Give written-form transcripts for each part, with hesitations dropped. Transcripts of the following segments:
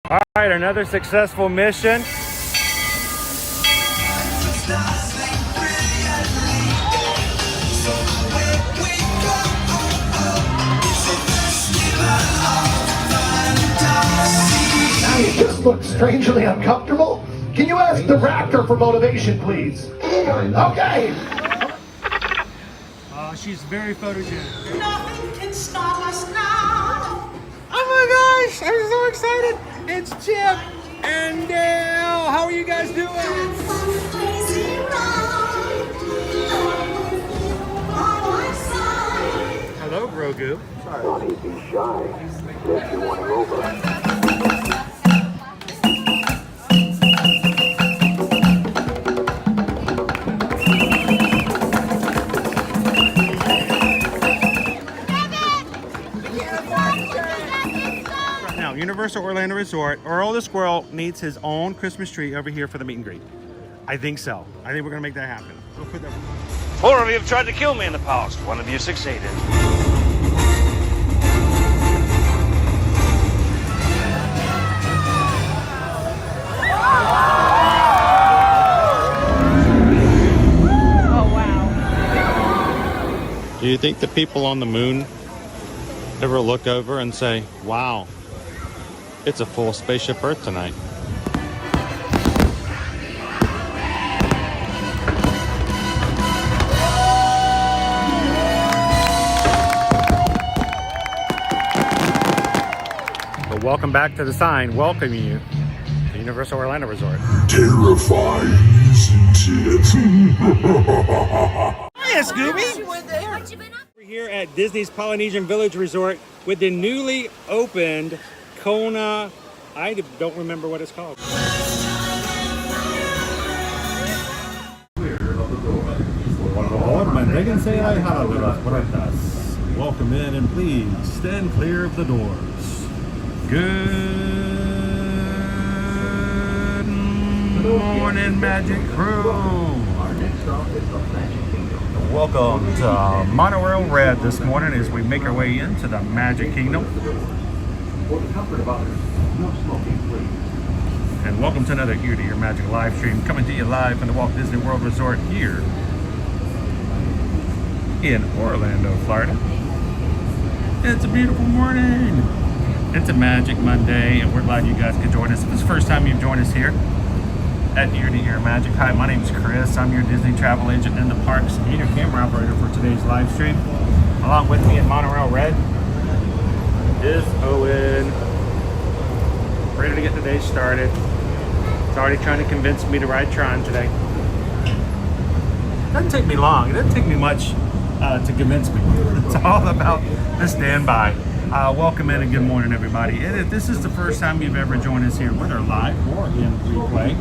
All right, another successful mission. You just look strangely uncomfortable. Can you ask the raptor for motivation, please? Okay. She's very photogenic. Nothing can stop us now. Oh my gosh, I'm so excited. It's Chip and Dale. How are you guys doing? Hello, Grogu. Thought he'd be shy. Guess you won him over. Universal Orlando Resort, Earl the Squirrel needs his own Christmas tree over here for the meet and greet. I think so. I think we're gonna make that happen. We'll put that. 4 of you have tried to kill me in the past. 1 of you succeeded. Oh, wow. Do you think the people on the moon ever look over and say, wow, it's a full spaceship Earth tonight? Well, welcome back to the sign welcoming you to Universal Orlando Resort. Terrifying, isn't it? Hiya, Scooby! We're here at Disney's Polynesian Village Resort with the newly opened Kona, I don't remember what it's called. Welcome in and please stand clear of the doors. Good morning, Magic Crew. Welcome to Monorail Red this morning as we make our way into the Magic Kingdom. And welcome to another Ear to Ear Magic live stream coming to you live from the Walt Disney World Resort here in Orlando, Florida. It's a beautiful morning. It's a Magic Monday and we're glad you guys could join us. If this is the first time you've joined us here at Ear to Ear Magic. Hi, my name's Chris. I'm your Disney travel agent in the parks and your camera operator for today's live stream. Along with me at Monorail Red is Owen, ready to get the day started. It's already trying to convince me to ride Tron today. It doesn't take me long. It doesn't take me much to convince me. It's all about the standby. Welcome in and good morning, everybody. If this is the first time you've ever joined us here, whether live or in replay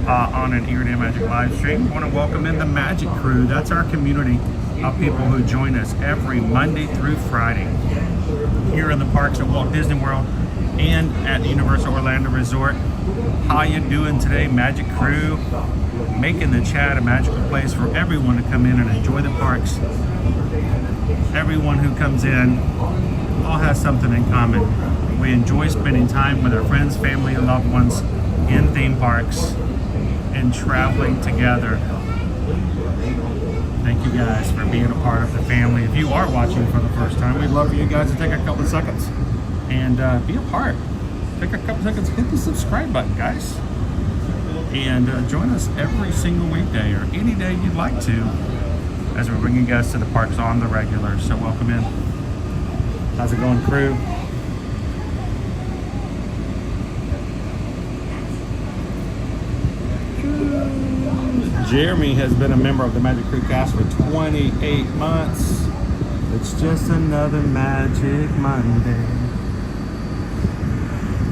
on an Ear to Ear Magic live stream, I want to welcome in the Magic Crew. That's our community of people who join us every Monday through Friday here in the parks at Walt Disney World and at the Universal Orlando Resort. How you doing today, Magic Crew? Making the chat a magical place for everyone to come in and enjoy the parks. Everyone who comes in all has something in common. We enjoy spending time with our friends, family, and loved ones in theme parks and traveling together. Thank you guys for being a part of the family. If you are watching for the first time, we'd love for you guys to take a couple of seconds and be a part. Take a couple seconds, hit the subscribe button, guys. And join us every single weekday or any day you'd like to as we bring you guys to the parks on the regular. So welcome in. How's it going, crew? Jeremy has been a member of the Magic Crew cast for 28 months. It's just another Magic Monday.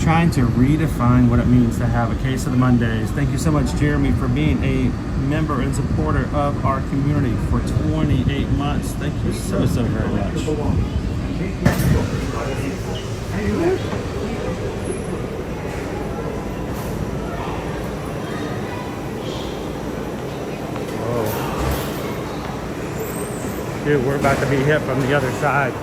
Trying to redefine what it means to have a case of the Mondays. Thank you so much, Jeremy, for being a member and supporter of our community for 28 months. Thank you so very much. Dude, we're about to be hit from the other side.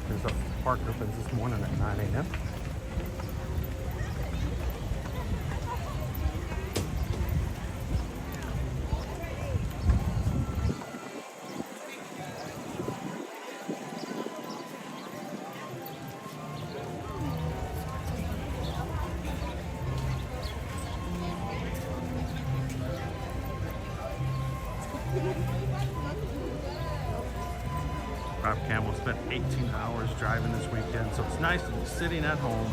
because the park opens this morning at 9 a.m. Rob Campbell spent 18 hours driving this weekend, so it's nice to be sitting at home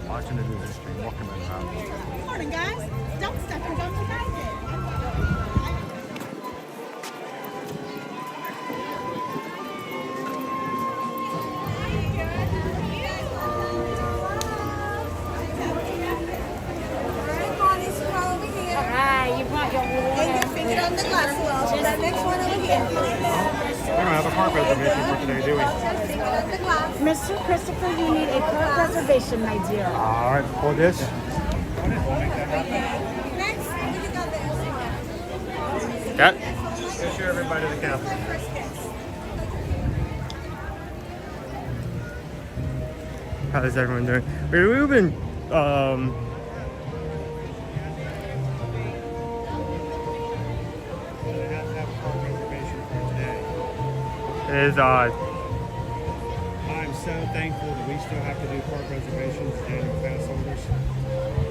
watching the music stream. Welcome in, Rob. Good morning, guys. Don't step and don't behind it. Alright, you brought your water. And your finger on the glass well. So that next one over here. We don't have a park reservation for today, do we? Finger on the glass. Mr. Christopher, you need a park reservation, my dear. All right, for this. Next, we can go there. Got. Let's show everybody the count. How's everyone doing? We've been is I'm so thankful that we still have to do park reservations and pass holders.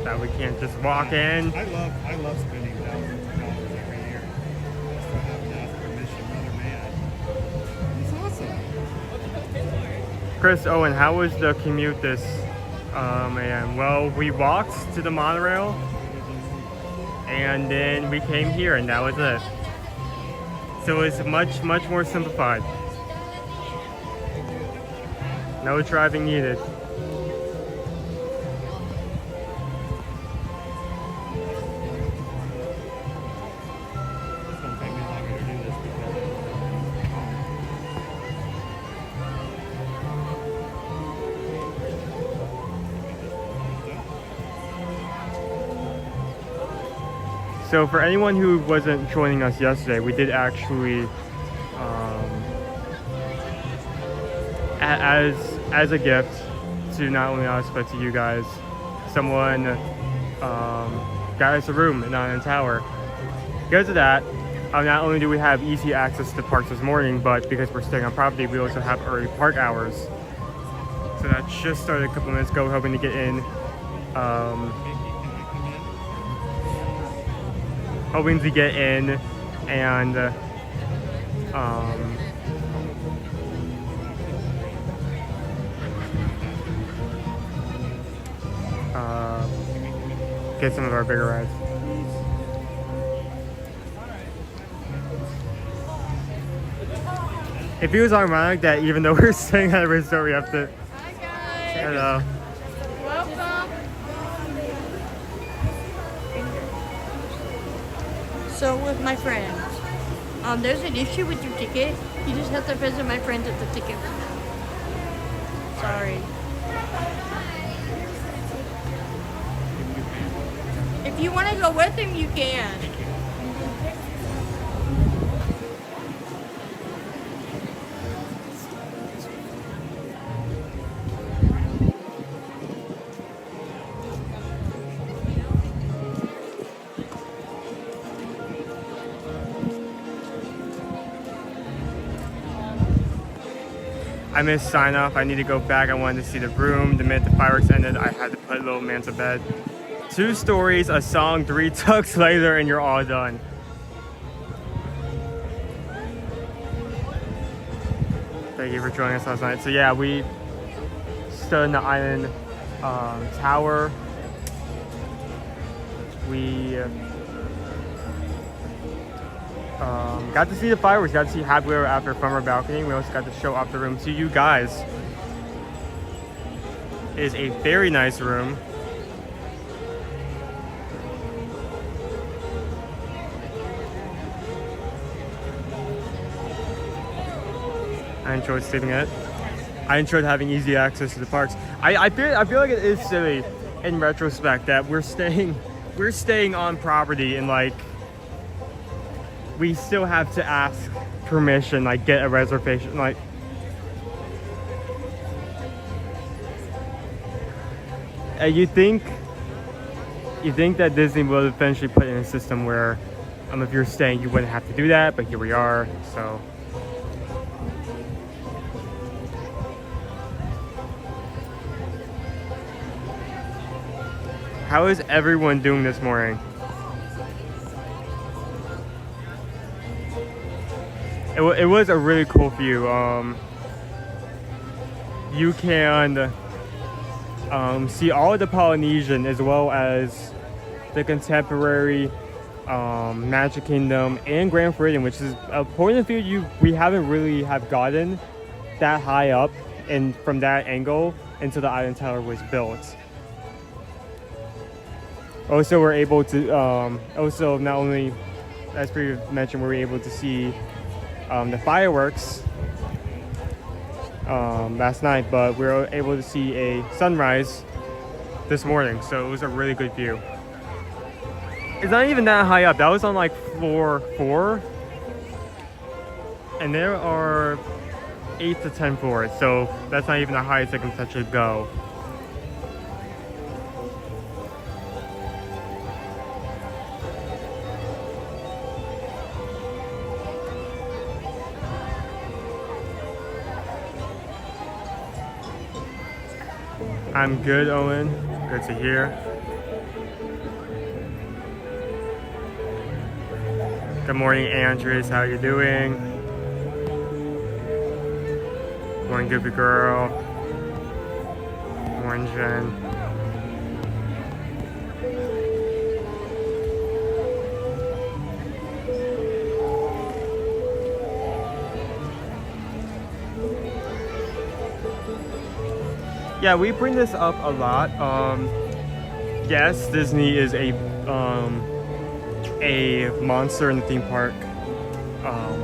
that we can't just walk in. I love spending thousands of dollars every year. Just to have enough permission, another man. It's awesome. Chris, Owen, how was the commute this AM? Well, we walked to the monorail and then we came here and that was it. So it's much more simplified. No driving needed. It's gonna take me longer to do this So for anyone who wasn't joining us yesterday, we did actually, as a gift to not only us but to you guys, someone got us a room in Island Tower. Because of that, not only do we have easy access to parks this morning, but because we're staying on property, we also have early park hours. So that just started a couple minutes ago, hoping to get in. Hoping to get in and get some of our bigger rides. It feels ironic that even though we're staying at a resort, we have to. Hi, guys. Hello. Welcome. So, with my friend, there's an issue with your ticket. You just have to visit my friends at the ticket. Sorry. If you want to go with him, you can. I missed sign off. I need to go back. I wanted to see the room. The minute the fireworks ended, I had to put little man to bed. 2 stories, a song, 3 tucks later, and you're all done. Thank you for joining us last night. So yeah, we stood in the Island Tower. We got to see the fireworks, got to see Happily Ever After from our balcony. We also got to show off the room to you guys. It is a very nice room. I enjoyed sleeping in it. I enjoyed having easy access to the parks. I feel like it is silly in retrospect that we're staying on property and like we still have to ask permission, like get a reservation. Like You think that Disney will eventually put in a system where if you're staying, you wouldn't have to do that, but here we are. So how is everyone doing this morning? It was a really cool view. You can see all of the Polynesian as well as the contemporary Magic Kingdom and Grand Floridian, which is a point of view we haven't really have gotten that high up and from that angle until the Island Tower was built. Also, we're able to also not only, as previously mentioned, we were able to see the fireworks last night, but we were able to see a sunrise this morning, so it was a really good view. It's not even that high up. That was on like floor 4, and there are 8 to 10 floors, so that's not even the highest I can potentially go. I'm good, Owen. Good to hear. Good morning, Andres. How you doing? Morning, Goopy Girl. Morning, Jen. Yeah, we bring this up a lot. Yes, Disney is a monster in the theme park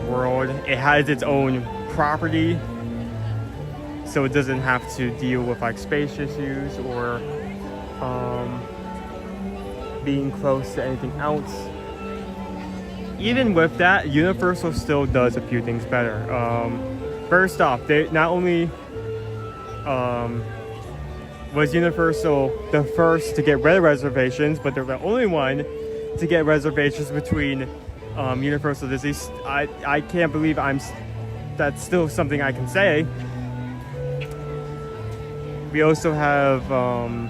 world. It has its own property, so it doesn't have to deal with like space issues or being close to anything else. Even with that, Universal still does a few things better. First off, they not only was Universal the first to get rid of reservations, but they're the only one to get reservations between Universal Disney. I can't believe that's still something I can say. We also have I'm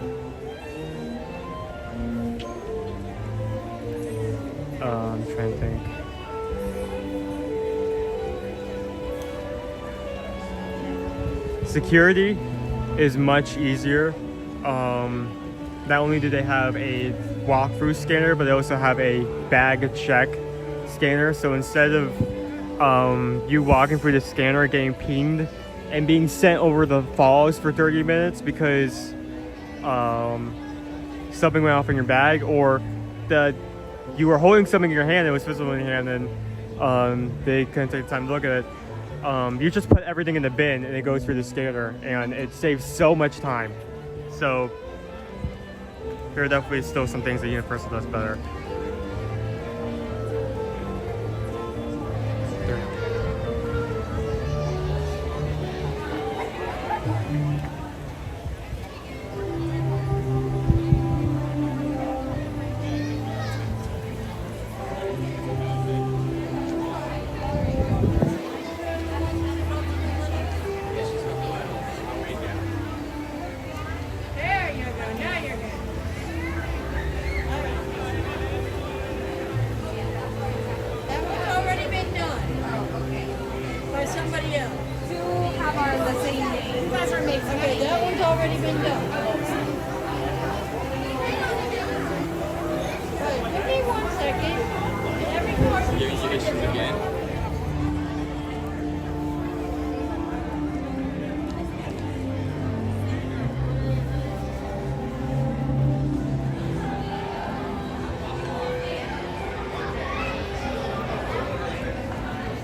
trying to think. Security is much easier. Not only do they have a walkthrough scanner, but they also have a bag check scanner. So instead of you walking through the scanner, getting pinged, and being sent over the falls for 30 minutes because something went off in your bag, or that you were holding something in your hand that was visible in your hand, and they couldn't take the time to look at it. You just put everything in the bin and it goes through the scanner, and it saves so much time. So there are definitely still some things that Universal does better.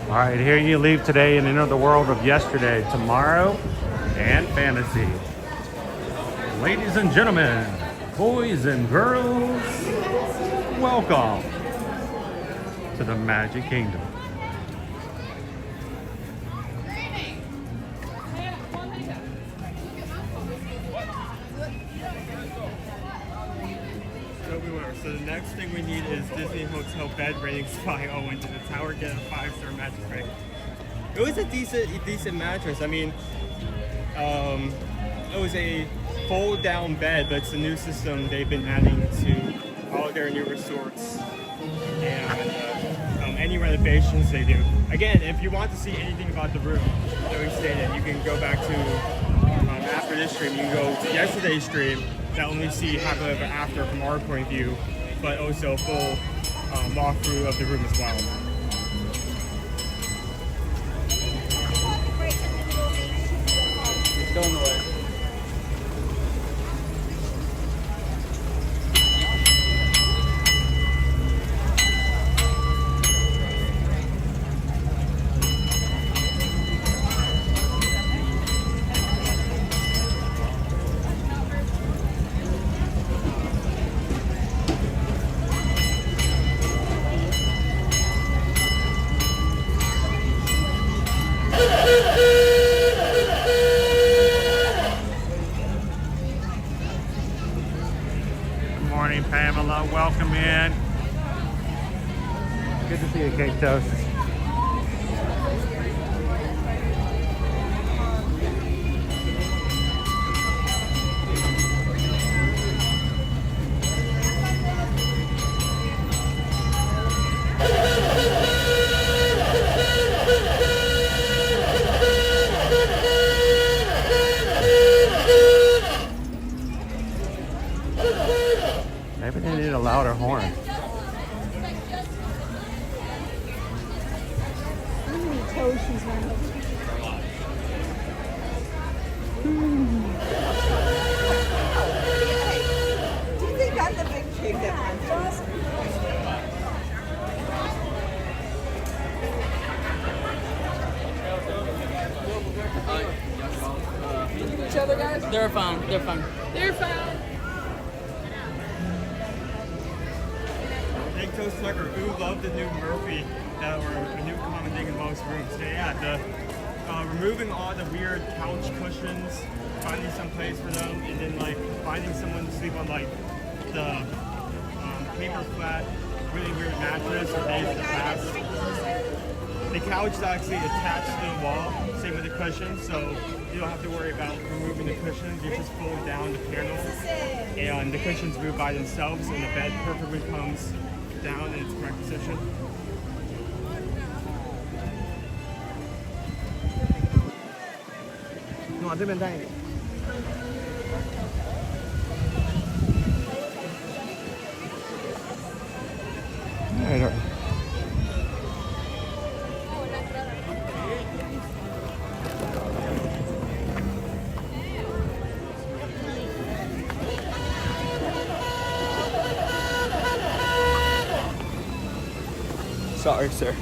All right, here you leave today and enter the world of yesterday, tomorrow, and fantasy. Ladies and gentlemen, boys and girls, welcome to the Magic Kingdom. So the next thing we need is Disney Hotel bed ratings by Owen. Did the tower get a 5-star mattress rating? It was a decent mattress. I mean, it was a fold-down bed, but it's a new system they've been adding to all their new resorts and any renovations they do. Again, if you want to see anything about the room that we stayed in, you can go back to after this stream. You can go to yesterday's stream that only see happily ever after from our point of view, but also a full walkthrough of the room as well. Going away. Pamela, welcome in. Good to see you, Cake Toast. Maybe they need a louder horn. How many toes she's running? Do you think I'm the big pig that runs? Each other, guys? They're fine. They're fine. They're fine. Big Toast Tucker, who loved the new Murphy, or the new common thing in most rooms. So yeah, removing all the weird couch cushions, finding some place for them, and then like finding someone to sleep on like the paper flat, really weird mattress or days in the past. The couch is actually attached to the wall, same with the cushions, so you don't have to worry about removing the cushions. You just fold down the panel, and the cushions move by themselves, and the bed perfectly comes down in its correct position. No, I've been dying. I don't. Sorry, sir.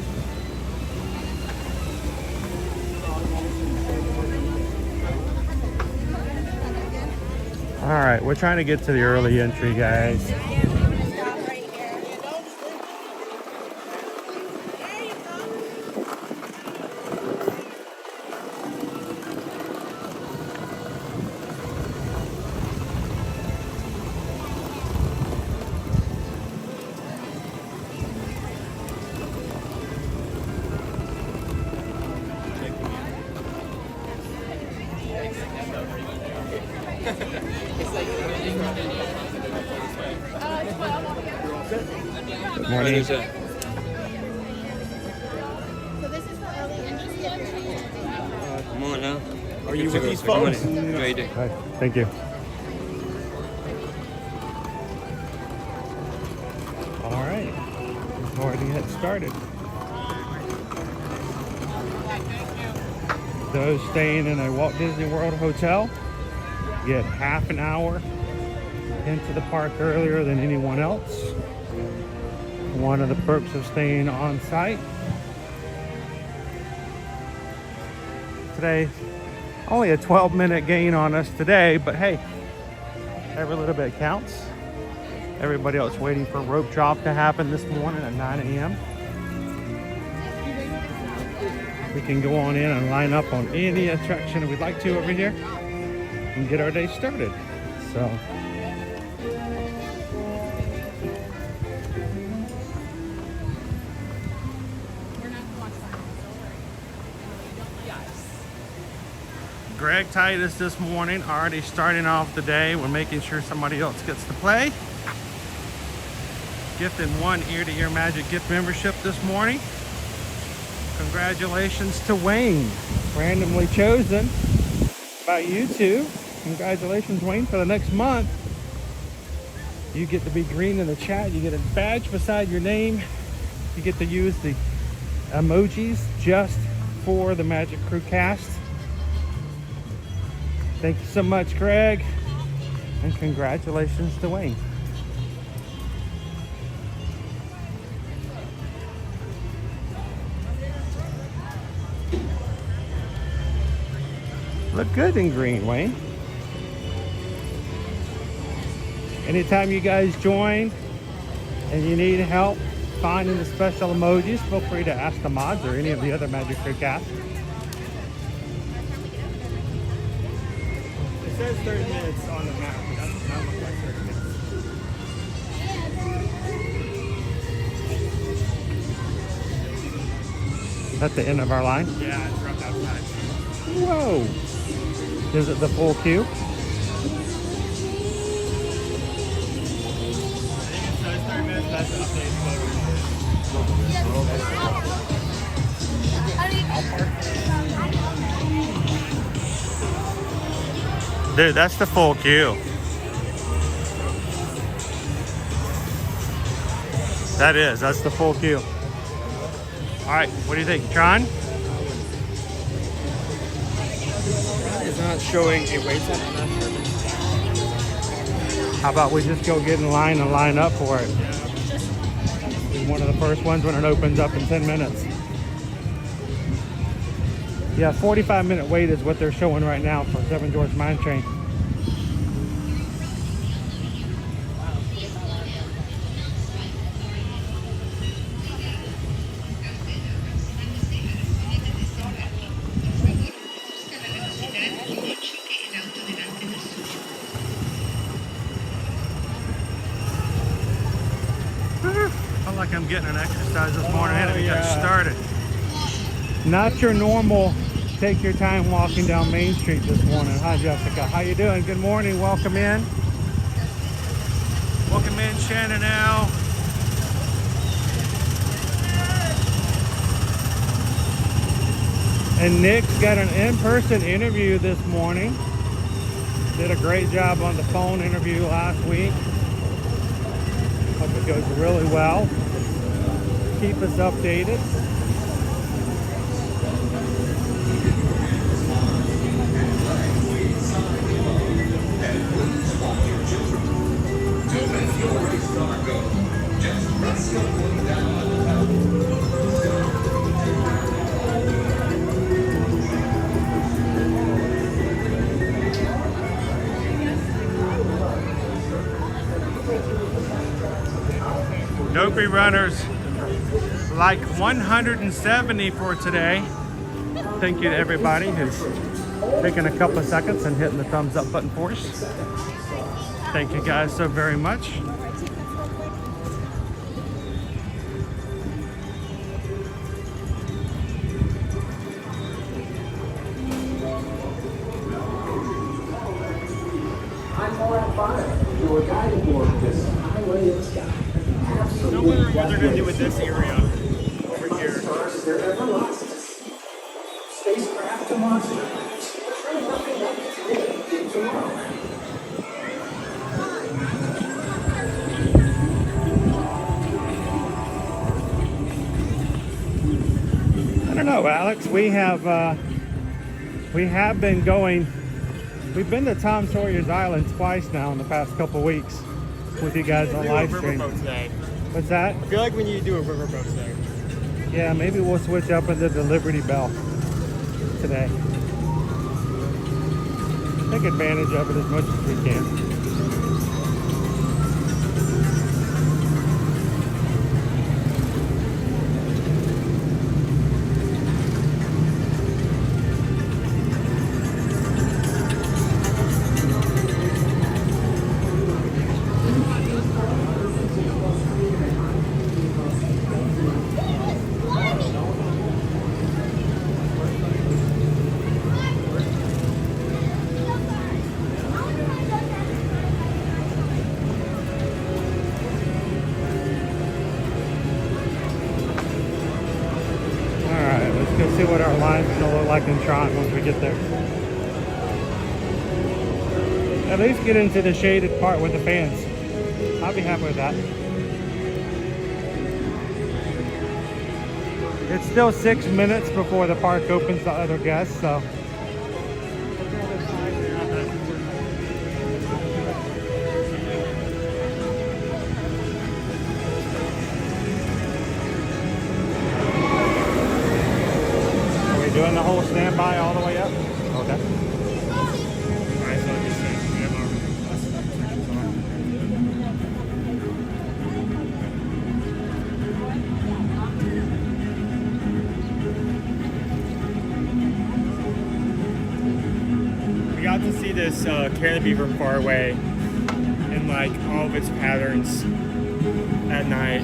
All right, we're trying to get to the early entry, guys. Good morning. So this is for early entry. Come on now. Are you with these folks? Right. Thank you. All right, let's go ahead and get started. Those staying in a Walt Disney World hotel get half an hour into the park earlier than anyone else. One of the perks of staying on site. Today, only a 12-minute gain on us today, but hey, every little bit counts. Everybody else waiting for rope drop to happen this morning at 9 a.m. We can go on in and line up on any attraction we'd like to over here and get our day started. So Greg Titus this morning, already starting off the day. We're making sure somebody else gets to play. Gifting one ear-to-ear Magic gift membership this morning. Congratulations to Wayne, randomly chosen by you two. Congratulations, Wayne, for the next month. You get to be green in the chat. You get a badge beside your name. You get to use the emojis just for the Magic Crew cast. Thank you so much, Greg. And congratulations to Wayne. Look good in green, Wayne. Anytime you guys join and you need help finding the special emojis, feel free to ask the mods or any of the other Magic Crew cast. It says 30 minutes on the map, but that does not look like 30 minutes. At the end of our line? Yeah, it's right outside. Whoa! Is it the full queue? Dude, that's the full queue. That's the full queue. All right, what do you think, Tron? It's not showing a wait time. I'm not sure. How about we just go get in line and line up for it? Be one of the first ones when it opens up in 10 minutes. Yeah, 45-minute wait is what they're showing right now for Seven Dwarfs Mine Train. Felt like I'm getting an exercise this morning and we got started. Not your normal take your time walking down Main Street this morning. Hi, Jessica. How you doing? Good morning. Welcome in. Welcome in, Shannon L. And Nick's got an in-person interview this morning. Did a great job on the phone interview last week. Hope it goes really well. Keep us updated. Dopey runners like 170 for today. Thank you to everybody who's taking a couple of seconds and hitting the thumbs up button for us. Thank you guys so very much. I'm more at fire. You were guided toward this highway in the sky. I wonder what they're going to do with this area over here. They're everlasting. Spacecraft to Mars. There's really nothing left to do tomorrow. I don't know, Alex. We have been going. We've been to Tom Sawyer's Island twice now in the past couple weeks with you guys on live stream. What's that? I feel like we need to do a riverboat today. Yeah, maybe we'll switch up into the Liberty Belle today. Take advantage of it as much as we can. like in Tron once we get there. At least get into the shaded part with the fans. I'll be happy with that. It's still 6 minutes before the park opens to other guests, so. Are we doing the whole standby all the way up? Okay. Alright, so just say we have our sections on. We got to see this canopy from far away in like all of its patterns at night,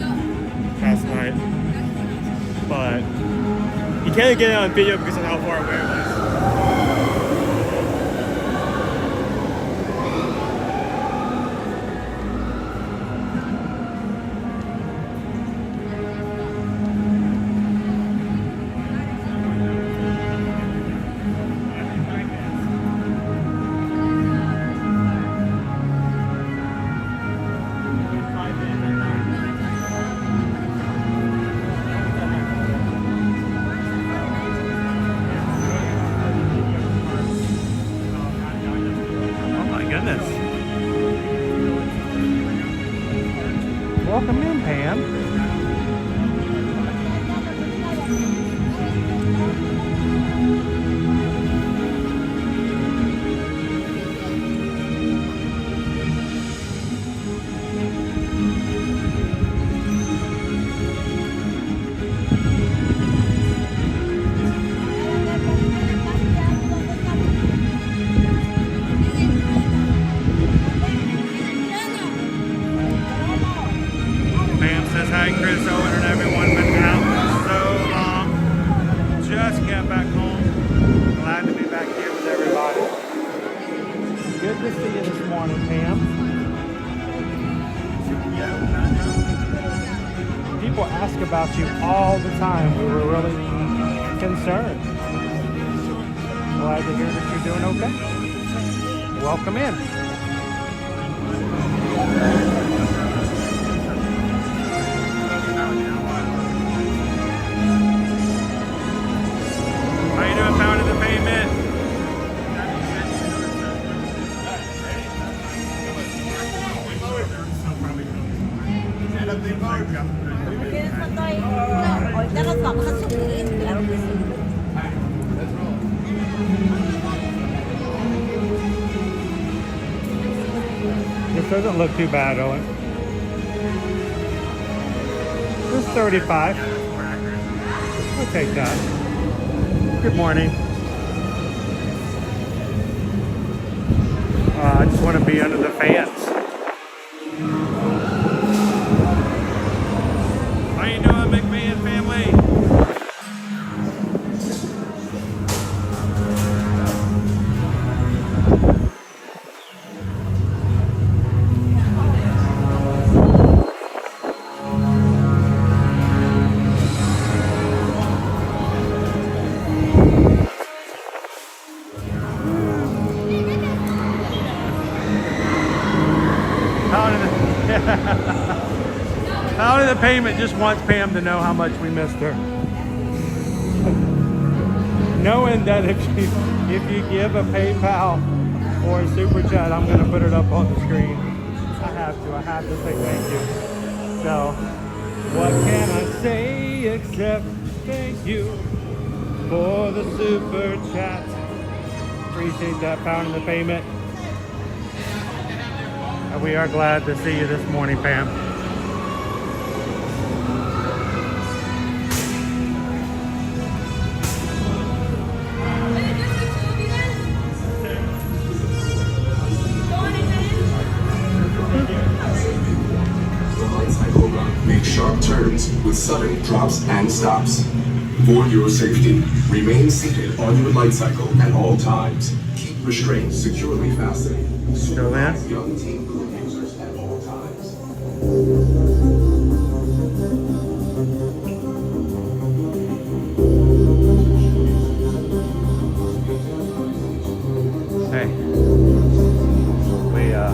past night. But you can't get it on video because of how far away it was. Welcome in, Pam. Hi, Chris, Owen, and everyone. Been out so long. Just got back home. Glad to be back here with everybody. Good to see you this morning, Pam. People ask about you all the time. We were really concerned. Glad to hear that you're doing okay. Welcome in. How you doing, Pound of the Pavement? Ahorita nos vamos a subir, claro que sí. This doesn't look too bad, Owen. It's 35. We'll take that. Good morning. I just want to be under the fans. How you doing, McMahon family? Out of the Payment just wants Pam to know how much we missed her. Knowing that if you give a PayPal or a Super Chat, I'm going to put it up on the screen. I have to say thank you. So, what can I say except thank you for the Super Chat. Appreciate that, Pound of the Payment. And we are glad to see you this morning, Pam. Make sharp turns with sudden drops and stops. For your safety, remain seated on your light cycle at all times. Keep restraints securely fastened. Supervise young teen group users at all times.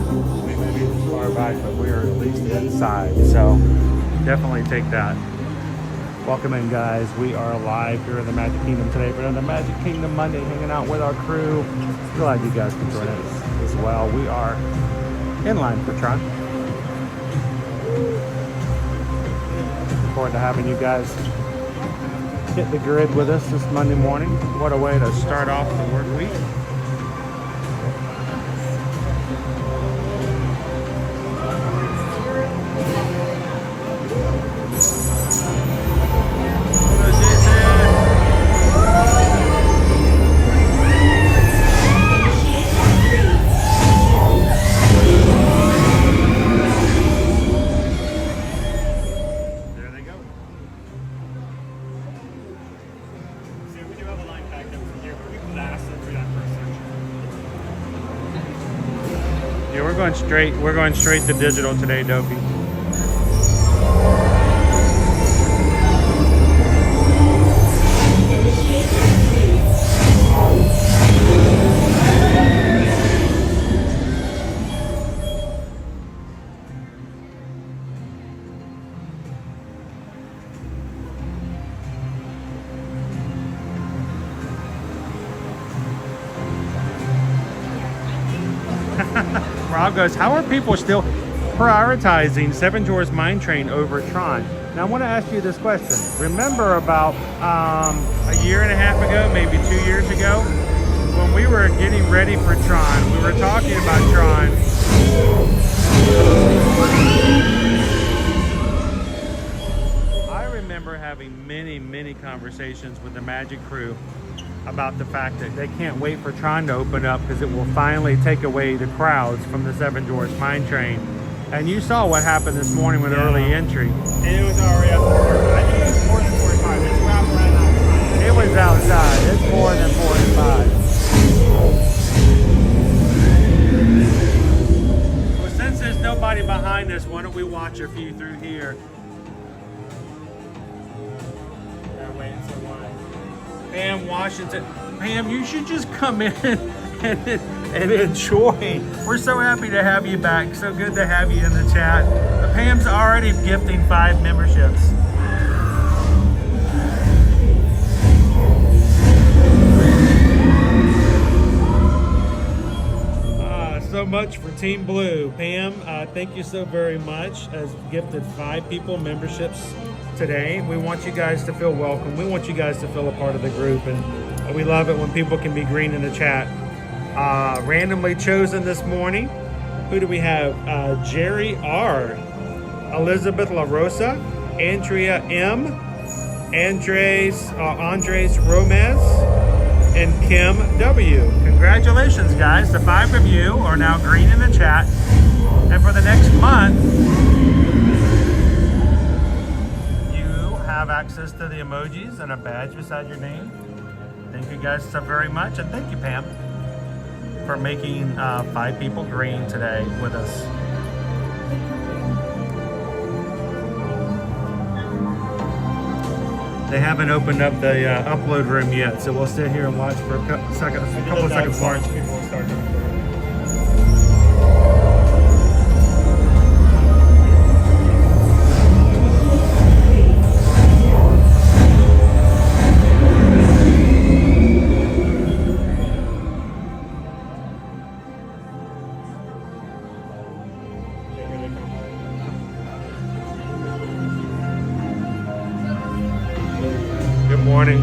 We may be this far back, but we are at least inside. So definitely take that. Welcome in, guys. We are live here in the Magic Kingdom today for another Magic Kingdom Monday, hanging out with our crew. Glad you guys can join us as well. We are in line for Tron. Looking forward to having you guys hit the grid with us this Monday morning. What a way to start off the work week. We're going straight to digital today, Dopey. Rob goes, how are people still prioritizing Seven Dwarfs Mine Train over Tron? Now I want to ask you this question. Remember about a year and a half ago, maybe 2 years ago, when we were getting ready for Tron, we were talking about Tron. I remember having many conversations with the Magic crew about the fact that they can't wait for Tron to open up because it will finally take away the crowds from the Seven Dwarfs Mine Train. And you saw what happened this morning with early entry. It was already up to 45. I think it was more than 45. It's wrapped right outside. It was outside. It's more than 45. Well, since there's nobody behind us, why don't we watch a few through here? Pam Washington. Pam, you should just come in and enjoy. We're so happy to have you back. So good to have you in the chat. Pam's already gifting 5 memberships. So much for Team Blue. Pam, thank you so very much. Has gifted 5 people memberships today. We want you guys to feel welcome. We want you guys to feel a part of the group, and we love it when people can be green in the chat. Randomly chosen this morning. Who do we have? Jerry R, Elizabeth La Rosa, Andrea M, Andres Romez, and Kim W. Congratulations, guys. The 5 of you are now green in the chat, and for the next month have access to the emojis and a badge beside your name. Thank you guys so very much, and thank you, Pam, for making 5 people green today with us. They haven't opened up the upload room yet, so we'll sit here and watch for a couple of seconds more.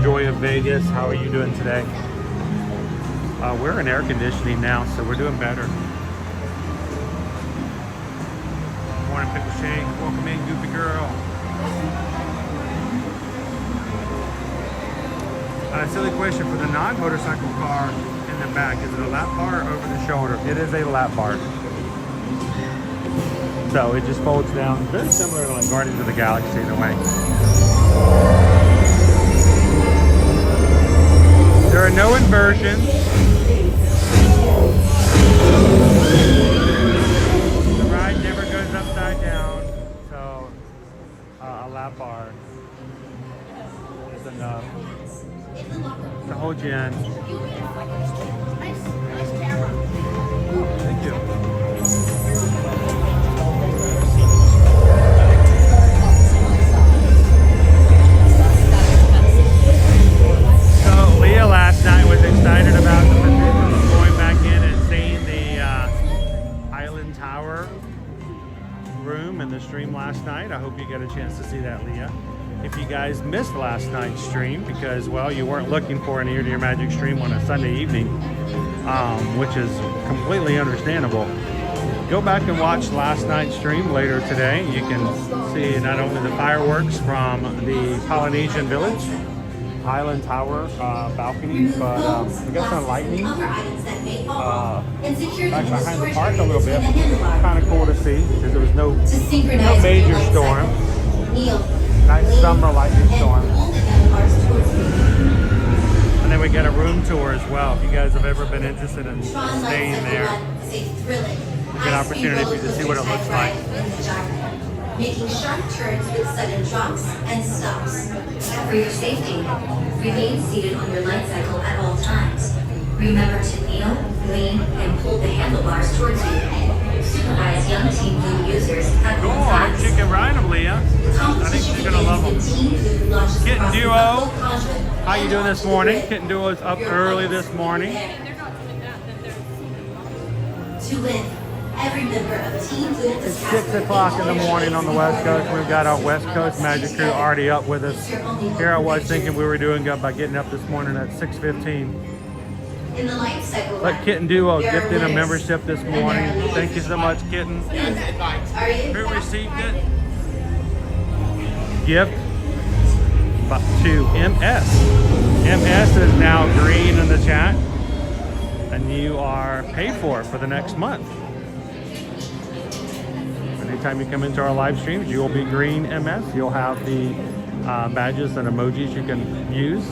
Joy of Vegas, how are you doing today? We're in air conditioning now, so we're doing better. Morning, Pickle Shake. Welcome in, Goofy Girl. Silly question for the non-motorcycle car in the back. Is it a lap bar or over the shoulder? It is a lap bar. So it just folds down. Very similar to like Guardians of the Galaxy in a way. There are no inversions. The ride never goes upside down, so a lap bar is enough to hold you in. Thank you. Highland Tower room in the stream last night. I hope you get a chance to see that, Leah. If you guys missed last night's stream because, well, you weren't looking for an Ear to Your Magic stream on a Sunday evening, which is completely understandable, go back and watch last night's stream later today. You can see not only the fireworks from the Polynesian Village Highland Tower balcony, but we got some lightning back behind the park a little bit. Kind of cool to see because there was no major storm. Nice summer lightning storm. And then we get a room tour as well. If you guys have ever been interested in staying there, a good opportunity for you to see what it looks like. Making sharp turns with sudden drops and stops. For your safety, remain seated on your light cycle at all times. Remember to kneel, lean, and pull the handlebars towards you. Supervise young Team Blue users at all times. You can ride them, Leah. I think she's gonna love them. Kitten Duo, how you doing this morning? Kitten Duo is up early this morning. To win. Every member of Team Blue It's 6 o'clock in the morning on the West Coast. We've got our West Coast Magic crew already up with us. Here I was thinking we were doing good by getting up this morning at 6:15. In the life cycle, But Kitten Duo gifted a membership this morning. Thank you so much, Kitten. Who received it? Gift to MS. MS is now green in the chat, and you are paid for the next month. Anytime you come into our live streams, you will be green MS. You'll have the badges and emojis you can use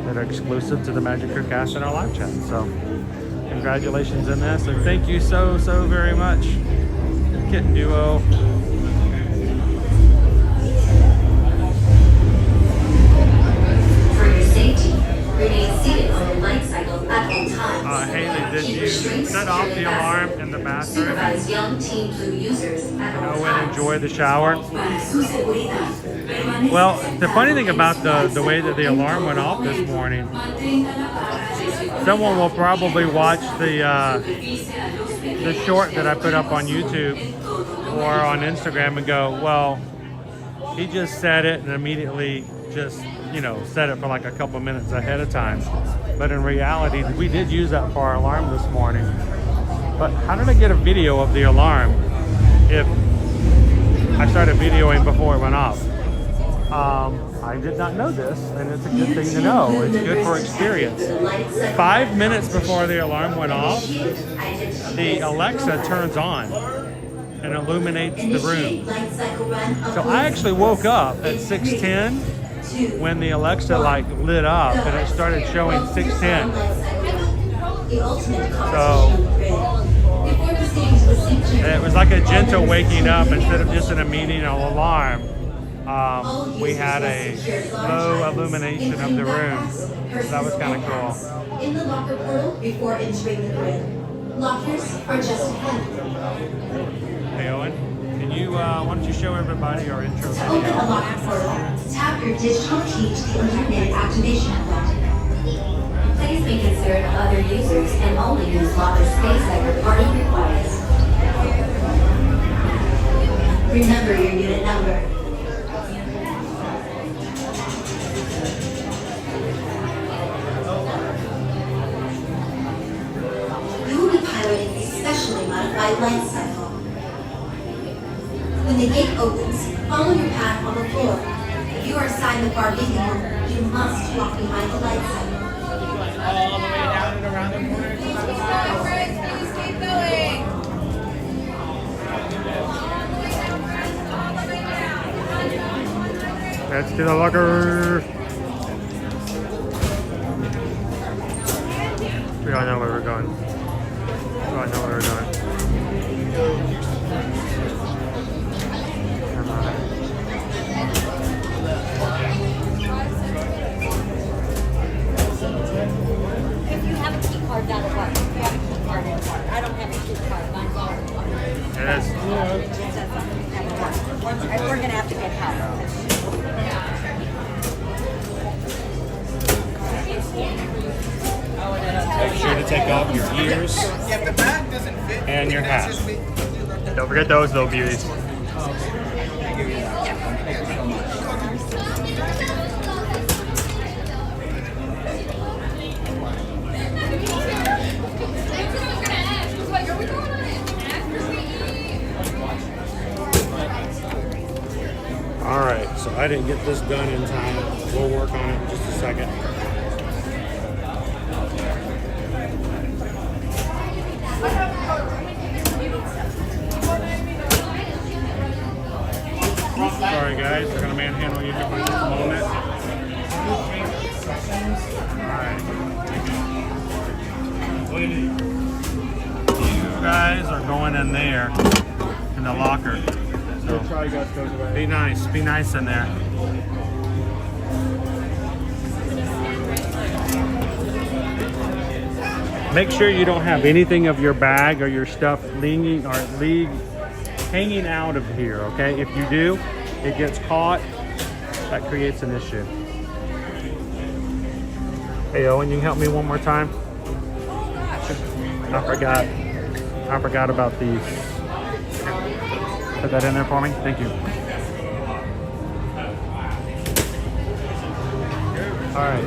that are exclusive to the Magic Crew cast in our live chat. So congratulations in this, and thank you so very much, Kitten Duo. For your safety, remain seated on your light cycle at all times. Haley, did you set off the alarm in the bathroom? Supervise young Team Blue users at all Go and times. enjoy the shower. Well, the funny thing about the way that the alarm went off this morning, someone will probably watch the short that I put up on YouTube or on Instagram and go, well, he just said it and immediately just, said it for like a couple minutes ahead of time. But in reality, we did use that for our alarm this morning. But how did I get a video of the alarm if I started videoing before it went off? I did not know this, and it's a good thing to know. It's good for experience. 5 minutes before the alarm went off, the Alexa turns on and illuminates the room. So I actually woke up at 6:10 when the Alexa lit up and it started showing 6:10. So it was like a gentle waking up instead of just in a meeting or alarm. We had a low illumination of the room. So that was kind of cool. In the locker portal before entering the grid. Lockers are just ahead. Hey Owen, can you, why don't you show everybody our intro To open a video? locker portal, tap your digital key to the illuminated activation button. Please be considerate of other users and only use locker space that your party requires. Remember your unit number. You will be piloting a specially modified light cycle. When the gate opens, follow your path on the floor. If you are assigned the far vehicle, you must walk behind the light cycle. All the way down and around the corner. Please keep going. Let's get a locker. We all know where we're going. We all know where we're going. Come on. If you have a key card, that'll work. If you have a key card, it'll work. I don't have a key card. Mine's all. Yes. We're gonna have to get help. Oh, and then Make sure to take off your ears and your hat. Don't forget those little beauties. All right, so I didn't get this done in time. We'll work on it in just a second. Sorry guys, we're gonna manhandle you for just a moment. Alright. You guys are going in there in the locker. So be nice in there. Make sure you don't have anything of your bag or your stuff hanging out of here, okay? If you do, it gets caught, that creates an issue. Hey Owen, you can help me one more time? I forgot about these. Put that in there for me, thank you. All right.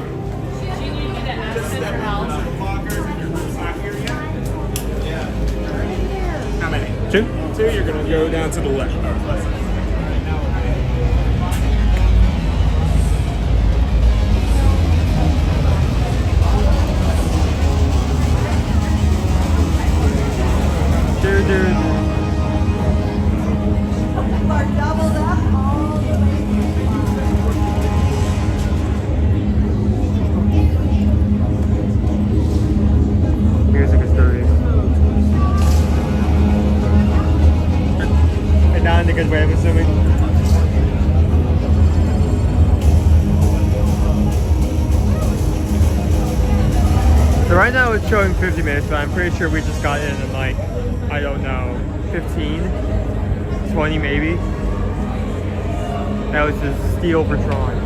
How many? Two? Two, you're gonna go down to the left. Music is dirty. And not in a good way, I'm assuming. So right now it's showing 50 minutes, but I'm pretty sure we just got in like, I don't know, 15, 20 maybe. That was just steal for Tron.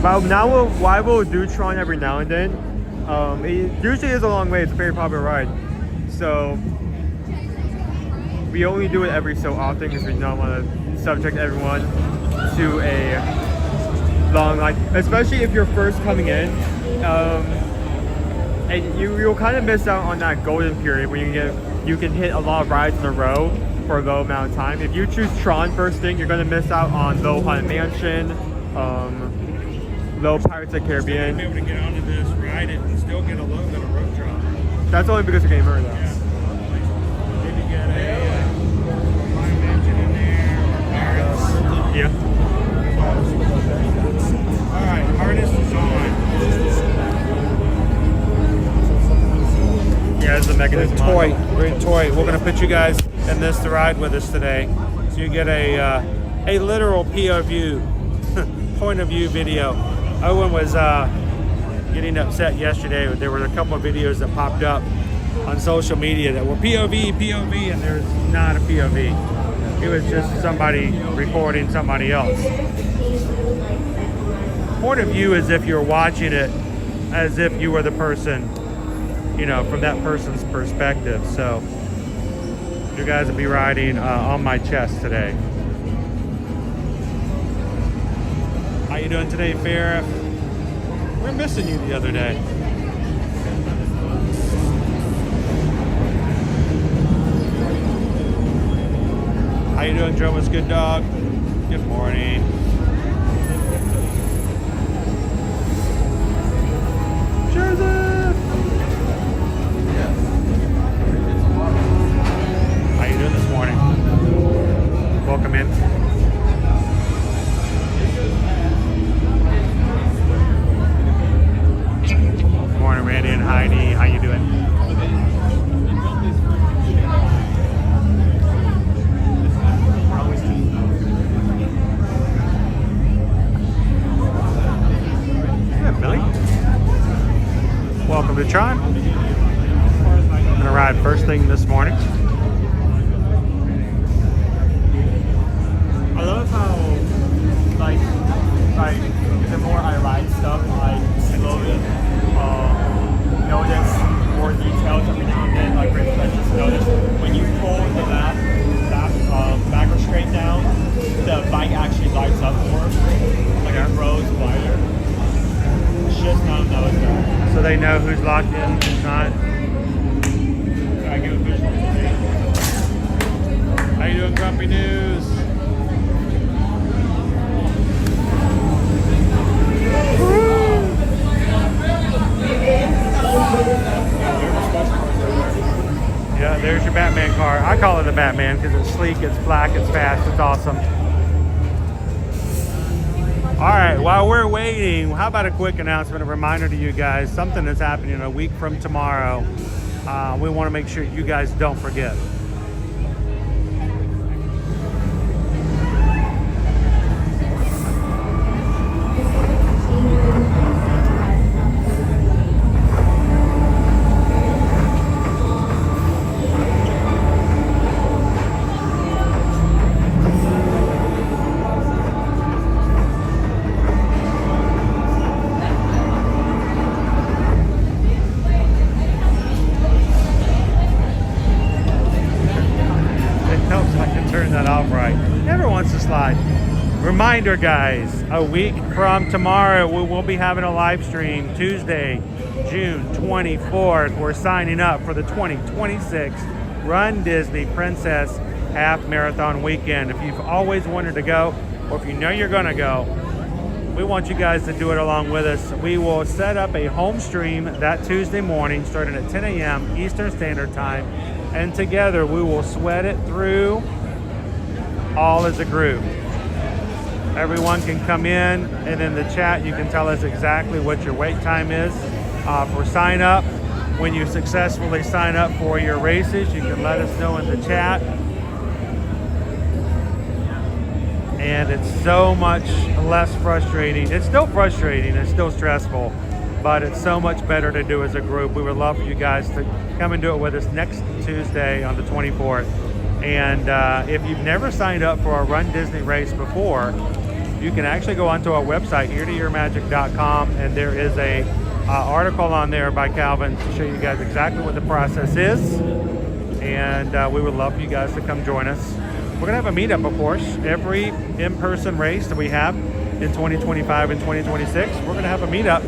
But now why we'll do Tron every now and then. It usually is a long way, it's a very popular ride. So we only do it every so often because we don't want to subject everyone to a long line, especially if you're first coming in. And you'll kind of miss out on that golden period when you can hit a lot of rides in a row for a low amount of time. If you choose Tron first thing, you're going to miss out on Low Haunted Mansion, Low Pirates of the Caribbean. Be able to get onto this ride and still get a little bit of road drop. That's only because you're getting hurt though. Yeah. Maybe get a Haunted Mansion in there or Pirates. Yeah. All right, harness is on. Yeah, it's the mechanism. We're in toy. We're gonna put you guys in this to ride with us today, so you get a literal POV, point of view video. Owen was getting upset yesterday. There were a couple of videos that popped up on social media that were POV, and there's not a POV. It was just somebody recording somebody else. Point of view is if you're watching it as if you were the person, you know, from that person's perspective. So you guys will be riding on my chest today. How you doing today, Farrah? We're missing you the other day. How you doing, Joe? What's good, dog? Good morning. Joseph! How you doing this morning? Welcome in. Good morning, Randy and Heidi. How you doing? Yeah, Billy. Welcome to Tron. I'm gonna ride first thing this morning. I love how, like the more I ride stuff, I slowly notice more details every now and then. Like for instance, just notice when you pull the back restraint down, the bike actually lights up more. Like it grows wider. It's just not notice that. So they know who's locked in, who's not. I give a visual. How you doing, Grumpy News? Yeah, there's your Batman car. I call it a Batman because it's sleek, it's black, it's fast, it's awesome. All right, while we're waiting, how about a quick announcement, a reminder to you guys, something that's happening a week from tomorrow. We want to make sure you guys don't forget. Reminder, guys, a week from tomorrow we will be having a live stream Tuesday, June 24th. We're signing up for the 2026 Run Disney Princess Half Marathon Weekend. If you've always wanted to go, or if you know you're going to go, we want you guys to do it along with us. We will set up a home stream that Tuesday morning starting at 10 a.m. Eastern Standard Time, and together we will sweat it through all as a group. Everyone can come in, and in the chat you can tell us exactly what your wait time is for sign up. When you successfully sign up for your races, you can let us know in the chat. And it's so much less frustrating. It's still frustrating, it's still stressful, but it's so much better to do as a group. We would love for you guys to come and do it with us next Tuesday on the 24th. And if you've never signed up for a Run Disney race before, you can actually go onto our website, eartoearmagic.com, and there is a article on there by Calvin to show you guys exactly what the process is. And we would love for you guys to come join us. We're going to have a meetup, of course. Every in-person race that we have in 2025 and 2026, we're going to have a meetup.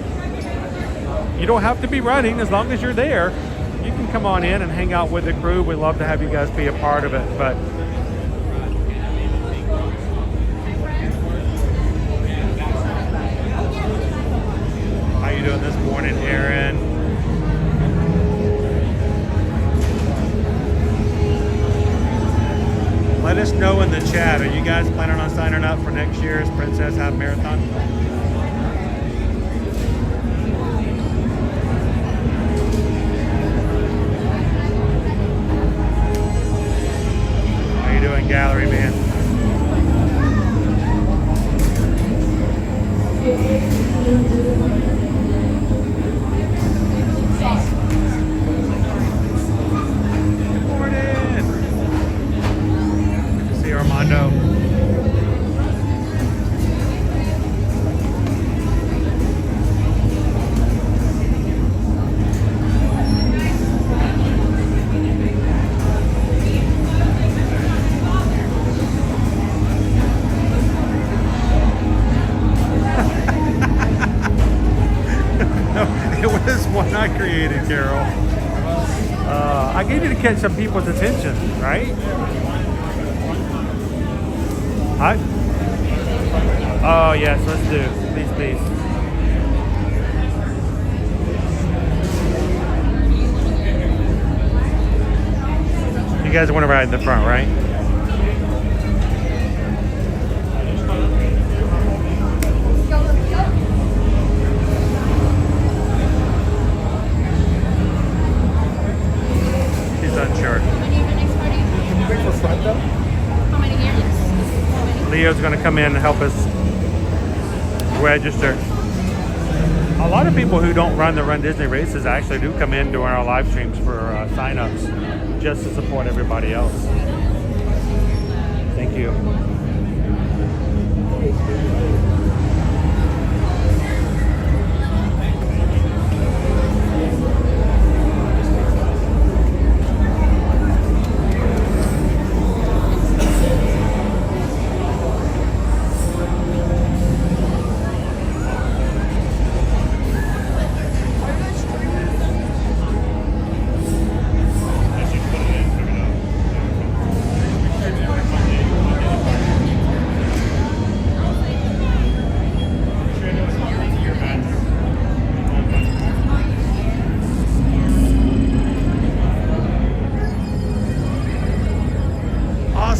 You don't have to be running as long as you're there. You can come on in and hang out with the crew. We'd love to have you guys be a part of it. But how you doing this morning, Aaron? Let us know in the chat. Are you guys planning on signing up for next year's Princess Half Marathon? Gallery man. Good morning. Good to see you, Armando. I created, Carol. I gave you to catch some people's attention, right? Hi. Oh yes, let's do. Please. You guys want to ride in the front, right? Unsure. Leo's going to come in and help us register. A lot of people who don't run the Run Disney races actually do come in during our live streams for sign-ups just to support everybody else. Thank you.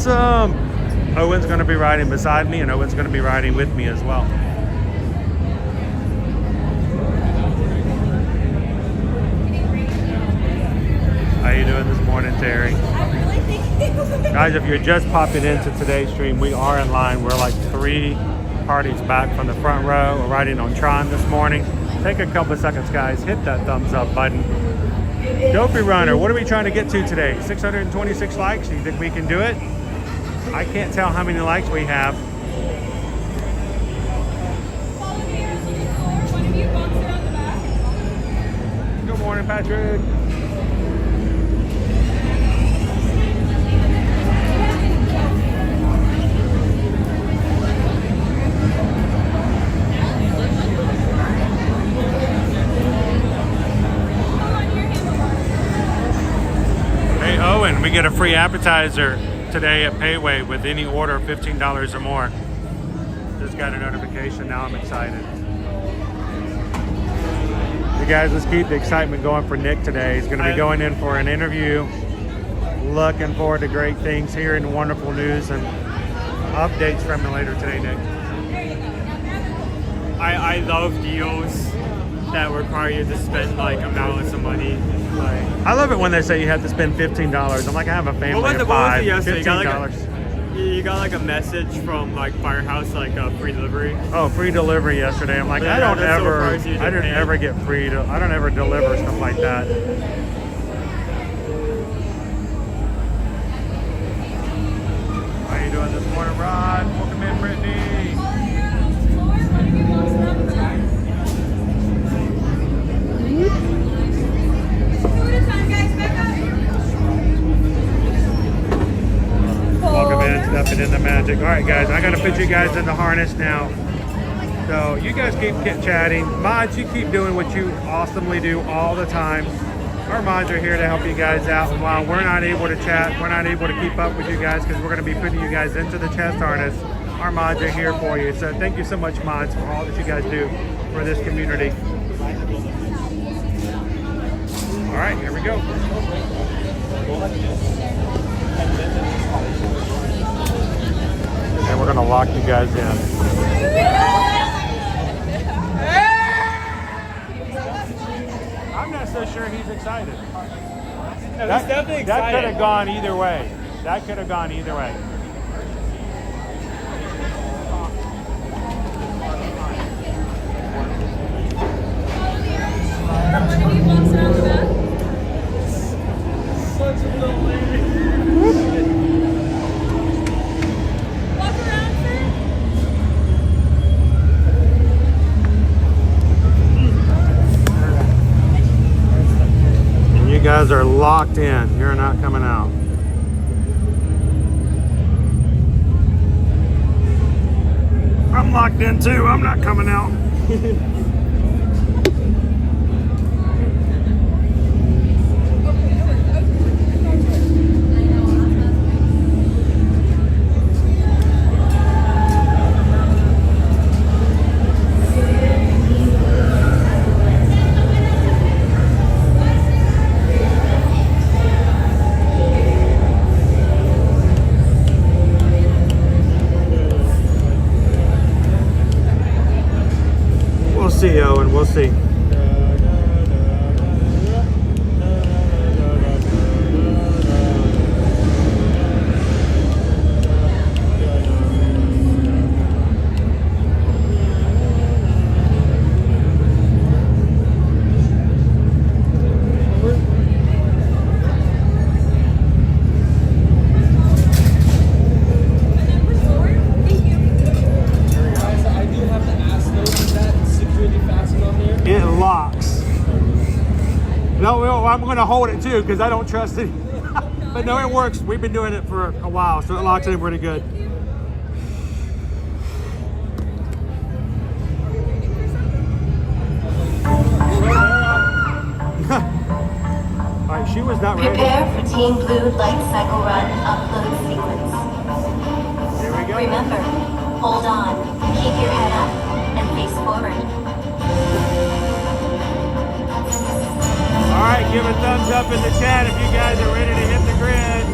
awesome. Owen's going to be riding beside me, and Owen's going to be riding with me as well. How you doing this morning, Terry? Guys, if you're just popping into today's stream, we are in line. We're like 3 parties back from the front row. We're riding on Tron this morning. Take a couple of seconds, guys. Hit that thumbs up button. Dopey Runner, what are we trying to get to today? 626 likes. You think we can do it? I can't tell how many likes we have. Good morning, Patrick. Hey, Owen, we get a free appetizer today at Payway with any order of $15 or more. Just got a notification. Now I'm excited. You guys, let's keep the excitement going for Nick today. He's going to be going in for an interview. Looking forward to great things, hearing wonderful news and updates from him later today, Nick. I love deals that require you to spend like amounts of money. Like, I love it when they say you have to spend $15. I'm like, I have a family of 5. $15. You got like a message from like Firehouse, like free delivery. Oh, free delivery yesterday. I'm like, I don't ever get free. I don't ever deliver stuff like that. How you doing this morning, Rod? Welcome in, Brittany. Welcome in, stepping in the magic. All right, guys, I got to put you guys in the harness now. So you guys keep chatting. Mods, you keep doing what you awesomely do all the time. Our mods are here to help you guys out. And while we're not able to chat, we're not able to keep up with you guys because we're going to be putting you guys into the chest harness. Our mods are here for you. So thank you so much, mods, for all that you guys do for this community. All right, here we go. And we're gonna lock you guys in. I'm not so sure he's excited. No, he's definitely excited. That could have gone either way. That could have gone either way. Such a little lady. You guys are locked in. You're not coming out. I'm locked in too. I'm not coming out. We'll see, Owen. We'll see. It locks. No, I'm going to hold it too because I don't trust it. But no, it works. We've been doing it for a while, so it locks in pretty good. All right, she was not ready. Prepare for Team Blue Light Cycle Run upload sequence. Here we go. Remember, hold on, keep your head up, and face forward. All right, give a thumbs up in the chat if you guys are ready to hit the grid.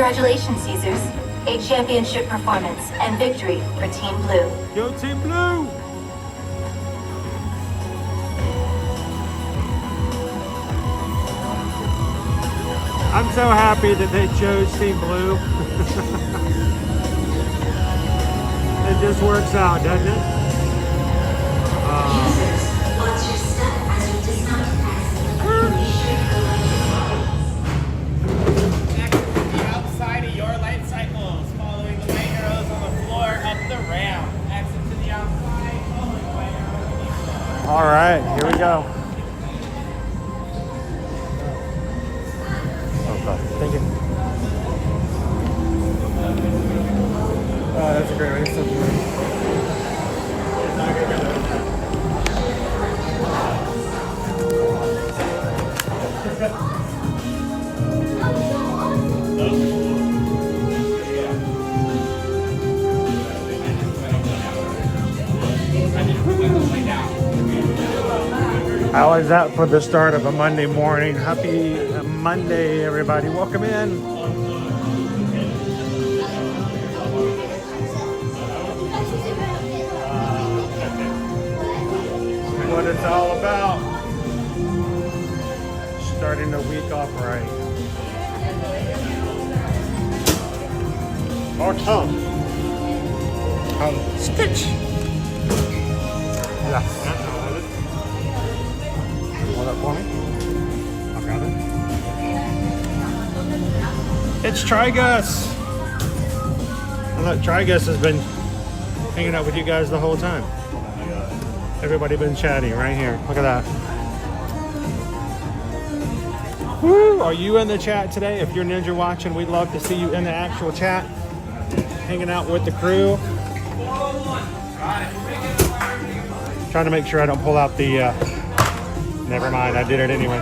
Congratulations, Caesars. A championship performance and victory for Team Blue. Go Team Blue! I'm so happy that they chose Team Blue. It just works out, doesn't it? Users, watch your step as you dismount the The outside of your light cycles, following the white arrows on the floor up the ramp. Exit to the outside, following the white arrows. All right, here we go. Thank you. Oh, that's a great way to set the room. How is that for the start of a Monday morning? Happy Monday, everybody. Welcome in. What it's all about. Starting the week off right. Or tongue. Stitch. Yeah. Hold up for me. I'll grab it. It's Trigus. And look, Trigus has been hanging out with you guys the whole time. Everybody been chatting right here. Look at that. Woo! Are you in the chat today? If you're Ninja watching, we'd love to see you in the actual chat. Hanging out with the crew. Trying to make sure I don't pull out the... Never mind, I did it anyway.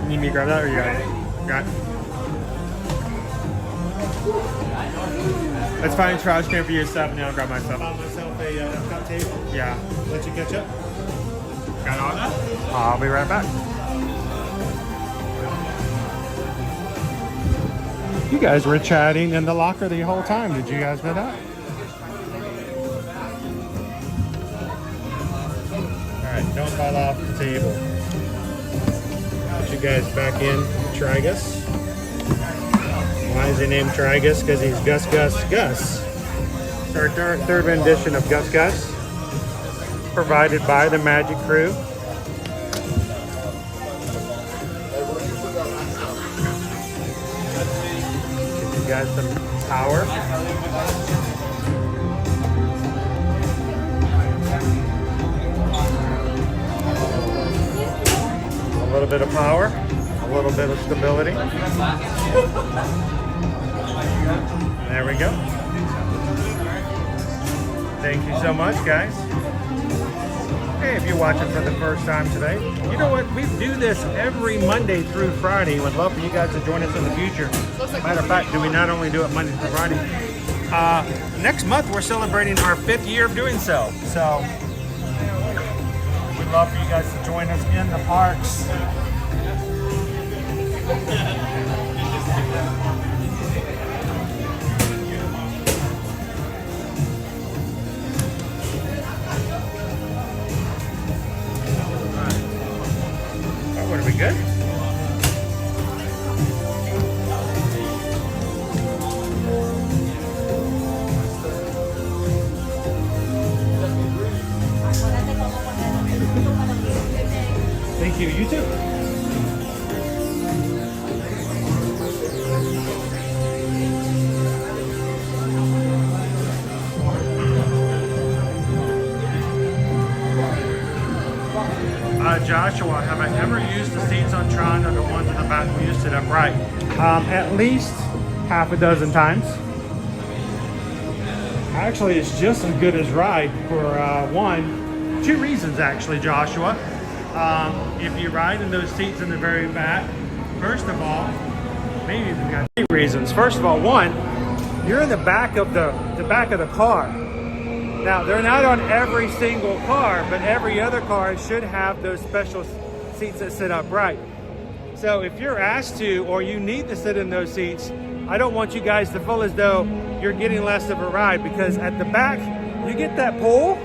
Need me to grab that or you got it? Got it. That's fine, trash can for your stuff, and I'll grab my stuff. Myself a cup table. Yeah. Let you catch up. Got all that? I'll be right back. You guys were chatting in the locker the whole time. Did you guys know that? Alright, don't fall off the table. Put you guys back in Trigus. Why is he named Trigus? Because he's Gus Gus Gus. It's our third rendition of Gus Gus. Provided by the Magic Crew. Give you guys some power. A little bit of power, a little bit of stability. There we go. Thank you so much, guys. Hey, if you're watching for the first time today, you know what? We do this every Monday through Friday. Would love for you guys to join us in the future. Matter of fact, do we not only do it Monday through Friday? Next month, we're celebrating our 5th year of doing so. So, we'd love for you guys to join us in the parks. What, are we good? Thank you. You too. Joshua, have I ever used the seats on Tron or the ones in the back when you sit upright? At least half a dozen times. Actually, it's just as good as ride for two reasons actually, Joshua. If you ride in those seats in the very back, first of all, maybe we've got 2 reasons. First of all, one, you're in the back of the back of the car. Now, they're not on every single car, but every other car should have those special seats that sit upright. So if you're asked to, or you need to sit in those seats, I don't want you guys to feel as though you're getting less of a ride, because at the back, you get that pull,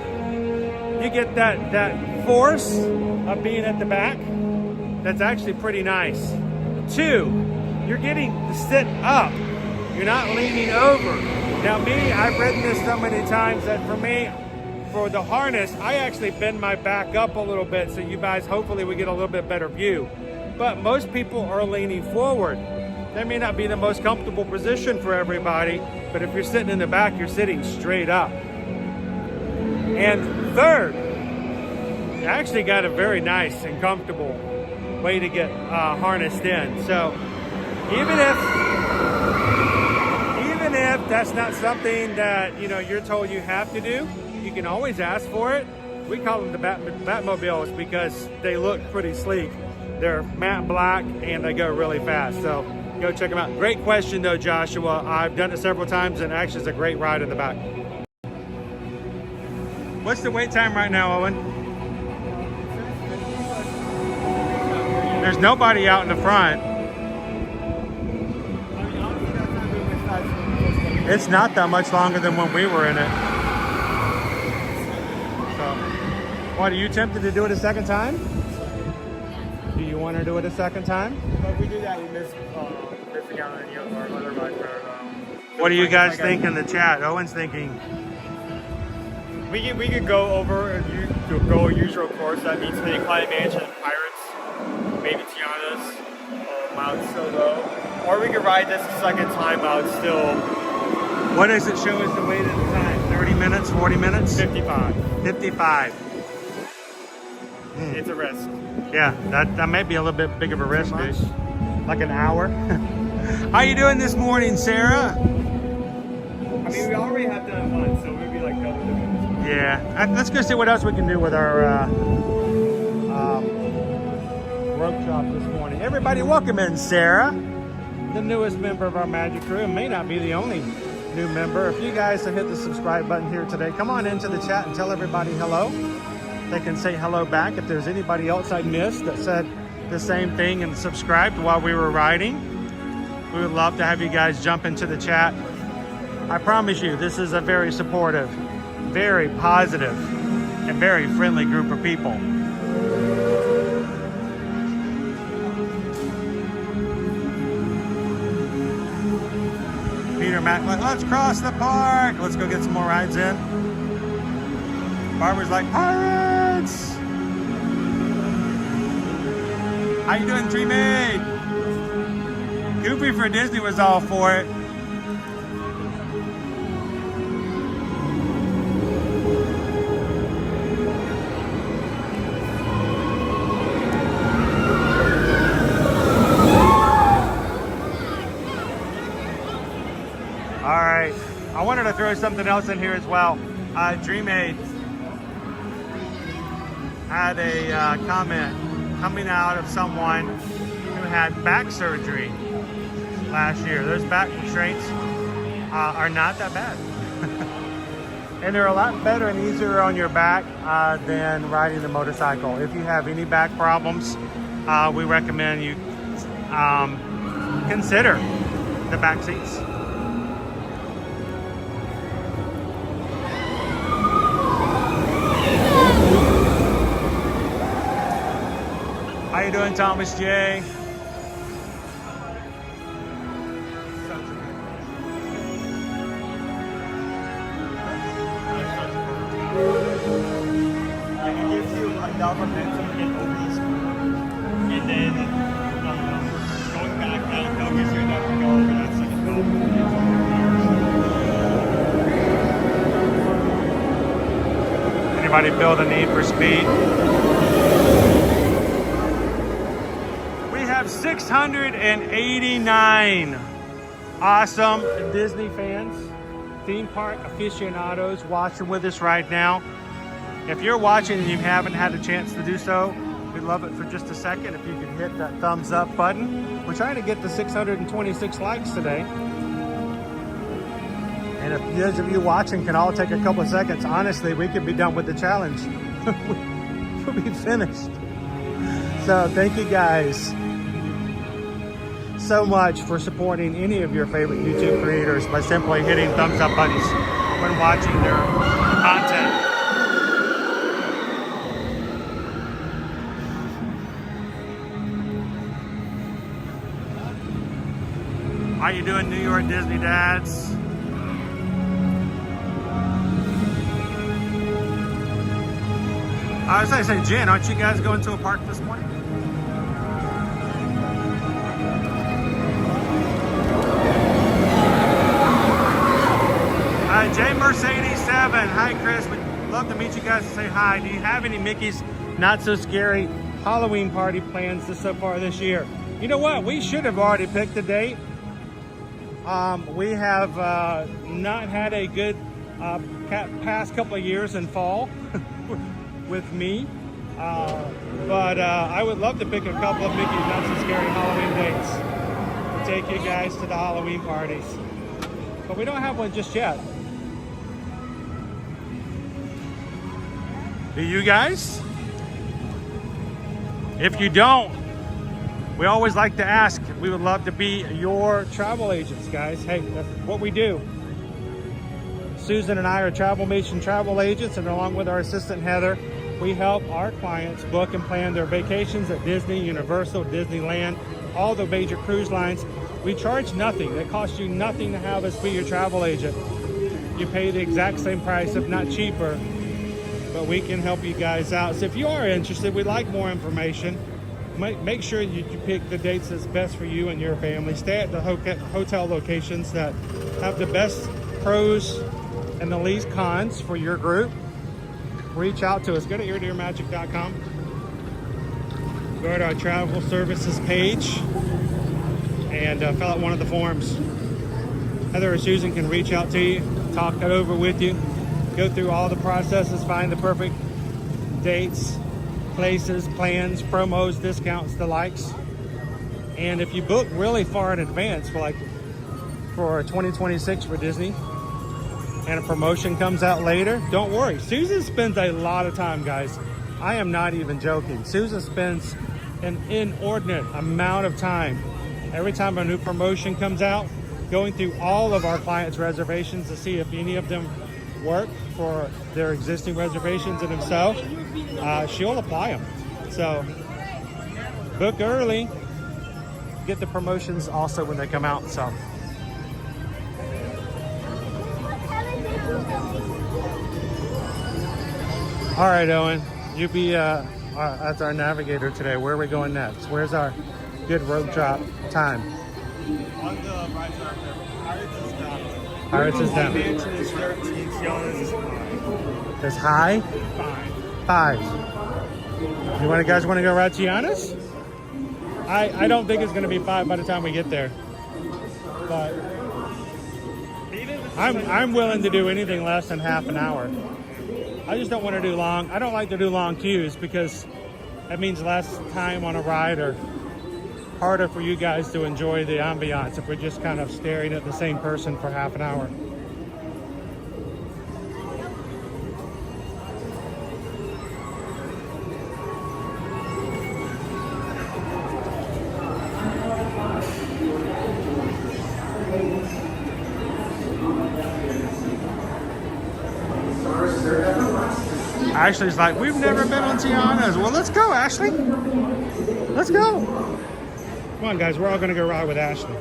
you get that force of being at the back. That's actually pretty nice. 2, you're getting to sit up. You're not leaning over. Now me, I've ridden this so many times that for me, for the harness, I actually bend my back up a little bit so you guys, hopefully we get a little bit better view. But most people are leaning forward. That may not be the most comfortable position for everybody, but if you're sitting in the back, you're sitting straight up. And 3rd, you actually got a very nice and comfortable way to get harnessed in. So even if that's not something that you're told you have to do, you can always ask for it. We call them the Batmobiles because they look pretty sleek. They're matte black and they go really fast. So go check them out. Great question though, Joshua. I've done it several times and actually it's a great ride in the back. What's the wait time right now, Owen? There's nobody out in the front. It's not that much longer than when we were in it. So, what, are you tempted to do it a second time? Do you want to do it a second time? But if we do that, we miss missing out on any of our other rides. What do you guys think in the chat? Owen's thinking. We could go over to go usual course. That means the Climate Mansion, Pirates, maybe Tiana's, Mount Solo. Or we could ride this a second time out still. What does it show as the wait at the time? 30 minutes, 40 minutes? 55. 55. It's a risk. Yeah, that may be a little bit big of a risk, dude. Like an hour. How you doing this morning, Sarah? I mean, we already have done one, so we'd be like double doing this. Yeah, let's go see what else we can do with our rope drop this morning. Everybody, welcome in Sarah, the newest member of our Magic Crew, and may not be the only new member. If you guys have hit the subscribe button here today, come on into the chat and tell everybody hello. They can say hello back. If there's anybody else I missed that said the same thing and subscribed while we were riding, we would love to have you guys jump into the chat. I promise you, this is a very supportive, very positive, and very friendly group of people. Peter Mac, let's cross the park. Let's go get some more rides in. Barbara's like, pirates! How you doing, Tree Maid? Goofy for Disney was all for it. All right, I wanted to throw something else in here as well. Dream Aid had a comment coming out of someone who had back surgery last year. Those back constraints are not that bad. And they're a lot better and easier on your back than riding the motorcycle. If you have any back problems, we recommend you consider the back seats. How you doing, Thomas J? It gives you a dollar momentum in obese, and then going back down gives you enough to go over that second hill. Anybody feel the need for speed? We have 689 awesome Disney fans, theme park aficionados watching with us right now. If you're watching and you haven't had a chance to do so, we'd love it for just a second if you could hit that thumbs up button. We're trying to get to 626 likes today. And if those of you watching can all take a couple of seconds, honestly, we could be done with the challenge. We'll be finished. So thank you guys. so much for supporting any of your favorite YouTube creators by simply hitting thumbs up buttons when watching their content. How you doing, New York Disney dads? I was going to say, Jen, aren't you guys going to a park this morning? J Mercedes 7. Hi, Chris. We'd love to meet you guys and say hi. Do you have any Mickey's Not So Scary Halloween party plans so far this year? You know what? We should have already picked a date. We have not had a good past couple of years in fall with me. But I would love to pick a couple of Mickey's Not So Scary Halloween dates to take you guys to the Halloween parties. But we don't have one just yet. Do you guys? If you don't, we always like to ask. We would love to be your travel agents, guys. Hey, that's what we do. Susan and I are Travel Nation travel agents, and along with our assistant Heather, we help our clients book and plan their vacations at Disney, Universal, Disneyland, all the major cruise lines. We charge nothing. It costs you nothing to have us be your travel agent. You pay the exact same price, if not cheaper, but we can help you guys out. So if you are interested, we'd like more information. Make sure you pick the dates that's best for you and your family. Stay at the hotel locations that have the best pros and the least cons for your group. Reach out to us. Go to eardearmagic.com. Go to our travel services page and fill out one of the forms. Heather or Susan can reach out to you, talk it over with you, go through all the processes, find the perfect dates, places, plans, promos, discounts, the likes. And if you book really far in advance for 2026 for Disney and a promotion comes out later, don't worry. Susan spends a lot of time, guys. I am not even joking. Susan spends an inordinate amount of time every time a new promotion comes out, going through all of our clients' reservations to see if any of them work for their existing reservations, and if so, she'll apply them. So book early, get the promotions also when they come out. So all right, Owen, you be that's our navigator today. Where are we going next? Where's our good road drop time? On the right side there, Pirates is down. Mansion is 13, Tiana's is 5. Is high? 5. You guys want to go ride Tiana's? I don't think it's going to be 5 by the time we get there. But I'm willing to do anything less than half an hour. I just don't want to do long. I don't like to do long queues because that means less time on a ride, or harder for you guys to enjoy the ambiance if we're just kind of staring at the same person for half an hour. Ashley's like, we've never been on Tiana's. Well, let's go, Ashley. Let's go. Come on, guys. We're all going to go ride with Ashley.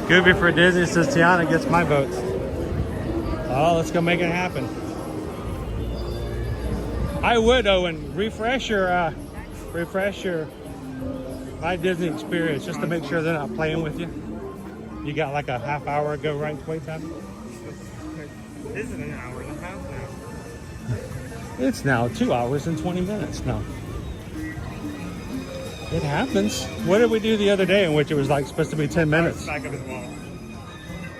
Goofy for Disney says Tiana gets my votes. Oh, let's go make it happen. I would, Owen, refresh your My Disney experience, just to make sure they're not playing with you. You got like a half hour ago right wait time? This is an hour and a half now. It's now 2 hours and 20 minutes now. It happens. What did we do the other day in which it was like supposed to be 10 minutes? Back up as well.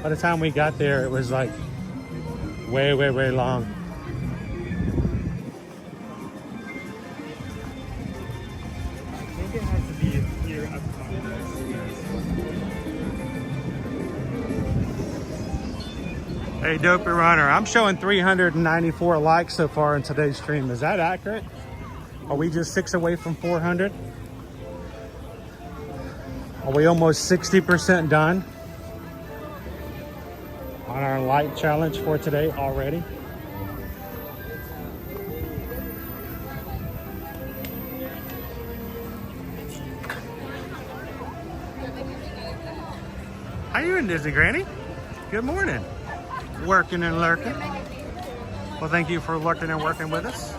By the time we got there, it was like way, way, way long. I think it has to be here up top. Hey, Dopey Runner, I'm showing 394 likes so far in today's stream. Is that accurate? Are we just 6 away from 400? Are we almost 60% done on our like challenge for today already? How you doing, Disney Granny? Good morning. Working and lurking. Well, thank you for lurking and working with us.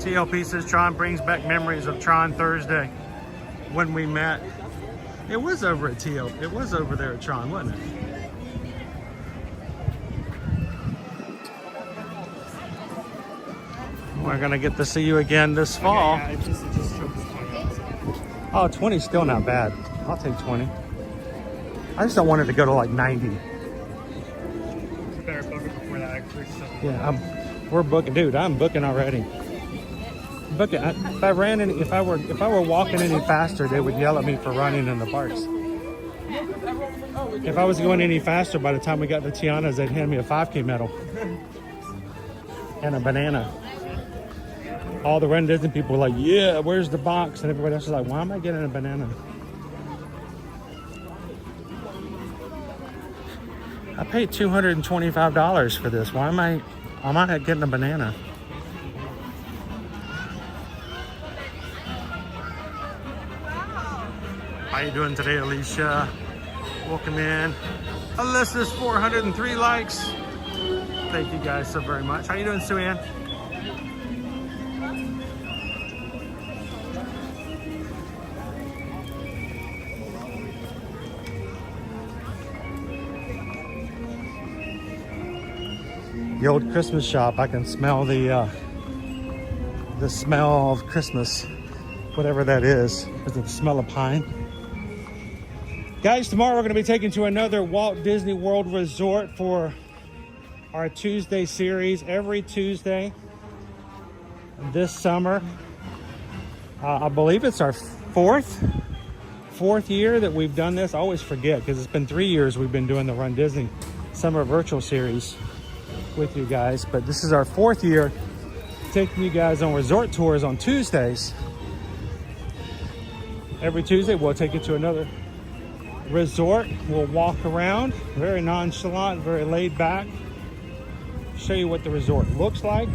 TLP says Tron brings back memories of Tron Thursday when we met. It was over at TL. It was over there at Tron, wasn't it? We're gonna get to see you again this fall. Okay, yeah, it just shows 20. Oh, 20's still not bad. I'll take 20. I just don't want it to go to like 90. You better book it before that actually shows. Yeah, we're booking, dude. I'm booking already. Booking. If I were walking any faster, they would yell at me for running in the parks. If I was going any faster, by the time we got to Tiana's, they'd hand me a 5K medal and a banana. All the Run Disney people were like, yeah, where's the box? And everybody else was like, why am I getting a banana? I paid $225 for this. Why am I not getting a banana? How you doing today, Alicia? Welcome in. Alyssa's 403 likes. Thank you guys so very much. How you doing, Sue Ann? The old Christmas shop. I can smell the smell of Christmas, whatever that is. Is it the smell of pine? Guys, tomorrow we're going to be taken to another Walt Disney World resort for our Tuesday series. Every Tuesday this summer. I believe it's our fourth year that we've done this. I always forget because it's been 3 years we've been doing the Run Disney Summer Virtual Series with you guys, but this is our 4th year taking you guys on resort tours on Tuesdays. Every Tuesday we'll take you to another resort. We'll walk around, very nonchalant, very laid back, show you what the resort looks like,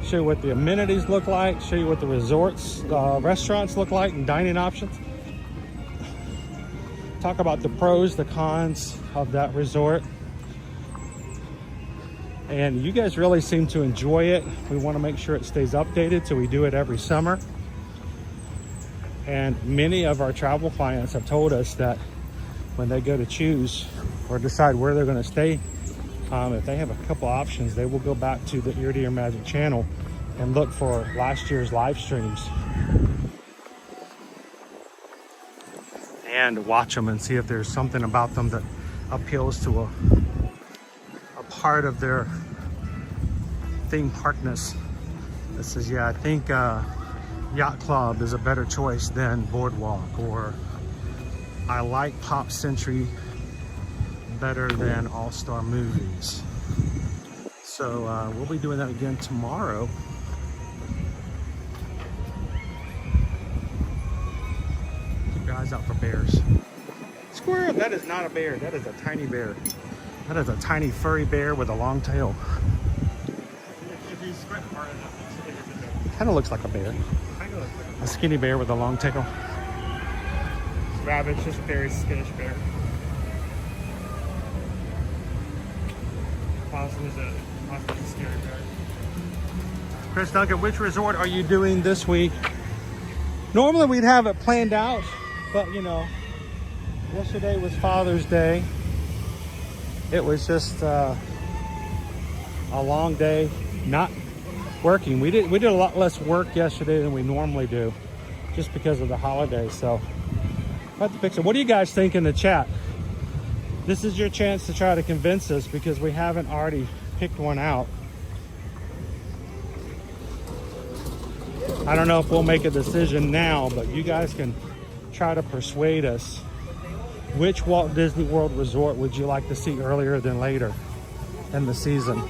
show you what the amenities look like, show you what the resorts restaurants look like and dining options, talk about the pros, the cons of that resort. And you guys really seem to enjoy it. We want to make sure it stays updated, so we do it every summer. And many of our travel clients have told us that when they go to choose or decide where they're going to stay, if they have a couple options, they will go back to the Ear to Ear Magic channel and look for last year's live streams and watch them and see if there's something about them that appeals to a part of their theme parkness. This says, yeah, I think Yacht Club is a better choice than Boardwalk, or I like Pop Century better than All-Star Movies. So we'll be doing that again tomorrow. Keep your eyes out for bears. Squirrel, that is not a bear, that is a tiny bear. That is a tiny furry bear with a long tail. If you squint hard enough, it's Kind of looks like a bear. A skinny bear with a long tail. rabbit's just a very skittish bear. Possum is a scary bear. Chris Duncan, which resort are you doing this week? Normally we'd have it planned out, but you know, yesterday was Father's Day. It was just a long day, not working. We did a lot less work yesterday than we normally do, just because of the holiday. So, about to fix it. What do you guys think in the chat? This is your chance to try to convince us because we haven't already picked one out. I don't know if we'll make a decision now, but you guys can try to persuade us. Which Walt Disney World resort would you like to see earlier than later in the season?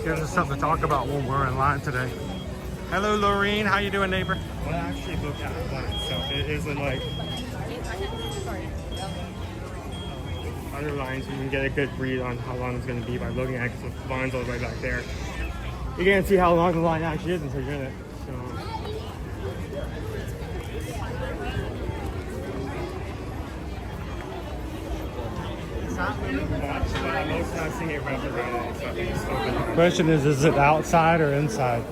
Gives us something to talk about when we're in line today. Hello, Lorene. How you doing, neighbor? Well, I actually booked out of line, so it isn't like other lines. You can get a good read on how long it's going to be by looking at it, because the line's all the way back there. You can't see how long the line actually is until you're in it. So. Most not seeing it wrapped around it. Question is it outside or inside?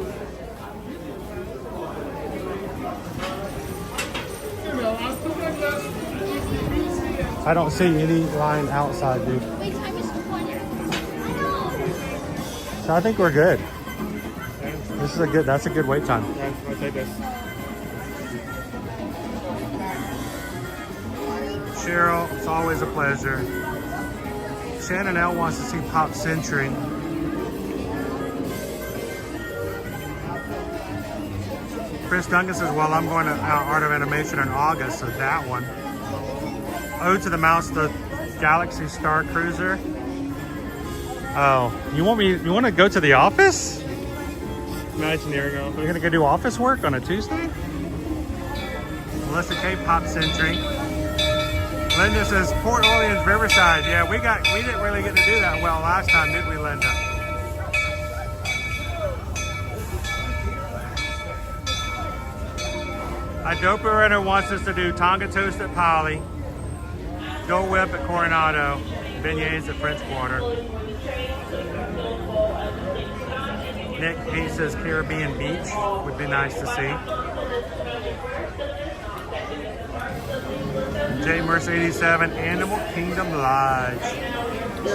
I don't see any line outside, dude. So I think we're good. That's a good wait time. Yeah, I'll take this. Cheryl, it's always a pleasure. Shannon L wants to see Pop Century. Chris Duncan says, well, I'm going to Art of Animation in August, so that one. Ode to the Mouse, the Galaxy Star Cruiser. Oh, you want to go to the office? Imagineering. You're going to go do office work on a Tuesday? Melissa K, Pop Century. Linda says Port Orleans Riverside. Yeah, we didn't really get to do that well last time, did we, Linda? Adopa Renner wants us to do Tonga Toast at Polly, Dole Whip at Coronado, beignets at French Quarter. Nick P says Caribbean Beach would be nice to see. J Mercer 87, Animal Kingdom Lodge.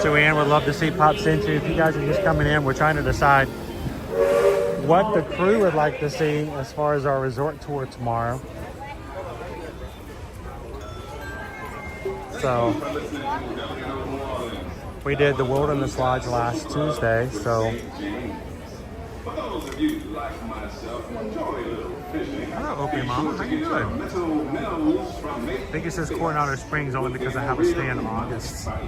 Suanne would love to see Pop Century. If you guys are just coming in, we're trying to decide what the crew would like to see as far as our resort tour tomorrow. So we did the Wilderness Lodge last Tuesday, so hello, Opie Mama. How you doing? I think it says Coronado Springs only because I have a stay in August. I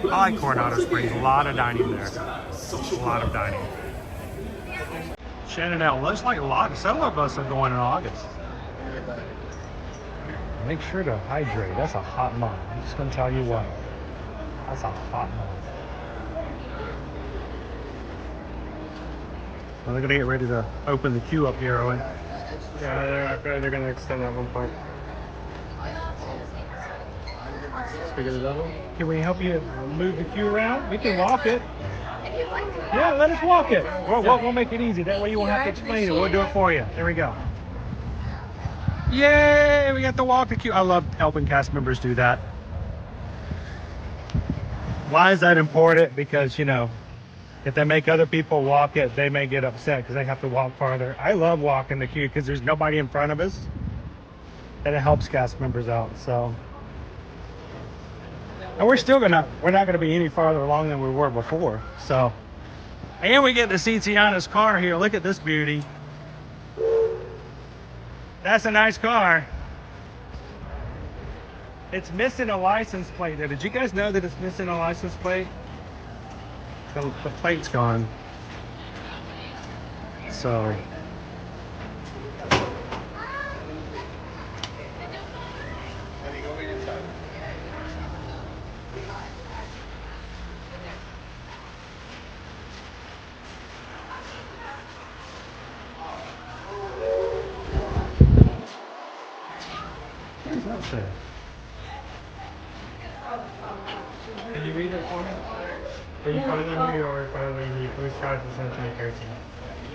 like Coronado Springs. A lot of dining there. A lot of dining. Shannon L. Looks like several of us are going in August. Make sure to hydrate. That's a hot month. I'm just going to tell you what. That's a hot month. Well, they're going to get ready to open the queue up here, Owen. Yeah, they're going to extend at one point. Can we help you move the queue around? We can walk it. Yeah, let us walk it. We'll make it easy. That way you won't have to explain it. We'll do it for you. There we go. Yay! We got to walk the queue. I love helping cast members do that. Why is that important? Because, you know, if they make other people walk it, they may get upset because they have to walk farther. I love walking the queue because there's nobody in front of us. And it helps cast members out, so. And we're not gonna be any farther along than we were before, so. And we get to see Tiana's car here. Look at this beauty. That's a nice car. It's missing a license plate there. Did you guys know that it's missing a license plate? The plate's gone. So. What's that? Can you read it for me? Are you calling me or finally the first charge of Century 13?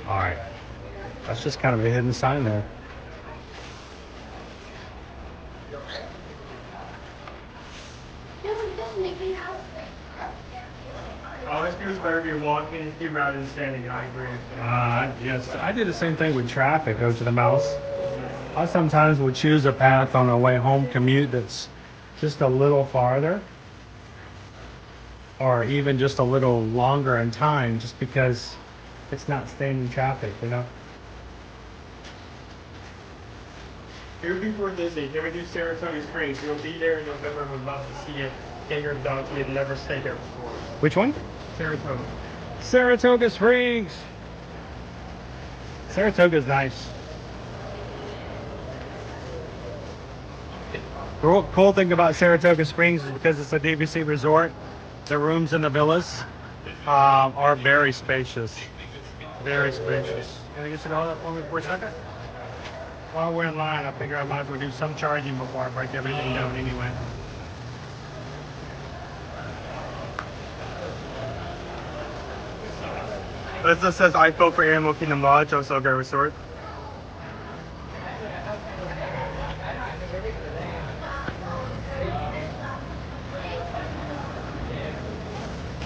All right. That's just kind of a hidden sign there. Always feels better if you're walking rather than standing. I agree. Yes, I did the same thing with traffic. Go to the mouse. I sometimes would choose a path on a way home commute that's just a little farther, or even just a little longer in time, just because it's not staying in traffic, you know. Here before Disney, here we do Saratoga Springs. You'll be there in November. We'd love to see it. Get your dogs. We'd never stayed there before. Which one? Saratoga. Saratoga Springs. Saratoga's nice. The cool thing about Saratoga Springs is because it's a DVC resort, the rooms in the villas are very spacious. Very spacious. Can I get you to hold up for me for a second? While we're in line, I figure I might as well do some charging before I break everything down anyway. This says I vote for Animal Kingdom Lodge, Osaka Resort.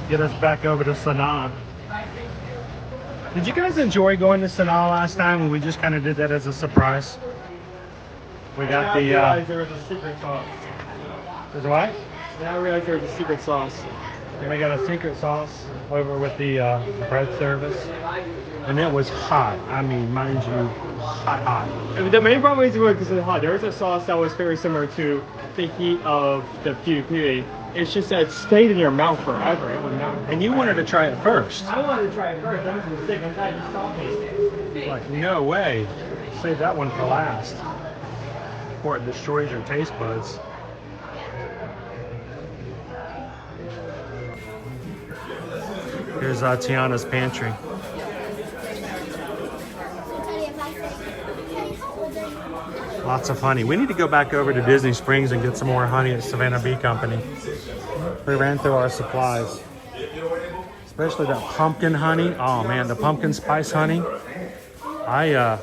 Get us back over to Sanaa. Did you guys enjoy going to Sanaa last time when we just kind of did that as a surprise? We got I realized there was a secret sauce. There's what? Now I realize there was a secret sauce. And we got a secret sauce over with the bread service. And it was hot. I mean, mind you, hot. And the main problem is because it's hot. There was a sauce that was very similar to the heat of the PUP. It's just that it stayed in your mouth forever. It would not. And you wanted to try it first. I wanted to try it first. That was a mistake. I'm glad you stopped me. Like, no way. Save that one for last. Before it destroys your taste buds. Here's Tiana's pantry. Lots of honey. We need to go back over to Disney Springs and get some more honey at Savannah Bee Company. We ran through our supplies. Especially that pumpkin honey. Oh man, the pumpkin spice honey. I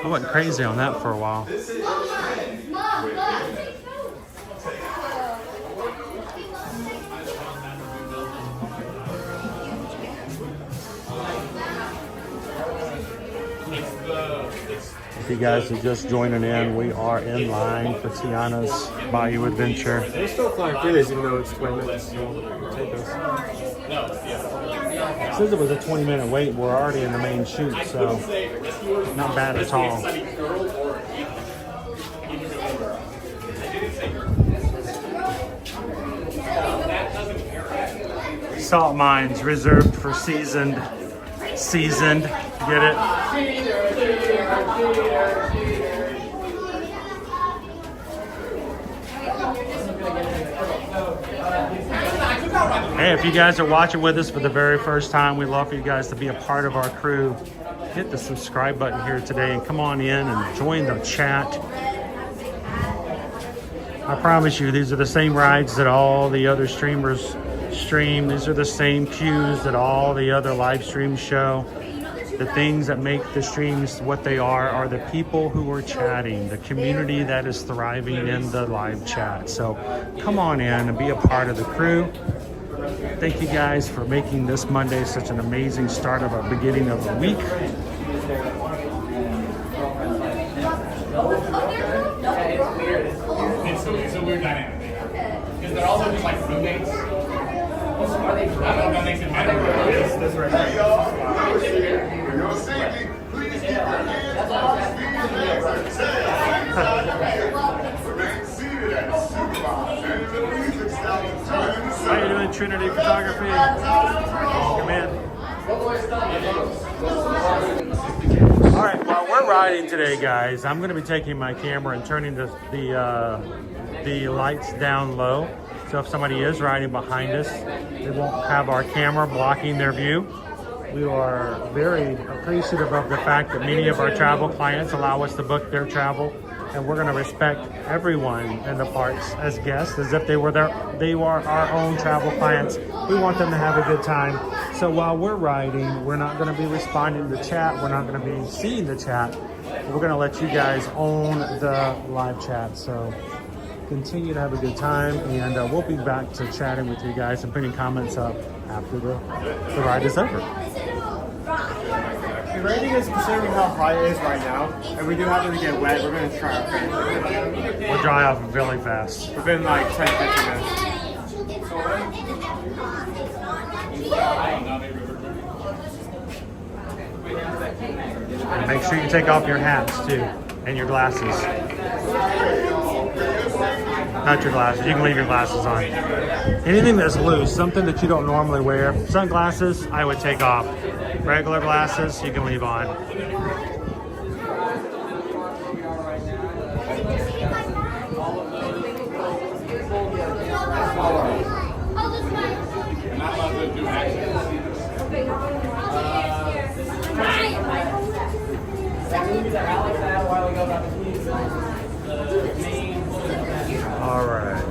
went crazy on that for a while. If you guys are just joining in, we are in line for Tiana's Bayou Adventure. We're still flying through this even though it's 20 minutes. So take us. It says it was a 20-minute wait. We're already in the main chute, so not bad at all. Salt mines reserved for seasoned. Get it? Hey, if you guys are watching with us for the very first time, we'd love for you guys to be a part of our crew. Hit the subscribe button here today and come on in and join the chat. I promise you, these are the same rides that all the other streamers stream. These are the same cues that all the other live streams show. The things that make the streams what they are the people who are chatting, the community that is thriving in the live chat. So come on in and be a part of the crew. Thank you guys for making this Monday such an amazing start of our beginning of the week. It's a weird dynamic because they're also just like roommates. I don't know if that makes it better. That's right. For your safety, please keep your hands off the remain seated and supervised. And if the music stops, turn in the How you doing, Trinity Photography? Come in. All right, while we're riding today, guys, I'm going to be taking my camera and turning the lights down low. So if somebody is riding behind us, they won't have our camera blocking their view. We are very appreciative of the fact that many of our travel clients allow us to book their travel and we're going to respect everyone in the parks as guests, as if they were our own travel clients. We want them to have a good time. So while we're riding, we're not going to be responding to the chat. We're not going to be seeing the chat. We're going to let you guys own the live chat. So continue to have a good time, and we'll be back to chatting with you guys and putting comments up after the ride is over. The rating is considering how high it is right now, and we do happen to get wet. We're going to try our best. We'll dry off really fast. Within like 10-15 minutes. And make sure you take off your hats too, and your glasses. Not your glasses, you can leave your glasses on. Anything that's loose, something that you don't normally wear. Sunglasses, I would take off. Regular glasses, you can leave on. All right.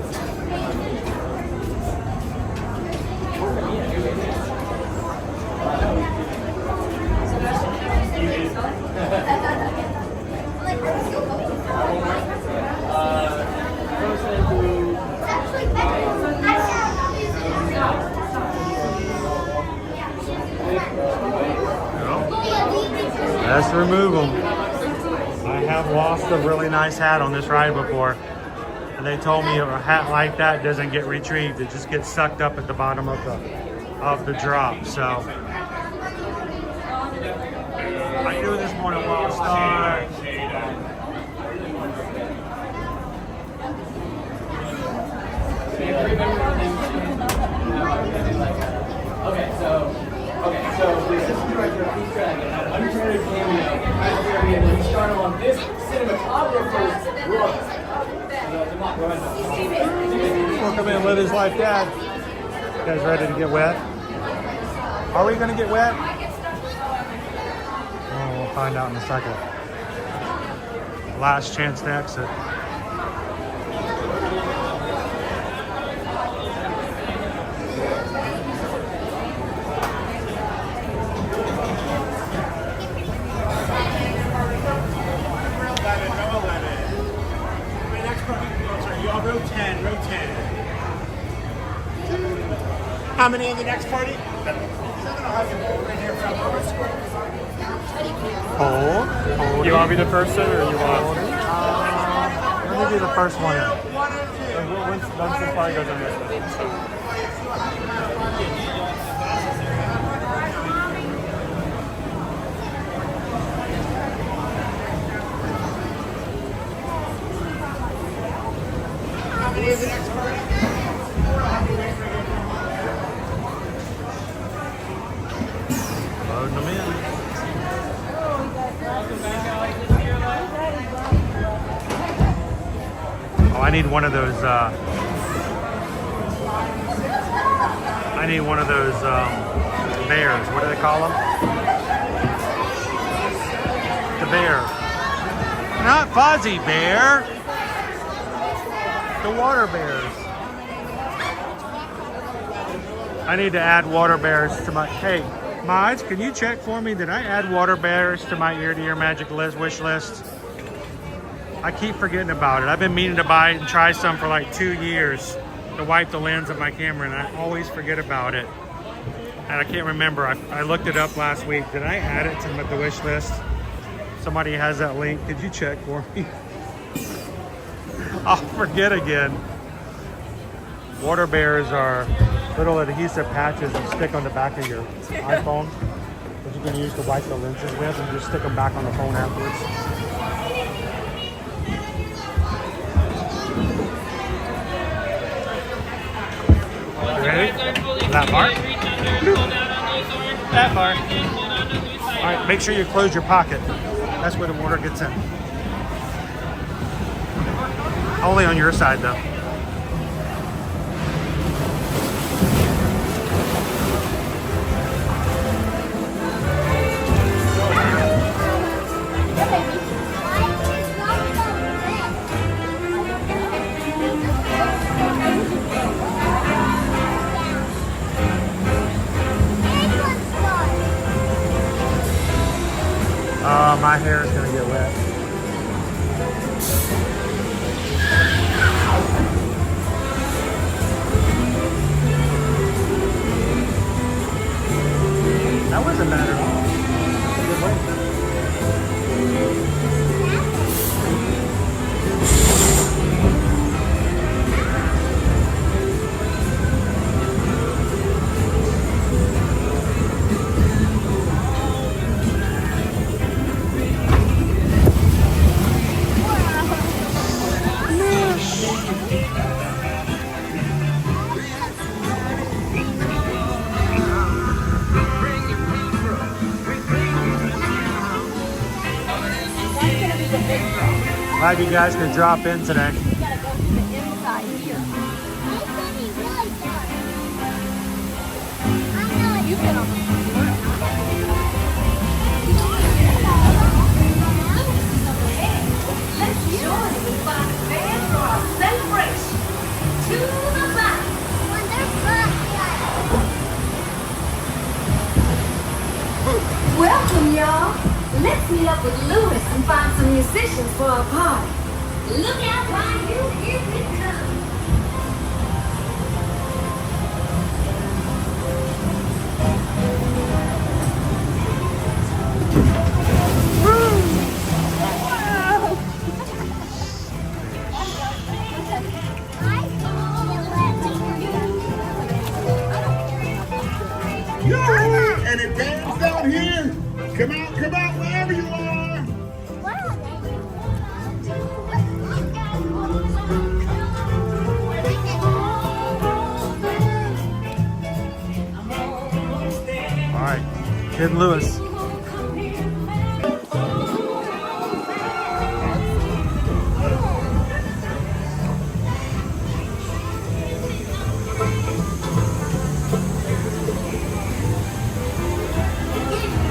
Let's remove them. I have lost a really nice hat on this ride before, and they told me a hat like that doesn't get retrieved. It just gets sucked up at the bottom of the drop. So I do this morning while start. Okay, so the assistant director of Peace Dragon had an uncredited cameo when he started on this cinematographer's look. Welcome in, live his life, Dad. You guys ready to get wet? Are we going to get wet? Oh, we'll find out in a second. Last chance to exit. Row 10, row 10. How many in the next party? 7. Right here from Hold. You want to be the person, or you want? Let me be the first one in. Once this party goes in this way. Is the next party? Loading them in. Oh, I need one of those. I need one of those bears. What do they call them? The bear. Not Fozzie Bear. The water bears. I need to add water bears to my... Hey, mods, can you check for me? Did I add water bears to my ear-to-ear magic list wish list? I keep forgetting about it. I've been meaning to buy it and try some for like 2 years to wipe the lens of my camera, and I always forget about it. And I can't remember. I looked it up last week. Did I add it to the wish list? Somebody has that link. Could you check for me? I'll forget again. Water bears are little adhesive patches you stick on the back of your iPhone that you can use to wipe the lenses with, and just stick them back on the phone afterwards. You ready? That far? That far. All right, make sure you close your pocket. That's where the water gets in. Only on your side, though. my hair is gonna get wet. That wasn't bad at all. Good way. Glad you guys could drop in today. We gotta go to the inside here. You've been on the Let's join the fun fair for our celebration. To the back. Welcome, y'all. Let's meet up with Lewis and find some musicians for our party. Look out, Bayou, here we come. And it dance down here. Come out, wherever you are. All right, Kid Lewis.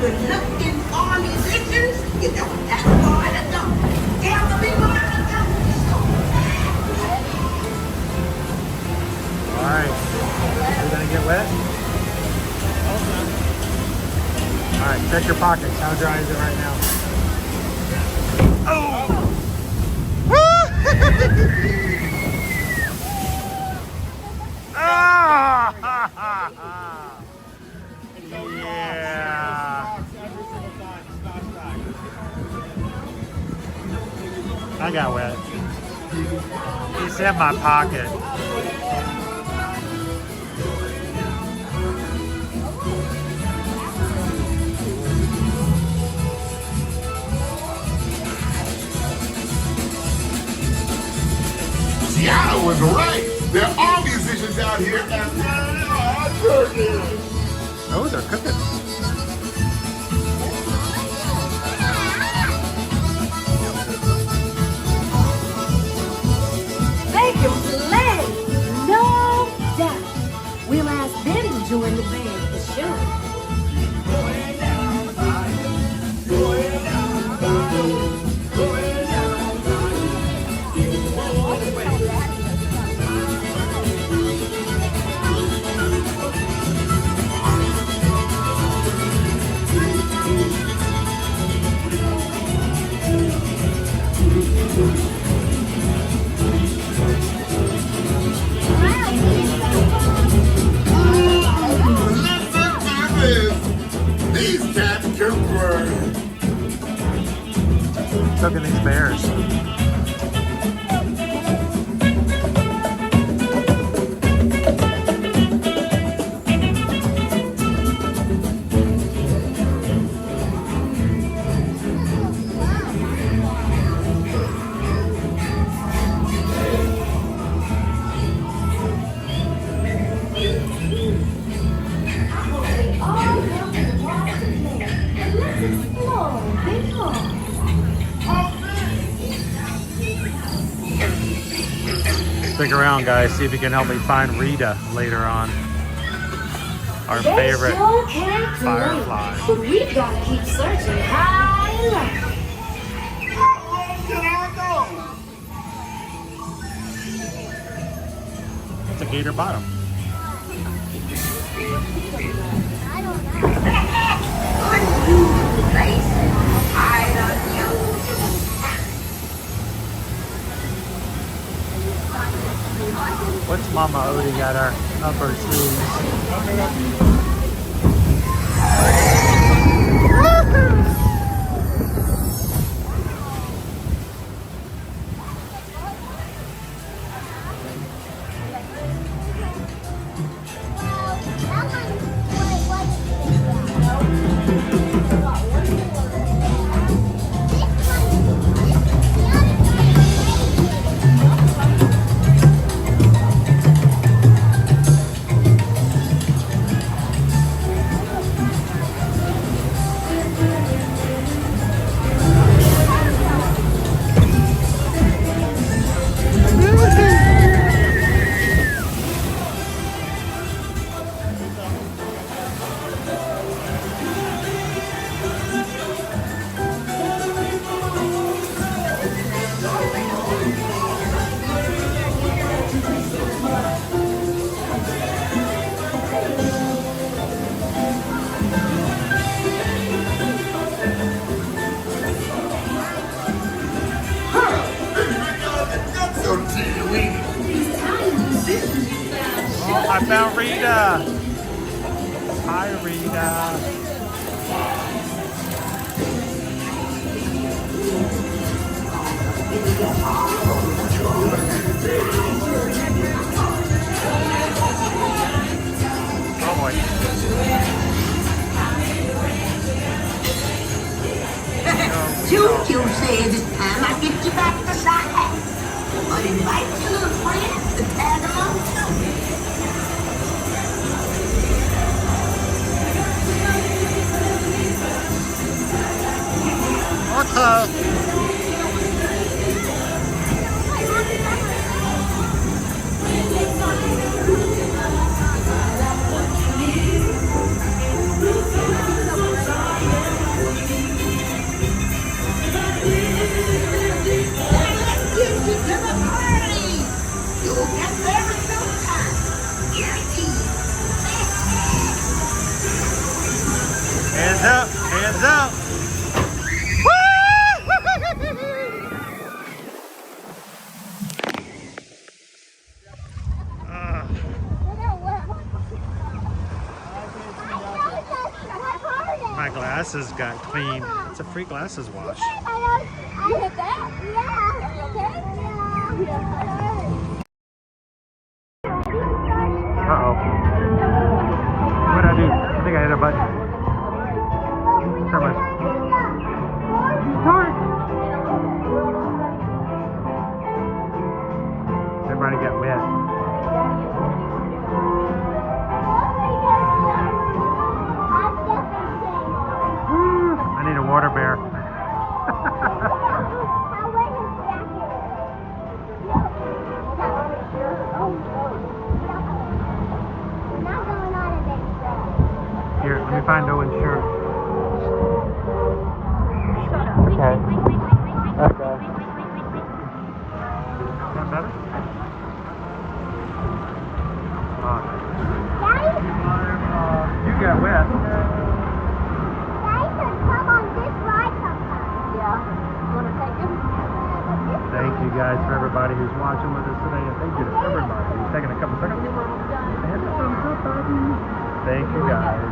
Good looking for musicians, you don't have to go at it, don't. Tell the people at the door. All right, are you gonna get wet? All right, check your pockets. How dry is it right now? Oh! Yeah. I got wet. It's in my pocket. Tiana was right. There are musicians out here, and there are turkeys. Oh, they're cooking. They can play, no doubt. We'll ask them to join the band for sure. These cats can burn. Cooking these bears. Stick around, guys. See if you can help me find Rita later on. Our favorite sure can firefly. But we've got to keep searching high and low. How low can I go? It's a gator bottom. I don't What's Mama Odie got her up her sleeves? Oh, I found Rita. Hi, Rita. Oh boy. Choo-choo says it's time I get you back to side. But invite your little friends to tag along too. Okay. Hands up, hands up. My glasses got clean. It's a free glasses wash. Uh-oh. What did I do? I think I hit a button. So much. Everybody got wet. I need a water bear. Here, let me find Owen's shirt. Okay. Okay. Is that better? You got wet. Thank you guys for everybody who's watching with us today, and thank you to everybody who's taking a couple seconds. And the thumbs up button. Thank you guys.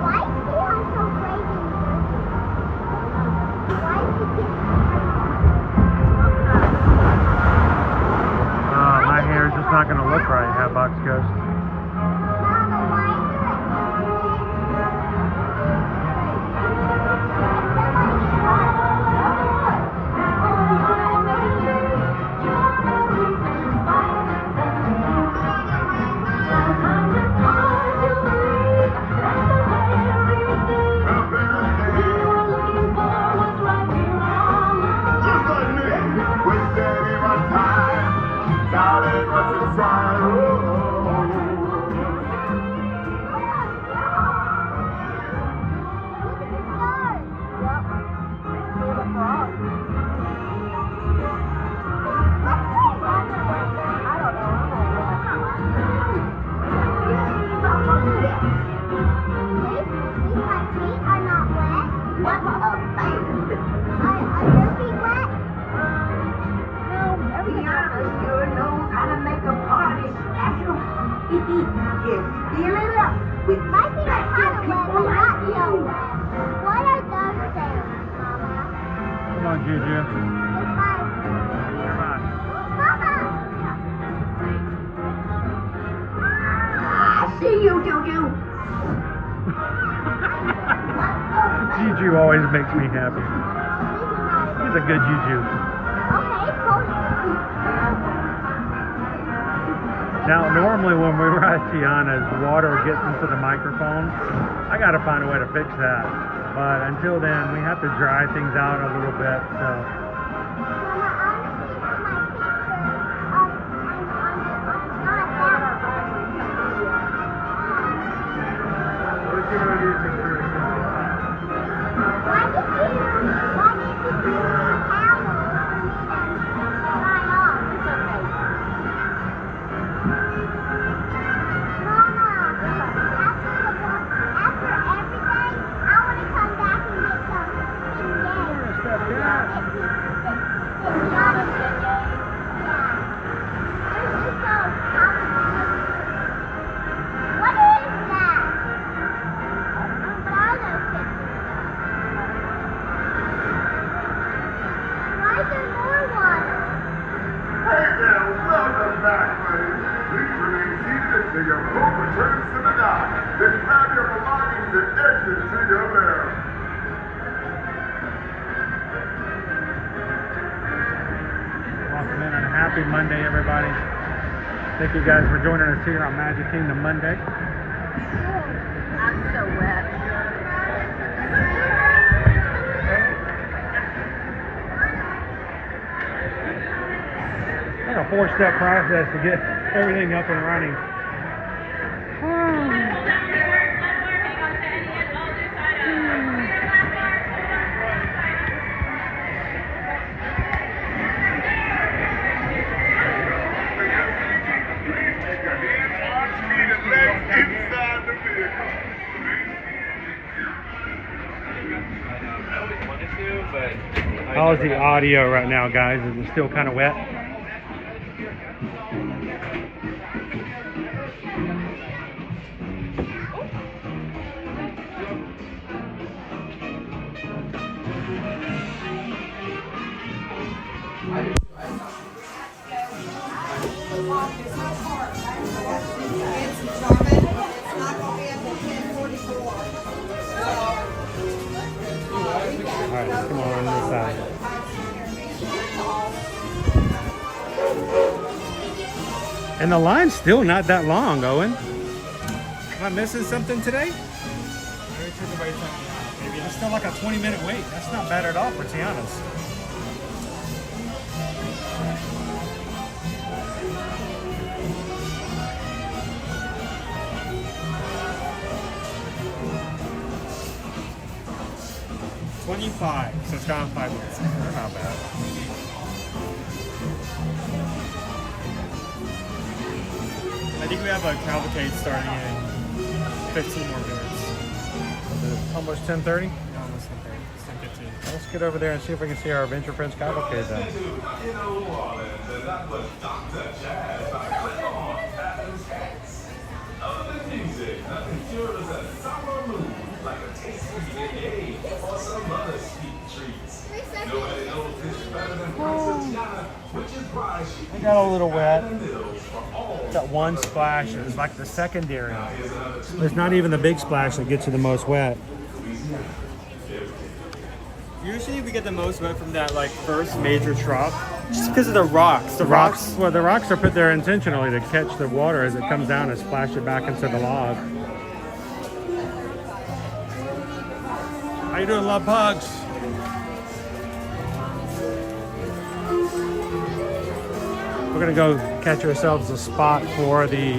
My hair is just not going to look right, Hatbox Ghost. Darling, what's inside? Oh, Fill it up with my special people like you. What are those things, Mama? Come on, Juju. It's like... Mama! I see you, Juju. Juju always makes me happy. He's a good Juju. Okay, cool. Now, normally when we were at Tiana's, water gets into the microphone. I got to find a way to fix that. But until then, we have to dry things out a little bit. So. What you want to do to make sure it's to your boat returns to the dock. Then grab your belongings and exit to your lair. Welcome in and happy Monday, everybody. Thank you guys for joining us here on Magic Kingdom Monday. I'm so wet. It's like a 4-step process to get everything up and running. How's the audio right now, guys? Is it still kind of wet? Alright, come on this side. And the line's still not that long, Owen. Am I missing something today? Maybe took away something. Maybe it's still like a 20-minute wait. That's not bad at all for Tiana's. $25, so it's gone 5 minutes. They're not bad. I think we have a cavalcade starting in 15 more minutes. Almost 10:30? Yeah, almost 10:30. It's 10:15. Let's get over there and see if we can see our Adventure Friends cavalcade then. I got a little wet. That one splash is like the secondary. There's not even the big splash that gets you the most wet. Usually we get the most wet from that like first major drop, just because of the rocks. The rocks are put there intentionally to catch the water as it comes down and splash it back into the log. How you doing, love bugs? We're gonna go catch ourselves a spot for the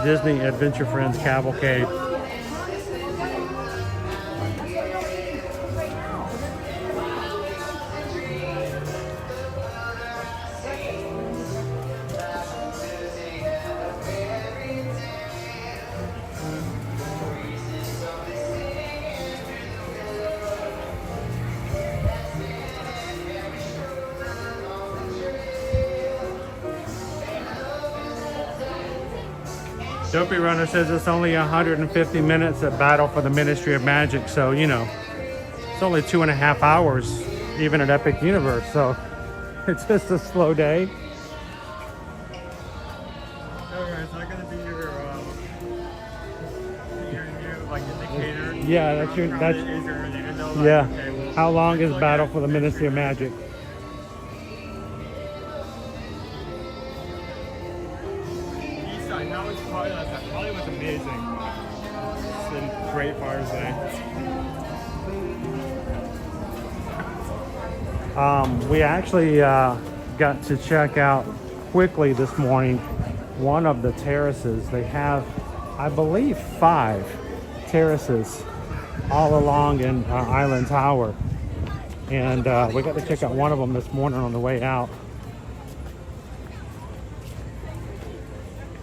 Disney Adventure Friends cavalcade. Dopey Runner says it's only 150 minutes at Battle for the Ministry of Magic, so you know, it's only 2.5 hours, even at Epic Universe, so it's just a slow day. Alright, is that gonna be your new like indicator? Yeah, that's your yeah. Okay, well, how long is Battle for the Ministry of Magic? How was Probably was amazing. It's been great Father's Day. We actually got to check out quickly this morning one of the terraces. They have, I believe, 5 terraces all along in Island Tower, and we got to check out one of them this morning on the way out.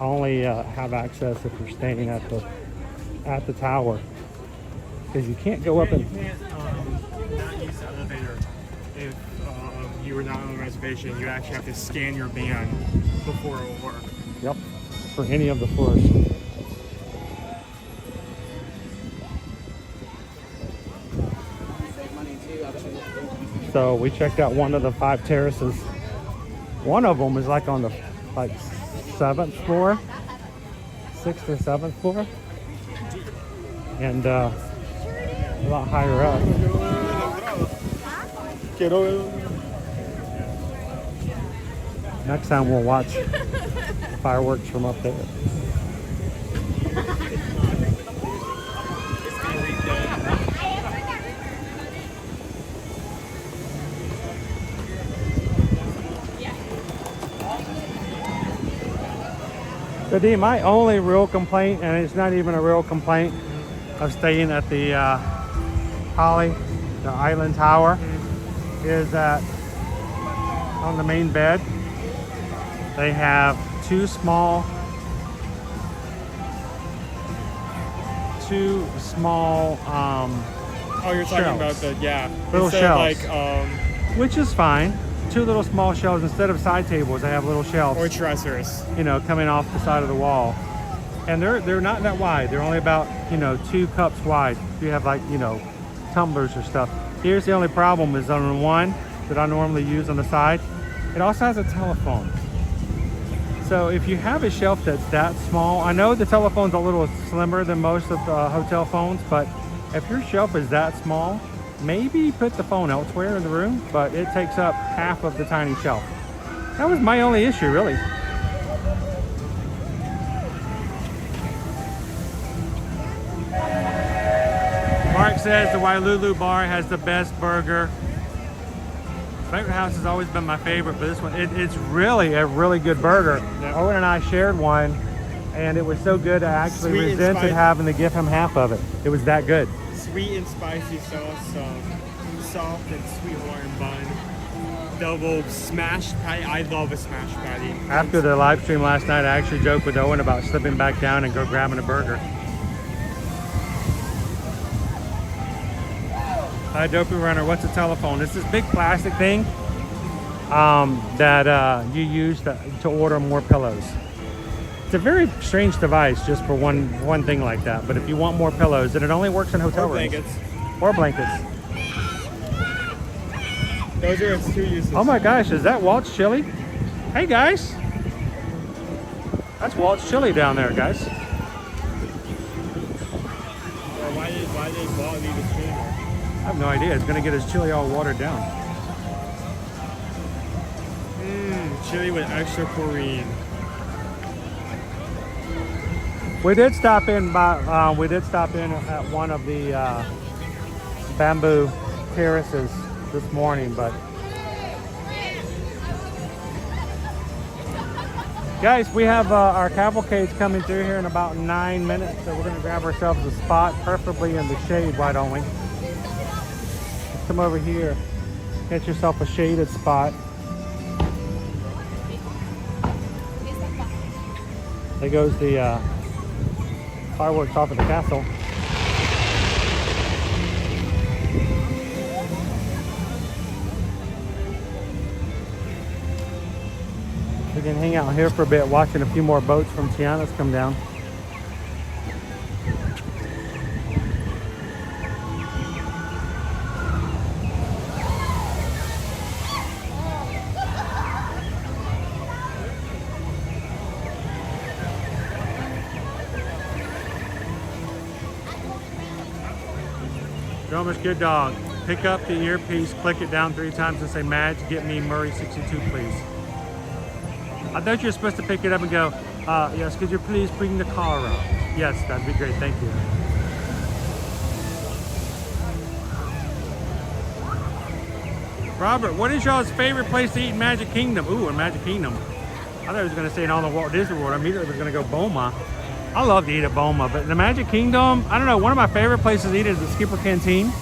Only have access if you're staying at the tower, because you can't go up and. You can't not use the elevator if you were not on the reservation. You actually have to scan your band before it will work. Yep, for any of the floors. So we checked out one of the 5 terraces. One of them is like on the 7th floor, 6th or 7th floor, and a lot higher up. Next time we'll watch fireworks from up there. So D, my only real complaint, and it's not even a real complaint, of staying at the the Island Tower, is that on the main bed they have 2 small oh, you're talking about the little instead shelves, of like which is fine. 2 little small shelves instead of side tables. They have little shelves, or dressers, you know, coming off the side of the wall, and they're not that wide. They're only about 2 cups wide. You have like tumblers or stuff. Here's the only problem: is on the one that I normally use on the side, it also has a telephone. So if you have a shelf that's that small, I know the telephone's a little slimmer than most of the hotel phones, but if your shelf is that small, maybe put the phone elsewhere in the room, but it takes up half of the tiny shelf. That was my only issue, really. Mark says the Wailulu bar has the best burger. Banquet House has always been my favorite, but this one, it's really a really good burger. Yep. Owen and I shared one, and it was so good I actually resented having to give him half of it. It was that good. Sweet and spicy sauce, soft and sweet Hawaiian bun, double smashed patty. I love a smashed patty. After the live stream last night, I actually joked with Owen about slipping back down and go grabbing a burger. Hi, Dopey Runner. What's a telephone? It's this big plastic thing that you use to order more pillows. It's a very strange device just for one thing like that. But if you want more pillows, then it only works in hotel rooms. Or blankets. Those are its 2 uses. Oh my gosh, is that Walt's Chili? Hey guys. That's Walt's Chili down there, guys. Well, why did Walt need a chili? I have no idea. It's gonna get his chili all watered down. Chili with extra chlorine. We did stop in at one of the bamboo terraces this morning, but guys, we have our cavalcades coming through here in about 9 minutes, so we're gonna grab ourselves a spot, preferably in the shade. Why don't we? Let's come over here, get yourself a shaded spot. There goes the fireworks off at the castle. We can hang out here for a bit, watching a few more boats from Tiana's come down. Drummer's good dog. Pick up the earpiece, click it down 3 times and say, Madge, get me Murray 62, please. I thought you were supposed to pick it up and go, yes, could you please bring the car up? Yes, that'd be great, thank you. Robert, what is y'all's favorite place to eat in Magic Kingdom? Ooh, in Magic Kingdom. I thought I was gonna say in all the Walt Disney World. I immediately was gonna go Boma. I love to eat at Boma, but in the Magic Kingdom, I don't know, one of my favorite places to eat is the Skipper Canteen.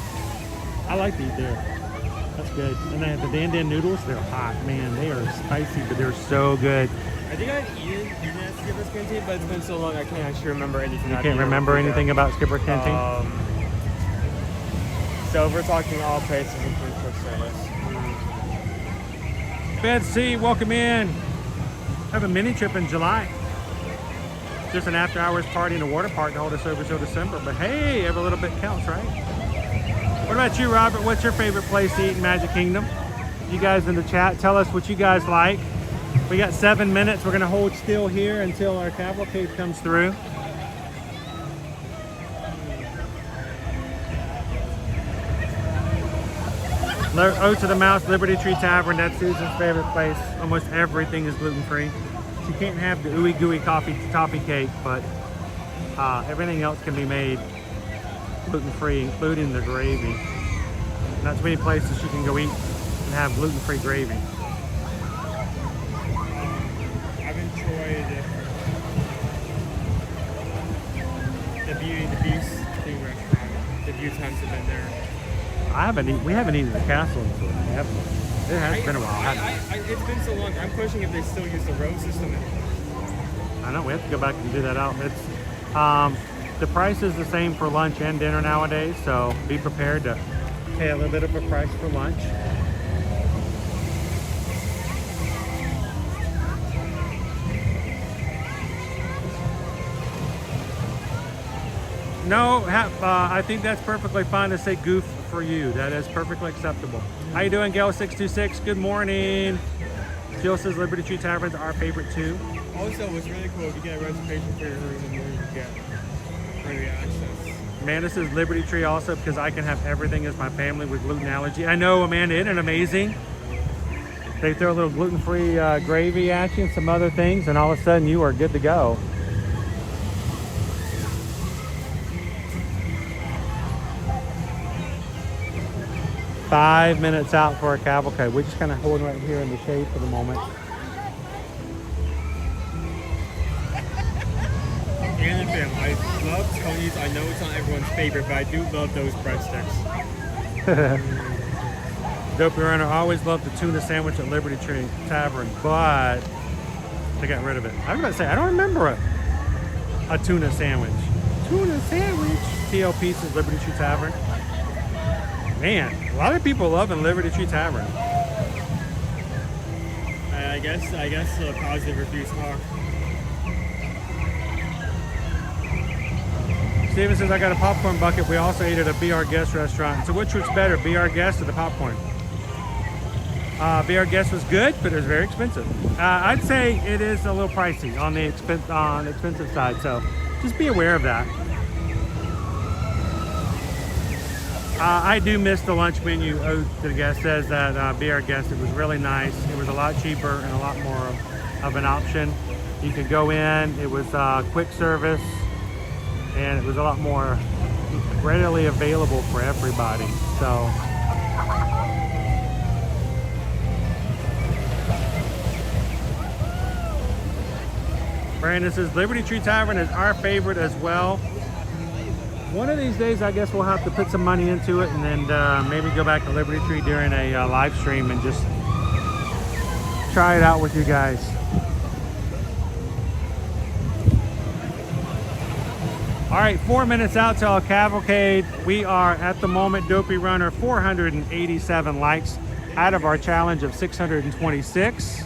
I like to eat there. That's good. And they have the Dan Dan noodles. They're hot, man. They are spicy, but they're so good. I think I've eaten at Skipper's Canteen, but it's been so long I can't actually remember anything. You can't remember anything about Skipper Canteen? So if we're talking all places in quick service. Betsy, welcome in. Have a mini trip in July. Just an after hours party in a water park to hold us over till December. But hey, every little bit counts, right? What about you, Robert? What's your favorite place to eat in Magic Kingdom? You guys in the chat, tell us what you guys like. We got 7 minutes. We're gonna hold still here until our cavalcade comes through. Oats of the Mouse, Liberty Tree Tavern, that's Susan's favorite place. Almost everything is gluten-free. She can't have the ooey gooey toffee cake, but everything else can be made gluten-free, including the gravy. Not too many places she can go eat and have gluten-free gravy. I've enjoyed the Beauty and the Beast thing restaurant. The few times I've been there. We haven't eaten at the castle in forever. It has been a while. It's been so long. I'm questioning if they still use the row system. I know, we have to go back and do that out. It's the price is the same for lunch and dinner nowadays, so be prepared to pay a little bit of a price for lunch. No, I think that's perfectly fine to say goof for you. That is perfectly acceptable. How you doing, Gail626? Good morning. Jill says Liberty Tree Tavern's our favorite too. Also, what's really cool, if you get a reservation for your room and you get early access. Amanda says Liberty Tree also because I can have everything as my family with gluten allergy. I know, Amanda, isn't it amazing? They throw a little gluten-free gravy at you and some other things, and all of a sudden you are good to go. Five minutes out for a cavalcade. We're just kind of holding right here in the shade for the moment. And I love Tony's. I know it's not everyone's favorite, but I do love those breadsticks. Dopey Runner always loved the tuna sandwich at Liberty Tree Tavern, but they got rid of it. I was about to say, I don't remember a tuna sandwich. Tuna sandwich. TLP says Liberty Tree Tavern. Man, a lot of people loving Liberty Tree Tavern. I guess positive reviews are. Steven says, I got a popcorn bucket. We also ate at a Be Our Guest restaurant. So which was better, Be Our Guest or the popcorn? Be Our Guest was good, but it was very expensive. I'd say it is a little pricey on the expensive side, so just be aware of that. I do miss the lunch menu. Oh, the guest says that Be Our Guest, it was really nice. It was a lot cheaper and a lot more of an option. You could go in, it was quick service, and it was a lot more readily available for everybody. So Brandon says Liberty Tree Tavern is our favorite as well. One of these days, I guess we'll have to put some money into it and then maybe go back to Liberty Tree during a live stream and just try it out with you guys. All right, 4 minutes out till our cavalcade. We are at the moment, Dopey Runner, 487 likes out of our challenge of 626.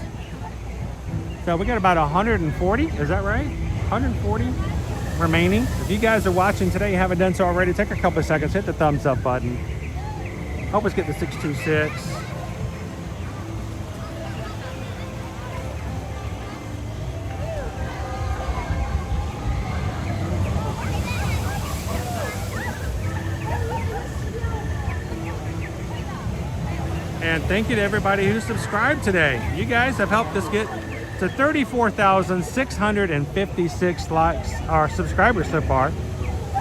So we got about 140, is that right? 140 remaining. If you guys are watching today, you haven't done so already, take a couple of seconds, hit the thumbs up button. Help us get to 626. And thank you to everybody who subscribed today. You guys have helped us get to 34,656 likes, our subscribers so far.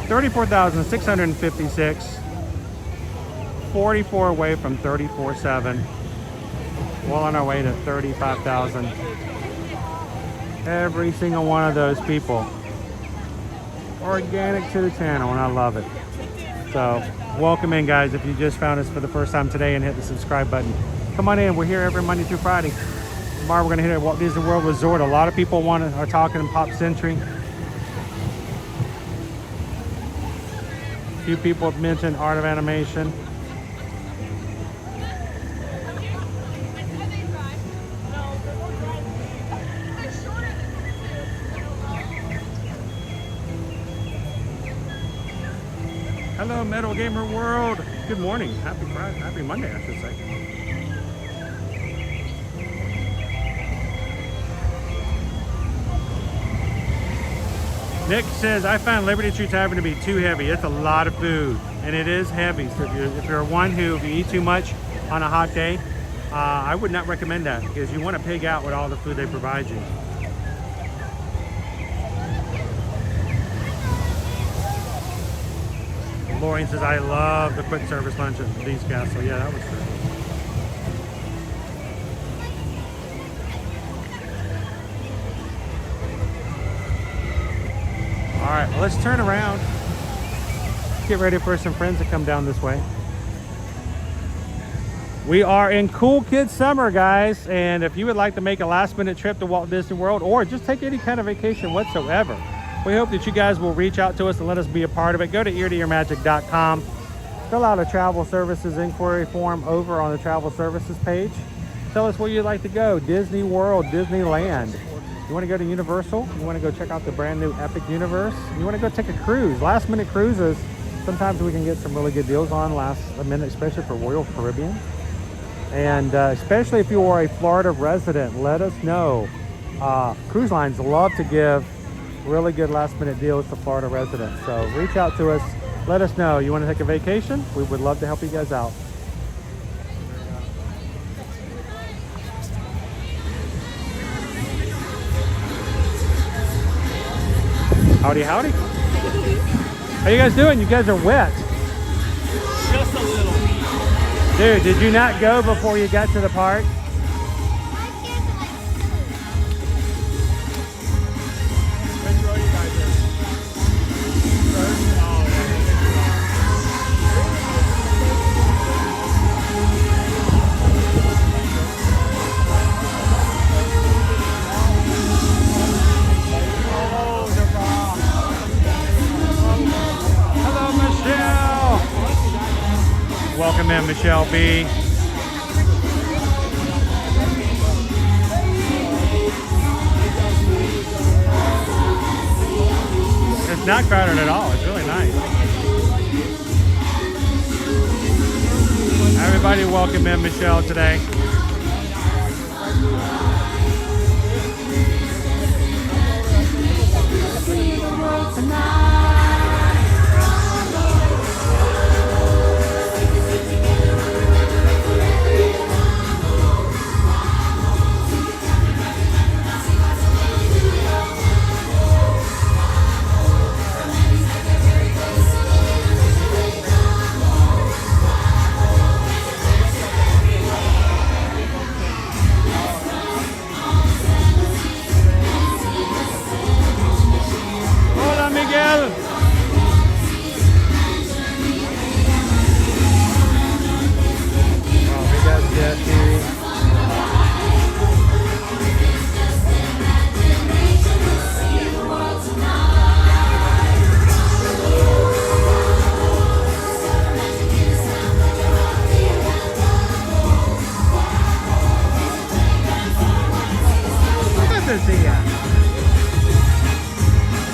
34,656. 44 away from 34,700. Well on our way to 35,000. Every single one of those people. Organic to the channel, and I love it. So, welcome in, guys. If you just found us for the first time today and hit the subscribe button, come on in. We're here every Monday through Friday. Tomorrow we're going to hit at Walt Disney World Resort. A lot of people are talking Pop Century. A few people have mentioned Art of Animation. Hello, Metal Gamer World. Good morning. Happy Friday. Happy Monday, I should say. Nick says, I find Liberty Tree Tavern to be too heavy. It's a lot of food, and it is heavy. So if you're one who, if you eat too much on a hot day, I would not recommend that, because you want to pig out with all the food they provide you. Maureen says, I love the quick service lunch at Lee's Castle. Yeah, that was true. All right, well, let's turn around. Get ready for some friends to come down this way. We are in Cool Kids Summer, guys. And if you would like to make a last minute trip to Walt Disney World, or just take any kind of vacation whatsoever, we hope that you guys will reach out to us and let us be a part of it. Go to eartoyourmagic.com. Fill out a travel services inquiry form over on the travel services page. Tell us where you'd like to go. Disney World, Disneyland. You want to go to Universal? You want to go check out the brand new Epic Universe? You want to go take a cruise? Last minute cruises, sometimes we can get some really good deals on last minute, especially for Royal Caribbean. And especially if you are a Florida resident, let us know. Cruise lines love to give really good last minute deals to Florida residents. So reach out to us, let us know. You want to take a vacation? We would love to help you guys out. Howdy, howdy. How you guys doing? You guys are wet. Just a little. Dude, did you not go before you got to the park? Welcome in, Michelle B. It's not crowded at all. It's really nice. Everybody welcome in Michelle today.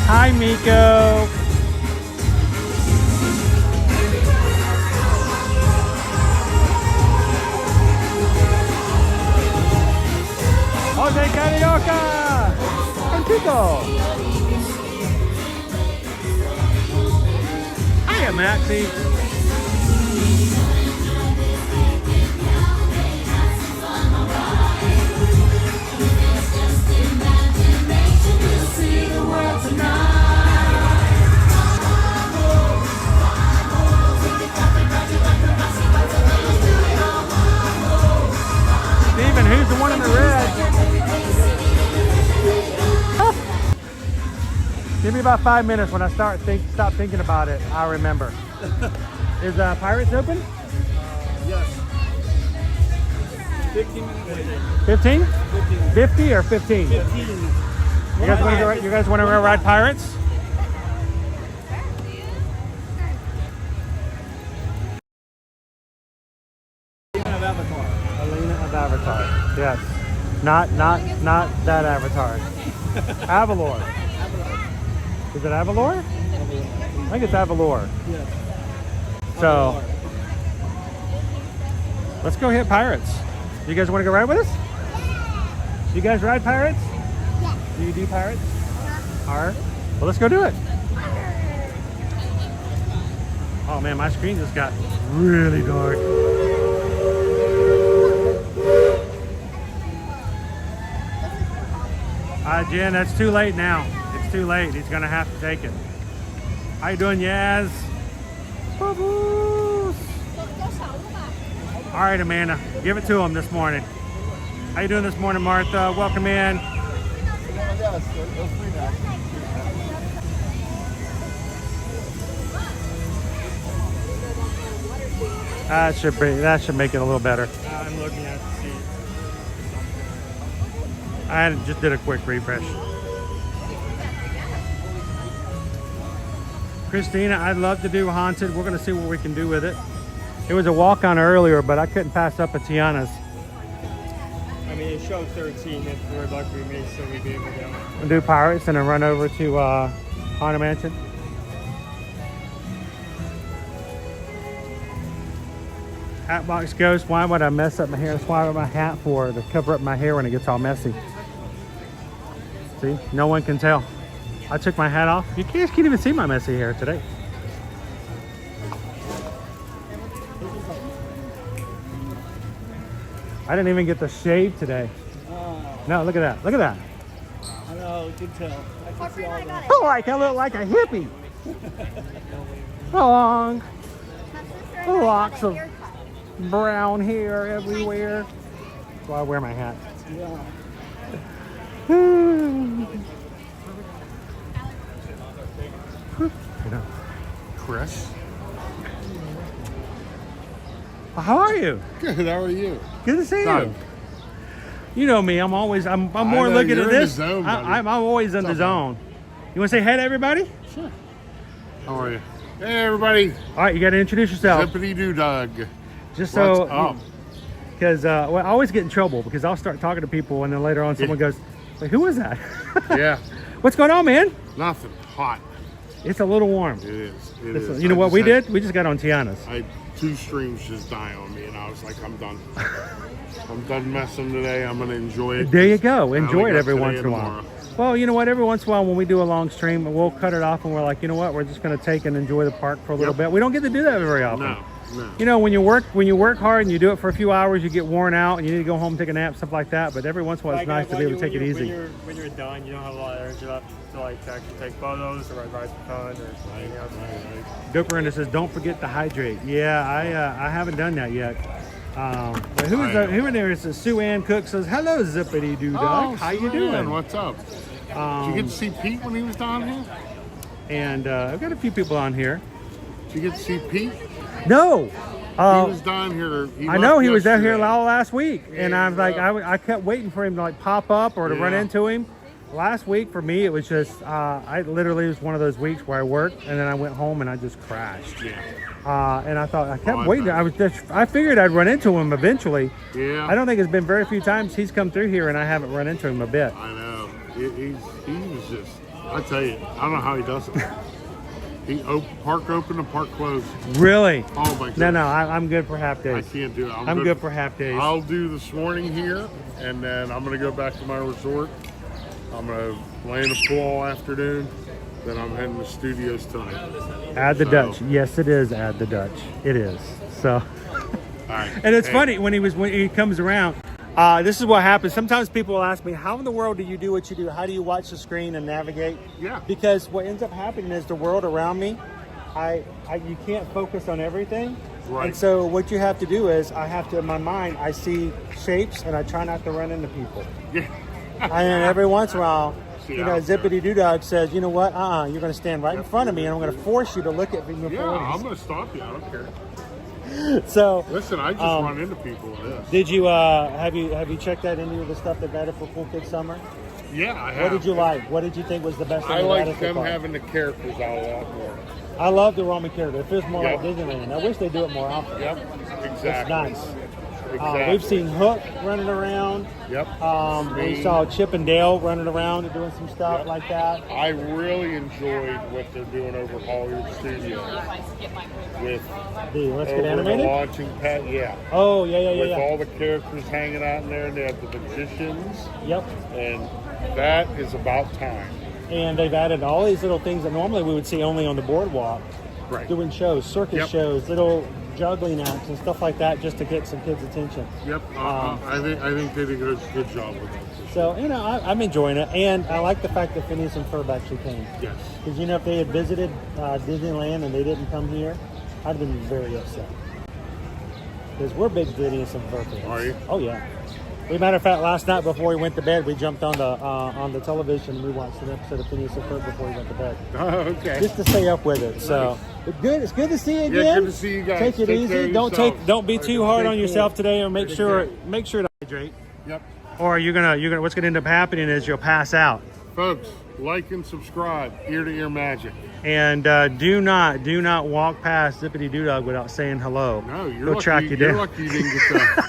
Hi, Miko. Jose Carioca and Pico. Hiya, Maxie. Give me about 5 minutes. When I stop thinking about it, I'll remember. Is Pirates open? Yes. 15 minutes later. 15? 50 or 15? 15. You guys want to go ride Pirates? Alina of Avatar. Yes. Not that Avatar. Avalor. Is it Avalor? I think it's Avalor. Yes. So let's go hit Pirates. You guys want to go ride with us? You guys ride Pirates? Yeah. Do you do Pirates? All right. Well, let's go do it. Oh man, my screen just got really dark. Jen, that's too late now. It's too late. He's gonna have to take it. How you doing, Yaz? Bubbles. All right, Amanda, give it to him this morning. How you doing this morning, Martha? Welcome in. That should make it a little better. I'm looking at the seat. I just did a quick refresh. Christina, I'd love to do Haunted. We're gonna see what we can do with it. It was a walk-on earlier, but I couldn't pass up a Tiana's. I mean, it showed 13 if we're lucky we may still be able to go. We'll do Pirates and then run over to Haunted Mansion. Hatbox Ghost, why would I mess up my hair? That's why I have my hat for, to cover up my hair when it gets all messy. See, no one can tell. I took my hat off. You can't even see my messy hair today. I didn't even get to shave today. No, look at that. Look at that. I know, good tell. I can see all that. I look like a hippie. Long locks of brown hair everywhere. That's why I wear my hat. Yeah. Chris. Well, how are you? Good. How are you? Good to see Doug. you. You know me. I'm more looking you're at in the this. zone, buddy. I'm always in the zone. You want to say hey to everybody? Sure. How are you? Hey, everybody. All right, you got to introduce yourself. Zippity doo Doug. Just so, What's up? Because well, I always get in trouble because I'll start talking to people and then later on someone goes, "Wait, who was that?" Yeah. What's going on, man? Nothing. Hot. It's a little warm. It is. It is. You know what we did? We just got on Tiana's. I had 2 streams just die on me, and I was like, I'm done. I'm done messing today. I'm gonna enjoy it. There you go. I Enjoy only it got every today once in a and while. tomorrow. Well, you know what? Every once in a while when we do a long stream, we'll cut it off and we're like, you know what? We're just going to take and enjoy the park for a little bit. We don't get to do that very often. No, no. You know, when you work hard and you do it for a few hours, you get worn out and you need to go home, take a nap, stuff like that. But every once in a while, it's nice to be able to take it easy. When you're done, you don't have a lot of energy left to actually take photos or ride for fun or anything else. Doper says, don't forget to hydrate. Yeah, I haven't done that yet. But who in there is Sue Ann Cook says, hello, Zippity Doo Dog. How you doing? What's up? Did you get to see Pete when he was down here? And I've got a few people on here. Did you get to see Pete? No. He was down here. I know he was out here last week, and I was like, I kept waiting for him to like pop up or to run into him. Last week for me, it was just I literally was one of those weeks where I worked and then I went home and I just crashed. Yeah. And I thought I kept waiting. I figured I'd run into him eventually. Yeah. I don't think it's been very few times he's come through here and I haven't run into him a bit. I know. He was just. I tell you, I don't know how he does it. Park open and park closed. Really? Oh my goodness. No, I'm good for half days. I can't do it. I'm good for half days. I'll do this morning here, and then I'm gonna go back to my resort. I'm gonna lay in the pool all afternoon. Then I'm heading to studios tonight. Add the Dutch. Yes, it is. Add the Dutch. It is. So. Right. And it's funny when he comes around. This is what happens. Sometimes people will ask me, how in the world do you do what you do? How do you watch the screen and navigate? Yeah. Because what ends up happening is the world around me, you can't focus on everything. Right. And so what you have to do is in my mind, I see shapes and I try not to run into people. Yeah. And then every once in a while, the you know, Zippity Doo Dog says, you know what? You're going to stand right in front of me, and I'm going to force you to look at me before. Yeah, I'm going to stop you. I don't care. So listen, I just run into people with this. Did you have you checked out any of the stuff they've added for Cool Kids Summer? Yeah, I have. What did you like? What did you think was the best thing? I like like them having the characters out a lot more. I love the Roman character. It feels more like Disneyland. I wish they do it more often. Yep, exactly. It's nice. Exactly. We've seen Hook running around. Yep. We saw Chip and Dale running around and doing some stuff like that. I really enjoyed what they're doing over Hollywood Studios with the Let's Get Animated? The launching pad. Yeah. Oh, yeah. With all the characters hanging out in there, and they have the magicians. Yep. And that is about time. And they've added all these little things that normally we would see only on the boardwalk. Right. Doing shows, circus shows, little juggling acts and stuff like that, just to get some kids' attention. Yep. I think they did a good job with it. So, you know, I'm enjoying it, and I like the fact that Phineas and Ferb actually came. Yes. Because, you know, if they had visited Disneyland and they didn't come here, I'd have been very upset. Because we're big Phineas and Ferb fans. Are you? Oh, yeah. As a matter of fact, last night before we went to bed, we jumped on the television and we watched an episode of Phineas and Ferb before we went to bed. Oh, okay. Just to stay up with it. So it's good to see you again. Yeah, good to see you guys. Take it easy. Don't be too hard on yourself today, or make sure to hydrate. Yep. Or you're gonna what's gonna end up happening is you'll pass out. Folks, like and subscribe. Ear to ear magic. And do not walk past Zippity Doo Dog without saying hello. No, you're He'll lucky. track you down. You're lucky you didn't get that.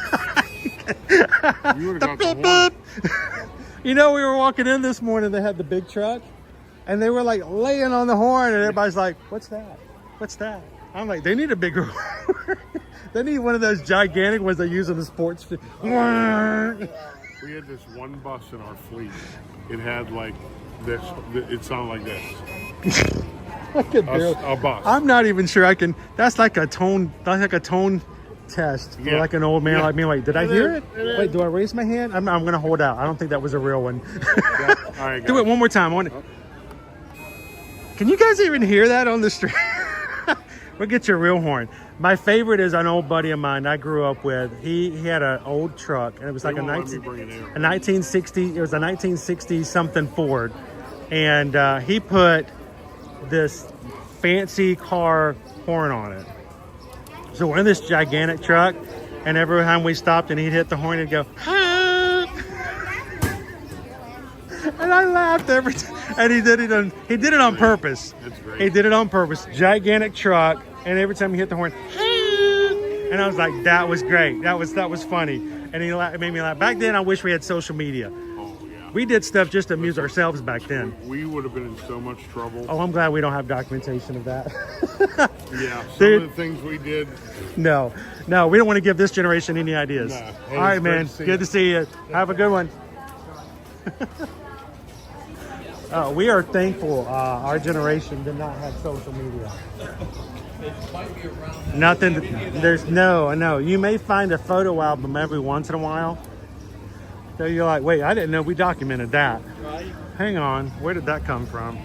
You would have got the horn. You know, we were walking in this morning, they had the big truck, and they were like laying on the horn, and everybody's like, what's that? What's that? I'm like, they need a bigger horn. They need one of those gigantic ones they use in the sports. We had this one bus in our fleet. It had like this, it sounded like this. A bus. I'm not even sure I can, that's like a tone test for like an old man like me. Like, did I hear it? Wait, do I raise my hand? I'm gonna hold out. I don't think that was a real one. All right, do it one more time. Can you guys even hear that on the street? We'll get your real horn. My favorite is an old buddy of mine I grew up with. He had an old truck, and it was like a 1960. It was a 1960 something Ford, and he put this fancy car horn on it. So we're in this gigantic truck, and every time we stopped and he'd hit the horn, he'd go, ah! And I laughed every time. And he did it on purpose. That's great. He did it on purpose. Gigantic truck, and every time he hit the horn, ah! And I was like, that was great. That was funny. And it made me laugh. Back then, I wish we had social media. We did stuff just to amuse ourselves back then. We would have been in so much trouble. Oh, I'm glad we don't have documentation of that. Yeah, some Dude. of the things we did. No, we don't want to give this generation any ideas. No. Hey, all right, it's great man. to see Good you. to see you. Have a good one. We are thankful our generation did not have social media. Nothing. There's no. You may find a photo album every once in a while. So you're like, wait, I didn't know we documented that. Hang on, where did that come from?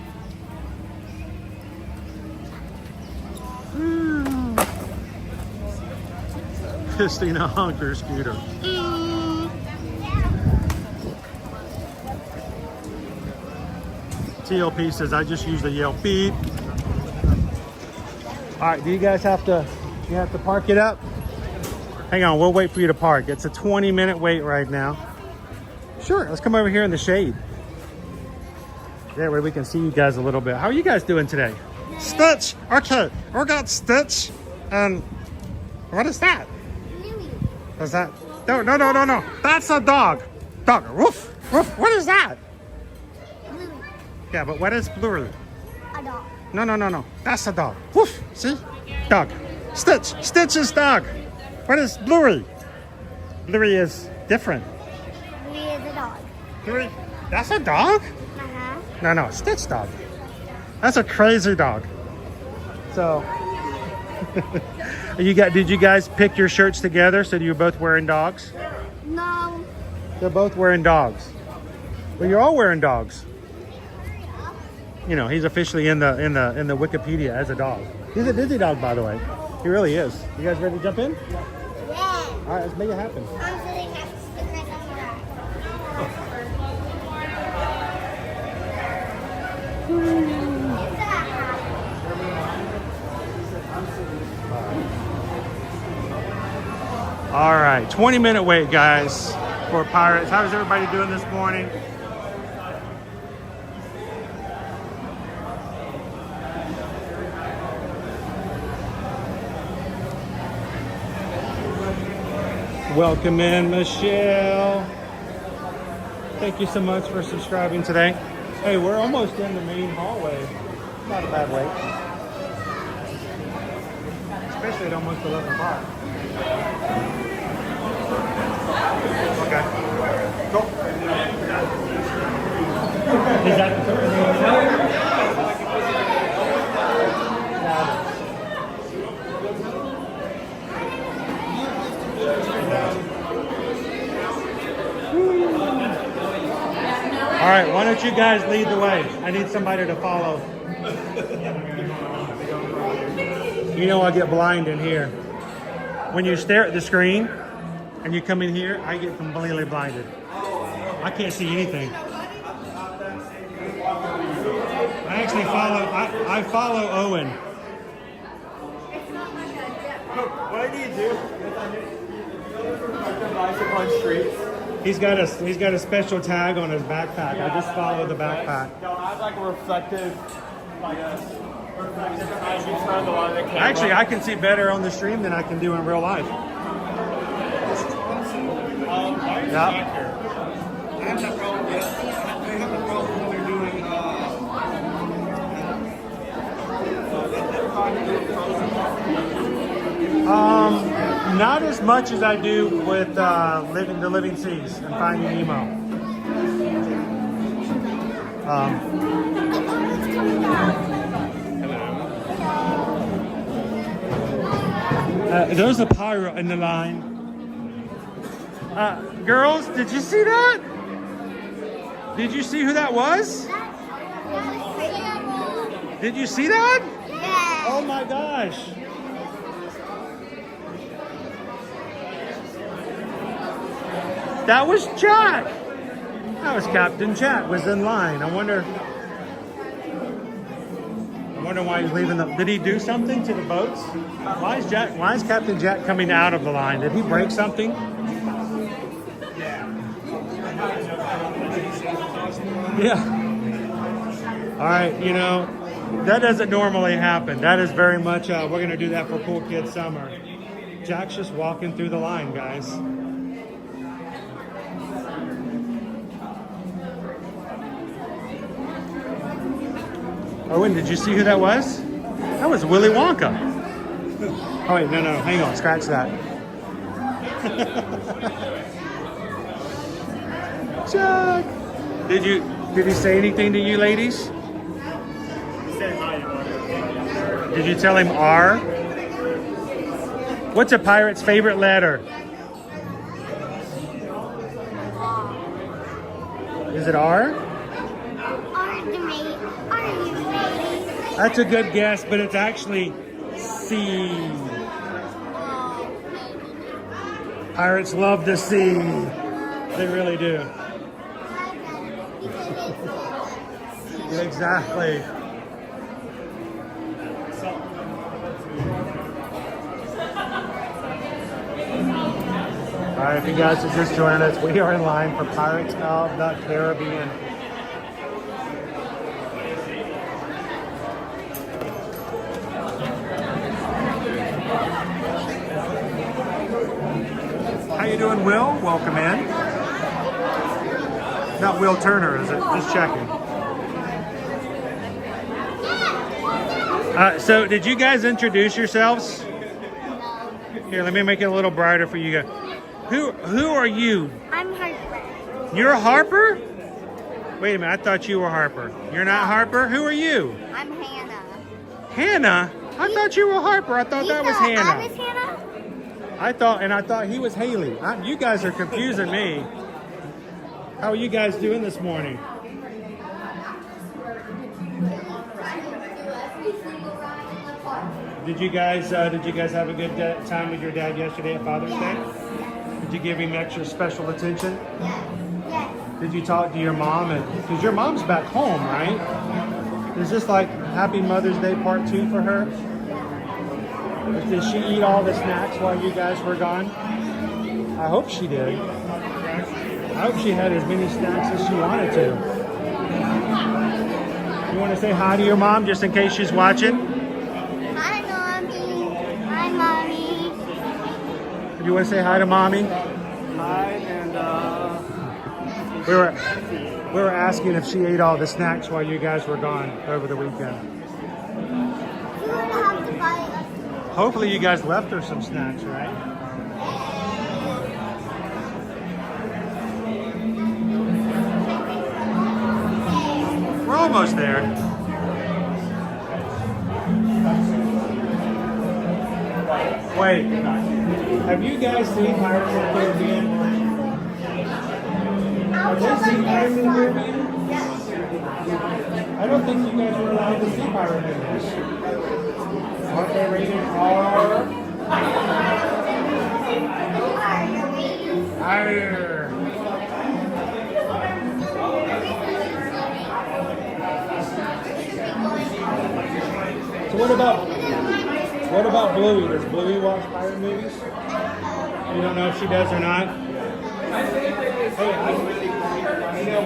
Christina Honker Scooter. TLP says, I just usually yell beep. All right, do you guys have to park it up? Hang on, we'll wait for you to park. It's a 20-minute wait right now. Sure, let's come over here in the shade. That way we can see you guys a little bit. How are you guys doing today? Stitch! Okay, we got Stitch. And what is that? Is that? No. That's a dog. Dog. Woof. Woof. What is that? Bluey. Yeah, but what is Bluey? A dog. No. That's a dog. Woof. See? Dog. Stitch. Stitch is dog. What is Bluey? Bluey is different. Bluey is a dog. Bluey? That's a dog? Uh-huh. No. Stitch dog. That's a crazy dog. So, did you guys pick your shirts together so you're both wearing dogs? No. They're both wearing dogs. Well, you're all wearing dogs. You know, he's officially in the Wikipedia as a dog. He's a Disney dog, by the way. He really is. You guys ready to jump in? Yeah. All right, let's make it happen. I'm sitting next to the All right, 20-minute wait, guys, for Pirates. How's everybody doing this morning? Welcome in, Michelle. Thank you so much for subscribing today. Hey, we're almost in the main hallway. Not a bad wait. Especially at almost 11 o'clock. Okay. Cool. Is that the All right, why don't you guys lead the way? I need somebody to follow. You know I get blind in here. When you stare at the screen and you come in here, I get completely blinded. I can't see anything. I actually I follow Owen. What do you do? On streets. He's got a special tag on his backpack. I just follow the backpack. Don't have like a reflective as you turn the light of the camera. Actually, I can see better on the stream than I can do in real life. Yeah. I have that problem. Yes, they have a problem when they're doing. Not as much as I do with the Living Seas and Finding Nemo. There's a pirate in the line. Girls, did you see that? Did you see who that was? Did you see that? Yeah. Oh my gosh. That was Jack. That was Captain Jack was in line. I wonder why he's leaving them. Did he do something to the boats? Why is Captain Jack coming out of the line? Did he break something? Yeah. All right, you know, that doesn't normally happen. That is very much, we're going to do that for Cool Kids Summer. Jack's just walking through the line, guys. Owen, did you see who that was? That was Willy Wonka. Oh wait, no, hang on, scratch that. Jack! Did he say anything to you ladies? Did you tell him R? What's a pirate's favorite letter? Is it R? That's a good guess, but it's actually C. Pirates love the sea. They really do. Exactly. All right, if you guys have just joined us, we are in line for Pirates of the Caribbean. How you doing, Will? Welcome in. Not Will Turner, is it? Just checking. So, did you guys introduce yourselves? Here, let me make it a little brighter for you guys. Who are you? I'm Harper. You're Harper? Wait a minute, I thought you were Harper. You're not Harper? Who are you? I'm Hannah. Hannah? I thought you were Harper. I thought that was Hannah. I was Hannah? I thought he was Haley. You guys are confusing me. How are you guys doing this morning? Did you guys have a good time with your dad yesterday at Father's Day? Did you give him extra special attention? Yes. Did you talk to your mom? Because your mom's back home, right? Is this like Happy Mother's Day Part 2 for her? Did she eat all the snacks while you guys were gone? I hope she did. I hope she had as many snacks as she wanted to. You want to say hi to your mom just in case she's watching? Hi, Mommy. Hi, Mommy. You want to say hi to Mommy? Hi, and We were asking if she ate all the snacks while you guys were gone over the weekend. You would have to buy us. Hopefully you guys left her some snacks, right? We're almost there. Wait, have you guys seen Pirates of the Caribbean? Have they seen Pirates of the Caribbean? I don't think you guys were allowed to see pirate movies. Aren't they rated R? Higher. So what about Bluey? Does Bluey watch pirate movies? You don't know if she does or not? Hey,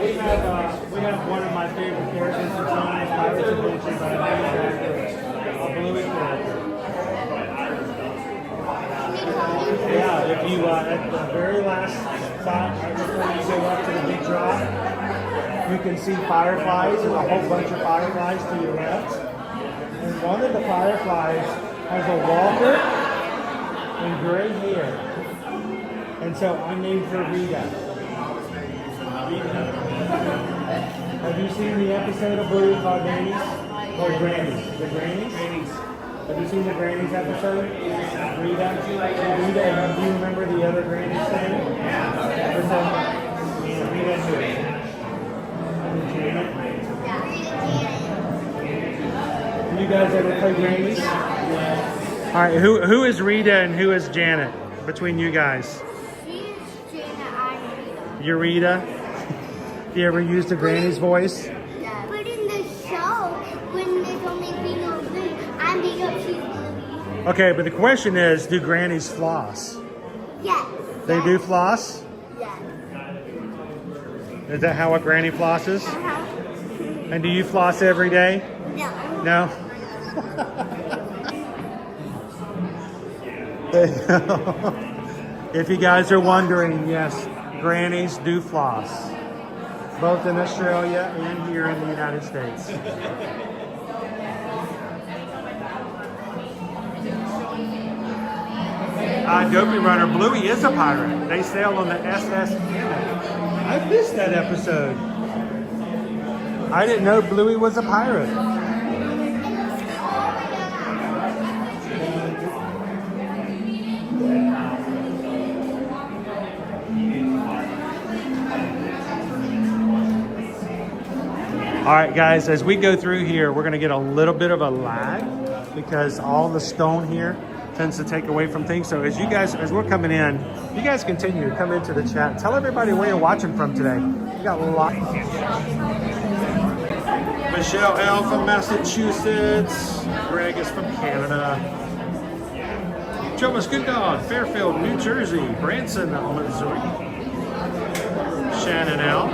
we have one of my favorite characters in Tron, Pirates Adventures, but I think a Bluey character. Yeah, if you at the very last spot, right before you go up to the big drop, you can see fireflies. There's a whole bunch of fireflies to your left. And one of the fireflies has a walker and gray hair. And so I'm named for Rita. Have you seen the episode of Bluey called Grannies? Or Grannies? The Grannies? Have you seen the Grannies episode? Rita? Rita, do you remember the other Grannies thing? Rita and Janet. You guys ever play Grannies? All right, who is Rita and who is Janet between you guys? She's Janet, I'm Rita. You're Rita? You ever used a Granny's voice? Yeah. But in the show, when there's only being a Bluey, I'm being a she's Bluey. Okay, but the question is, do Grannies floss? Yes. They do floss? Yes. Is that how a Granny flosses? Uh-huh. And do you floss every day? No. No? If you guys are wondering, yes, Grannies do floss. Both in Australia and here in the United States. Dopey Runner, Bluey is a pirate. They sail on the SS Tiana. I missed that episode. I didn't know Bluey was a pirate. All right, guys, as we go through here, we're going to get a little bit of a lag because all the stone here tends to take away from things. So as we're coming in, you guys continue to come into the chat. Tell everybody where you're watching from today. We got a lot. Michelle L. from Massachusetts. Greg is from Canada. Joe Muscudon, Fairfield, New Jersey. Branson, Missouri. Shannon L.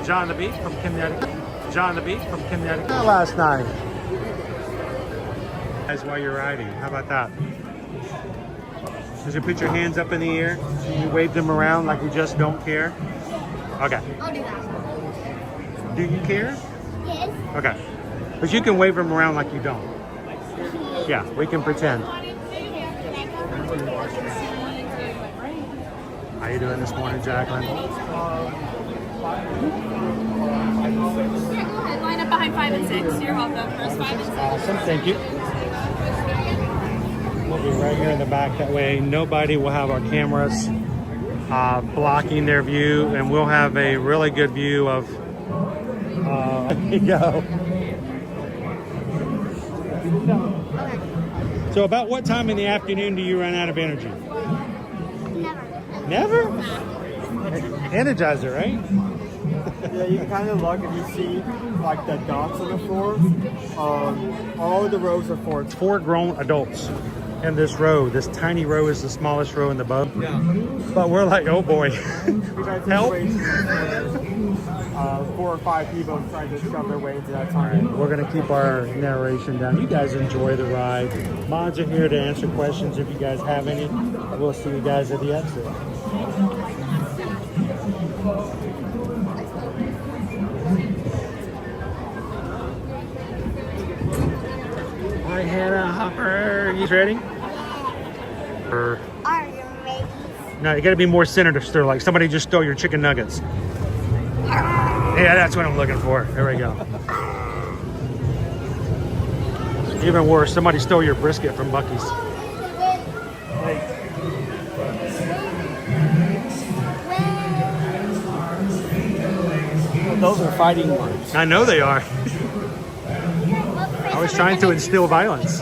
John the Beat from Connecticut. John the Beat from Connecticut. Last night. That's why you're riding. How about that? Just you put your hands up in the air. You wave them around like you just don't care. Okay. I'll do that. Do you care? Yes. Okay. But you can wave them around like you don't. Yeah, we can pretend. How you doing this morning, Jacqueline? Yeah, go ahead. Line up behind 5 and 6. You're welcome. First 5 and 6. Awesome, thank you. We'll be right here in the back. That way nobody will have our cameras blocking their view, and we'll have a really good view of there you go. So about what time in the afternoon do you run out of energy? Never. Never? Energizer, right? Yeah, you can kind of look and you see like the dots on the floor. All the rows are for 4 grown adults in this row. This tiny row is the smallest row in the boat. Yeah. But we're like, oh boy, help. 4 or 5 people trying to shove their way into that time. We're gonna keep our narration down. You guys enjoy the ride. Mods are here to answer questions if you guys have any. We'll see you guys at the exit. Hi, Hannah Hopper. You ready? Are you ready? No, you gotta be more sinister, like somebody just stole your chicken nuggets. Yeah, that's what I'm looking for. There we go. Even worse, somebody stole your brisket from Buc-ee's. Those are fighting words. I know they are. I was trying to instill violence.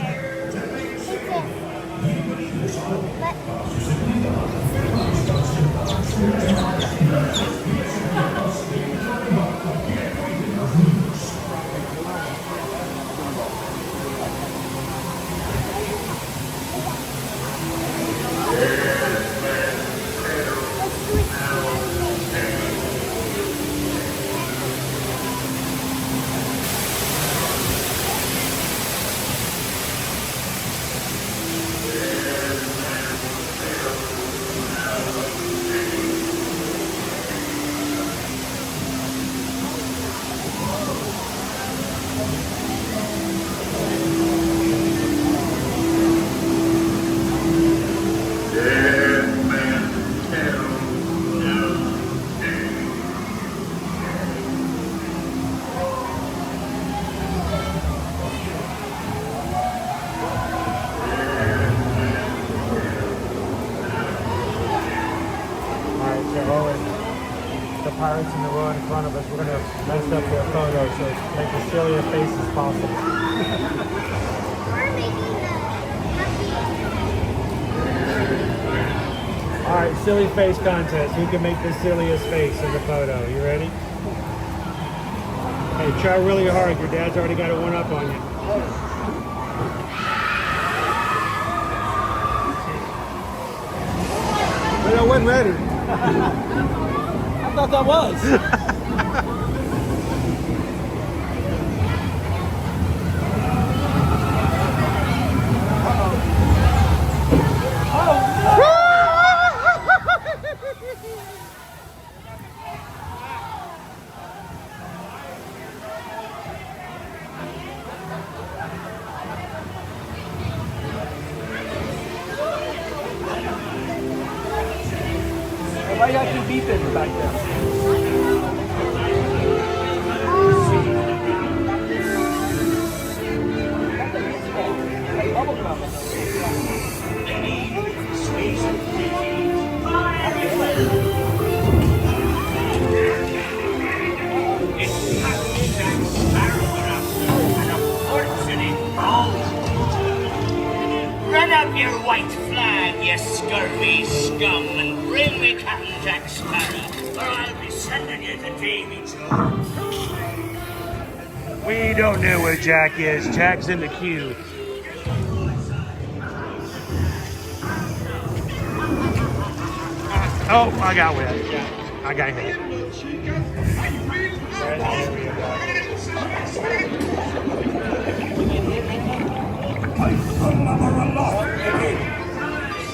Pirates in the row in front of us. We're going to mess up their photo, so make as silly a face as possible. We're making All right, silly face contest. Who can make the silliest face in the photo? You ready? Hey, try really hard. Your dad's already got a one-up on you. But I wasn't ready. I thought that was. Why y'all keep beeping back there? Run up your white flag, you scurvy scum, and bring me Captain Jack Sparrow, or I'll be sending you to Davy Jones. We don't know where Jack is. Jack's in the queue. Oh, I got wet. I got hit.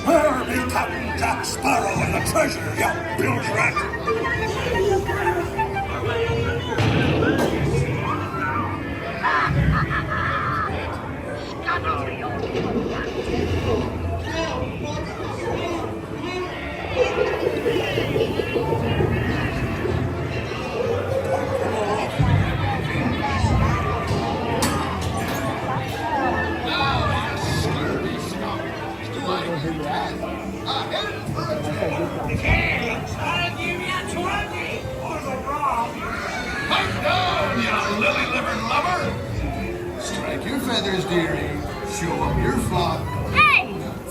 Where is Captain Jack Sparrow and the treasure, you bilge rat? Strike your feathers, dearie. Show them your flock. Hey,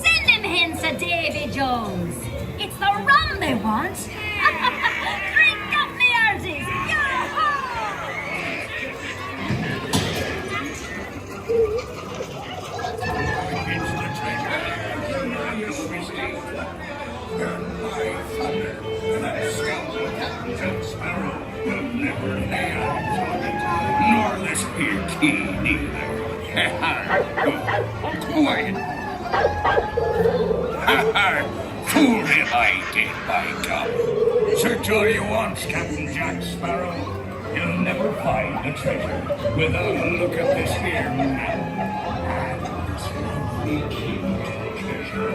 send them hens to Davy Jones. It's the rum they want. never lay eyes on it, nor this here key neither. Quiet. Fool him I did, by God. Search all you want, Captain Jack Sparrow. You'll never find the treasure without a look at this here map. And the key to the treasure.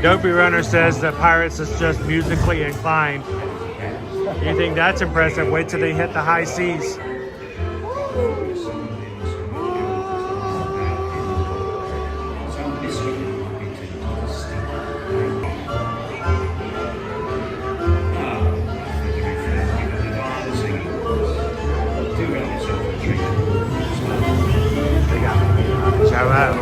Dopey Runner says that Pirates is just musically inclined. You think that's impressive? Wait till they hit the high seas. Shout out.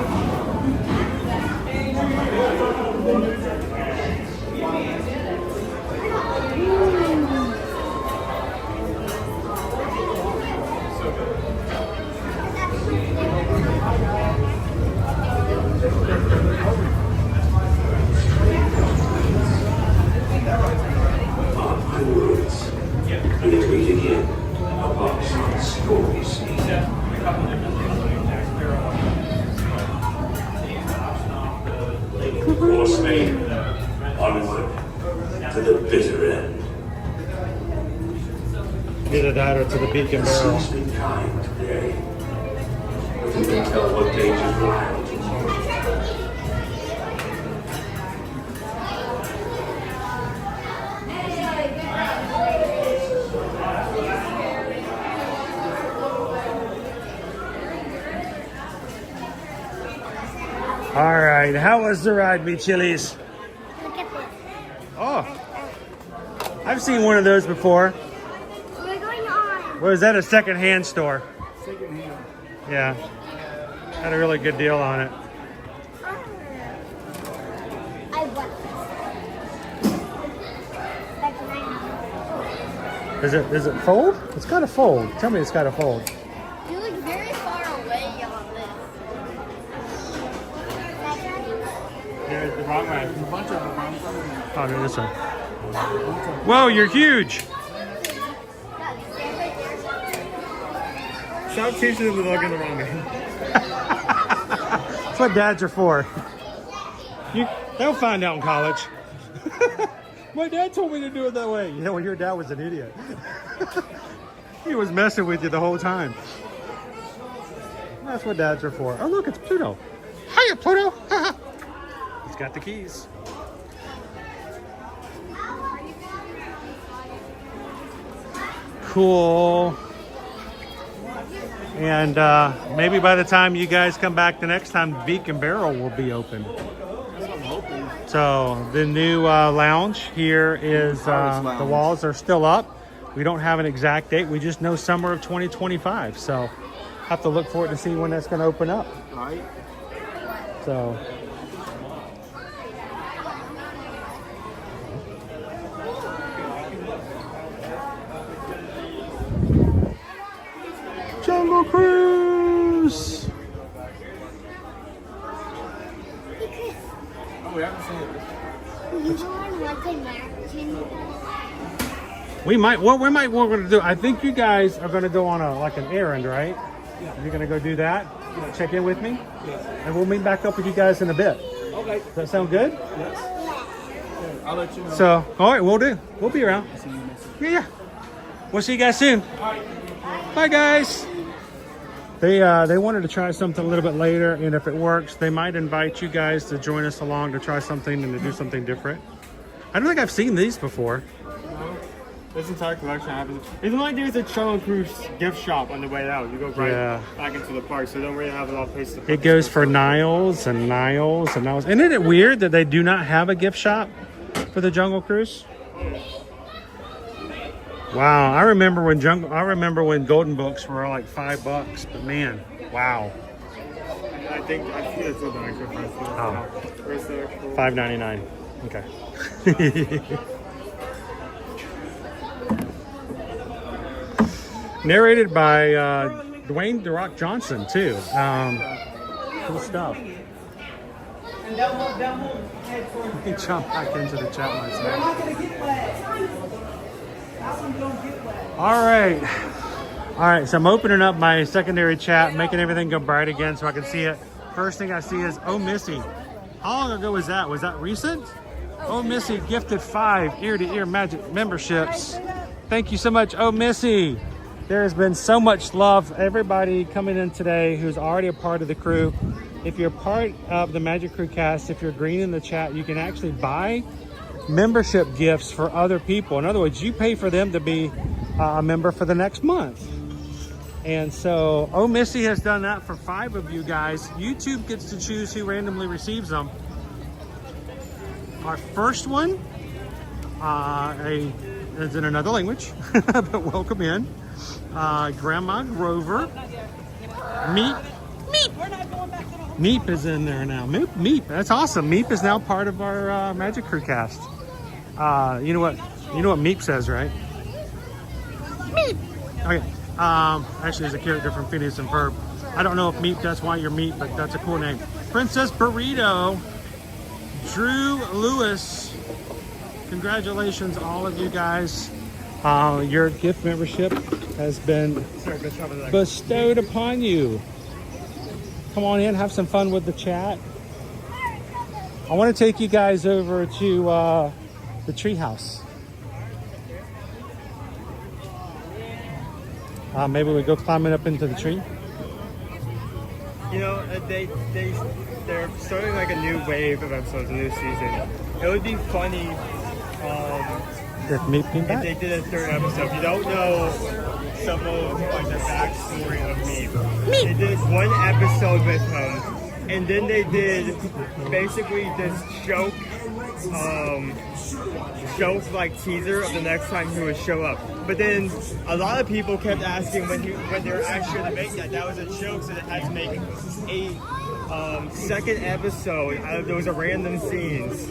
Horsemen, onward to the bitter end. Either that or to the beacon barrel. It's been kind today. But you can tell what dangers lie. All right, how was the ride, me chilies? Look at this. Oh, I've seen one of those before. We're going on. Was that a second-hand store? Second-hand. Yeah, had a really good deal on it. I want this. Is it fold? It's got to fold. Tell me it's got to fold. You look very far away on this. Yeah, the wrong way. There's a bunch of them. Oh, no, this one. Whoa, you're huge. Stop teaching them to look in the wrong way. That's what dads are for. They'll find out in college. My dad told me to do it that way. You know, well, your dad was an idiot. He was messing with you the whole time. That's what dads are for. Oh, look, it's Pluto. Hiya, Pluto. He's got the keys. Cool. And maybe by the time you guys come back the next time, Beak and Barrel will be open. So the new lounge here is, the walls are still up. We don't have an exact date. We just know summer of 2025. So have to look forward to see when that's going to open up. Right. So. Jungle Cruise. Oh, we haven't seen it. We might. What we're going to do? I think you guys are going to go on an errand, right? Yeah. You're going to go do that. Yeah. Check in with me. Yes. And we'll meet back up with you guys in a bit. Okay. Does that sound good? Yes. I'll let you know. So, all right, we'll do. We'll be around. Yeah. We'll see you guys soon. All right. Bye, guys. They wanted to try something a little bit later, and if it works, they might invite you guys to join us along to try something and to do something different. I don't think I've seen these before. No, this entire collection happens. It's like there's a Tron Cruise gift shop on the way out. You go right back into the park, so don't really have a lot of place to put. It goes for Niles and Niles and Niles. Isn't it weird that they do not have a gift shop for the Jungle Cruise? Wow, I remember when Golden Books were like $5, but man, wow. I think it's a the extra price. Oh, $5.99. Okay. Narrated by Dwayne "The Rock" Johnson too. Cool stuff. Let me jump back into the chat myself. All right, so I'm opening up my secondary chat, making everything go bright again so I can see it. First thing I see is, oh, Missy. How long ago was that? Was that recent? Oh, Missy gifted 5 ear-to-ear magic memberships. Thank you so much, oh, Missy. There has been so much love. Everybody coming in today who's already a part of the crew. If you're part of the Magic Crew cast, if you're green in the chat, you can actually buy membership gifts for other people. In other words, you pay for them to be a member for the next month. And so, oh, Missy has done that for 5 of you guys. YouTube gets to choose who randomly receives them. Our first one is in another language, but welcome in. Grandma Grover. Meep is in there now. Meep, that's awesome. Meep is now part of our Magic Crew cast. You know what Meep says, right? Meep. Okay. Actually, there's a character from Phineas and Ferb. I don't know if Meep, that's why you're Meep, but that's a cool name. Princess Burrito, Drew Lewis. Congratulations, all of you guys. Your gift membership has been bestowed upon you. Come on in, have some fun with the chat. I want to take you guys over to the treehouse. Maybe we go climbing up into the tree. You know, they're starting like a new wave of episodes, a new season. It would be funny if they did a 3rd episode. You don't know some of like the backstory of Meep. They did 1 episode with him, and then they did basically this joke like teaser of the next time he would show up. But then a lot of people kept asking when they were actually going to make that was a joke, so they had to make a 2nd episode out of those random scenes.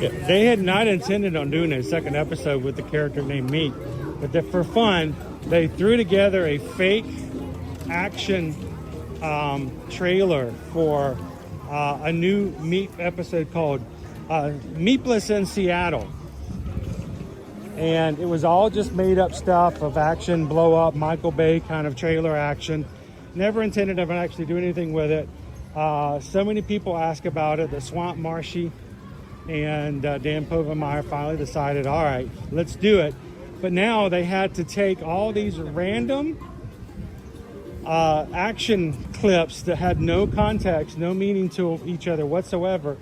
Yeah, they had not intended on doing a 2nd episode with the character named Meep, but for fun, they threw together a fake action trailer for a new Meep episode called Meepless in Seattle. And it was all just made up stuff of action, blow up, Michael Bay kind of trailer action. Never intended of actually doing anything with it. So many people ask about it. The Swamp Marshy And Dan Povenmire finally decided, all right, let's do it. But now they had to take all these random action clips that had no context, no meaning to each other whatsoever,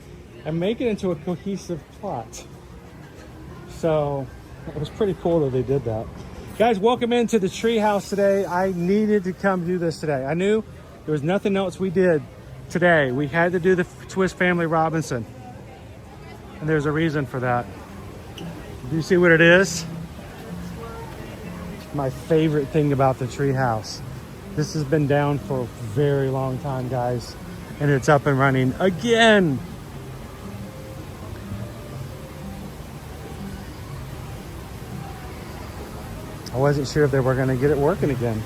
and make it into a cohesive plot. So it was pretty cool that they did that. Guys, welcome into the treehouse today. I needed to come do this today. I knew there was nothing else we did today. We had to do the Swiss Family Robinson. And there's a reason for that. Do you see what it is? My favorite thing about the treehouse. This has been down for a very long time, guys. And it's up and running again. I wasn't sure if they were going to get it working again.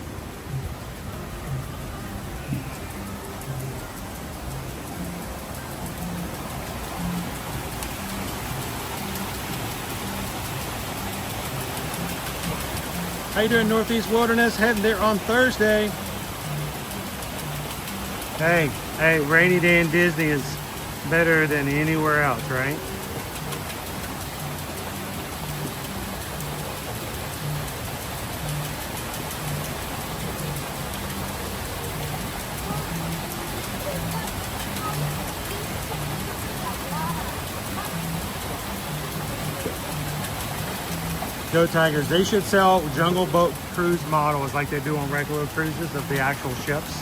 How you doing, Northeast Wilderness? Heading there on Thursday. Hey, rainy day in Disney is better than anywhere else, right? Go Tigers. They should sell Jungle Boat cruise models like they do on regular cruises of the actual ships.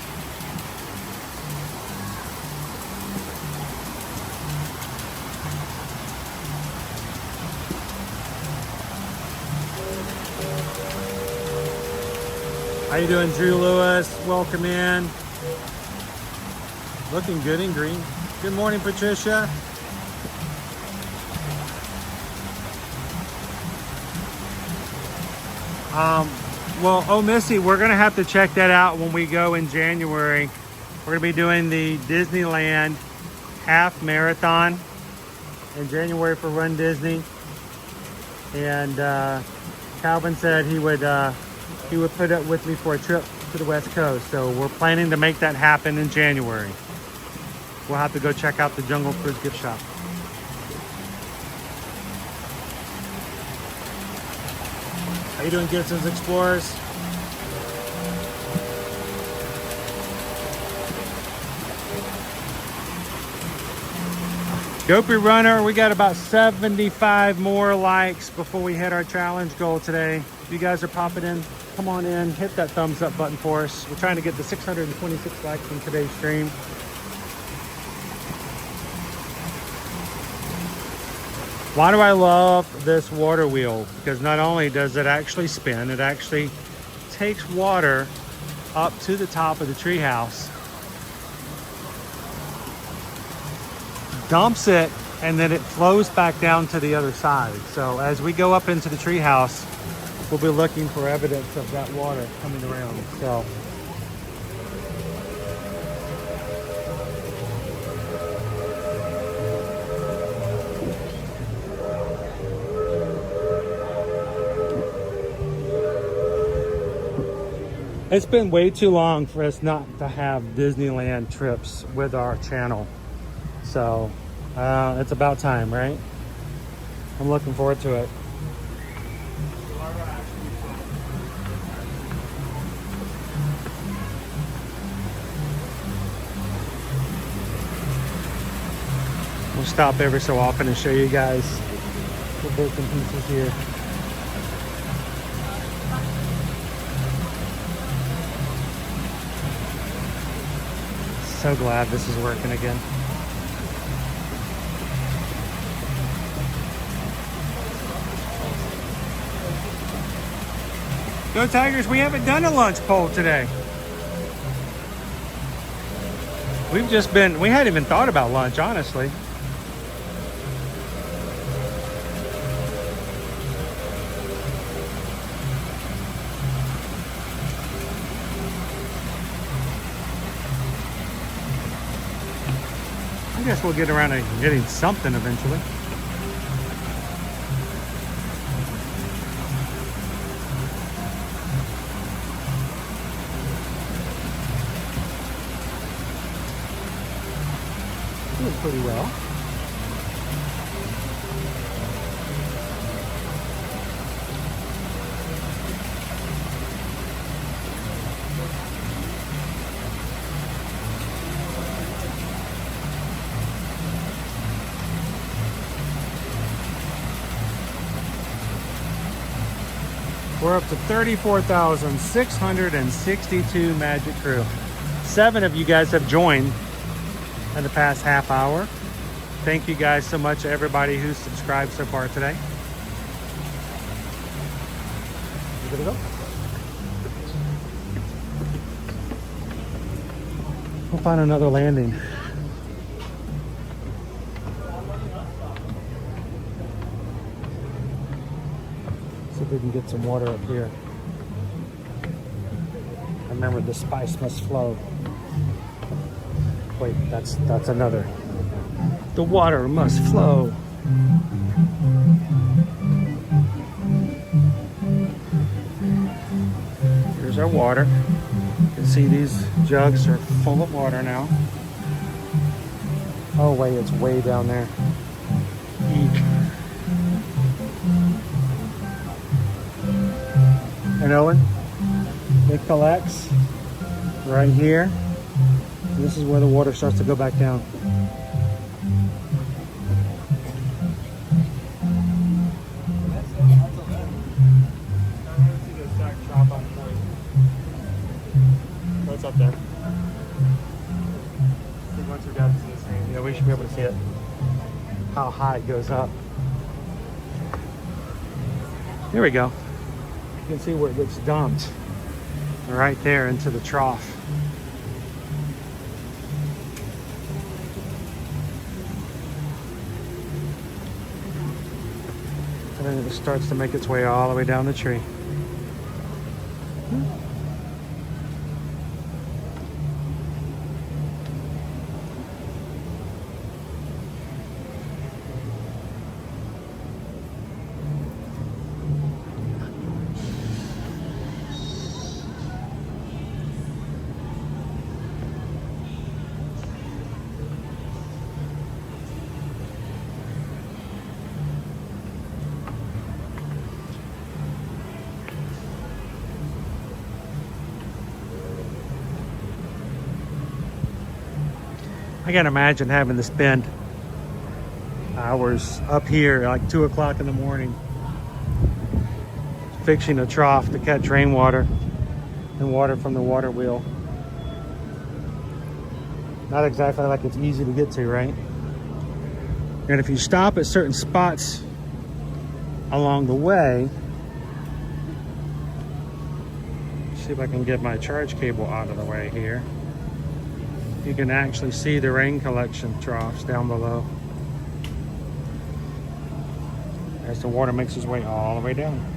How you doing, Drew Lewis? Welcome in. Looking good in green. Good morning, Patricia. Well, Missy, we're going to have to check that out when we go in January. We're going to be doing the Disneyland half marathon in January for Run Disney. And Calvin said he would put up with me for a trip to the West Coast. So we're planning to make that happen in January. We'll have to go check out the Jungle Cruise gift shop. How you doing, Gibson's Explorers? Dopey Runner, we got about 75 more likes before we hit our challenge goal today. If you guys are popping in, come on in, hit that thumbs up button for us. We're trying to get the 626 likes in today's stream. Why do I love this water wheel? Because not only does it actually spin, it actually takes water up to the top of the treehouse, dumps it, and then it flows back down to the other side. So as we go up into the treehouse, we'll be looking for evidence of that water coming around. So it's been way too long for us not to have Disneyland trips with our channel. So it's about time, right? I'm looking forward to it. We'll stop every so often and show you guys the bits and pieces here. So glad this is working again. Go Tigers, we haven't done a lunch poll today. We hadn't even thought about lunch, honestly. I guess we'll get around to getting something eventually. Doing pretty well. We're up to 34,662 Magic Crew. 7 of you guys have joined in the past half hour. Thank you guys so much, everybody who's subscribed so far today. Give it a go. We'll find another landing. See if we can get some water up here. Remember, the spice must flow. Wait, that's another. The water must flow. Here's our water. You can see these jugs are full of water now. Oh wait, it's way down there. Eek. And Owen, it collects right here. This is where the water starts to go back down. What's up there? Once we got to the screen, yeah, we should be able to see it. How high it goes up. Here we go. You can see where it gets dumped. Right there into the trough. And then it starts to make its way all the way down the tree. I can't imagine having to spend hours up here like 2 o'clock in the morning fixing a trough to catch rainwater and water from the water wheel. Not exactly like it's easy to get to, right? And if you stop at certain spots along the way, see if I can get my charge cable out of the way here. You can actually see the rain collection troughs down below as the water makes its way all the way down.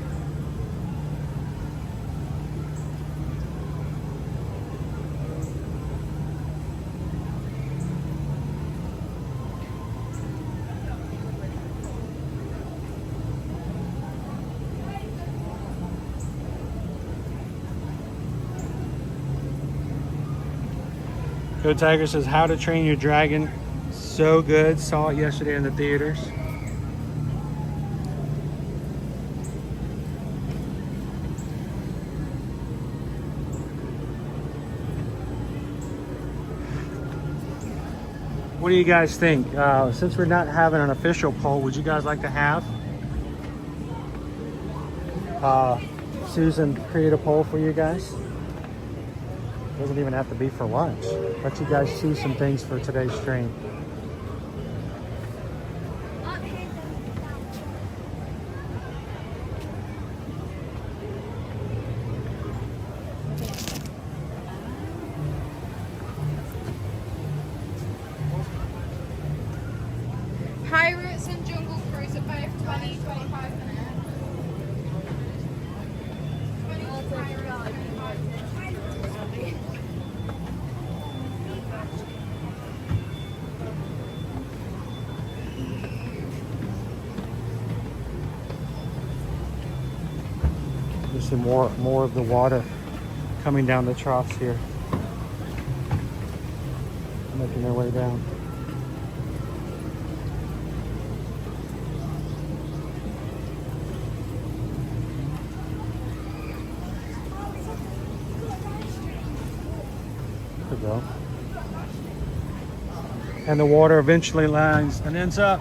Go Tiger says, How to Train Your Dragon. So good. Saw it yesterday in the theaters. What do you guys think? Since we're not having an official poll, would you guys like to have Susan create a poll for you guys? Doesn't even have to be for lunch. Let you guys see some things for today's stream. High Roots and Jungle Cruise are both 20-25 minutes. You see more of the water coming down the troughs here, making their way down. There we go. And the water eventually lines and ends up.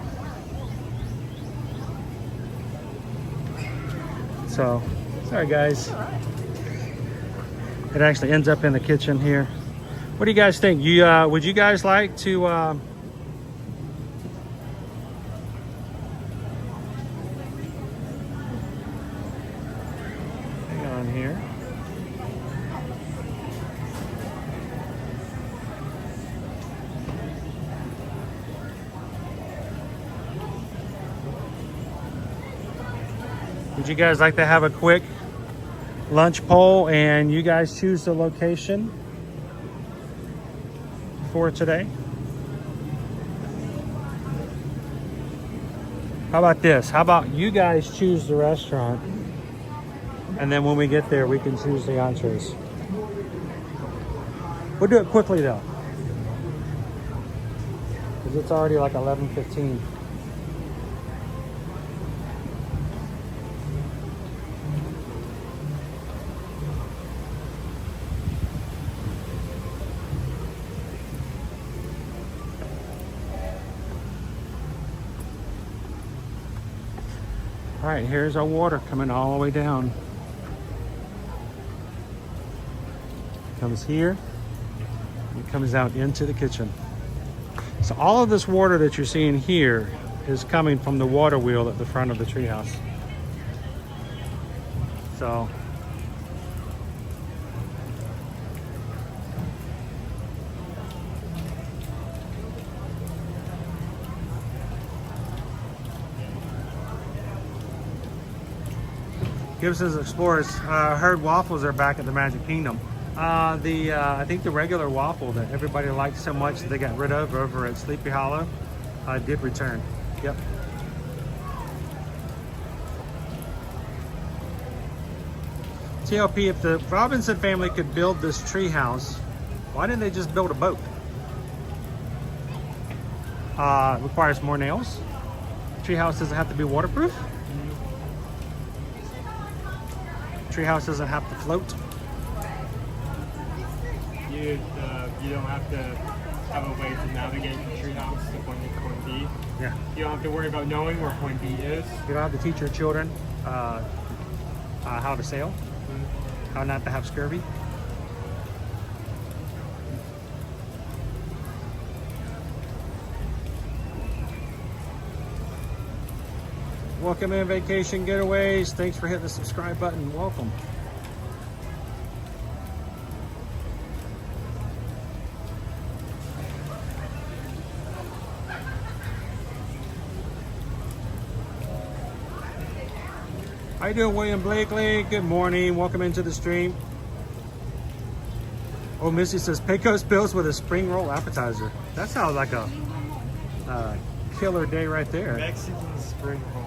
So Sorry, guys. It actually ends up in the kitchen here. What do you guys think? Would you guys like to hang on here? Would you guys like to have a quick lunch poll and you guys choose the location for today? How about this? How about you guys choose the restaurant and then when we get there we can choose the entrees. We'll do it quickly though, because it's already like 11:15. All right, here's our water coming all the way down. Comes here, and comes out into the kitchen. So all of this water that you're seeing here is coming from the water wheel at the front of the treehouse. So Gibson's Explorers. Heard waffles are back at the Magic Kingdom. I think the regular waffle that everybody liked so much that they got rid of over at Sleepy Hollow did return. Yep. TLP, if the Robinson family could build this tree house, why didn't they just build a boat? It requires more nails. Tree house doesn't have to be waterproof. Treehouse doesn't have to float. You don't have to have a way to navigate the treehouse to point A to point B. Yeah. You don't have to worry about knowing where point B is. You don't have to teach your children how to sail, how not to have scurvy. Welcome in, Vacation Getaways. Thanks for hitting the subscribe button. Welcome. How you doing, William Blakely? Good morning. Welcome into the stream. Oh, Missy says Pecos Bills with a spring roll appetizer. That sounds like a killer day right there. Mexican spring roll.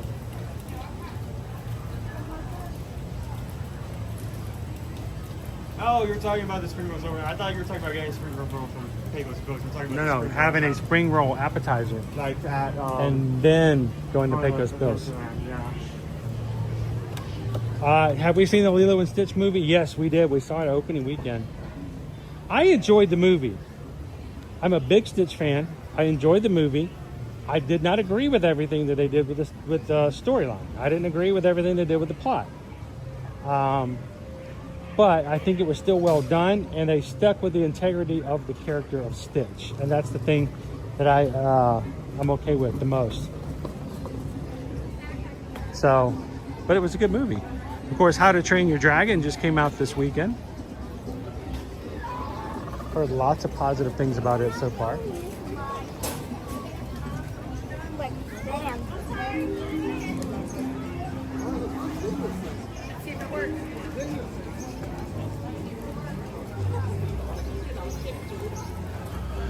Oh, you're talking about the spring rolls over there. I thought you were talking about getting spring roll from Pecos Bills. We're talking about No, having a spring roll appetizer. Like that. And then going to Pecos Bills. Yeah. Have we seen the Lilo and Stitch movie? Yes, we did. We saw it opening weekend. I enjoyed the movie. I'm a big Stitch fan. I enjoyed the movie. I did not agree with everything that they did with the storyline. I didn't agree with everything they did with the plot. But I think it was still well done, and they stuck with the integrity of the character of Stitch. And that's the thing that I'm okay with the most. So, but it was a good movie. Of course, How to Train Your Dragon just came out this weekend. Heard lots of positive things about it so far.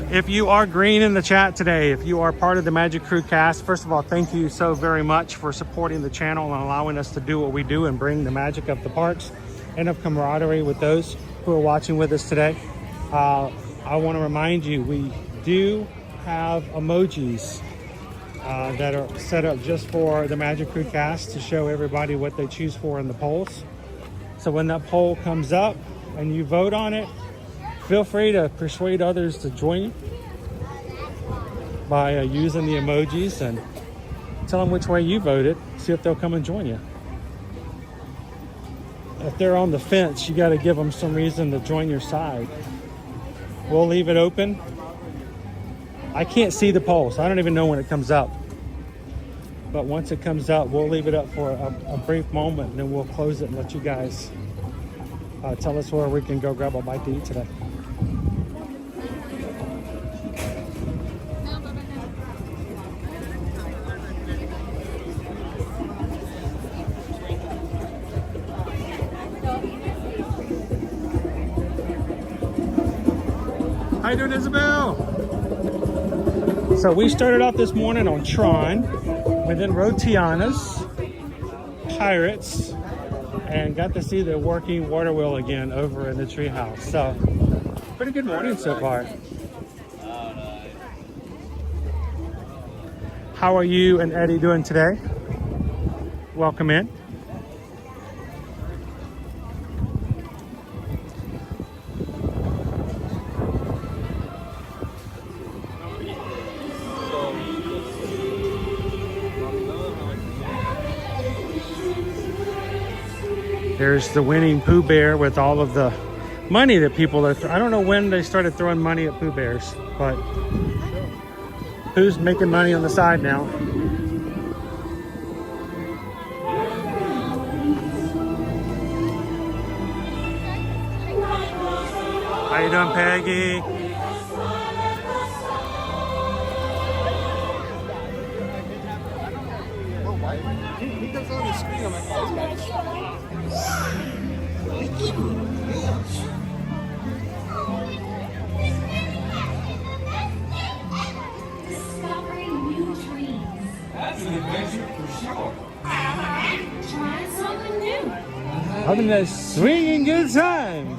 If you are green in the chat today, if you are part of the Magic Crew cast, first of all, thank you so very much for supporting the channel and allowing us to do what we do and bring the magic of the parks and of camaraderie with those who are watching with us today. I want to remind you, we do have emojis that are set up just for the Magic Crew cast to show everybody what they choose for in the polls. So when that poll comes up and you vote on it, feel free to persuade others to join you by using the emojis and tell them which way you voted. See if they'll come and join you. if they're on the fence, you got to give them some reason to join your side. We'll leave it open. I can't see the poll, so I don't even know when it comes up. But once it comes out, we'll leave it up for a brief moment, and then we'll close it and let you guys tell us where we can go grab a bite to eat today. How you doing, Isabel? So we started off this morning on Tron. We then rode Tiana's, Pirates, and got to see the working water wheel again over in the treehouse. So pretty good morning so far. How are you and Eddie doing today? Welcome in. There's the winning Pooh Bear with all of the money that people are. I don't know when they started throwing money at Pooh Bears, but Pooh's making money on the side now. How you doing, Peggy? He comes on the screen on my phone, guys. Discovering new dreams. That's an adventure for sure. Trying something new. Having a swinging good time.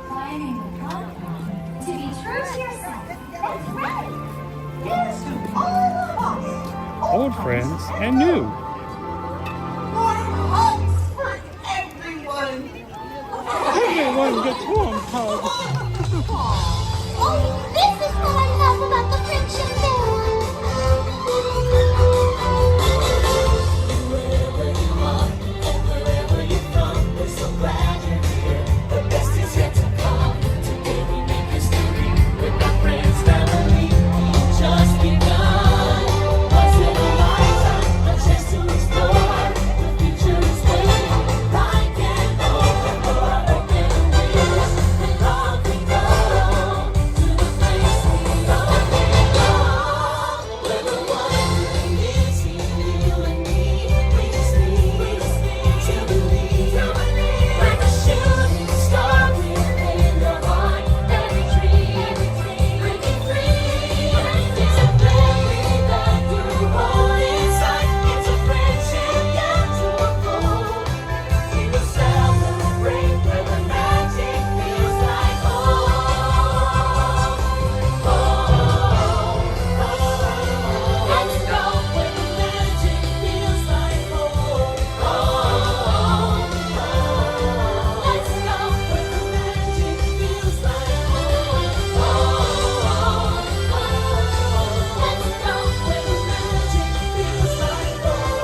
Finding the comfort. To be true to yourself. That's right. Here's to all of us. Old friends and new. Hugs for everyone. Everyone gets warm hugs. Oh, this is what I love about the friendship Wherever you are and wherever you're from, we're so glad you're here. The best is yet to come. Today we make history with our friends, family. Just begun. Once in a lifetime, a chance to explore. The future is waiting. Right and open door, open wings. And all we go to the place we all belong. Where the one thing is here, you and me. We just need to believe. Like a shooting star within the heart. Every dream, breaking free. It's a feeling that you hold inside. It's a friendship yet to unfold. We will celebrate where the magic feels like home. Let's go where the magic feels like home. Let's go where the magic feels like home. Let's go where the magic feels like home.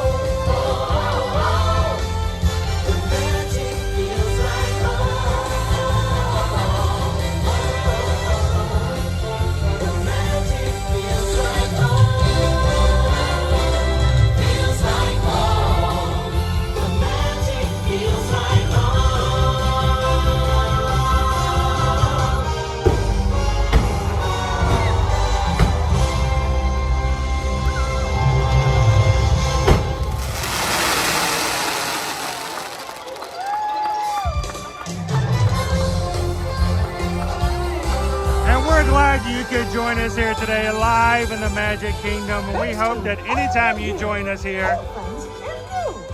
The magic feels like home. The magic feels like home. Feels like home. The magic feels like And we're glad you could join us here today live in the Magic Kingdom. And we hope that anytime you join us here,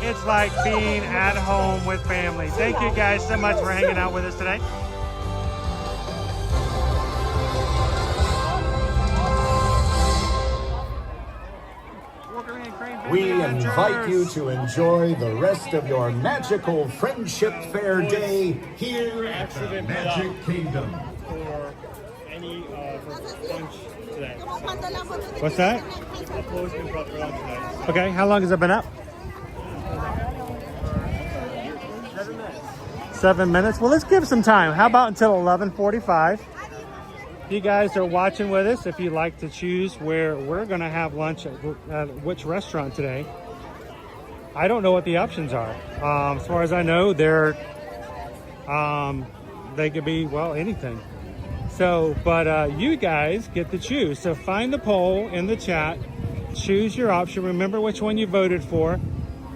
it's like being at home with family. Thank you guys so much for hanging out with us today. We invite you to enjoy the rest of your magical Friendship Fair day here at the Magic Kingdom. For any for lunch today. What's that? The floor's been brought for lunch today. Okay, how long has it been up? 7 minutes. 7 minutes. Well, let's give some time. How about until 11:45? If you guys are watching with us, if you'd like to choose where we're going to have lunch at which restaurant today, I don't know what the options are. As far as I know, they could be, well, anything. So, but you guys get to choose. So find the poll in the chat, choose your option. Remember which one you voted for.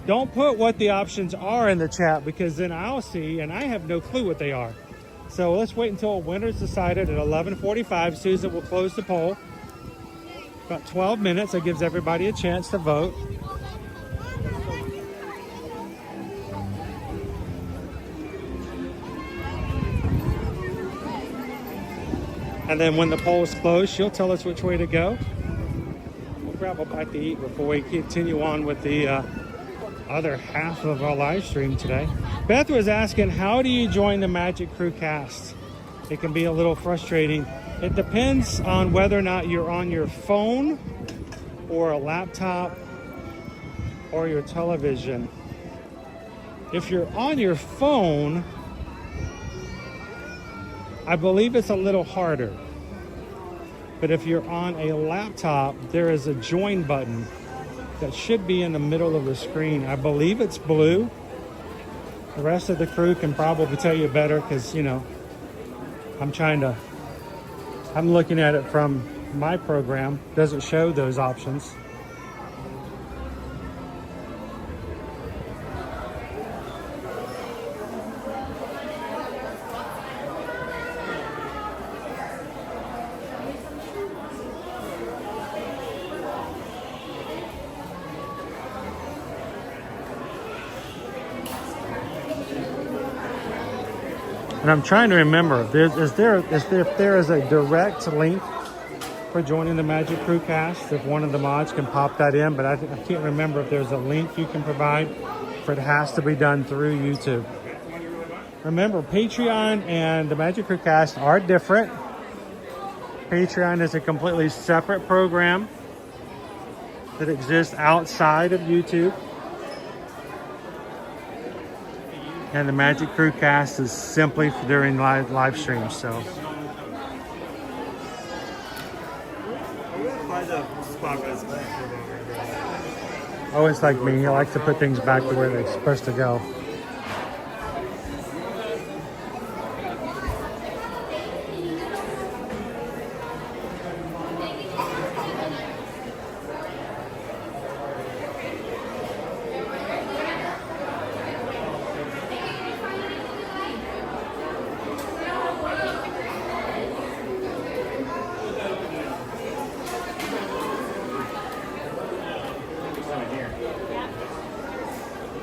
Don't put what the options are in the chat, because then I'll see and I have no clue what they are. So let's wait until a winner's decided at 11:45. Susan will close the poll. About 12 minutes. That gives everybody a chance to vote. And then when the poll is closed, she'll tell us which way to go. We'll grab a bite to eat before we continue on with the other half of our live stream today. Beth was asking, how do you join the Magic Crew cast? It can be a little frustrating. It depends on whether or not you're on your phone or a laptop or your television. If you're on your phone, I believe it's a little harder. But if you're on a laptop, there is a join button that should be in the middle of the screen. I believe it's blue. The rest of the crew can probably tell you better, because, you know, I'm looking at it from my program. Doesn't show those options. And I'm trying to remember, if there is a direct link for joining the Magic Crew cast, if one of the mods can pop that in, but I can't remember if there's a link you can provide, for it has to be done through YouTube. Remember, Patreon and the Magic Crew cast are different. Patreon is a completely separate program that exists outside of YouTube. And the Magic Crew cast is simply during live streams. So always like me, he likes to put things back to where they're supposed to go.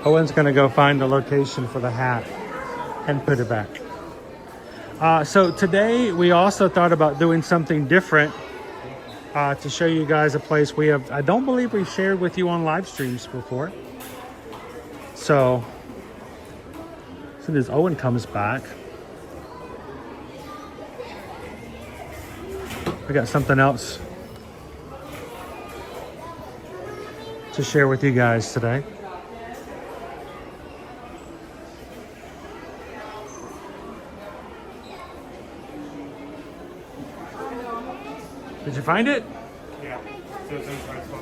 Owen's going to go find the location for the hat and put it back. So today we also thought about doing something different to show you guys a place I don't believe we've shared with you on live streams before. So as soon as Owen comes back, we got something else to share with you guys today. Did you find it? Yeah. So it's inside spot.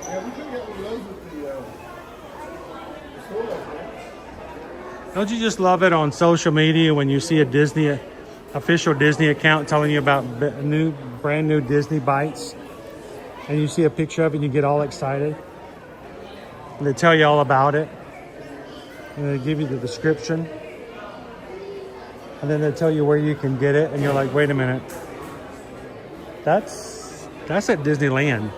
Yeah, we could get one of those with the store. Don't you just love it on social media when you see a official Disney account telling you about brand new Disney bites, and you see a picture of it and you get all excited, and they tell you all about it, and they give you the description, and then they tell you where you can get it, and you're like, wait a minute, that's at Disneyland.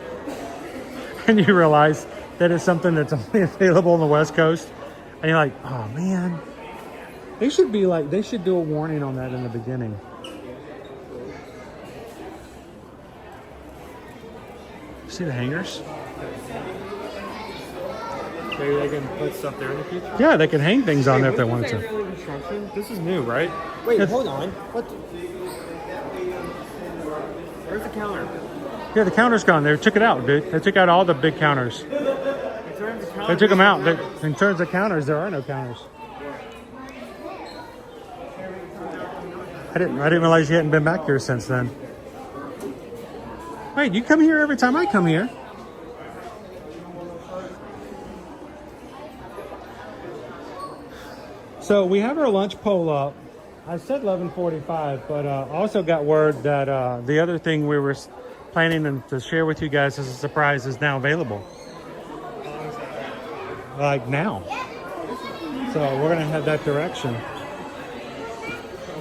And you realize that it's something that's only available on the West Coast, and you're like, oh man, they should do a warning on that in the beginning. See the hangers? Maybe they can put stuff there in the future? Yeah, they can hang things on there if they wanted to. This is new, right? Wait, hold on. What? Where's the counter? Yeah, the counter's gone. They took it out, dude. They took out all the big counters. They took them out. In terms of counters, there are no counters. I didn't realize you hadn't been back here since then. Wait, you come here every time I come here. So we have our lunch poll up. I said 11:45, but also got word that the other thing we were planning to share with you guys as a surprise is now available. Like now. So we're gonna head that direction.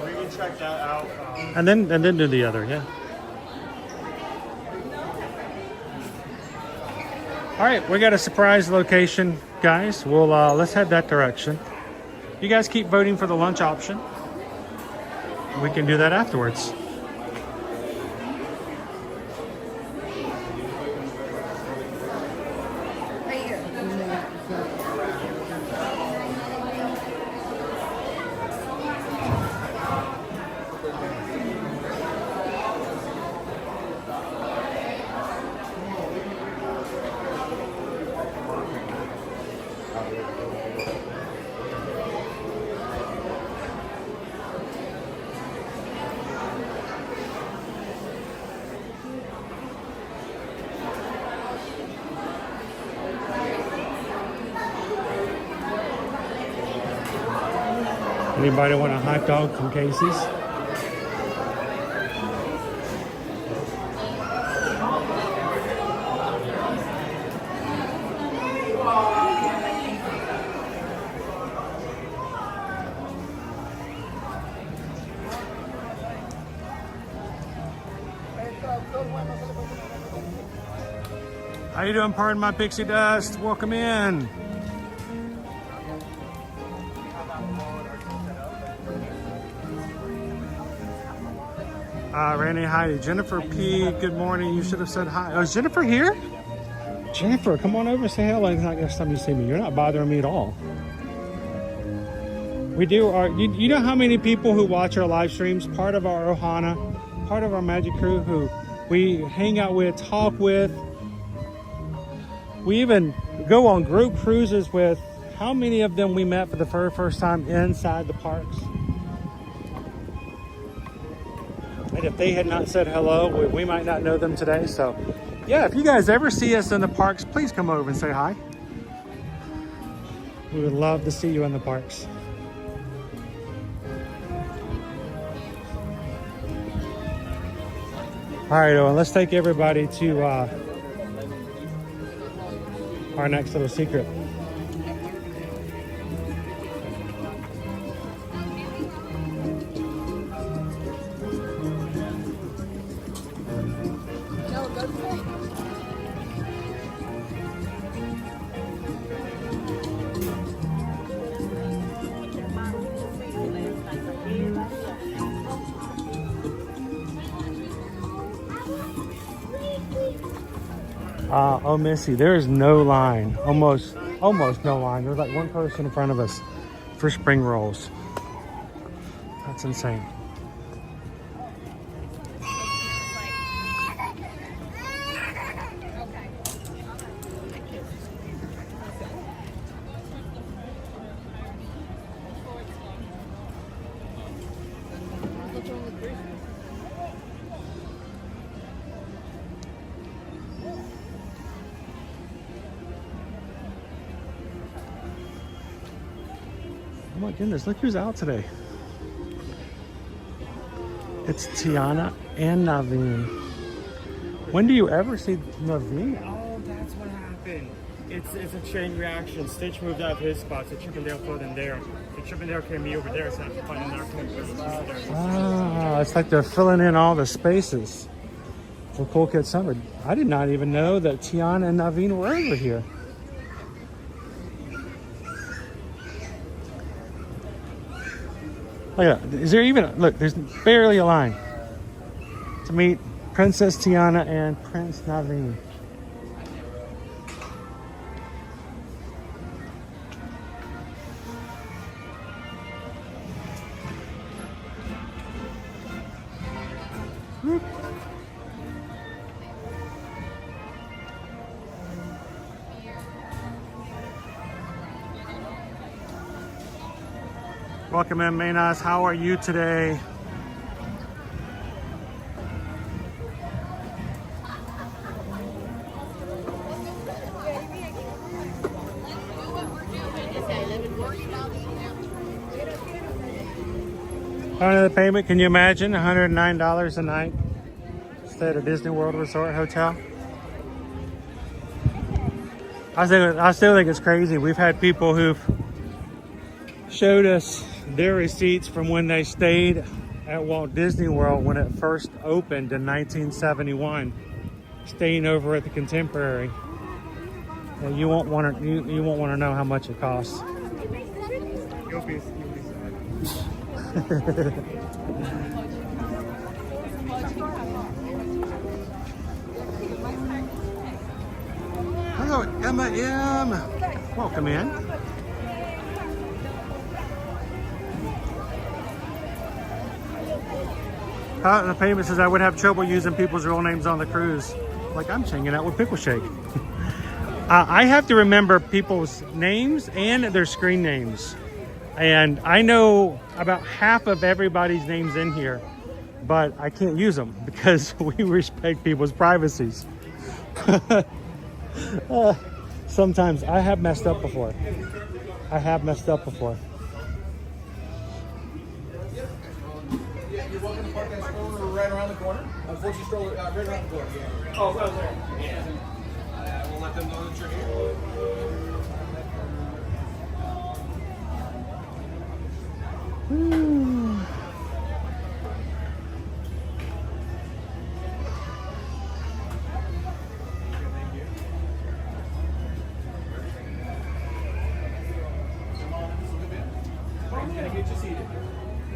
We can check that out. And then do the other, yeah. All right, we got a surprise location, guys. We'll let's head that direction. You guys keep voting for the lunch option. We can do that afterwards. Right here. Anybody want a hot dog from Casey's? How you doing, pardon my pixie dust? Welcome in. Randy, hi. Jennifer P, good morning. You should have said hi. Oh, is Jennifer here? Jennifer, come on over and say hello next time you see me. You're not bothering me at all. We do our, you know how many people who watch our live streams, part of our Ohana, part of our Magic Crew, who we hang out with, talk with. We even go on group cruises with. How many of them we met for the very first time inside the parks? And if they had not said hello, we might not know them today. So yeah, if you guys ever see us in the parks, please come over and say hi. We would love to see you in the parks. All right, Owen, let's take everybody to our next little secret. Oh, Missy, there is no line. Almost no line. There's like one person in front of us for spring rolls. That's insane. Oh my goodness, look who's out today. It's Tiana and Naveen. When do you ever see Naveen? Oh, that's what happened. It's a chain reaction. Stitch moved out of his spot, so Chippendale filled in there. So Chippendale came me over there, so I have finding our there. Ah, it's like they're filling in all the spaces for Cool Kid Summer. I did not even know that Tiana and Naveen were over here. Look at that. Is there even, look, there's barely a line to meet Princess Tiana and Prince Naveen. Whoop. Welcome in, Manas. How are you today? Under the payment, can you imagine? $109 a night. Stay at a Disney World Resort Hotel. I still think it's crazy. We've had people who've showed us their receipts from when they stayed at Walt Disney World when it first opened in 1971, staying over at the Contemporary. And you won't want to know how much it costs. You'll be sad. Hello, Emma M. Welcome in. The payment says I would have trouble using people's real names on the cruise. Like I'm hanging out with Pickle Shake. I have to remember people's names and their screen names. And I know about half of everybody's names in here, but I can't use them because we respect people's privacies. Sometimes I have messed up before. Yeah, you're welcome to park that stroller right around the corner. Unfortunately, stroller right around the corner. Yeah. Oh, right there. Yeah. We'll let them know that you're here. Get you seated.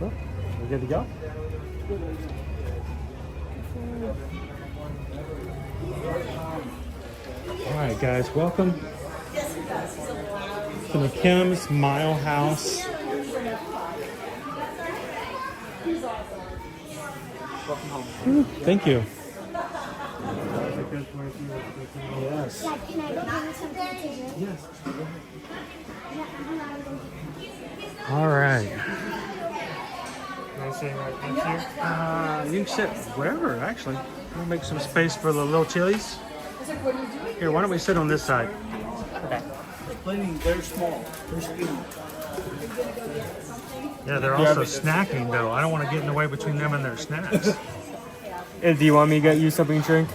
Well, we're good to go. All right, guys, welcome to McKim's Mile House. Welcome home. Thank you. Yes. Yeah, can I go bring something to you? Yes. All right. Can I sit right next to you? You can sit wherever, actually. We'll make some space for the little chilies. Here, why don't we sit on this side? Okay. They're small. They're skinny. Yeah, they're also snacking, though. I don't want to get in the way between them and their snacks. Do you want me to get you something to drink?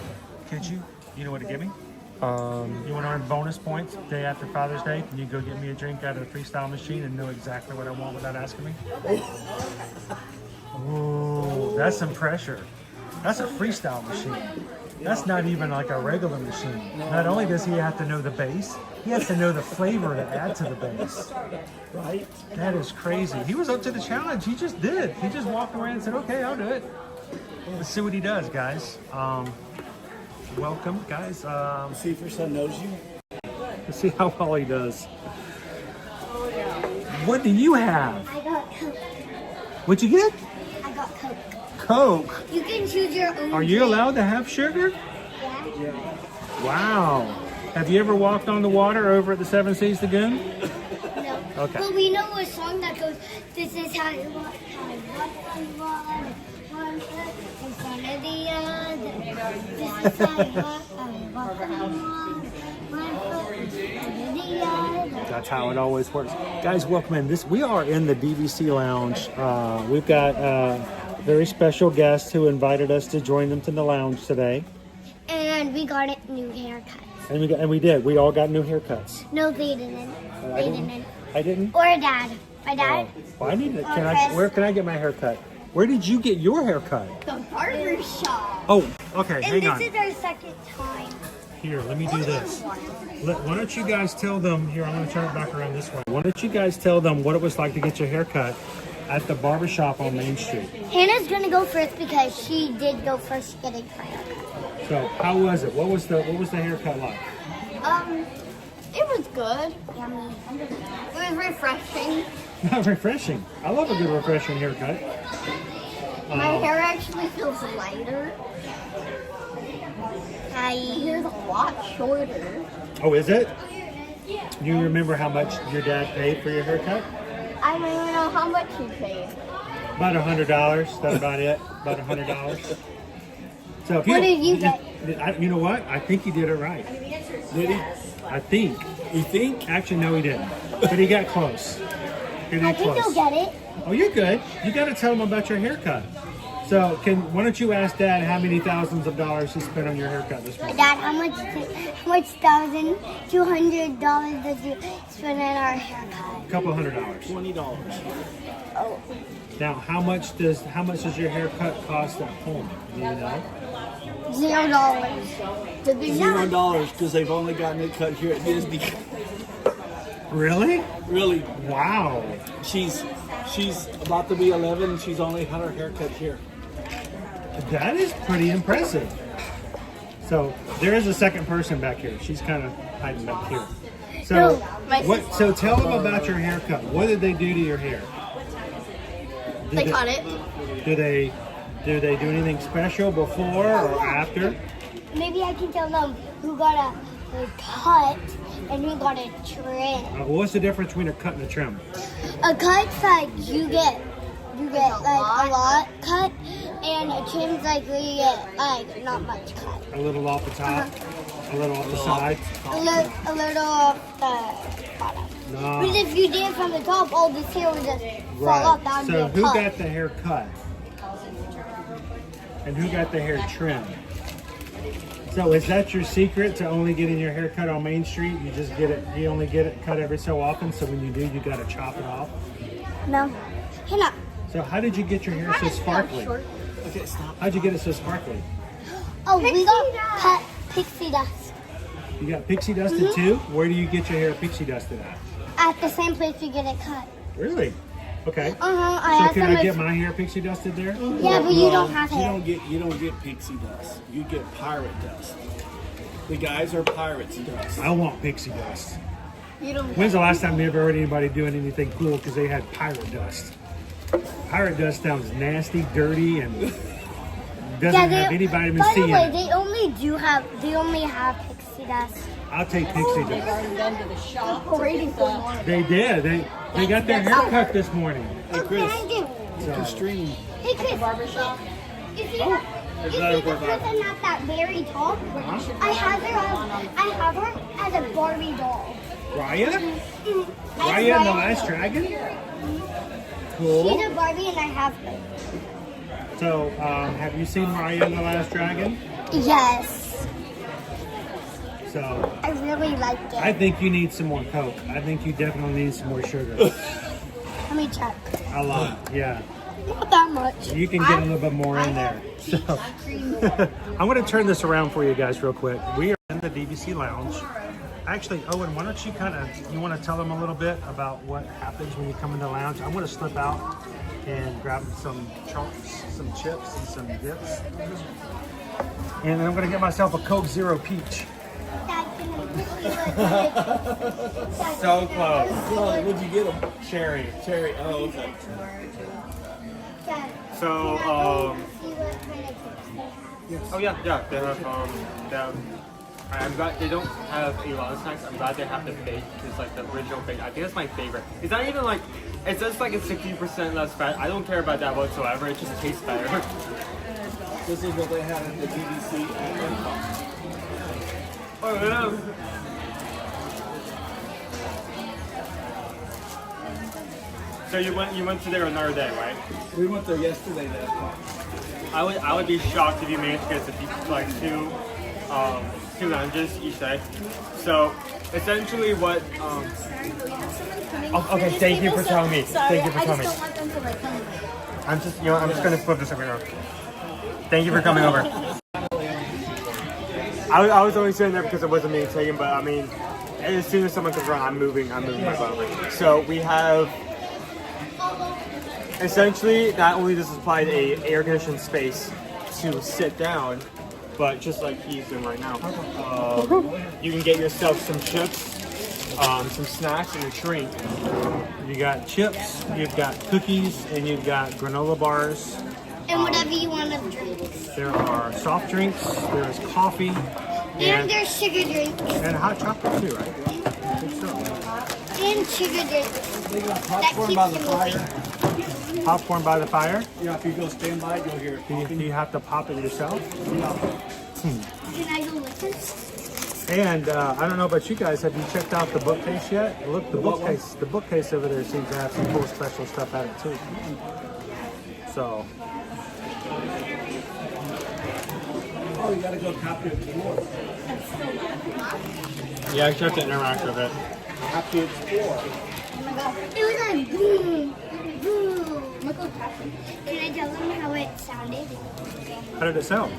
Could you? You know what to give me? You want to earn bonus points day after Father's Day? Can you go get me a drink out of the freestyle machine and know exactly what I want without asking me? Ooh, that's some pressure. That's a freestyle machine. That's not even like a regular machine. Not only does he have to know the bass, he has to know the flavor to add to the bass. Right? That is crazy. He was up to the challenge. He just did. He just walked around and said, okay, I'll do it. Let's see what he does, guys. Welcome, guys. See if your son knows you. Let's see how well he does. What do you have? I got Coke. What'd you get? I got Coke. Coke. You can choose your own. Are you allowed to have sugar? Yeah. Wow. Have you ever walked on the water over at the Seven Seas Lagoon? No. Okay. But we know a song that goes, this is how you walk on water. One foot in front of the other. This is how you walk on water. One foot in front of the other. That's how it always works. Guys, welcome in. We are in the BBC Lounge. We've got very special guests who invited us to join them to the lounge today. And we got new haircuts. And we did. We all got new haircuts. No, they didn't. I didn't. I didn't? Or Dad. My dad. Well, I need to. Chris. Where can I get my haircut? Where did you get your haircut? The barber shop. Oh, okay. And Hang on. this is our second time. Here, let me do this. Why don't you guys tell them, here, I'm going to turn it back around this way. Why don't you guys tell them what it was like to get your haircut at the barbershop on Main Street? Hannah's going to go first because she did go first getting her haircut. So, how was it? What was the haircut like? It was good. Yummy. It was refreshing. Not refreshing. I love a good refreshing haircut. My hair actually feels lighter. My hair's a lot shorter. Oh, is it? Do you remember how much your dad paid for your haircut? I don't even know how much he paid. About $100. That's about it. About $100. So if What did you get? You know what? I think he did it right. Did he? I think. You think? Actually, no, he didn't. But he got close. Get I in think close. you'll get it. Oh, you're good. You got to tell them about your haircut. So, why don't you ask Dad how many thousands of dollars he spent on your haircut this morning? Dad, how much $1,200 does you spend on our haircut? A couple $100. $20. Oh, Now, how much does your haircut cost at home? Do you know? $0. $0 because they've only gotten it cut here at Disney. Really? Really? Wow. She's about to be 11 and she's only had her hair cut here. That is pretty impressive. So there is a second person back here. She's kind of hiding back here. So So tell them about your haircut. What did they do to your hair? They cut it. Do they do anything special before or after? Maybe I can tell them who got a cut and who got a trim. What's the difference between a cut and a trim? A cut's like you get like a lot cut, and a trim's like where you get like not much cut. A little off the top, a little off the side. A little off the bottom. No. Because if you did from the top, all this hair would just fall off. That would So be a who cut. got the hair cut? And who got the hair trimmed? So is that your secret to only getting your hair cut on Main Street? You only get it cut every so often, so when you do, you gotta chop it off? No. Hey, no. So how did you get your hair so sparkly? Okay, stop. How'd you get it so sparkly? Oh, we got cut pixie dust. You got pixie dusted too? Where do you get your hair pixie dusted at? At the same place you get it cut. Really? Okay. I So asked can them I if- get my hair pixie dusted there? Yeah, but you don't have hair. You don't get pixie dust. You get pirate dust. The guys are pirates dust. I want pixie dust. You don't. When's the last time you ever heard anybody doing anything cool because they had pirate dust? Pirate dust sounds nasty, dirty, and doesn't have any vitamin by C the in way, it. they only have pixie dust. I'll take pixie dust. Parading for more. They did. They got their hair cut this morning. Hey, Chris, Thank you. you can stream. Hey, Chris. Barbershop. You see the person at that very top? I have her as a Barbie doll. Raya? Mhm. Raya and the Last Dragon? Cool. She's a Barbie and I have her. So, have you seen Raya and the Last Dragon? Yes. So, I really liked it. I think you need some more Coke. I think you definitely need some more sugar. Let me check. A lot, yeah. Not that much. You can get a little bit more in there. So, I'm going to turn this around for you guys real quick. We are in the DVC Lounge. Actually, Owen, why don't you you want to tell them a little bit about what happens when you come in the lounge? I'm going to slip out and grab some chunks, some chips, and some dips. And then I'm going to get myself a Coke Zero Peach. So close. What'd you get them? Cherry. Cherry. Oh, okay. So, oh yeah, they have, I'm glad they don't have a lot of snacks. I'm glad they have the bake. It's like the original bake. I think that's my favorite. It's not even like, it's just like it's 60% less fat. I don't care about that whatsoever. It just tastes better. This is what they had at the DVC. Oh yeah. So you went to there another day, right? We went there yesterday. I would be shocked if you managed to get like two lounges each day. So essentially what okay, thank you for telling me. Thank you for telling me. I'm just gonna flip this over now. Thank you for coming over. I was only sitting there because it wasn't being taken, but I mean, as soon as someone comes around, I'm moving my phone. So we have essentially not only does this provide a air conditioned space to sit down, but just like he's doing right now, you can get yourself some chips, some snacks, and a drink. You got chips, you've got cookies, and you've got granola bars. And whatever you want to drink. There are soft drinks, there's coffee, And there's sugar drinks. and hot chocolate too, right? And sugar drinks. They got popcorn by the fire. Popcorn by the fire? Yeah, if you go stand by it, you'll hear it. Do you have to pop it yourself? Yeah. Can I go with this? And I don't know about you guys. Have you checked out the bookcase yet? Look, the bookcase. The bookcase over there seems to have some cool special stuff at it too. So. Oh, you gotta go copy Explore. Yeah, I just have to interact with it. Copy Explore. Oh my god. It was like boom, boom. Can I tell them how it sounded? How did it sound?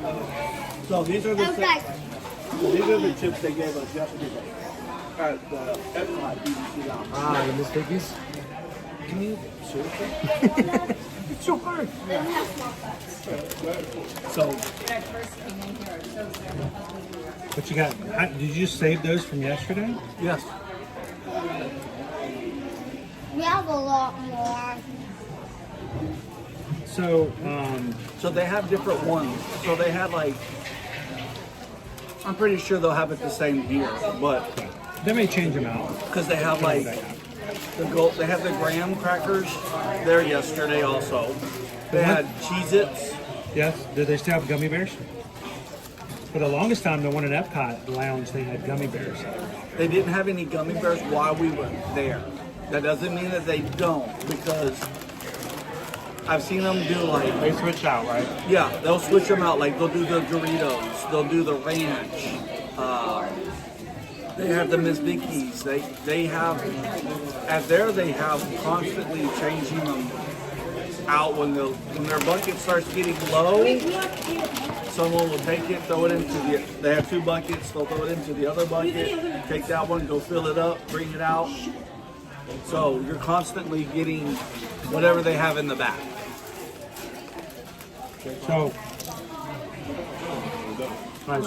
So these are the It was like, these are the chips they gave us yesterday at the Epcot BBC Lounge. Ah, the Miss Piggies. Can you seriously? It's so hard. So, What you got? Did you just save those from yesterday? yes. we have a lot more. So, So they have different ones. So they had like, I'm pretty sure they'll have it the same here, but they may change them out. because they have like they have the graham crackers there yesterday also. They had Cheez-Its. Yes. Did they still have gummy bears? For the longest time, the one at Epcot Lounge, they had gummy bears. They didn't have any gummy bears while we were there. That doesn't mean that they don't, because I've seen them do like... They switch out, right? Yeah, they'll switch them out. Like they'll do the Doritos, they'll do the ranch. They have the Miss Vickies. They have at there they have constantly changing them out when their bucket starts getting low. Someone will take it, throw it into the. They have two buckets. They'll throw it into the other bucket. Take that one, go fill it up, bring it out. So you're constantly getting whatever they have in the back. So, guys,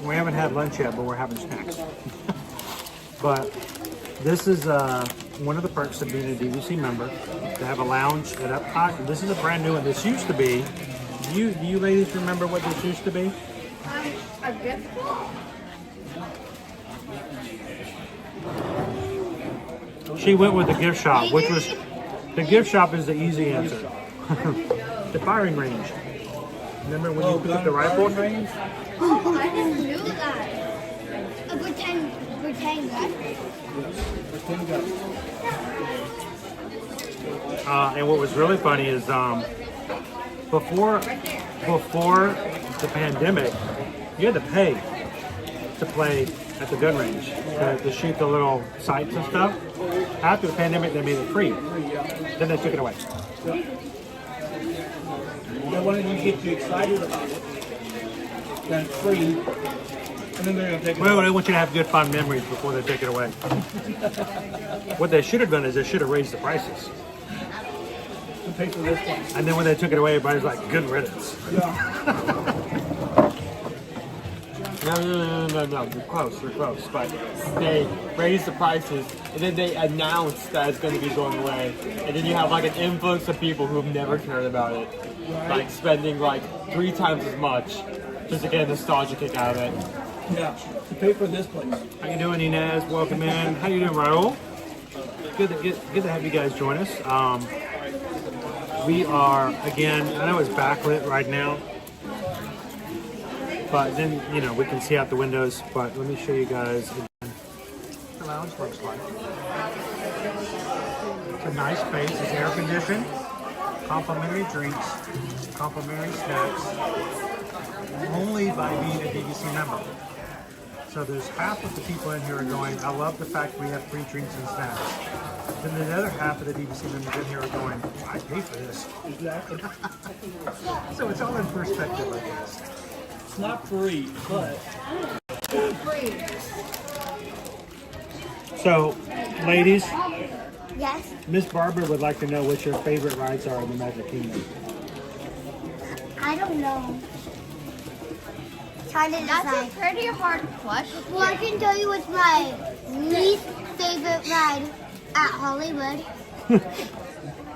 we haven't had lunch yet, but we're having snacks. But this is one of the perks of being a DVC member. They have a lounge at Epcot. This is a brand new one. This used to be. Do you ladies remember what this used to be? A gift She went with the gift shop, which was the gift shop is the easy answer. The firing range. Remember when you put the rifle range? Oh, I didn't know that. A pretend gun. And what was really funny is before the pandemic, you had to pay to play at the gun range to shoot the little sights and stuff. After the pandemic, they made it free. Then they took it away. They wanted to get you excited about it. Then it's free. And then they're going to take it Well, away. they want you to have good fond memories before they take it away. What they should have done is they should have raised the prices. To pay for this one. And then when they took it away, everybody was like, good riddance. No. You're close. But they raised the prices, and then they announced that it's going to be going away. And then you have like an influx of people who've never cared about it, like spending like 3 times as much just to get a nostalgia kick out of it. Yeah, to pay for this place. How you doing, Inez? Welcome in. How you doing, Raul? Good to have you guys join us. We are, again, I know it's backlit right now, but then, we can see out the windows, but let me show you guys again what the lounge looks like. It's a nice space. It's air conditioned, complimentary drinks, complimentary snacks, only by being a DVC member. So there's half of the people in here are going, I love the fact we have free drinks and snacks. Then the other half of the DVC members in here are going, I pay for this. Exactly. So it's all in perspective, I guess. It's not free, but... Free. So, ladies, Yes. Miss Barbara would like to know what your favorite rides are in the Magic Kingdom. I don't know. Trying to decide. That's a pretty hard question. Well, I can tell you what's my least favorite ride at Hollywood.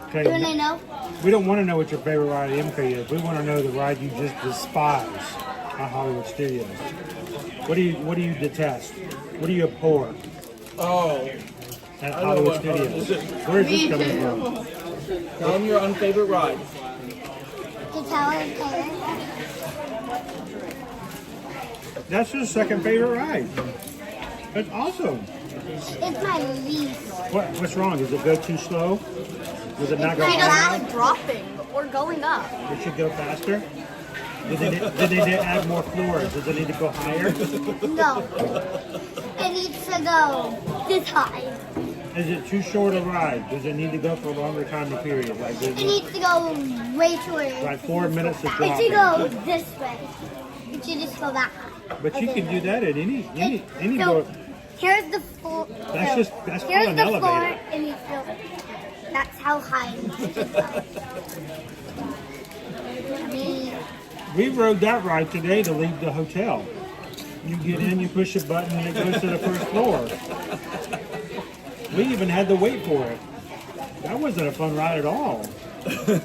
Okay. You want to know? We don't want to know what your favorite ride at MK is. We want to know the ride you just despise at Hollywood Studios. What do you detest? What do you abhor Oh. at Hollywood Studios? Where is this coming from? Tell them your unfavorite ride. To tell her favorite. That's your second favorite ride. That's awesome. It's my least. What's wrong? Does it go too slow? Does it not go She doesn't fast? like dropping or going up. It should go faster. Did they add more floors? Does it need to go higher? No. It needs to go this high. Is it too short a ride? Does it need to go for a longer time period? Like, It needs to go way shorter. like 4 minutes of It dropping? should go this way. It should just go that high. But you can do that at any So, boat. here's the floor. That's called here's an the elevator. floor, and you feel. That's how high it needs to go. I mean, We rode that ride today to leave the hotel. You get in, you push a button, and it goes to the first floor. We even had to wait for it. That wasn't a fun ride at all. Are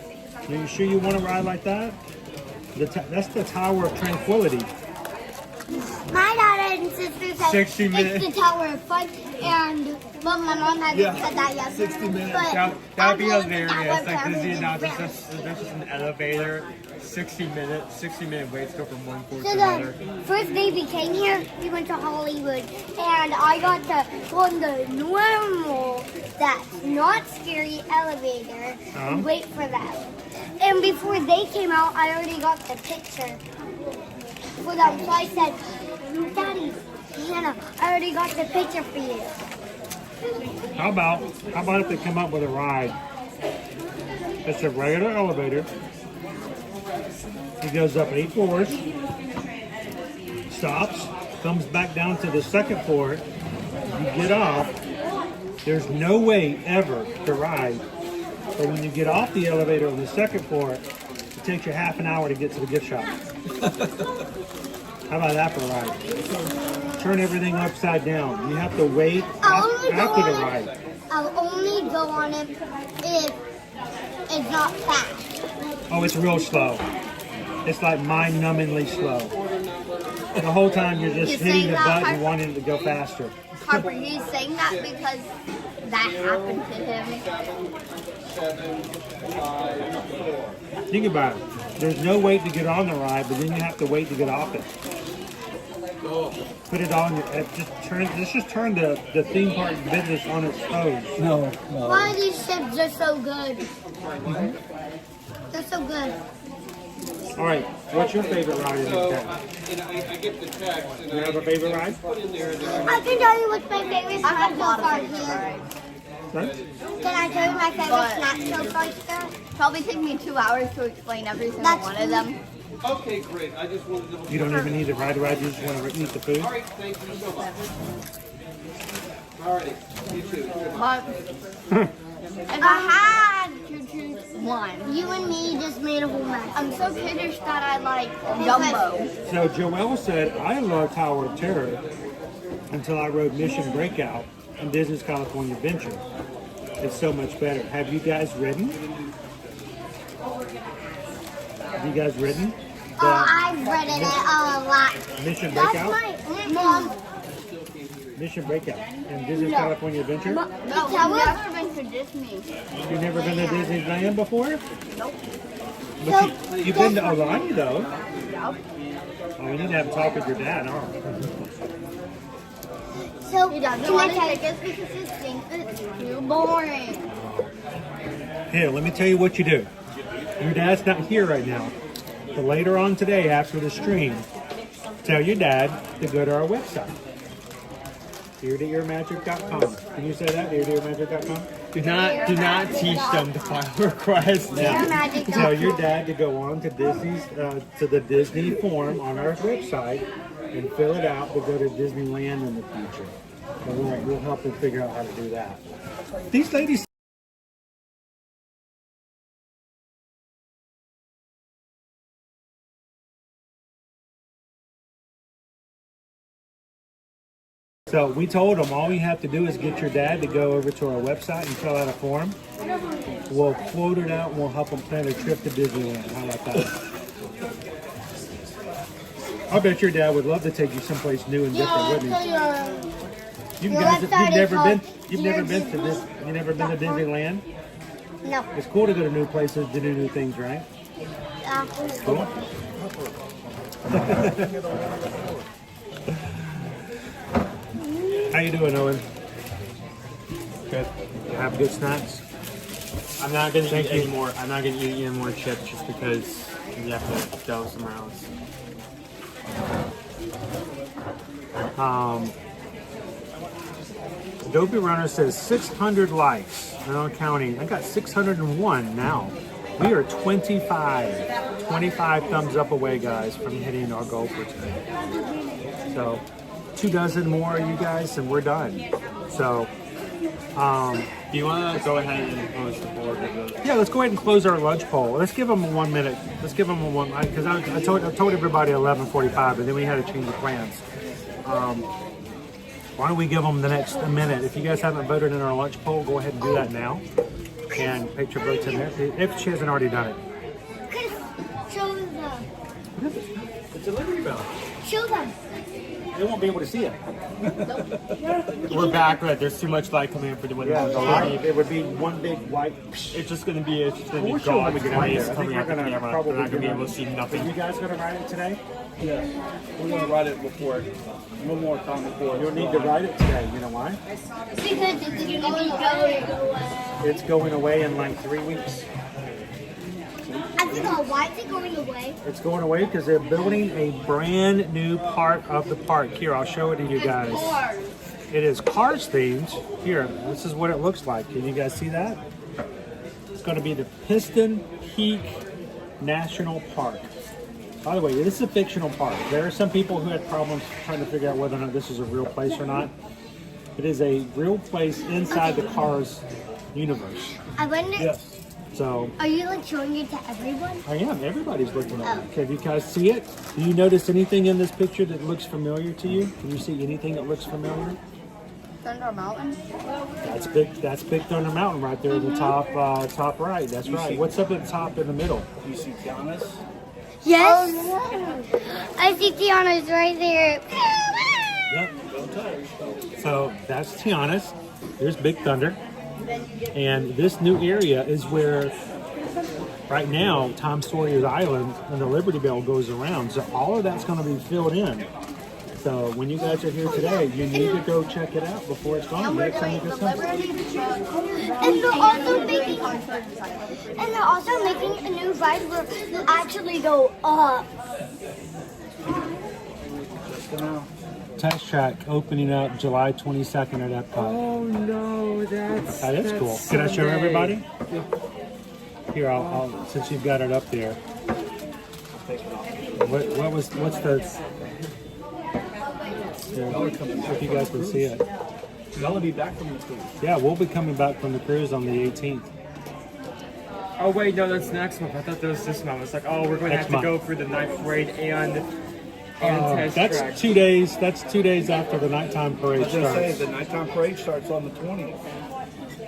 you sure you want to ride like that? That's the Tower of Tranquility. my dad and sister said 60 minutes. it's the Tower of Fun, and well, my mom hasn't said that yet. 60 minutes. But That'd be I'll go with the Tower hilarious. of Like Fun. Disney announced there's just an elevator, 60 minute wait to go from one floor to So another. the first day we came here, we went to Hollywood, and I got to go on the normal, that's not scary elevator, and wait for them. And before they came out, I already got the picture for them. So I said, Daddy, Hannah, I already got the picture for you. How about if they come up with a ride? It's a regular elevator. It goes up 8 floors, stops, comes back down to the second floor. You get off. There's no wait ever to ride. But when you get off the elevator on the second floor, it takes you half an hour to get to the gift shop. How about that for a ride? Turn everything upside down. You have to wait after the ride. I'll only go on it if it's not fast. Oh, it's real slow. It's like mind-numbingly slow. The whole time you're just hitting the button wanting it to go faster. Harper, he's saying that because that happened to him. Think about it. There's no wait to get on the ride, but then you have to wait to get off it. Put it on your. Let's just turn the theme park business on its toes. Why are these ships are so good? They're so good. All right. What's your favorite ride in this town? I get the text. And You have a favorite ride? I can tell you what's my favorite snack so far here. Right? Can I tell you my favorite snack so far here? Probably take me 2 hours to explain every single one of them. Okay, great. I just wanted to. You don't even need to ride a ride. You just want to eat the food. All right, thank you so much. All righty, you too. But if I had to choose one, You and me just made a whole mess. I'm so kiddish that I like Dumbo. So Joelle said, I love Tower of Terror until I rode Mission Breakout in Disney's California Adventure. It's so much better. Have you guys ridden? Have you guys ridden? I've read it a lot. Mission That's Breakout? my mom. Mission Breakout in Disney's California Adventure? No, I've never been to Disney. You've never been to Disneyland before? Nope. But you've been to Alani though. Nope. Oh, we need to have a talk with your dad, huh? So, He doesn't can I want to tell take us because he thinks it's too boring. Here, let me tell you what you do. Your dad's not here right now. But later on today, after the stream, tell your dad to go to our website. eartoearmagic.com. Can you say that? eartoearmagic.com? Do not teach them to file requests. Tell your dad to go on to Disney's to the Disney form on our website and fill it out to go to Disneyland in the future. And we'll help them figure out how to do that. These ladies. So we told them all you have to do is get your dad to go over to our website and fill out a form. We'll quote it out and we'll help them plan a trip to Disneyland. How about that? I bet your dad would love to take you someplace new and different, wouldn't he? You've never been to Disneyland? No. It's cool to go to new places to do new things, right? Yeah. Cool. How you doing, Owen? Good. You have good snacks? I'm not gonna Thank eat you. any more. I'm not gonna eat any more chips just because you have to go somewhere else. Adobe Runner says 600 likes. No counting. I got 601 now. We are 25. 25 thumbs up away, guys, from hitting our goal for today. So 24 more of you guys, and we're done. So, Do you want to go ahead and close the board? yeah, let's go ahead and close our lunch poll. Let's give them 1 minute. Let's give them a one, because I told everybody 11:45, and then we had to change the plans. Why don't we give them the next minute? If you guys haven't voted in our lunch poll, go ahead and do that now, and put your votes in there. If she hasn't already done it. Show them. It's a Liberty Bell. Show them. They won't be able to see it. We're back. Right? There's too much light coming in for the windows. Yeah, the light. It would be one big white. It's just gonna be. It's just gonna We'll be show them God's when we get out light there. I think coming we're out the gonna camera. probably We're not gonna be able to see nothing. You guys gonna ride it today? Yeah, we're gonna ride it before, no more time before. You'll need to ride it today. You know why? Because it's going to go away. It's going away in like 3 weeks. I think, why is it going away? It's going away because they're building a brand new part of the park. Here, I'll show it to you guys. It is Cars themed. Here, this is what it looks like. Can you guys see that? It's going to be the Piston Peak National Park. By the way, this is a fictional park. There are some people who had problems trying to figure out whether or not this is a real place or not. It is a real place inside the Cars universe. I wonder. Yes. So Are you like showing it to everyone? I am. Everybody's looking at it. Can you guys see it? Do you notice anything in this picture that looks familiar to you? Can you see anything that looks familiar? Thunder Mountain. That's big. That's Big Thunder Mountain right there in the top, top right. That's right. What's up at the top in the middle? You see Tiana's? Yes. I see Tiana's right there. Yep. So that's Tiana's. There's Big Thunder. And this new area is where, right now, Tom Sawyer's Island and the Liberty Bell goes around. So all of that's going to be filled in. So when you guys are here today, you need to go check it out before it's gone. Next time you get something. And they're also making a new ride where you actually go up. Test track opening up July 22nd at Epcot. Oh no, that's cool. Can I show everybody? Here, I'll since you've got it up there. What's the? Here, if you guys can see it. Y'all will be back from the cruise. Yeah, we'll be coming back from the cruise on the 18th. Oh wait, no, that's next month. I thought that was this month. It's like, oh, we're going to Next have month. to go for the night parade and test That's track. 2 days. That's 2 days after the nighttime parade I was just saying, starts. the nighttime parade starts on the 20th.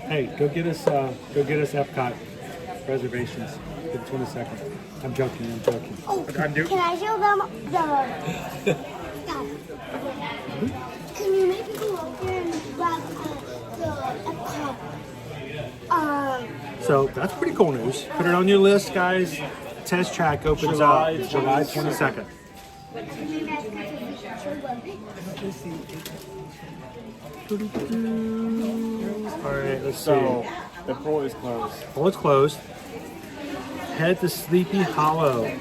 Hey, go get us Epcot reservations for the 22nd. I'm joking. Oh, I'm doing. can I show them the? Can you maybe go up there and grab the Epcot? So that's pretty cool news. Put it on your list, guys. Test track opens up July 22nd. All right, let's So, see. the pool is closed. Well, it's closed. Head to Sleepy Hollow.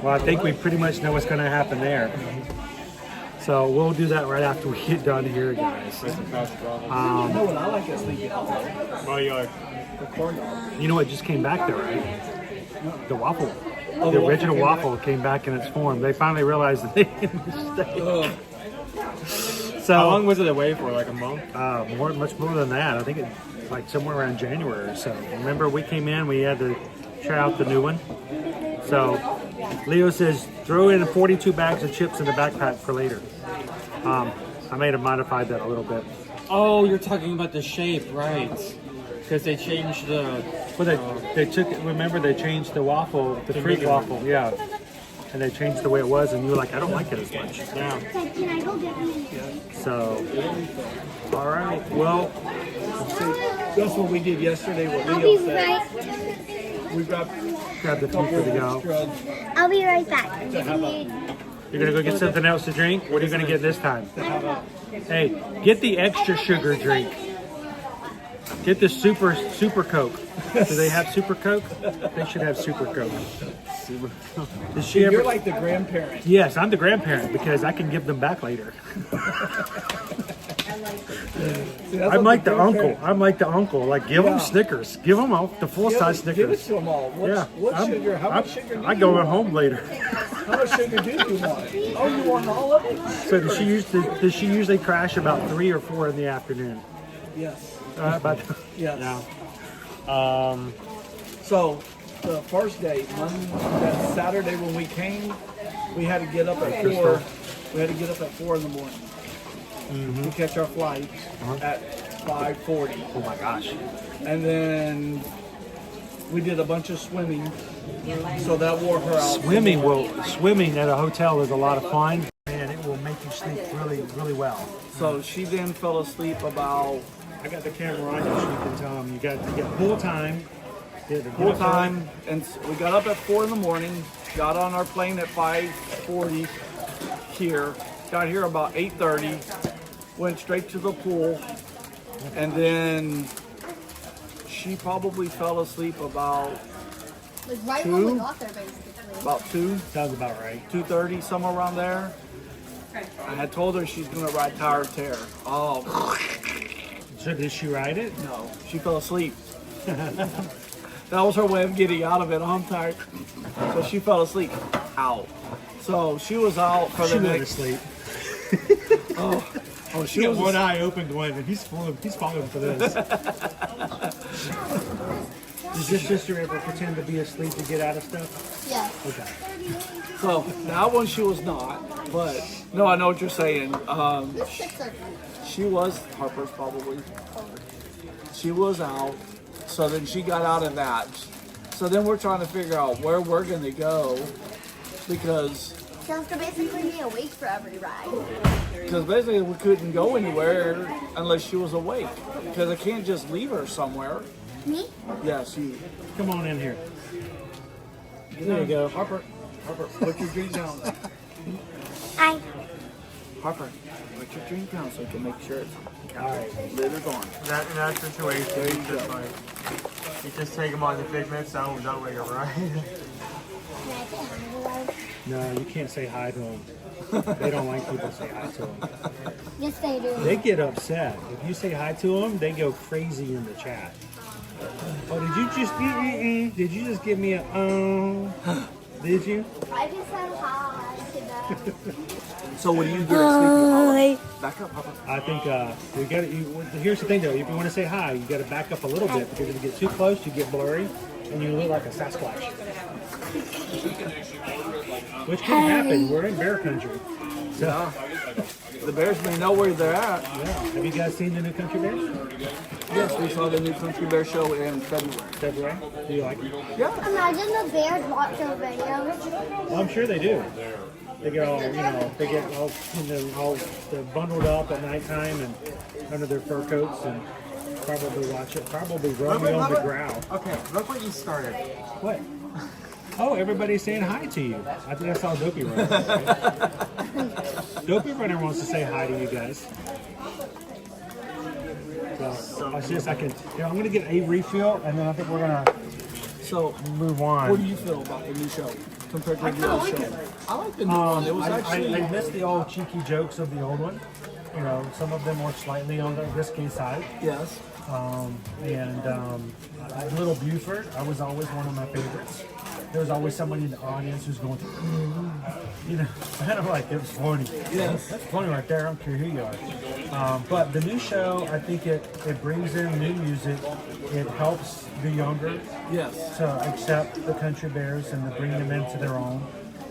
Well, I think we pretty much know what's going to happen there. So we'll do that right after we get done here, guys. You know what I like at Sleepy Hollow? My yard. The corn dog. You know what just came back there, right? The waffle. Oh, The the original waffle waffle came back in its form. They finally realized that they made a mistake. So How long was it away for? Like a month? Much more than that. I think it's like somewhere around January or so. Remember, we came in, we had to try out the new one. So Leo says, throw in 42 bags of chips in the backpack for later. I may have modified that a little bit. Oh, you're talking about the shape, right? Because they changed the. Well, they took. Remember, they changed the waffle, the fruit waffle, yeah. And they changed the way it was, and you were like, I don't like it as much. Yeah. Can I go get me? So, all right. Well, That's what we did yesterday with I'll Leo be said. right. We grabbed grab the food for the go. scrubs. I'll be right back. I'm getting You're gonna go get something else to drink? What are you gonna get this time? Hey, get the extra sugar drink. Get the super Coke. Do they have Super Coke? They should have Super Coke. Does she You're ever? like the grandparent. Yes, I'm the grandparent because I can give them back later. See, I'm like the uncle. I'm like the uncle. Like, give them Yeah. Snickers. Give them all the full size Give Snickers. it to them all. Yeah. What sugar? How much sugar do I you go want? home later. How much sugar do you want? Oh, you want all of it? So does she usually crash about 3 or 4 in the afternoon? Yes. About Yes. yeah. So the first day, that Saturday when we came, we had to get up at 4. We had to get up at 4 in the morning to catch our flight at 5:40. Oh my gosh. And then we did a bunch of swimming, so that wore her out. Swimming at a hotel is a lot of fun, and it will make you sleep really well. So she then fell asleep about. I got the camera on you so you can tell them you got pool time. Full time, and we got up at 4 in the morning, got on our plane at 5:40 here, got here about 8:30, went straight to the pool, and then she probably fell asleep about Like right 2? when we got there, basically. about 2. Sounds about right. 2:30, somewhere around there. I had told her she's gonna ride Tower of Terror. Oh. So did she ride it? No, she fell asleep. That was her way of getting out of it. I'm tired. So she fell asleep. Out. So she was out for She the went to next. sleep. She She was got one eye open going, and he's falling for this. Does your sister ever pretend to be asleep to get out of stuff? Yeah. Okay. So that one she was not, but no, I know what you're saying. She was Harper's probably. She was out, so then she got out of that. So then we're trying to figure out where we're gonna go because She has to basically be awake for every ride. basically we couldn't go anywhere unless she was awake because I can't just leave her somewhere. Me? Yes, you. Come on in here. There you go, Harper. Harper, put your drink down. Hi. Harper, put your drink down so you can make sure it's Alright. lid is on. In that situation, There you you just go. like you just take them on the figments. That way you're right. No, you can't say hi to them. They don't like people to say hi to them. Yes, they do. They get upset. If you say hi to them, they go crazy in the chat. Oh, did you just give me a Did you? I just said hi to them. So when you get asleep, back up, Harper. I think we got. Here's the thing, though. If you want to say hi, you got to back up a little bit because if you get too close, you get blurry and you look like a Sasquatch. Which can happen. We're in bear country. So, Yeah. The bears may know where they're at. Yeah. Have you guys seen the new Country Bears? Yes, we saw the new Country Bear show in February. February? Do you like it? Yeah. Imagine the bears watch our videos. Well, I'm sure they do. They get all, they get all, they're bundled up at nighttime and under their fur coats and probably watch it. Probably Romeo on the growl. Okay, look what you started. What? Oh, everybody's saying hi to you. I think I saw Dopey Runner. Right? Dopey Runner wants to say hi to you guys. So I see if I can. I'm going to get a refill, and then I think we're going to move on. What do you feel about the new show compared to the old show? I like the new one. It was actually. I missed the old cheeky jokes of the old one. Some of them were slightly on the risky side. Yes. Little Buford, I was always one of my favorites. There was always somebody in the audience who's going, and I'm like, it was funny. Yes. That's funny right there. I don't care who you are. But the new show, I think it brings in new music. It helps the younger to accept the Country Bears and to bring them into their own.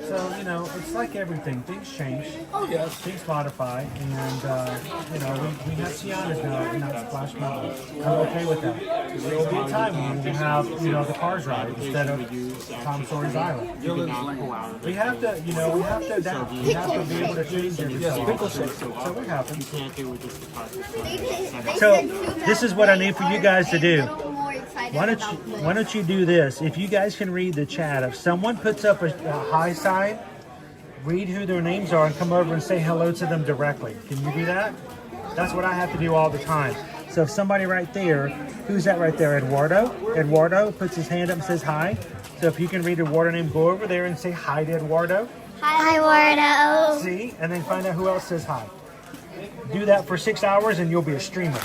So, it's like everything. Things change. Oh, yes. Things modify. And, we have Tiana's now and not Splash Mountain. I'm okay with that. There will be a time when we'll have, the cars ride instead of Tom Sawyer's Island. We have to, we have to adapt. We have to be able to change everything. So what happens? So, this is what I need for you guys to do. Why don't you do this? If you guys can read the chat, if someone puts up a high sign, read who their names are and come over and say hello to them directly. Can you do that? That's what I have to do all the time. So if somebody right there, who's that right there? Eduardo? Eduardo puts his hand up and says hi. So if you can read Eduardo's name, go over there and say hi to Eduardo. Hi, Eduardo. See? And then find out who else says hi. Do that for 6 hours and you'll be a streamer.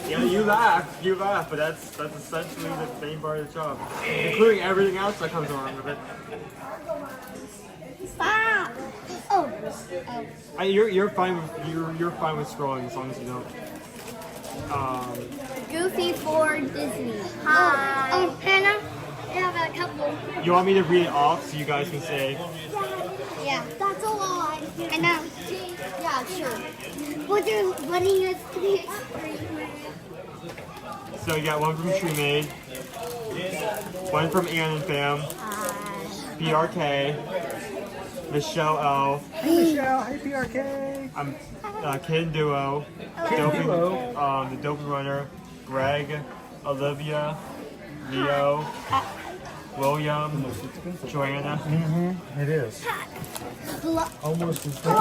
Yeah, you laugh, but that's essentially the main part of the job, including everything else that comes along with it. Stop. Oh. You're fine with you're fine with scrolling as long as you don't. Goofy for Disney. Hi. Oh, Hannah, I have a couple. You want me to read it off so you guys can say? Yeah, that's a lot. I know. Yeah, sure. What are you three? So you got one from Tree Maid, one from Ann and Fam, PRK, Michelle L. Hey Michelle, hey PRK. I'm Kid Duo, Dopey, the Dopey Runner, Greg, Olivia, Leo, William, Joanna. Mm-hmm. It is. Almost as much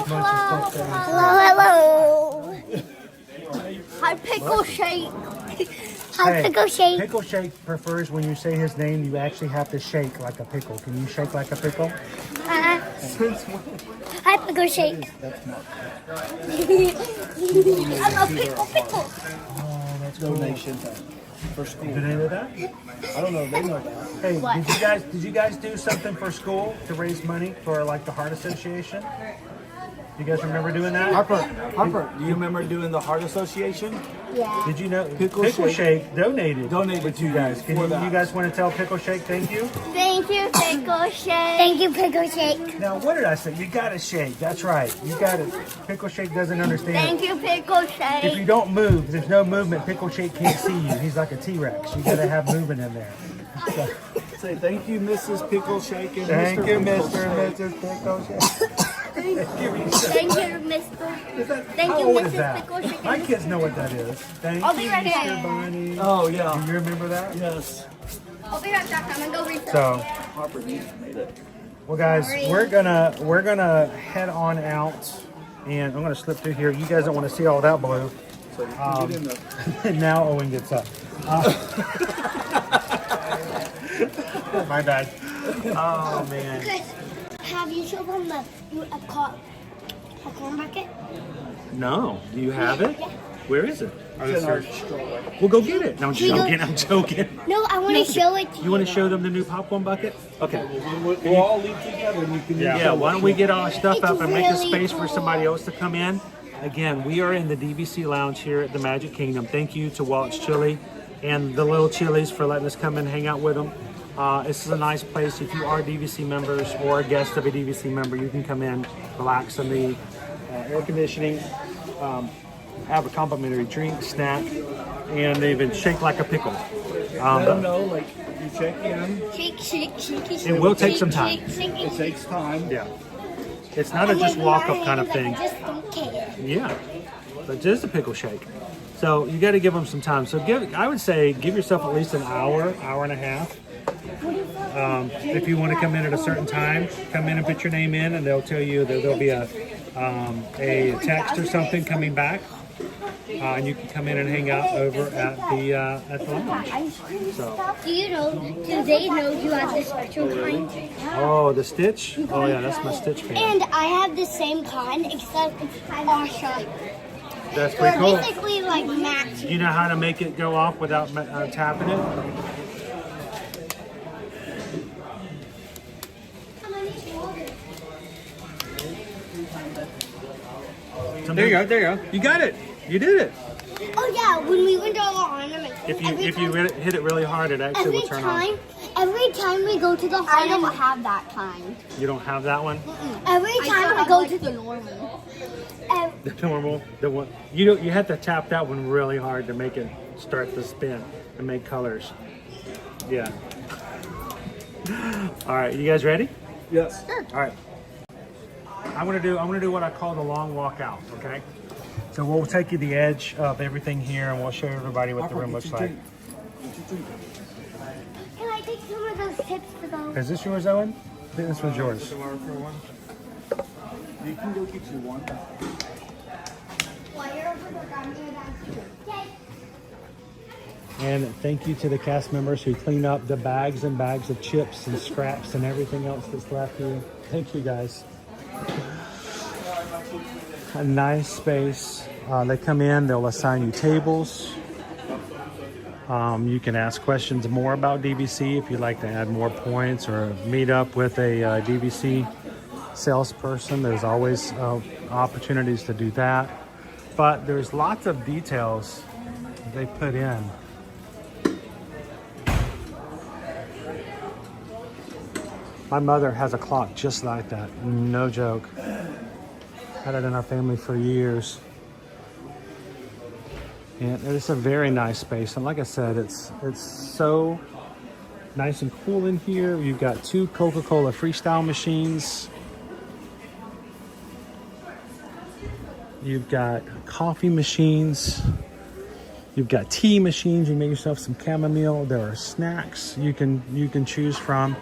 as Hello. Hi, Pickle Shake. Hi, Pickle Shake. Pickle Shake prefers when you say his name, you actually have to shake like a pickle. Can you shake like a pickle? Hi, Pickle Shake. I'm a pickle. Oh, that's donation for school. Do they know that? I don't know. They know that. Hey, did you guys do something for school to raise money for like the Heart Association? You guys remember doing that? Harper, do you remember doing the Heart Association? Yeah. Did you know Pickle Shake donated with you guys? Can you guys want to tell Pickle Shake thank you? Thank you, Pickle Shake. Thank you, Pickle Shake. Now, what did I say? You gotta shake. That's right. You gotta. Pickle Shake doesn't understand. Thank you, Pickle Shake. If you don't move, there's no movement. Pickle Shake can't see you. He's like a T-Rex. You gotta have movement in there. So, say thank you, Mrs. Pickle Shake and thank Mr. you, Pickle Mr. and Mrs. Pickle Shake. Thank you, Mr. Thank How you, old is Mrs. that? Pickle Shake. My kids know what that is. Thank I'll be you, right Mr. back. Bunny. Oh yeah. Do you remember that? Yes. I'll be right back. I'm gonna go refill. So, Harper, you made it. well, guys, we're gonna head on out, and I'm gonna slip through here. You guys don't want to see all that blue. So you can get in the... And now Owen gets up. My bad. Oh man. Chris, have you shown them a corn bucket? No. Do you have it? Yeah. Where is it? It's in our stroller. Well, go get it. No, I'm Should we go- joking. I'm joking. No, I want to show it to you. You want to show them the new popcorn bucket? Okay. We'll all leave together and you can Yeah. Why don't we get all our stuff It's up and make a really space for cool. somebody else to come in? Again, we are in the DVC Lounge here at the Magic Kingdom. Thank you to Walt's Chili and the Little Chilies for letting us come and hang out with them. This is a nice place. If you are DVC members or a guest of a DVC member, you can come in, relax in the air conditioning, have a complimentary drink, snack, and even shake like a pickle. Let them know, like, you check in. Shake. It will take some time. It takes time. Yeah. It's not a just walk up kind of thing. I just don't care. Yeah. But just a pickle shake. So you got to give them some time. So I would say give yourself at least an hour, hour and a half. If you want to come in at a certain time, come in and put your name in, and they'll tell you that there'll be a text or something coming back, and you can come in and hang out over at the lounge. So. Do they know you have the special kind? Oh, the Stitch? Oh yeah, that's my Stitch fan. And I have the same kind, except it's Asha. That's pretty They're cool. basically like matching. You know how to make it go off without tapping it? There you go. You got it. You did it. Oh yeah, when we went to our ornaments. If you hit it really hard, it actually will turn on. Every time we go to the I don't have that kind. You don't have that one? Every time we go to the normal. The normal, the one you have to tap that one really hard to make it start to spin and make colors. Yeah. All right, you guys ready? Yes. Sure. All right. I'm gonna do what I call the long walk out. Okay. So we'll take you the edge of everything here, and we'll show everybody what the room looks like. Can I take some of those tips for those. Is this yours, Owen? I think this one's yours. You can go get you one. While you're over there, I'm here down. Okay. And thank you to the cast members who clean up the bags and bags of chips and scraps and everything else that's left here. Thank you guys. A nice space. They come in, they'll assign you tables. You can ask questions more about DVC if you'd like to add more points or meet up with a DVC salesperson. There's always opportunities to do that. But there's lots of details they put in. My mother has a clock just like that, no joke. Had it in our family for years. And it's a very nice space. And like I said, it's so nice and cool in here. You've got 2 Coca-Cola Freestyle machines. You've got coffee machines. You've got tea machines. You make yourself some chamomile. There are snacks you can choose from.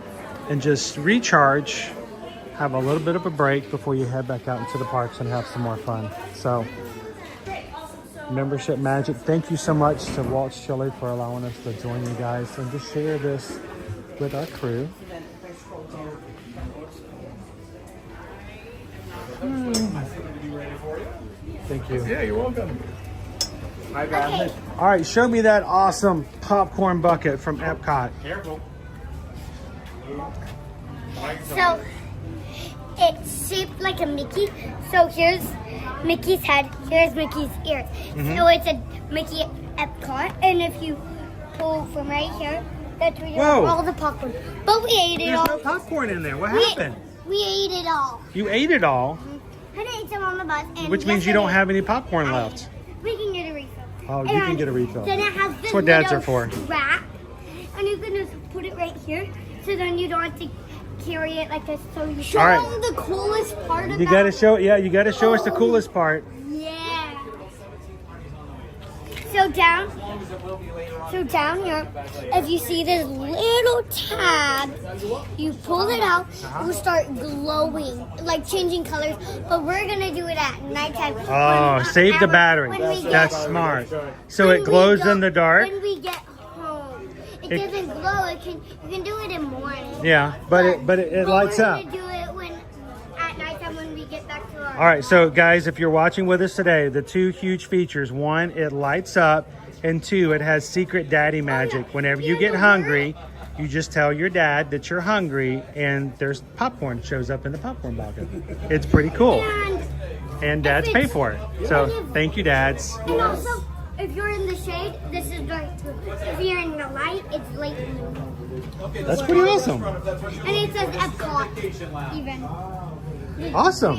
And just recharge, have a little bit of a break before you head back out into the parks and have some more fun. So, Membership Magic, thank you so much to Walt's Chili for allowing us to join you guys and to share this with our crew. Thank you. Yeah, you're welcome. Okay. All right, show me that awesome popcorn bucket from Epcot. Careful. So it's shaped like a Mickey. So here's Mickey's head, here's Mickey's ears. So it's a Mickey Epcot, and if you pull from right here, that's where you have all the popcorn. But we ate it all. There's no popcorn in there. What happened? We ate it all. You ate it all? I ate some on the bus. And Which means you don't have any popcorn left. We can get a refill. Oh, you can get a refill. Then it has this That's what dads are little for. strap, and you can just put it right here, so then you don't have to carry it like this. So you show them the coolest part of You gotta show, you gotta show us the coolest part. Yeah. So down here, if you see this little tab, you pull it out, it will start glowing, like changing colors. But we're gonna do it at nighttime. Oh, save the battery. That's smart. So it glows in the dark. When we get home, it doesn't glow. You can do it in the morning. Yeah, but it lights up. We're gonna do it at nighttime when we get back to our. All right, so guys, if you're watching with us today, the 2 huge features: 1, it lights up, and 2, it has secret daddy magic. Whenever you get hungry, you just tell your dad that you're hungry, and there's popcorn shows up in the popcorn bucket. It's pretty cool, and dads pay for it. So thank you, dads. And also, if you're in the shade, this is dark blue. If you're in the light, it's light blue. That's pretty awesome. And it says Epcot even. Awesome.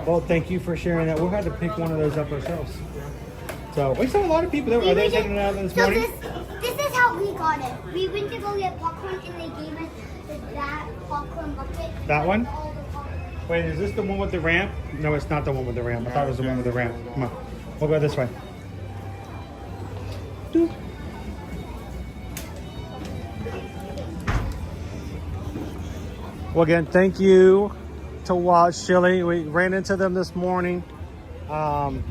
Well, thank you for sharing that. We'll have to pick one of those up ourselves. So we saw a lot of people there. Are they taking it out this morning? This is how we got it. We went to go get popcorn, and they gave us that popcorn bucket. That one? Wait, is this the one with the ramp? No, it's not the one with the ramp. I thought it was the one with the ramp. Come on. We'll go this way. Doop. Well, again, thank you to Watch Chili. We ran into them this morning.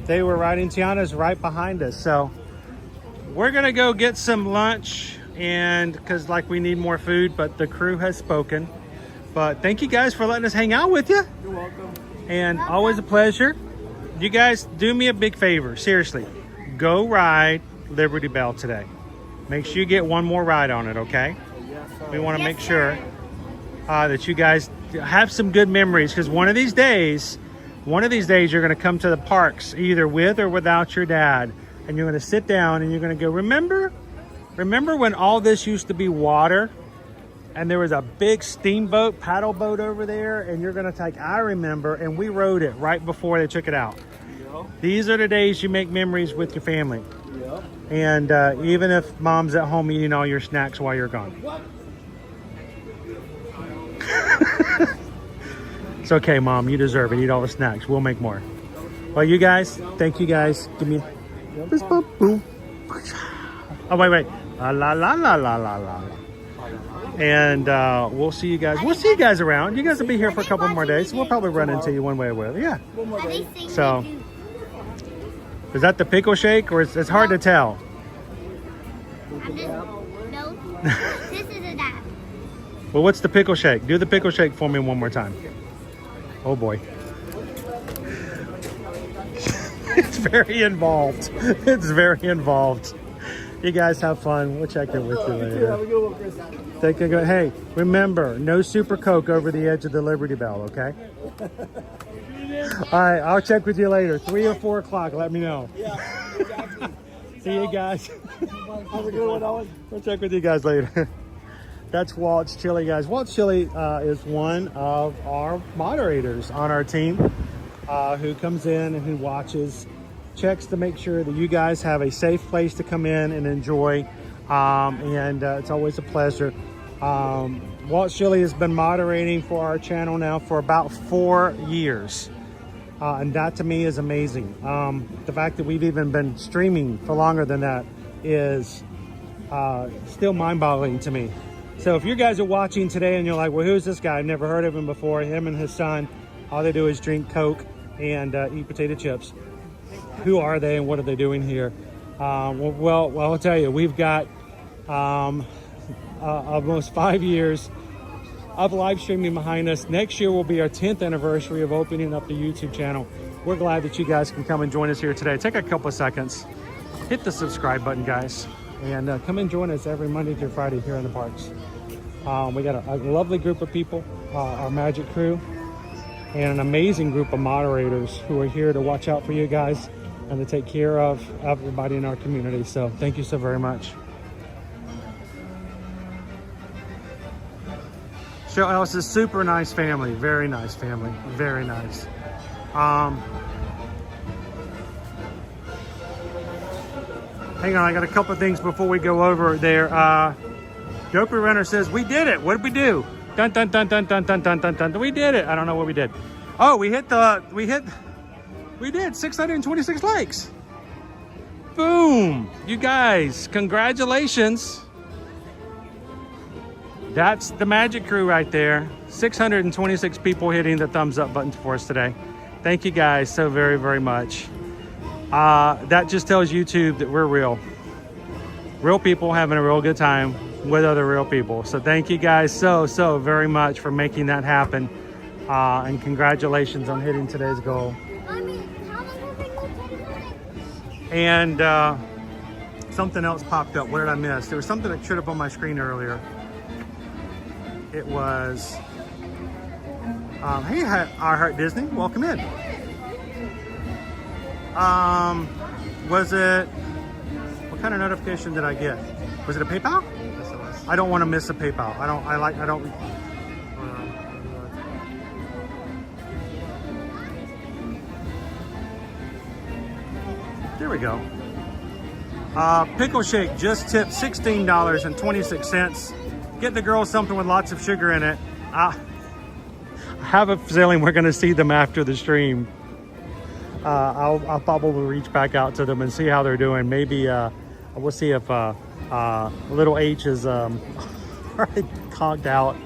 They were riding Tiana's right behind us. So we're going to go get some lunch, and because we need more food, but the crew has spoken. But thank you guys for letting us hang out with you. You're welcome. And always a pleasure. You guys do me a big favor. Seriously, go ride Liberty Belle today. Make sure you get one more ride on it, okay? We want to make sure that you guys have some good memories, because one of these days you're going to come to the parks either with or without your dad, and you're going to sit down and you're going to go, remember when all this used to be water and there was a big steamboat, paddle boat over there, and you're going to take, I remember, and we rode it right before they took it out. Yep. These are the days you make memories with your family. Yep. And even if mom's at home eating all your snacks while you're gone. What? It's okay, Mom. You deserve it. Eat all the snacks. We'll make more. Well, you guys, thank you guys. Give me this bump. Boom. Oh, wait. La la la la la la la. And we'll see you guys. We'll see you guys around. You guys will be here for a couple more days. We'll probably run into you one way or the other. Yeah. So, is that the pickle shake, or it's hard to tell? No. This is a dab. Well, what's the pickle shake? Do the pickle shake for me one more time. Oh boy. It's very involved. It's very involved. You guys have fun. We'll check in with you later. Have a good one, Chris. Take a good. Hey, remember, no Super Coke over the edge of the Liberty Bell, okay? All right, I'll check with you later. 3 or 4 o'clock, let me know. Yeah, exactly. See you guys. Have a good one, Owen. We'll check with you guys later. That's Walt's Chili, guys. Walt's Chili is one of our moderators on our team who comes in and who watches, checks to make sure that you guys have a safe place to come in and enjoy. And it's always a pleasure. Walt's Chili has been moderating for our channel now for about 4 years. And that to me is amazing. The fact that we've even been streaming for longer than that is still mind-boggling to me. So if you guys are watching today and you're like, well, who's this guy? I've never heard of him before. Him and his son, all they do is drink Coke and eat potato chips. Who are they and what are they doing here? Well, I'll tell you, we've got almost 5 years of live streaming behind us. Next year will be our 10th anniversary of opening up the YouTube channel. We're glad that you guys can come and join us here today. Take a couple of seconds, hit the subscribe button, guys, and come and join us every Monday through Friday here in the parks. We got a lovely group of people, our Magic crew, and an amazing group of moderators who are here to watch out for you guys and to take care of everybody in our community. So thank you so very much. Show Alice is super nice family, very nice family, very nice. Hang on, I got a couple of things before we go over there. Dopey Runner says, we did it. What did we do? Dun, dun, dun, dun, dun, dun, dun, dun, dun. We did it. I don't know what we did. Oh, we did 626 likes. Boom. You guys, congratulations. That's the Magic crew right there. 626 people hitting the thumbs up button for us today. Thank you guys so very, very much. That just tells YouTube that we're real. Real people having a real good time with other real people. So thank you guys so very much for making that happen. And congratulations on hitting today's goal. And something else popped up. What did I miss? There was something that showed up on my screen earlier. It was, hey, I Heart Disney, welcome in. Was it, what kind of notification did I get? Was it a PayPal? I don't want to miss a PayPal. There we go. Pickle Shake just tipped $16.26. Get the girls something with lots of sugar in it. I have a feeling we're going to see them after the stream. I'll probably reach back out to them and see how they're doing. Maybe we'll see if Little H is conked out.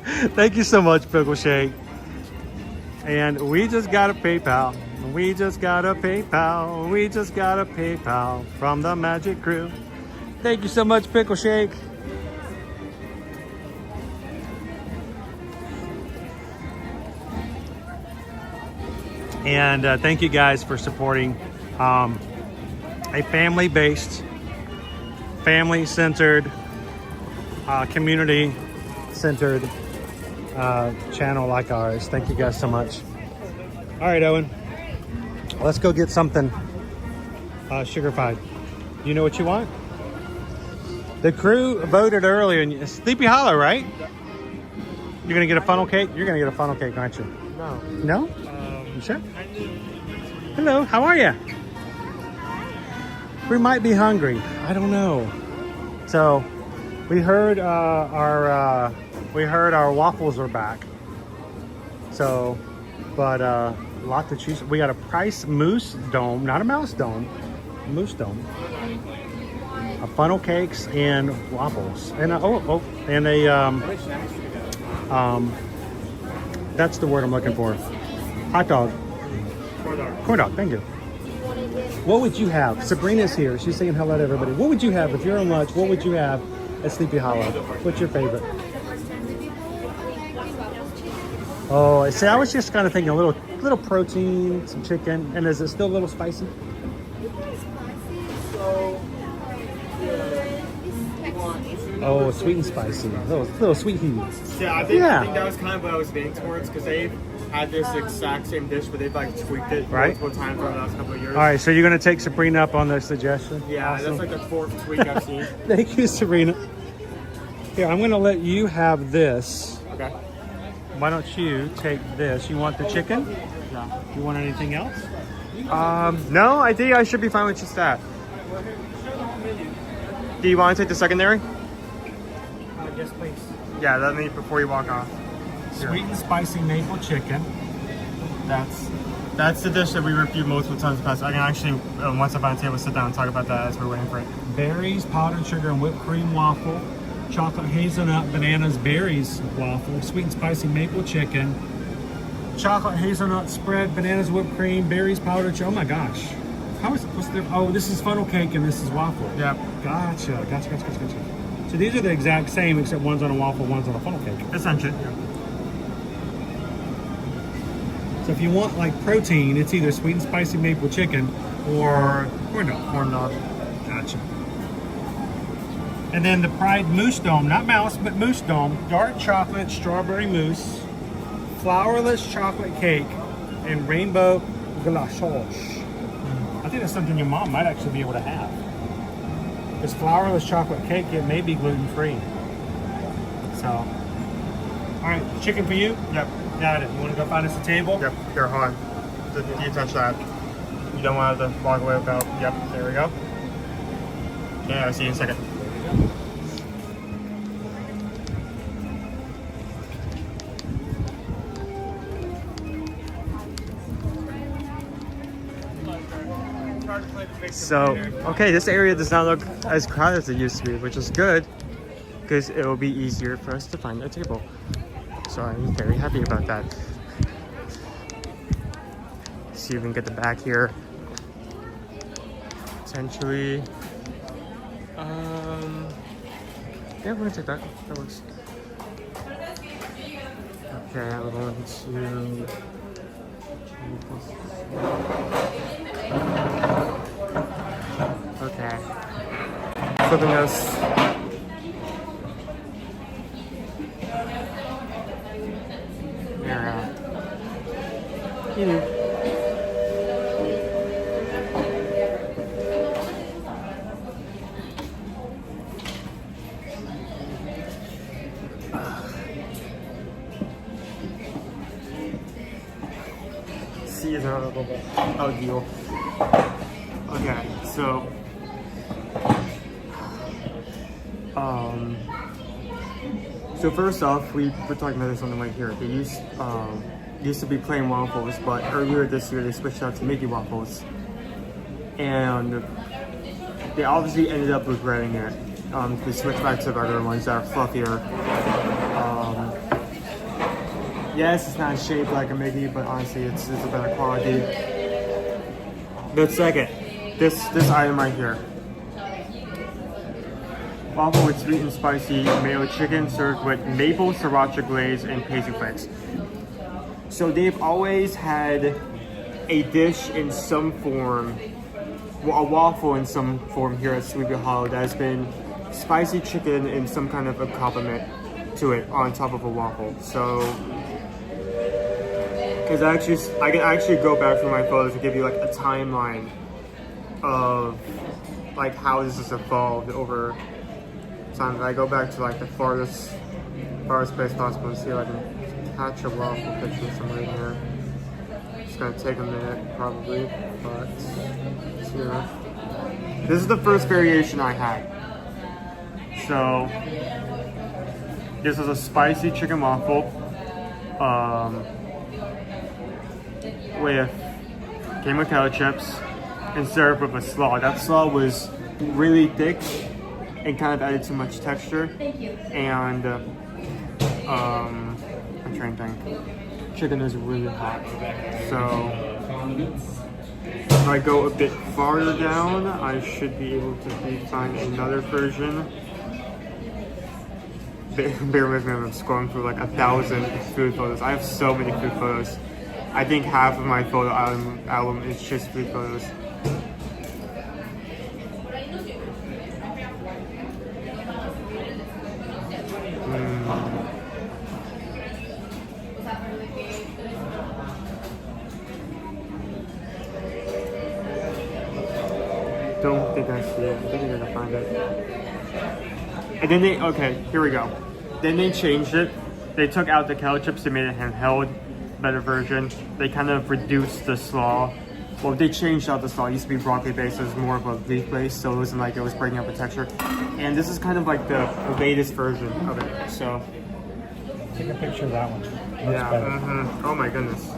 Thank you so much, Pickle Shake. And we just got a PayPal. We just got a PayPal. We just got a PayPal from the Magic crew. Thank you so much, Pickle Shake. And thank you guys for supporting a family-based, family-centered, community-centered channel like ours. Thank you guys so much. All right, Owen, let's go get something sugar-fied. You know what you want? The crew voted earlier, and Sleepy Hollow, right? You're gonna get a funnel cake? You're gonna get a funnel cake, aren't you? No. No? You sure? Hello, how are you? We might be hungry. I don't know. So we heard our waffles are back. So, but a lot to choose. We got a Price Moose Dome, not a Mouse Dome, Moose Dome. funnel cakes and waffles, and that's the word I'm looking for. Hot dog. Corn dog. Thank you. What would you have? Sabrina's here. She's saying hello to everybody. What would you have if you're on lunch? What would you have at Sleepy Hollow? What's your favorite? Oh, see, I was just kind of thinking a little protein, some chicken, and is it still a little spicy? Oh, sweet and spicy. Little sweet heat. Yeah, I think that was kind of what I was leaning towards because they had this exact same dish, but they've like tweaked it multiple times over the last couple of years. All right, so you're gonna take Sabrina up on the suggestion? Yeah, Awesome. that's like the fourth tweak I've seen. Thank you, Sabrina. Here, I'm gonna let you have this. Okay. Why don't you take this? You want the chicken? Yeah. You want anything else? No, I think I should be fine with just that. Do you want to take the secondary? Yes, please. Yeah, let me before you walk off. Here. Sweet and spicy maple chicken. That's the dish that we reviewed multiple times in the past. I can actually, once I find a table, sit down and talk about that as we're waiting for it. Berries, powdered sugar, and whipped cream waffle. Chocolate hazelnut, bananas, berries waffle. Sweet and spicy maple chicken. Chocolate hazelnut spread, bananas, whipped cream, berries, powdered sugar. Oh my gosh. What's there? Oh, this is funnel cake and this is waffle. Yep. Gotcha. So these are the exact same, except one's on a waffle, one's on a funnel cake. Essentially, yeah. So if you want like protein, it's either sweet and spicy maple chicken or corn dog. Corn dog. Gotcha. And then the Pride Mousse Dome, not mouse, but mousse dome, dark chocolate, strawberry mousse, flourless chocolate cake, and rainbow glaçage. I think that's something your mom might actually be able to have. This flourless chocolate cake, it may be gluten-free. So, all right, chicken for you? Yep. Got it. You want to go find us a table? Yep. Here, hold on. Do you touch that? You don't want to walk away without. Yep. There we go. Yeah, I'll see you in a second. So, okay, this area does not look as crowded as it used to be, which is good because it will be easier for us to find a table. So I'm very happy about that. See if we can get the back here. Potentially. Yeah, we're gonna take that. That works. Okay, I'm going to. Okay. Flipping this. Oh, deal. Okay, so so first off, we're talking about this on the way here. They used to be plain waffles, but earlier this year they switched out to Mickey waffles, and they obviously ended up regretting it. They switched back to the regular ones that are fluffier. Yes, it's not shaped like a Mickey, but honestly, it's a better quality. The second, this item right here. Waffle with sweet and spicy mayo chicken served with maple sriracha glaze and paisley flakes. So they've always had a dish in some form, well, a waffle in some form here at Sleepy Hollow that has been spicy chicken and some kind of accompaniment to it on top of a waffle. So, because I can actually go back through my photos and give you like a timeline of like how this has evolved over time. I go back to like the farthest place possible and see if I can catch a waffle picture somewhere in here. It's gonna take a minute probably, but yeah. This is the first variation I had. So this is a spicy chicken waffle came with kettle chips and served with a slaw. That slaw was really thick and kind of added too much texture. And I'm trying to think. Chicken is really hot. So if I go a bit farther down, I should be able to find another version. Bear with me, I'm scrolling through like 1,000 food photos. I have so many food photos. I think half of my photo album is just food photos. Don't think I see it. I think I'm gonna find it. And then okay, here we go. Then they changed it. They took out the kettle chips, they made a handheld, better version. They kind of reduced the slaw. Well, they changed out the slaw. It used to be broccoli based, it was more of a beef based, so it wasn't like it was breaking up the texture. And this is kind of like the latest version of it, so. Take a picture of that one. Yeah, oh my goodness.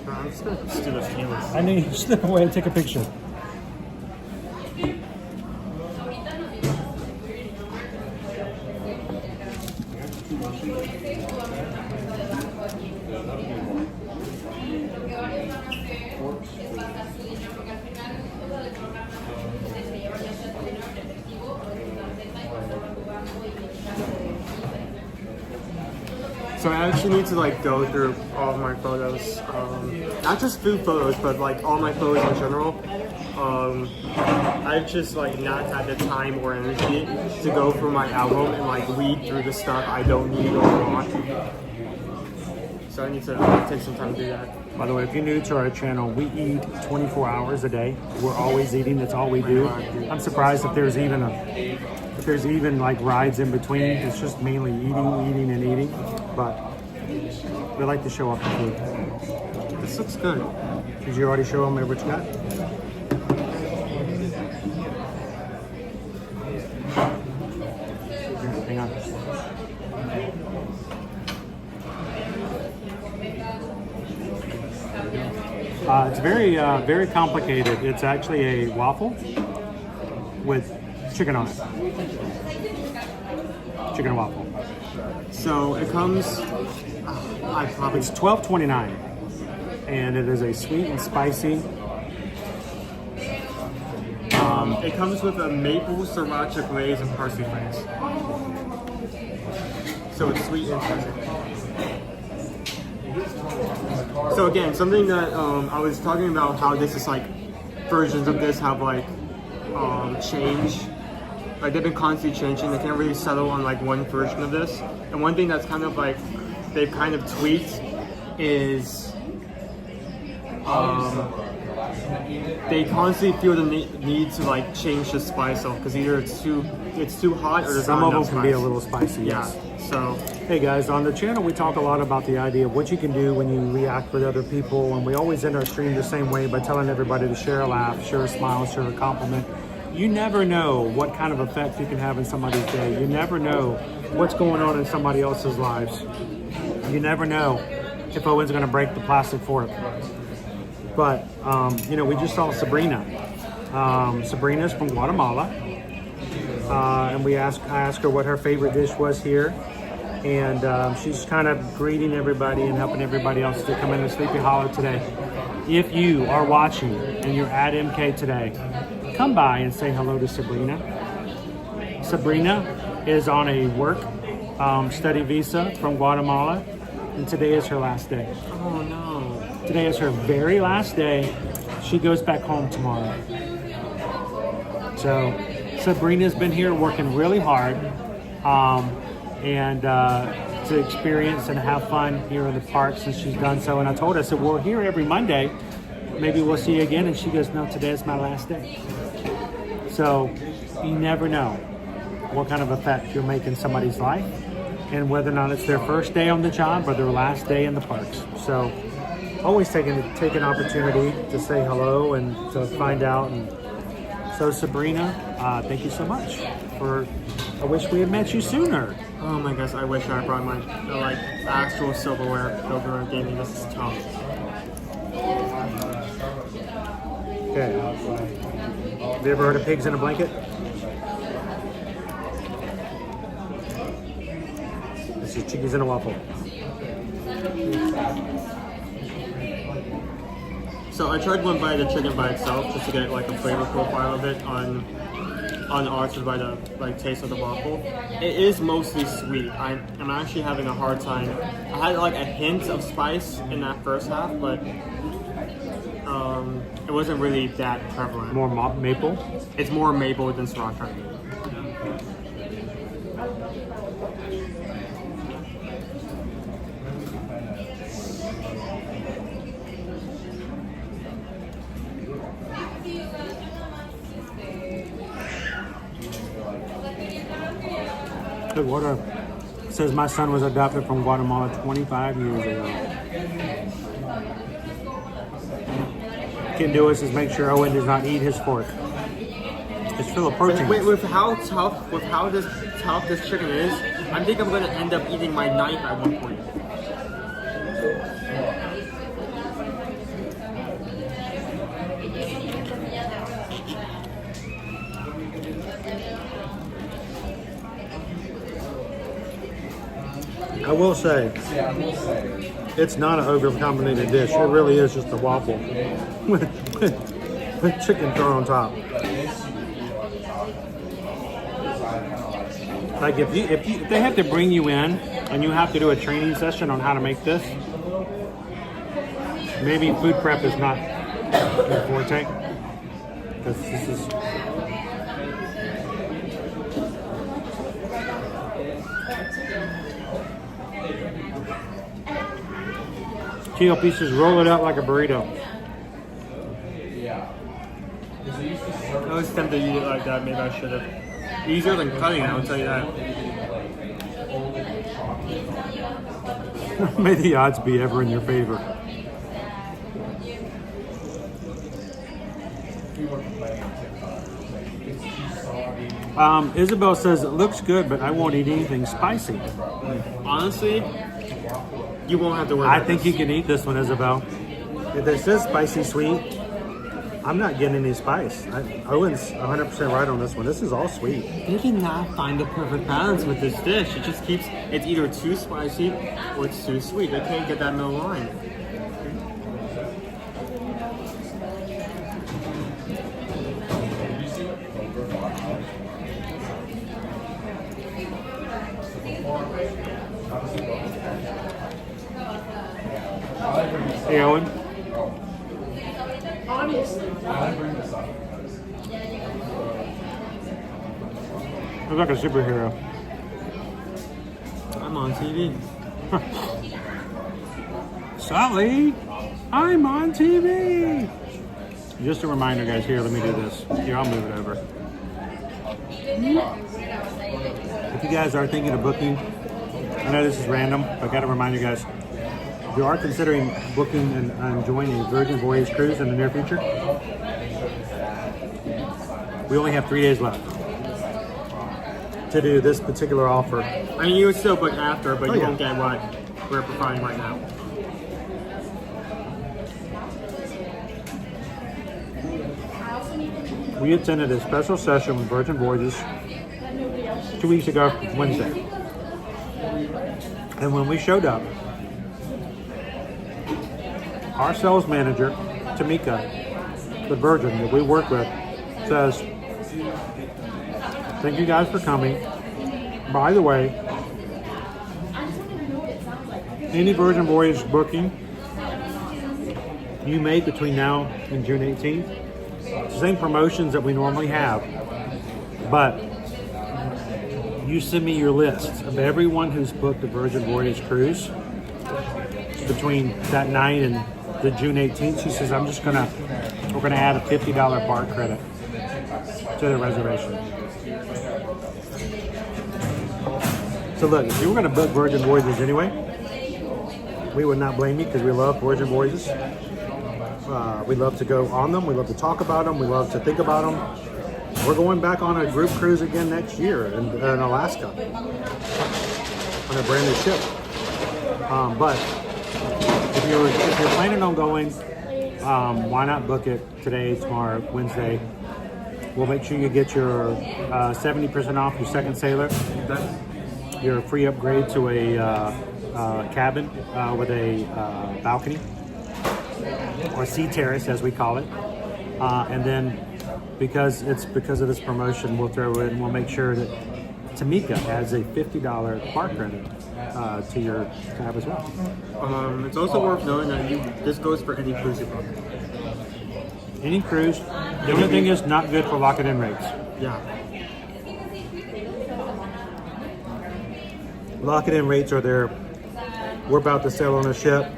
I'm just gonna do the feelers. I need you to step away and take a picture. So I actually need to like go through all of my photos, not just food photos, but like all my photos in general. I've just like not had the time or energy to go through my album and like weed through the stuff I don't need or want. So I need to take some time to do that. By the way, if you're new to our channel, we eat 24 hours a day. We're always eating. That's all we do. I'm surprised if there's even like rides in between. It's just mainly eating and eating. But we like to show off the food. This looks good. Did you already show them what you got? Hang on. It's very complicated. It's actually a waffle with chicken on it. Chicken and waffle. So it comes. It's $12.29, and it is a sweet and spicy. It comes with a maple sriracha glaze and parsley glaze. So it's sweet and spicy. So again, something that I was talking about how this is like versions of this have like changed. Like they've been constantly changing. They can't really settle on like one version of this. And one thing that's kind of like they've kind of tweaked is they constantly feel the need to like change the spice up because either it's too hot or there's some not of them enough can spice. be a little spicy. Yeah. Yes. So hey guys, on the channel we talk a lot about the idea of what you can do when you react with other people, and we always end our stream the same way by telling everybody to share a laugh, share a smile, share a compliment. You never know what kind of effect you can have in somebody's day. You never know what's going on in somebody else's lives. You never know if Owen's going to break the plastic fork. But, you know, we just saw Sabrina. Sabrina's from Guatemala. And I asked her what her favorite dish was here. And she's kind of greeting everybody and helping everybody else to come in to Sleepy Hollow today. If you are watching and you're at MK today, come by and say hello to Sabrina. Sabrina is on a work study visa from Guatemala, and today is her last day. oh no. Today is her very last day. She goes back home tomorrow. So Sabrina's been here working really hard and to experience and have fun here in the park since she's done so. And I told her, I said, we're here every Monday. Maybe we'll see you again. And she goes, no, today is my last day. So you never know what kind of effect you're making somebody's life and whether or not it's their first day on the job or their last day in the parks. So always take an opportunity to say hello and to find out. And so Sabrina, thank you so much. I wish we had met you sooner. Oh my gosh, I wish I brought my like actual silverware over and gave me this tough. Okay, Okay. Have you ever heard of pigs in a blanket? This is chickies in a waffle. So I tried one by the chicken by itself just to get like a flavor profile of it on ours by the like taste of the waffle. It is mostly sweet. I'm actually having a hard time. I had like a hint of spice in that first half, but it wasn't really that prevalent. More maple? It's more maple than sriracha. Good water. It says my son was adopted from Guatemala 25 years ago. Can do is make sure Owen does not eat his fork. It's full of protein. With how tough this chicken is, I think I'm gonna end up eating my knife at one point. I will say, it's not an over-combinated dish. It really is just a waffle with chicken thrown on top. Like if they have to bring you in and you have to do a training session on how to make this, maybe food prep is not your forte. Because this is. Kilo pieces, roll it out like a burrito. I was tempted to eat it like that. Maybe I should have. Easier than cutting, I will tell you that. May the odds be ever in your favor. Isabel says it looks good, but I won't eat anything spicy. Honestly, you won't have to worry. I think you can eat this one, Isabel. If it says spicy sweet, I'm not getting any spice. Owen's 100% right on this one. This is all sweet. They cannot find the perfect balance with this dish. It just keeps, it's either too spicy or it's too sweet. They can't get that middle line. Hey, Owen. Looks like a superhero. I'm on TV. Sally, I'm on TV. Just a reminder, guys. Here, let me do this. Here, I'll move it over. If you guys are thinking of booking, I know this is random, but I got to remind you guys. If you are considering booking and joining a Virgin Voyage cruise in the near future, we only have 3 days left to do this particular offer. I mean, you would still book after, but you won't get what we're providing right now. We attended a special session with Virgin Voyages 2 weeks ago, Wednesday. And when we showed up, our sales manager, Tamika, the Virgin that we work with, says, thank you guys for coming. By the way, any Virgin Voyage booking you make between now and June 18th, same promotions that we normally have, but you send me your list of everyone who's booked a Virgin Voyage cruise between that night and the June 18th. She says, we're gonna add a $50 BART credit to the reservation. So look, if you were gonna book Virgin Voyages anyway, we would not blame you because we love Virgin Voyages. We love to go on them. We love to talk about them. We love to think about them. We're going back on a group cruise again next year in Alaska on a brand new ship. But if you're planning on going, why not book it today, tomorrow, Wednesday? We'll make sure you get your 70% off your second sailor. Your free upgrade to a cabin with a balcony, or sea terrace as we call it. And then because of this promotion, we'll we'll make sure that Tamika adds a $50 park credit to your tab as well. It's also worth knowing that this goes for any cruise you book. Any cruise. The only thing is not good for lock-it-in rates. Yeah. Lock-it-in rates are there. We're about to sail on a ship.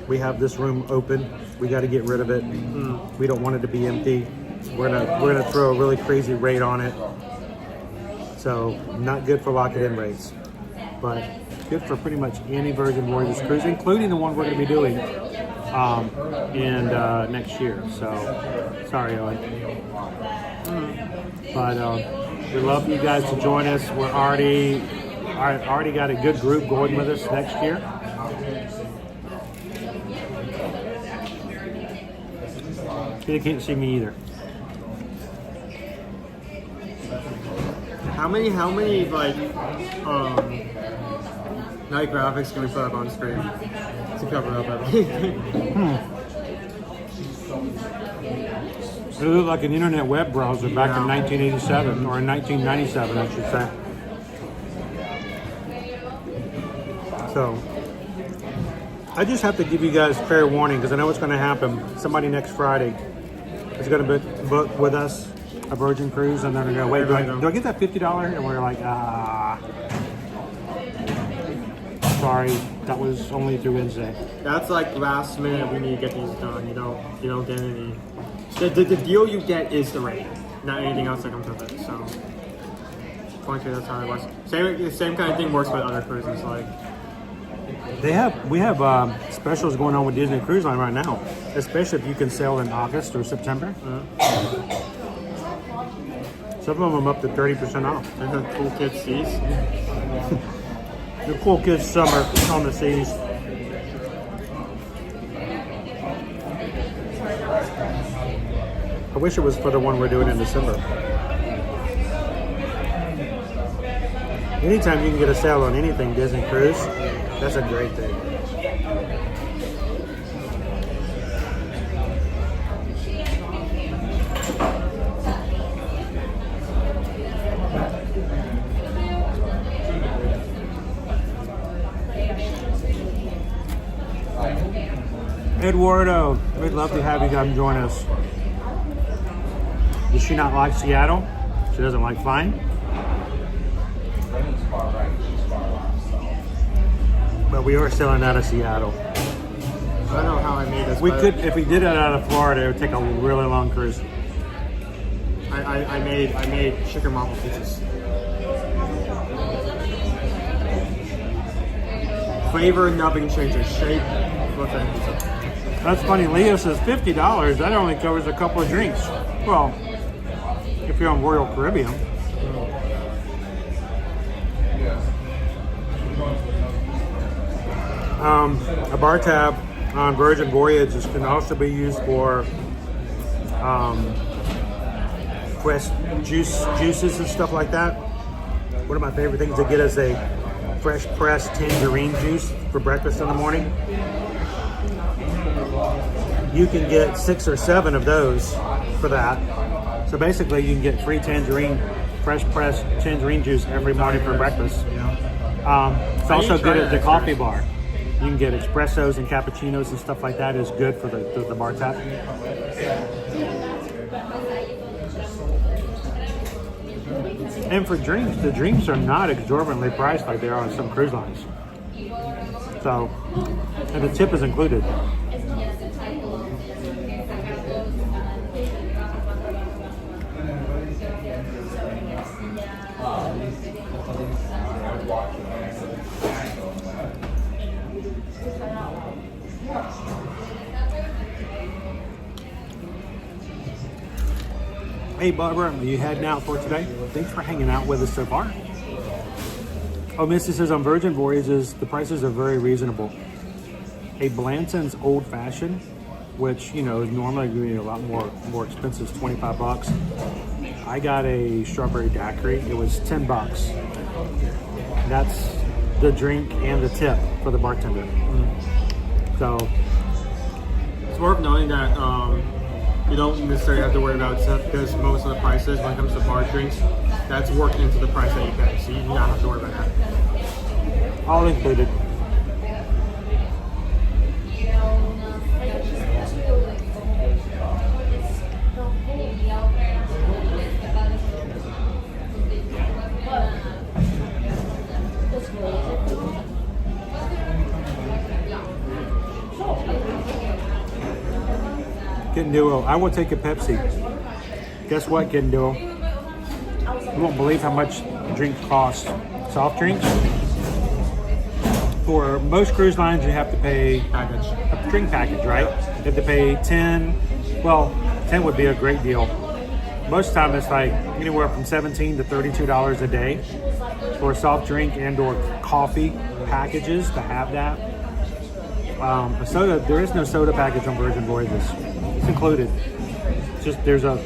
We have this room open. We got to get rid of it. We don't want it to be empty. We're gonna throw a really crazy rate on it. So not good for lock-it-in rates, but good for pretty much any Virgin Voyages cruise, including the one we're going to be doing in next year. So sorry, Owen. But we'd love you guys to join us. We're already got a good group going with us next year. You can't see me either. How many like night graphics can we put up on screen to cover up everything? It looked like an internet web browser back in 1987 or in 1997, I should say. So I just have to give you guys fair warning because I know what's going to happen. Somebody next Friday is going to book with us a Virgin Cruise, and they're going to go, wait, do I get that $50? And we're like, sorry, that was only through Wednesday. That's like last minute. We need to get these done. You don't get any. The deal you get is the rate, not anything else that comes with it. So, frankly, that's how it works. Same kind of thing works with other cruises. Like we have specials going on with Disney Cruise Line right now, especially if you can sail in August or September. Some of them up to 30% off. And the cool kids seas. The cool kids summer on the seas. I wish it was for the one we're doing in December. Anytime you can get a sale on anything Disney Cruise, that's a great thing. Eduardo, we'd love to have you come join us. Does she not like Seattle? She doesn't like flying? But we are selling out of Seattle. I don't know how I made this. We could, if we did it out of Florida, it would take a really long cruise. I made chicken waffle pizzas. Flavor, nothing changes. Shape, what's that pizza? That's funny. Leo says $50. That only covers a couple of drinks. Well, if you're on Royal Caribbean. A bar tab on Virgin Voyages can also be used for fresh juices and stuff like that. One of my favorite things to get is a fresh pressed tangerine juice for breakfast in the morning. You can get 6 or 7 of those for that. So basically you can get free fresh pressed tangerine juice every morning for breakfast. It's also good at the coffee bar. You can get espressos and cappuccinos and stuff like that. Is good for the bar tab. And for drinks, the drinks are not exorbitantly priced like they are on some cruise lines. So, and the tip is included. Hey Barbara, are you heading out for today? Thanks for hanging out with us so far. Oh, Missy says on Virgin Voyages, the prices are very reasonable. A Blanton's Old Fashioned which you know is normally going to be a lot more expensive, it's $25. I got a strawberry daiquiri. It was $10. That's the drink and the tip for the bartender. So it's worth knowing that you don't necessarily have to worry about tip because most of the prices when it comes to bar drinks, that's worked into the price that you pay. So you do not have to worry about that. all included. Kitten Duo, I will take a Pepsi. Guess what, Kitten Duo? You won't believe how much drinks cost. Soft drinks. For most cruise lines, you have to pay a drink package, right? You have to pay 10. Well, 10 would be a great deal. Most of the time, it's like anywhere from $17 to $32 a day for soft drink and/or coffee packages to have that. A soda, there is no soda package on Virgin Voyages. It's included. It's just there's a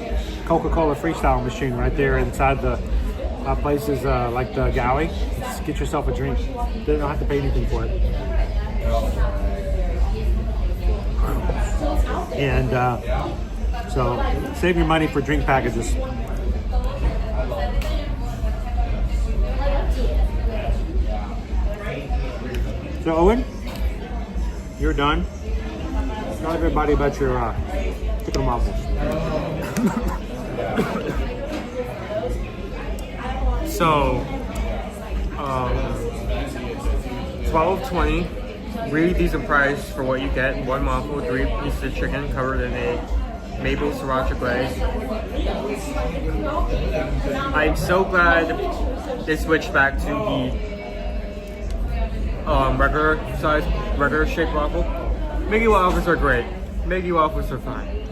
Coca-Cola freestyle machine right there inside the places like the galley. Just get yourself a drink. You don't have to pay anything for it. And so save your money for drink packages. So Owen, you're done. Tell everybody about your chicken and waffles. So, $12.20, really decent price for what you get. One waffle, 3 pieces of chicken covered in a maple sriracha glaze. I'm so glad they switched back to the regular shaped waffle. Mickey waffles are great. Mickey waffles are fine.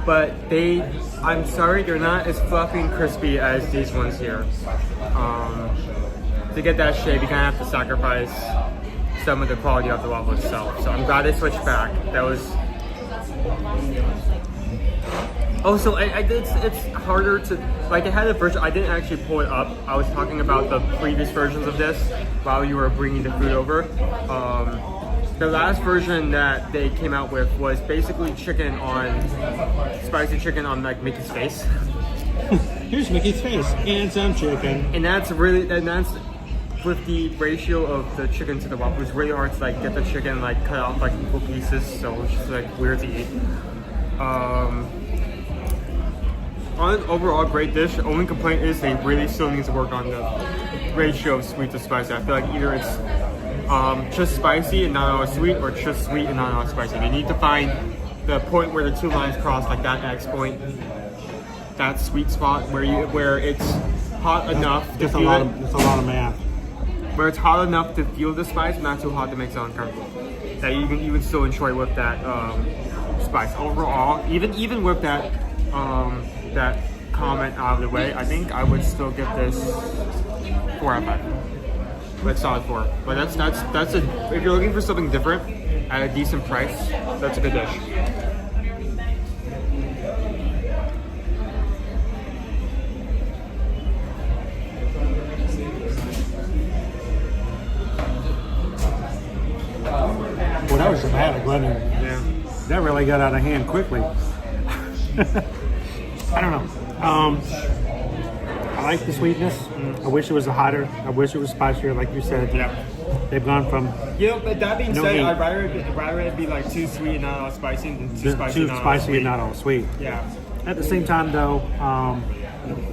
But I'm sorry, they're not as fluffy and crispy as these ones here. To get that shape, you kind of have to sacrifice some of the quality of the waffle itself. So I'm glad they switched back. That was... Also, it's harder to... Like, I had a version, I didn't actually pull it up. I was talking about the previous versions of this while you were bringing the food over. The last version that they came out with was basically spicy chicken on like Mickey's face. Here's Mickey's face and some chicken. And that's with the ratio of the chicken to the waffle. It's really hard to like get the chicken like cut off like equal pieces, so it's just like weird to eat. Overall, great dish. The only complaint is they really still need to work on the ratio of sweet to spicy. I feel like either it's just spicy and not all sweet, or just sweet and not all spicy. They need to find the point where the two lines cross, like that X point, that sweet spot where it's hot enough to feel it. It's a lot of math. Where it's hot enough to feel the spice, but not too hot to make it uncomfortable. That you can still enjoy with that spice. Overall, even with that that comment out of the way, I think I would still give this 4 out of 5. But solid 4. But that's if you're looking for something different at a decent price, that's a good dish. Well, that was dramatic, wasn't it? Yeah. That really got out of hand quickly. I don't know. I like the sweetness. I wish it was hotter. I wish it was spicier, like you said. Yeah. They've gone from... But that being said, I'd rather it be like too sweet and not all spicy than too spicy and not all sweet. Yeah. At the same time, though,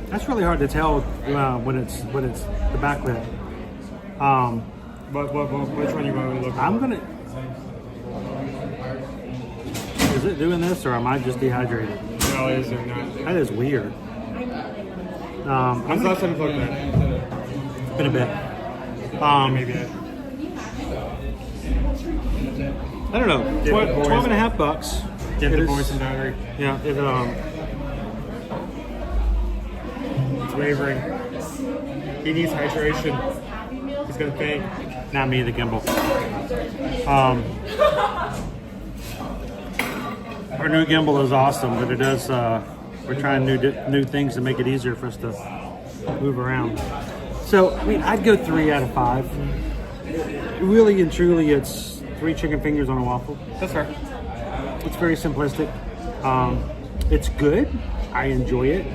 that's really hard to tell when it's the backlit. Which one are you going to look for? I'm going to... Is it doing this, or am I just dehydrated? No, it is doing that. That is weird. When's the last time you looked at it? It's been a bit. Maybe I don't know. $12 and a half bucks. Give the boys some battery. Yeah, it's wavering. He needs hydration. He's gonna faint. Not me, the gimbal. Our new gimbal is awesome, but it does. We're trying new things to make it easier for us to move around. So I mean, I'd go 3 out of 5. Really and truly, it's 3 chicken fingers on a waffle. That's fair. It's very simplistic. It's good. I enjoy it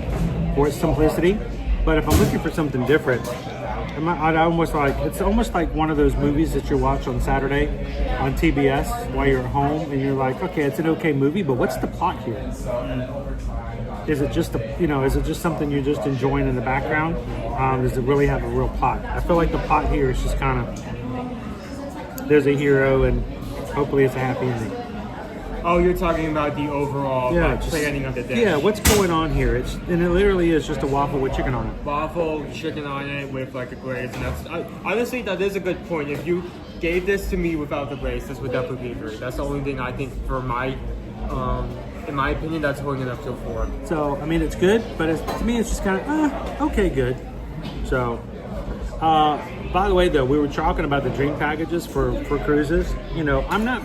for its simplicity. But if I'm looking for something different, it's almost like one of those movies that you watch on Saturday on TBS while you're at home, and you're like, okay, it's an okay movie, but what's the plot here? Is it just something you're just enjoying in the background? Does it really have a real plot? I feel like the plot here is just kind of, there's a hero and hopefully it's a happy ending. Oh, you're talking about the overall planning of the dish. Yeah, what's going on here? It literally is just a waffle with chicken on it. Waffle, chicken on it with like a glaze, and honestly, that is a good point. If you gave this to me without the glaze, this would definitely be great. That's the only thing I think in my opinion, that's holding it up to a 4. So, I mean, it's good, but to me, it's just kind of, okay, good. So, by the way, though, we were talking about the drink packages for cruises. You know, I'm not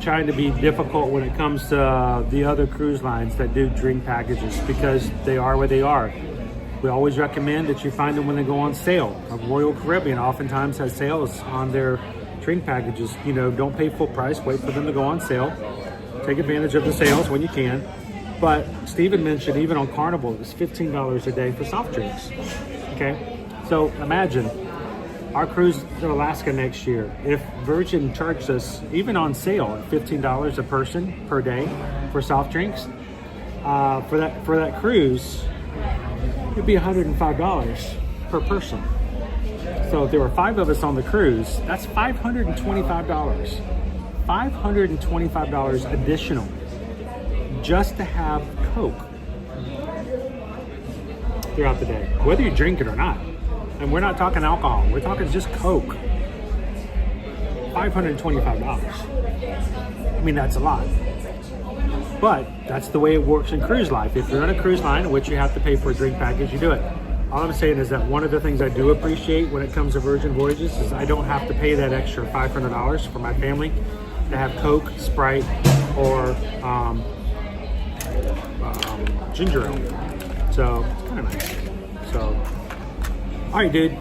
trying to be difficult when it comes to the other cruise lines that do drink packages, because they are where they are. We always recommend that you find them when they go on sale. Royal Caribbean oftentimes has sales on their drink packages. You know, don't pay full price, wait for them to go on sale. Take advantage of the sales when you can. But Steven mentioned even on Carnival, it's $15 a day for soft drinks. Okay, so imagine our cruise to Alaska next year. If Virgin charged us, even on sale, at $15 a person per day for soft drinks, for that cruise, it'd be $105 per person. So if there were 5 of us on the cruise, that's $525. $525 additional just to have Coke throughout the day, whether you drink it or not. And we're not talking alcohol, we're talking just Coke. $525. I mean, that's a lot. But that's the way it works in cruise life. If you're on a cruise line in which you have to pay for a drink package, you do it. All I'm saying is that one of the things I do appreciate when it comes to Virgin Voyages is I don't have to pay that extra $500 for my family to have Coke, Sprite, or ginger ale. So it's kind of nice. So, all right, dude,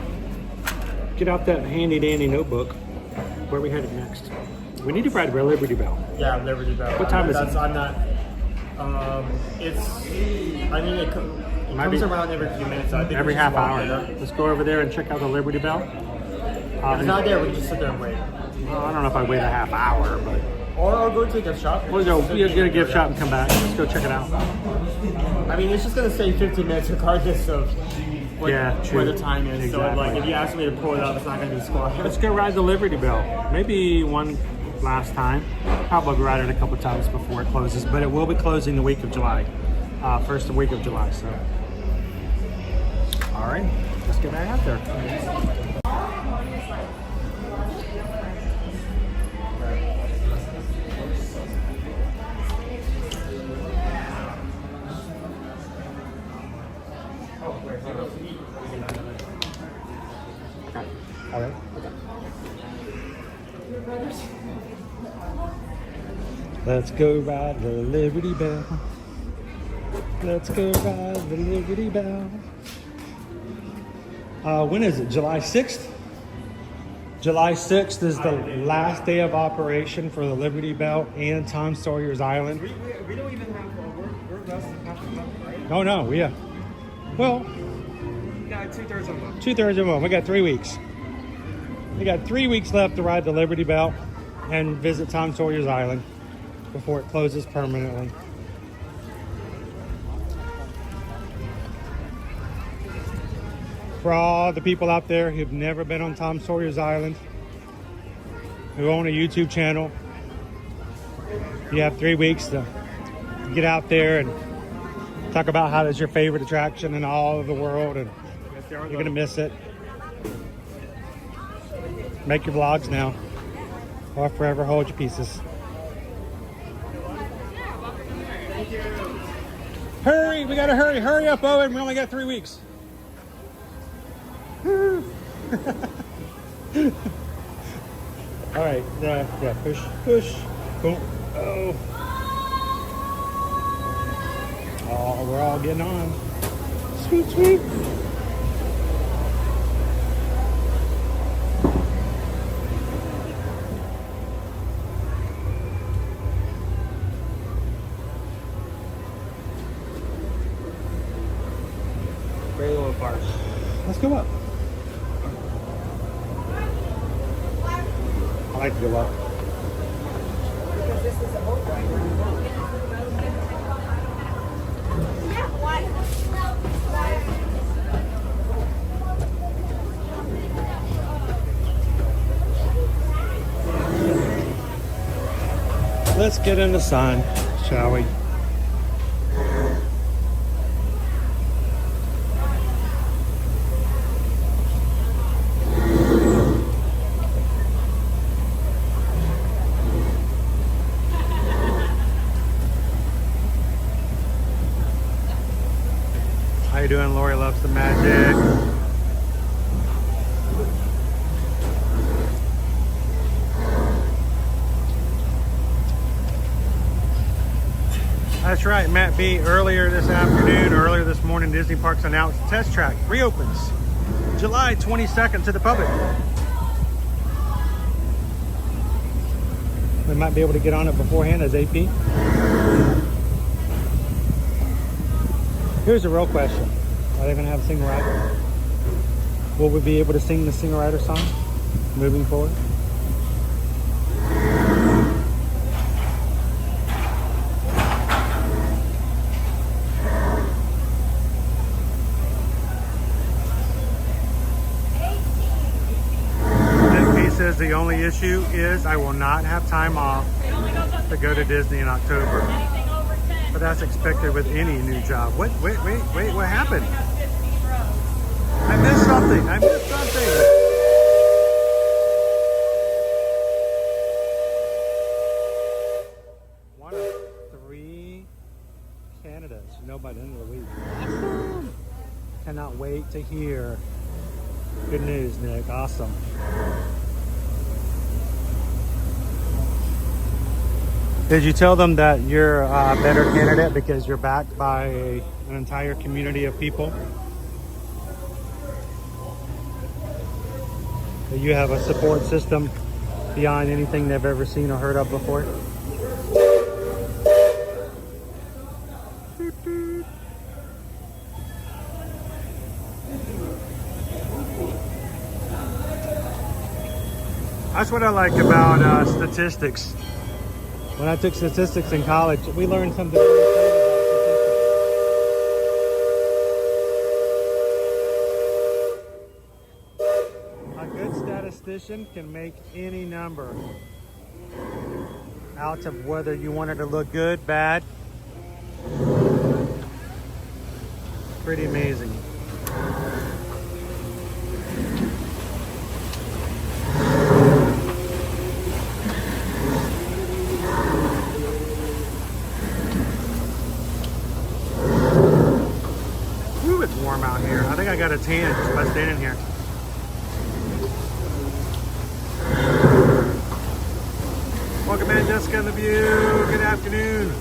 get out that handy dandy notebook. Where are we headed next? We need to ride Liberty Belle. Yeah, Liberty Belle. What time is it? I'm not. It comes around every few minutes. So I think every half hour. Let's go over there and check out the Liberty Belle. If it's not there, we can just sit there and wait. Well, I don't know if I'd wait a half hour, but. Or I'll go to a gift shop. We'll go get a gift shop and come back. Let's go check it out. I mean, it's just going to say 15 minutes regardless of where the time is. Exactly. So, like, if you ask me to pull it up, it's not going to be squat. Let's go ride the Liberty Belle. Maybe one last time. Probably ride it a couple times before it closes, but it will be closing the week of July. First week of July, so. All right, let's get back out there. All right. Let's go ride the Liberty Belle. Let's go ride the Liberty Belle. When is it? July 6th? July 6th is the last day of operation for the Liberty Belle and Tom Sawyer's Island. We don't even have, we're less than half a month, right? Oh, no, yeah. Well, Yeah, 2/3 of a month. 2/3 of a month. We got 3 weeks. We got 3 weeks left to ride the Liberty Belle and visit Tom Sawyer's Island before it closes permanently. For all the people out there who've never been on Tom Sawyer's Island, who own a YouTube channel, you have 3 weeks to get out there and talk about how it's your favorite attraction in all of the world, and you're gonna miss it. Make your vlogs now, or forever hold your pieces. Hurry, we gotta hurry. Hurry up, Owen. We only got 3 weeks. All right, yeah, push, push. Boom. Oh. Oh, we're all getting on. Sweet, sweet. Great little park. Let's go up. I like to go up. Because this is a boat ride. Yeah, why? Let's get in the sun, shall we? How you doing? Lori loves the magic. That's right, Matt B. Earlier this morning, Disney Parks announced Test Track reopens July 22nd to the public. We might be able to get on it beforehand as AP. Here's a real question. Are they going to have a single rider? Will we be able to sing the single rider song moving forward? Says the only issue is I will not have time off to go to Disney in October. But that's expected with any new job. Wait, what happened? I missed something. One of 3 candidates. Nobody in the league. Awesome. Cannot wait to hear. Good news, Nick. Awesome. Did you tell them that you're a better candidate because you're backed by an entire community of people? That you have a support system beyond anything they've ever seen or heard of before? That's what I like about statistics. When I took statistics in college, we learned something really cool about statistics. A good statistician can make any number out of whether you want it to look good, bad. Pretty amazing. Warm out here. I think I got a tan just by standing here. Welcome in, Jessica and the View. Good afternoon.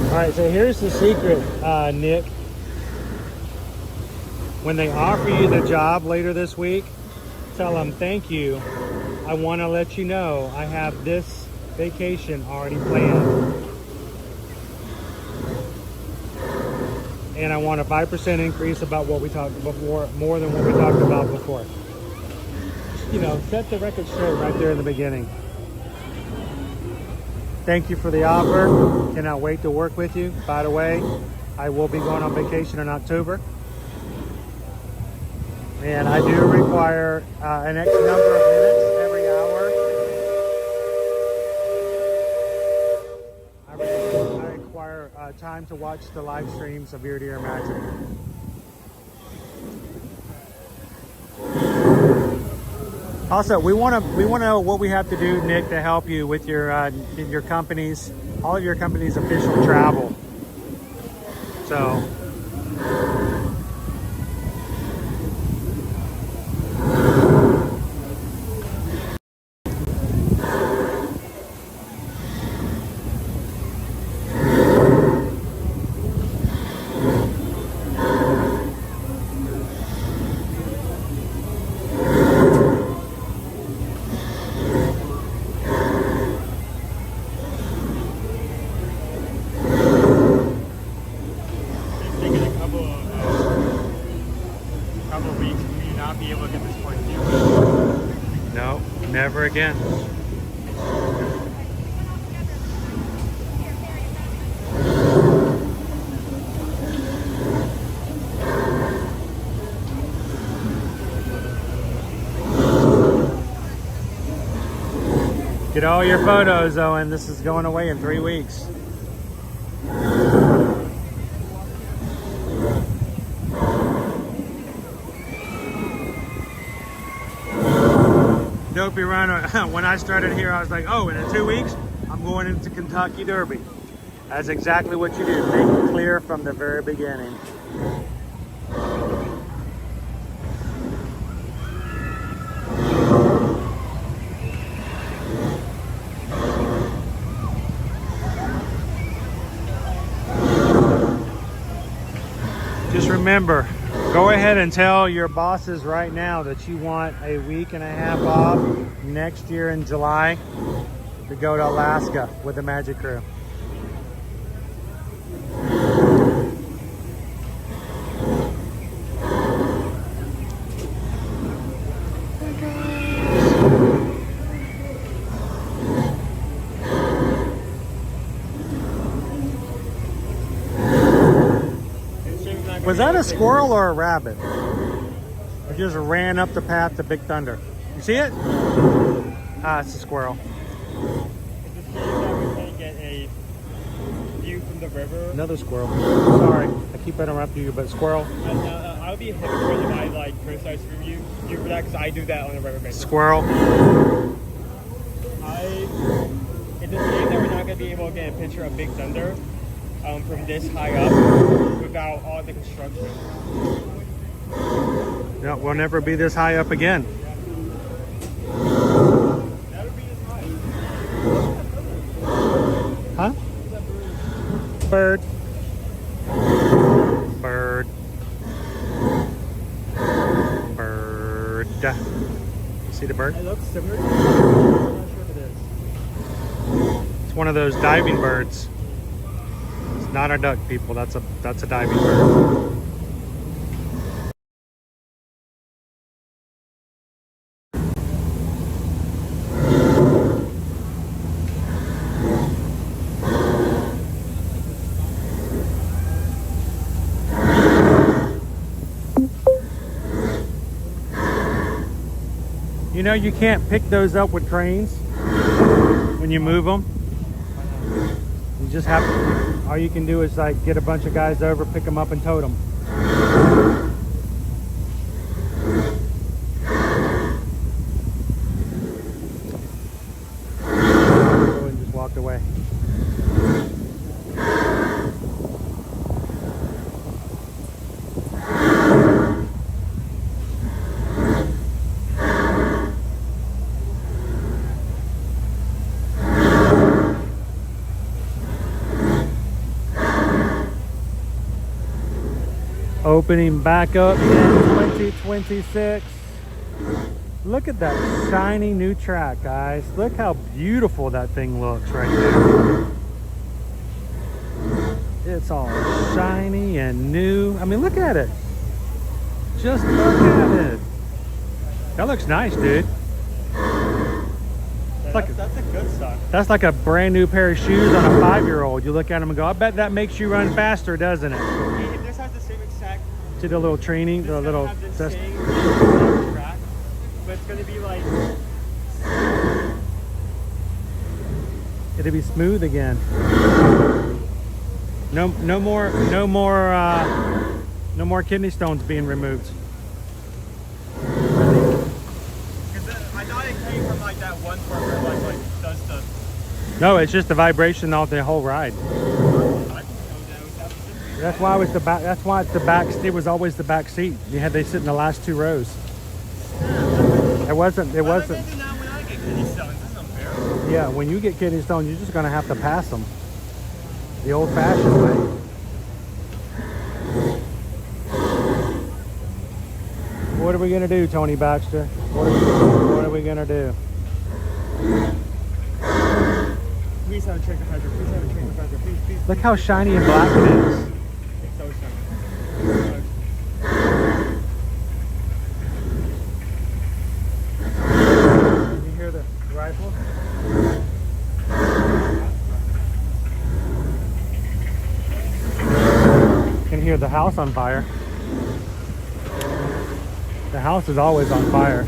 All right, so here's the secret, Nick. When they offer you the job later this week, tell them, thank you. I want to let you know I have this vacation already planned. And I want a 5% increase about what we talked before, more than what we talked about before. You know, set the record straight right there in the beginning. Thank you for the offer. Cannot wait to work with you. By the way, I will be going on vacation in October. And I do require an X number of minutes every hour. I require time to watch the live streams of Ear to Ear Magic. Also, we want to know what we have to do, Nick, to help you with your companies all of your company's official travel. So no, never again. Get all your photos, Owen. This is going away in 3 weeks. Dopey Runner, when I started here, I was like, oh, and in 2 weeks, I'm going into Kentucky Derby. That's exactly what you do. Make it clear from the very beginning. Just remember, go ahead and tell your bosses right now that you want a week and a half off next year in July to go to Alaska with the Magic Crew. Was that a squirrel or a rabbit? It just ran up the path to Big Thunder. You see it? Ah, it's a squirrel. It's a shame that we can't get a view from the river. Another squirrel. Sorry, I keep interrupting you, but squirrel. I would be a hypocrite if I like criticize you for that, because I do that on a regular basis. Squirrel. It's a shame that we're not going to be able to get a picture of Big Thunder from this high up without all the construction. No, we'll never be this high up again. Huh? Bird. Bird. Bird. See the bird? It looks similar. I'm not sure if it is. It's one of those diving birds. It's not a duck, people. That's a diving bird. You know, you can't pick those up with trains when you move them. You just have to, all you can do is like get a bunch of guys over, pick them up and tote them. And just walked away. Opening back up in 2026. Look at that shiny new track, guys. Look how beautiful that thing looks right there. It's all shiny and new. I mean, look at it. Just look at it. That looks nice, dude. That's a good sign. That's like a brand new pair of shoes on a 5-year-old. You look at them and go, I bet that makes you run faster, doesn't it? If this has the same exact, See the little training, the little test. Track, but it's gonna be like, It'll be smooth again. No more kidney stones being removed. because I thought it came from like that one farmer like does the No, it's just the vibration off the whole ride. That's why it was the back. That's why it's the back. It was always the back seat. They sit in the last two rows. It wasn't. Yeah, when you get kidney stones, you're just gonna have to pass them the old-fashioned way. What are we gonna do, Tony Baxter? What are we gonna do? Please have a check please have a check please. Look how shiny and black it is. It's so shiny. Can you hear the rifle? You can hear the house on fire. The house is always on fire.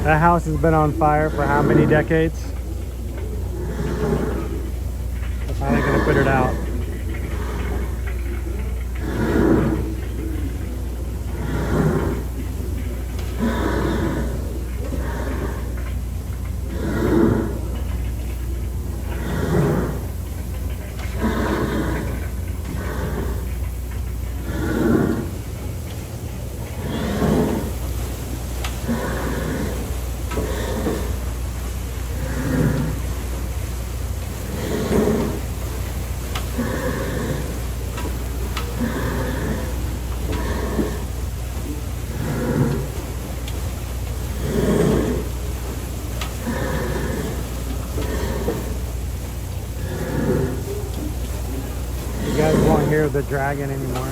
That house has been on fire for how many decades? They're finally gonna put it out. You guys won't hear the dragon anymore.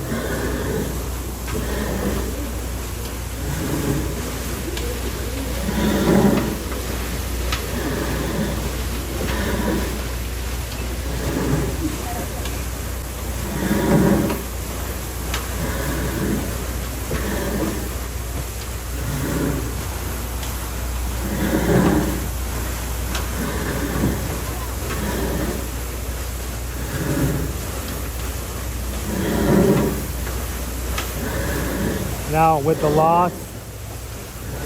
Now, with the loss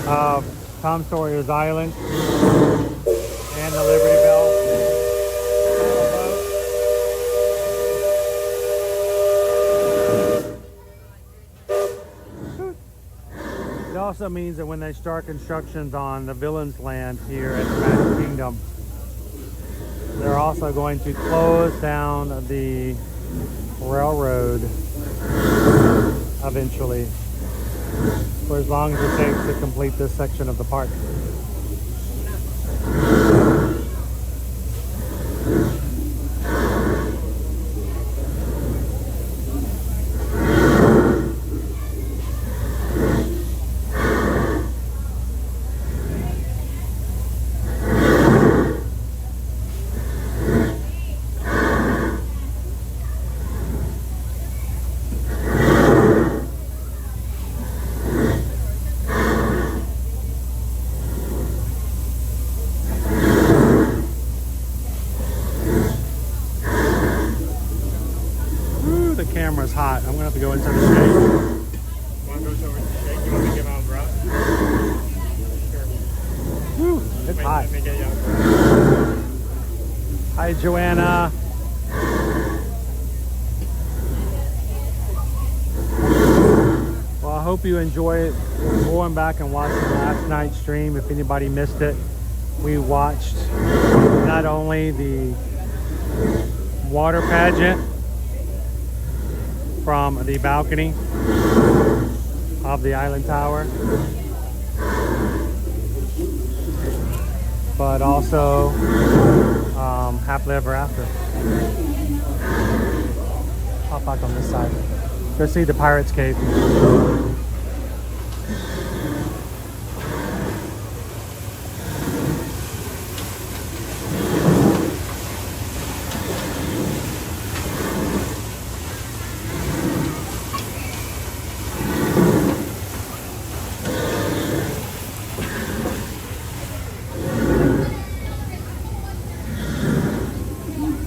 of Tom Sawyer's Island and the Liberty Bell, it also means that when they start constructions on the Villain's Land here at the Magic Kingdom, they're also going to close down the railroad eventually, for as long as it takes to complete this section of the park. Camera's hot. I'm gonna have to go inside the shade. Want to go over to the shake? You want me to get my umbrella? Sure. Woo, it's hot. Let me get you out umbrella. Hi, Joanna. Well, I hope you enjoy it. Going back and watching last night's stream. If anybody missed it, we watched not only the water pageant from the balcony of the Island Tower, but also Happily Ever After. Hop back on this side. Go see the Pirates Cave.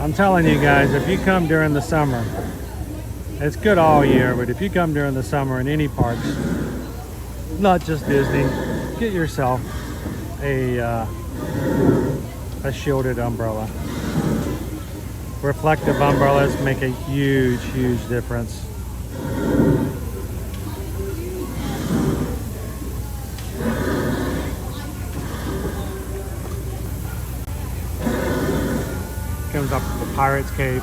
I'm telling you guys, if you come during the summer, it's good all year, but if you come during the summer in any parks, not just Disney, get yourself a shielded umbrella. Reflective umbrellas make a huge, huge difference. Comes up the Pirate's Cave.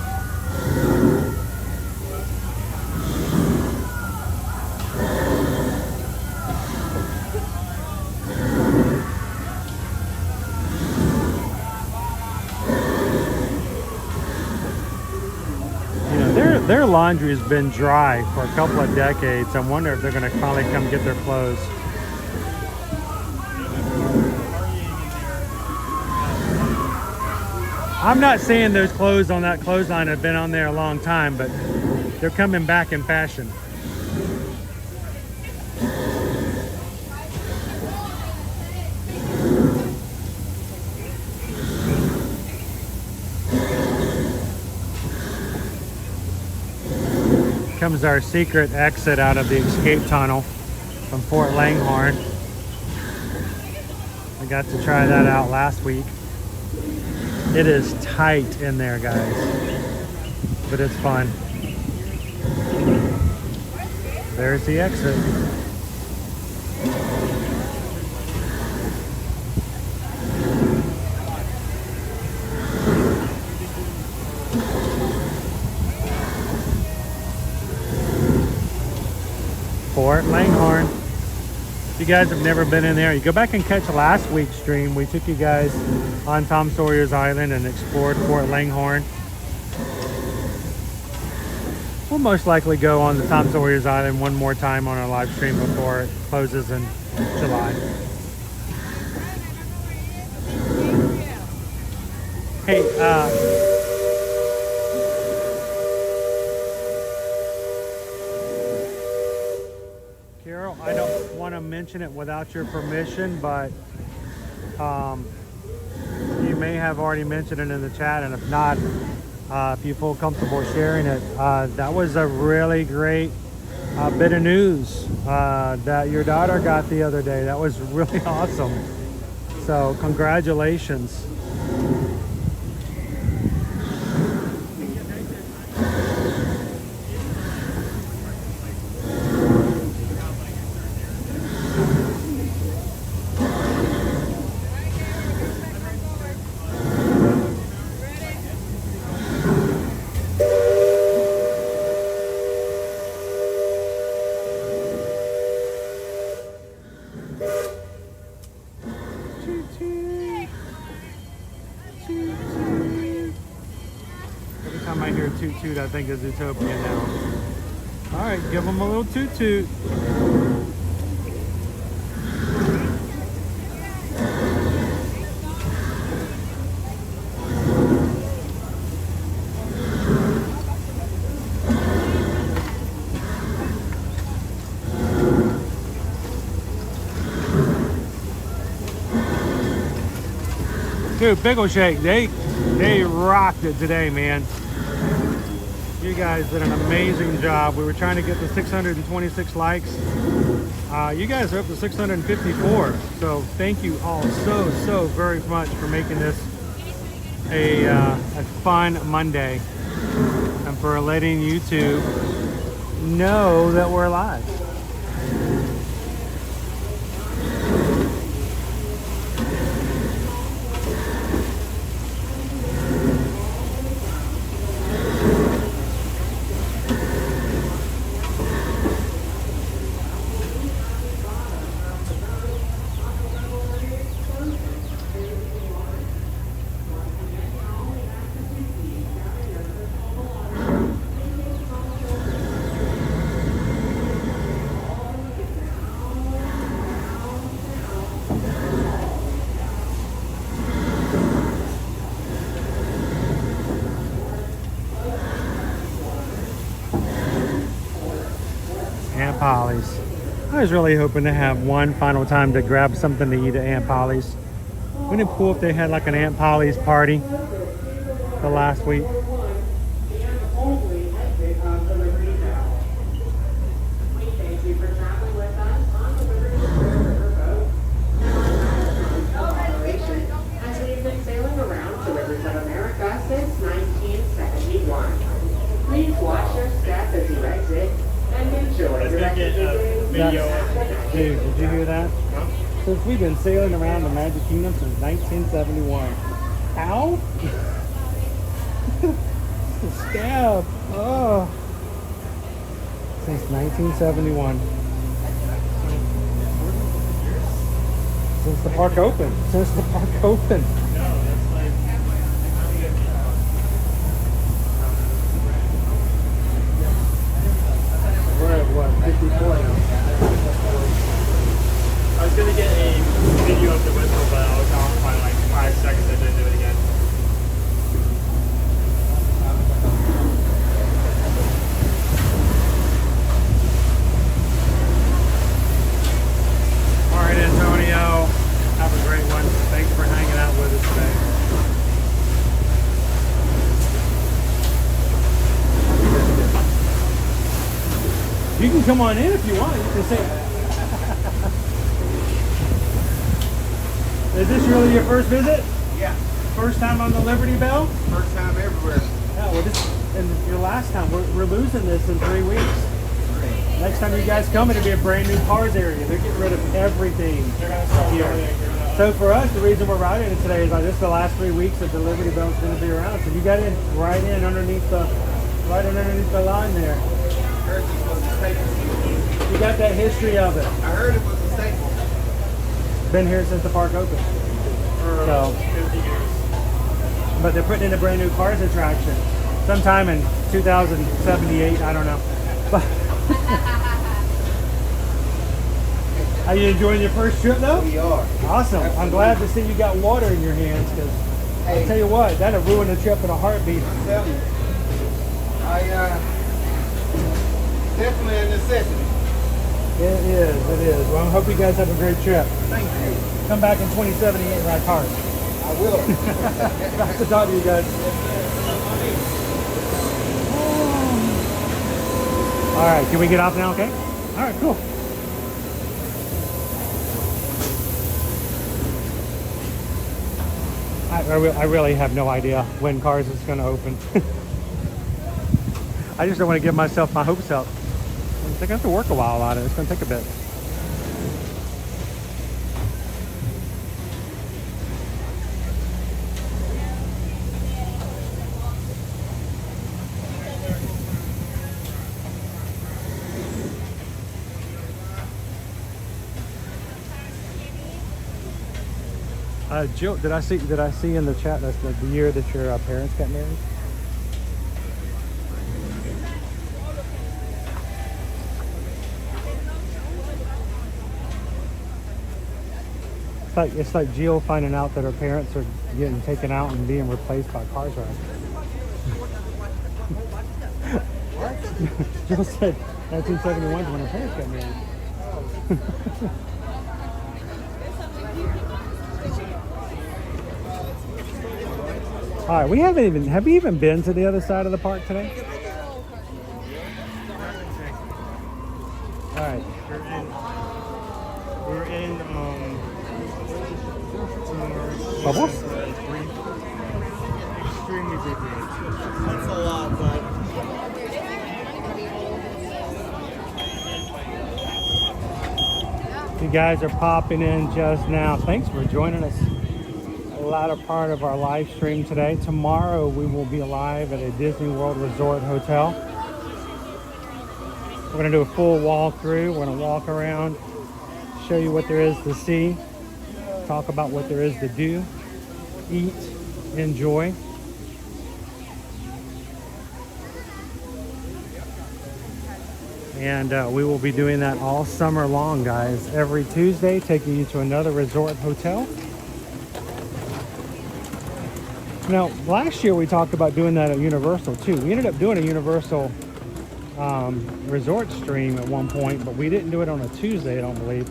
You know, their laundry has been dry for a couple of decades. I wonder if they're going to finally come get their clothes. I'm not saying those clothes on that clothesline have been on there a long time, but they're coming back in fashion. Comes our secret exit out of the escape tunnel from Fort Langhorne. I got to try that out last week. It is tight in there, guys, but it's fun. There's the exit. Fort Langhorne. If you guys have never been in there, you go back and catch last week's stream. We took you guys on Tom Sawyer's Island and explored Fort Langhorne. We'll most likely go on the Tom Sawyer's Island one more time on our live stream before it closes in July. Hey, Carol, I don't want to mention it without your permission, but you may have already mentioned it in the chat, and if not, if you feel comfortable sharing it, that was a really great bit of news that your daughter got the other day. That was really awesome. So congratulations. Toot toot, I think is Utopia now. All right, give them a little toot toot. Dude, Pickle Shake, they rocked it today, man. You guys did an amazing job. We were trying to get to 626 likes. You guys are up to 654. So thank you all so very much for making this a fun Monday and for letting YouTube know that we're live. Polly's. I was really hoping to have one final time to grab something to eat at Aunt Polly's. Wouldn't it be cool if they had like an Aunt Polly's party? the last week. As we've been sailing around the rivers of America since 1971. Please watch your step as you exit and enjoy the rest of the day. Dude, did you hear that? Since we've been sailing around the Magic Kingdom since 1971. How? Stab. Oh. Since 1971. Since the park opened. Since the park opened. We're at what, 54 now? I was gonna get a video of the whistle, but I was off by like 5 seconds. I didn't do it again. All right, Antonio. Have a great one. Thanks for hanging out with us today. You can come on in if you want. You can say. Is this really your first visit? Yeah. First time on the Liberty Belle? First time everywhere. Yeah, well, this and your last time. We're losing this in 3 weeks. Next time you guys come, it'll be a brand new cars area. They're getting rid of everything here. So for us, the reason we're riding it today is like this is the last 3 weeks that the Liberty Belle is going to be around. So you got in right underneath the line there. You got that history of it. I heard it was a staple. Been here since the park opened. So, 50 years. but they're putting in a brand new cars attraction sometime in 2078. I don't know. But are you enjoying your first trip though? We are. Awesome. Absolutely. I'm glad to see you got water in your hands because Hey. I'll tell you what, that'll ruin the trip in a heartbeat. I'm telling you. Definitely a necessity. It is. Well, I hope you guys have a great trip. Thank you. Come back in 2078 and ride cars. I will. Nice to talk to you guys. All right, can we get off now, okay? All right, cool. I really have no idea when Cars is going to open. I just don't want to give myself my hopes up. They're going to have to work a while on it. It's going to take a bit. Jill, did I see in the chat that's the year that your parents got married? It's like Jill finding out that her parents are getting taken out and being replaced by cars rides. Jill said 1971 is when her parents got married. All right, have we even been to the other side of the park today? All right. We're in Bubbles? Extremely busy. That's a lot, but You guys are popping in just now. Thanks for joining us. A latter part of our live stream today. Tomorrow we will be live at a Disney World Resort Hotel. We're going to do a full walkthrough. We're going to walk around, show you what there is to see, talk about what there is to do, eat, enjoy. And we will be doing that all summer long, guys. Every Tuesday, taking you to another resort hotel. Now, last year we talked about doing that at Universal too. We ended up doing a Universal resort stream at one point, but we didn't do it on a Tuesday, I don't believe.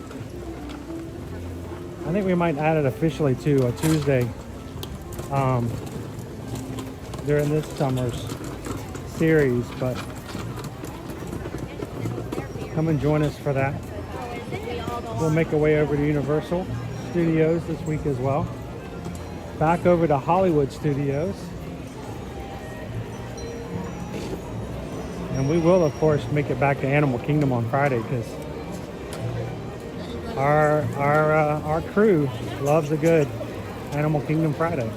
I think we might add it officially to a Tuesday during this summer's series, but come and join us for that. We'll make our way over to Universal Studios this week as well. Back over to Hollywood Studios. And we will, of course, make it back to Animal Kingdom on Friday because our crew loves a good Animal Kingdom Friday.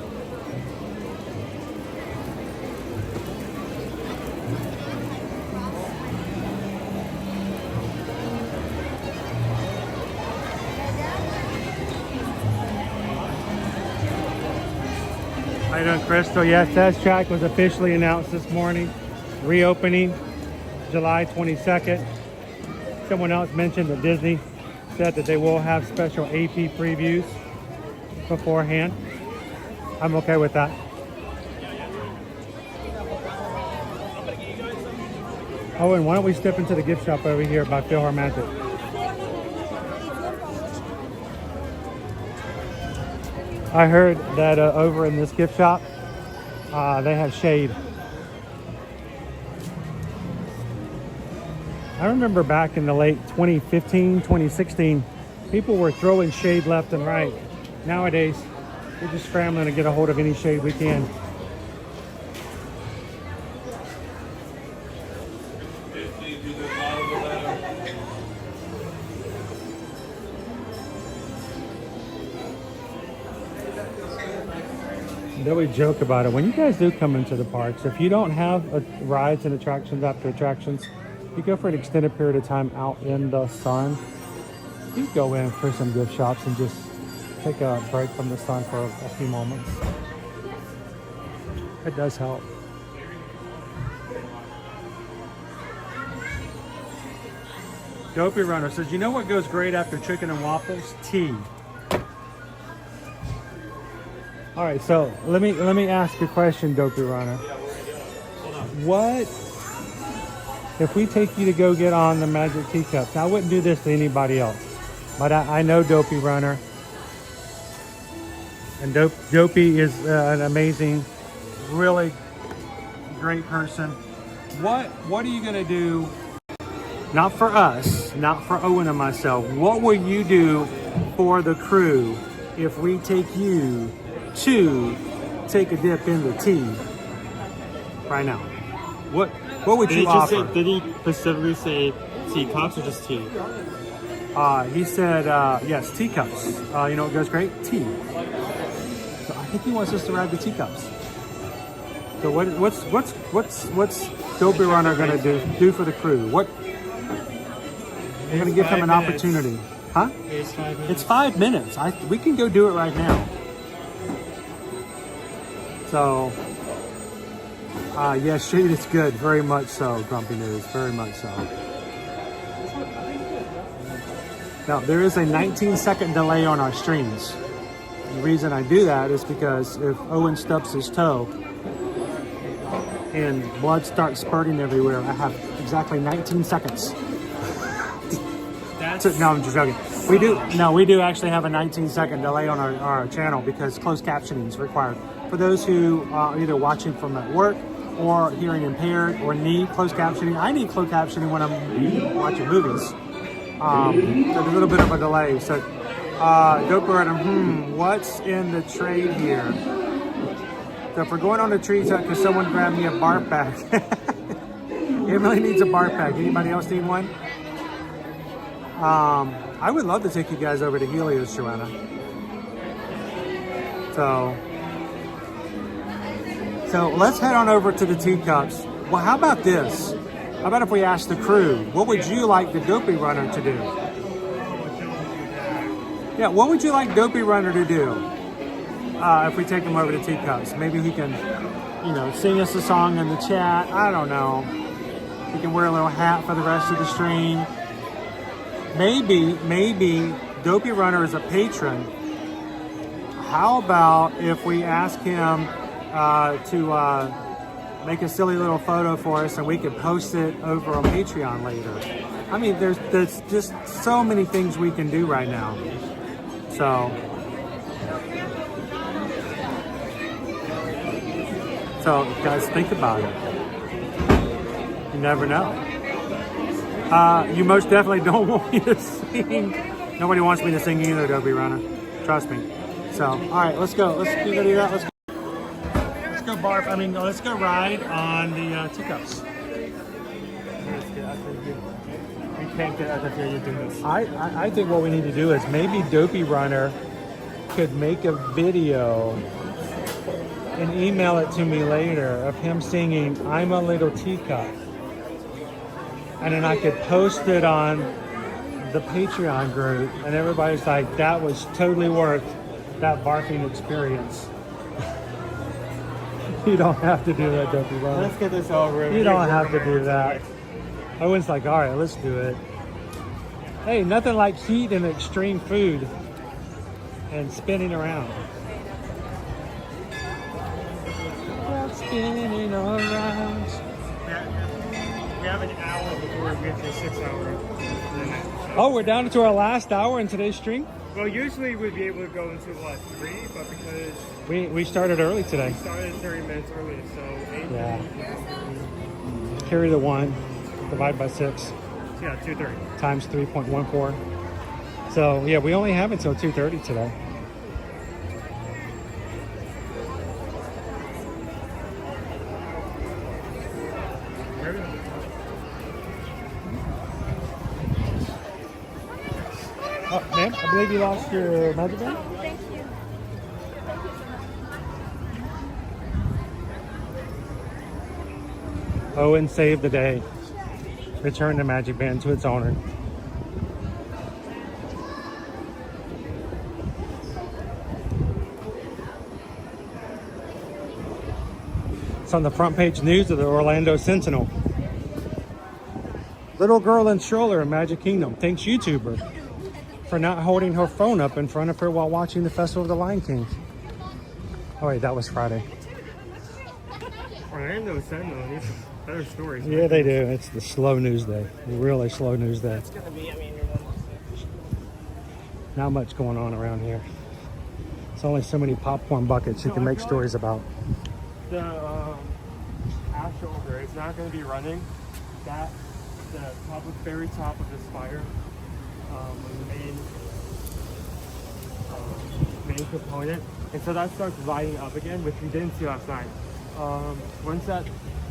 How you doing, Crystal? Yes, Test Track was officially announced this morning. Reopening July 22nd. Someone else mentioned that Disney said that they will have special AP previews beforehand. I'm okay with that. Oh, and why don't we step into the gift shop over here by PhilharMagic? I heard that over in this gift shop, they have shade. I remember back in the late 2015, 2016, people were throwing shade left and right. Nowadays, we're just scrambling to get a hold of any shade we can. Though we joke about it, when you guys do come into the parks, if you don't have rides and attractions after attractions, you go for an extended period of time out in the sun, you go in for some gift shops and just take a break from the sun for a few moments. It does help. Dopey Runner says, you know what goes great after chicken and waffles? Tea. All right, so let me ask you a question, Dopey Runner. What if we take you to go get on the Magic Teacups? Now, I wouldn't do this to anybody else, but I know Dopey Runner, and Dopey is an amazing, really great person. What are you gonna do? Not for us, not for Owen and myself. What will you do for the crew if we take you to take a dip in the tea right now? What would you offer? Did he specifically say teacups or just tea? He said, yes, teacups. You know what goes great? Tea. So I think he wants us to ride the teacups. So what's Dopey Runner gonna do for the crew? You're gonna give him an opportunity, huh? It's 5 minutes. We can go do it right now. So, yes, shade is good. Very much so, Grumpy News. Very much so. Now, there is a 19-second delay on our streams. The reason I do that is because if Owen stubs his toe and blood starts spurting everywhere, I have exactly 19 seconds. No, I'm just joking. We do actually have a 19-second delay on our channel because closed captioning is required. For those who are either watching from at work or hearing impaired or need closed captioning, I need closed captioning when I'm watching movies. So there's a little bit of a delay. So, Dopey Runner, what's in the tray here? So if we're going on the tree hut, could someone grab me a barf bag? Emily needs a barf bag. Anybody else need one? I would love to take you guys over to Helios, Joanna. So let's head on over to the teacups. Well, how about this? How about if we ask the crew, what would you like the Dopey Runner to do? Yeah, what would you like Dopey Runner to do if we take him over to teacups? Maybe he can, sing us a song in the chat. I don't know. He can wear a little hat for the rest of the stream. Maybe Dopey Runner is a patron. How about if we ask him to make a silly little photo for us and we could post it over on Patreon later? I mean, there's just so many things we can do right now. So So, guys, think about it. You never know. You most definitely don't want me to sing. Nobody wants me to sing either, Dopey Runner. Trust me. So, all right, let's go. Let's do that. Let's go barf. I mean, let's go ride on the teacups. We can't get out of here. You do this. I think what we need to do is maybe Dopey Runner could make a video and email it to me later of him singing "I'm a Little Teacup," and then I could post it on the Patreon group, and everybody's like, "That was totally worth that barfing experience." You don't have to do that, Dopey Runner. Let's get this over with. You don't have to do that. Owen's like, all right, let's do it. Hey, nothing like heat and extreme food and spinning around. Spinning around. We have an hour before we get to 6 hours. Oh, we're down to our last hour in today's stream? Well, usually we'd be able to go into what, 3, but because We started early today. we started 30 minutes early, so 8. Yeah. Carry the 1, divide by 6. Yeah, 2:30. Times 3.14. So yeah, we only have until 2:30 today. Oh, ma'am, I believe you lost your magic band? Thank you. Owen saved the day. Return the magic band to its owner. It's on the front page news of the Orlando Sentinel. Little girl in stroller in Magic Kingdom thanks YouTuber for not holding her phone up in front of her while watching the Festival of the Lion King. Oh wait, that was Friday. Orlando Sentinel needs some better stories. Yeah, they do. It's the slow news day. Really slow news day. It's gonna be, Not much going on around here. It's only so many popcorn buckets you can make stories about. the ash shoulder is not going to be running. That the top of very top of the spire was the main component, and so that starts lighting up again, which we didn't see last night. Once that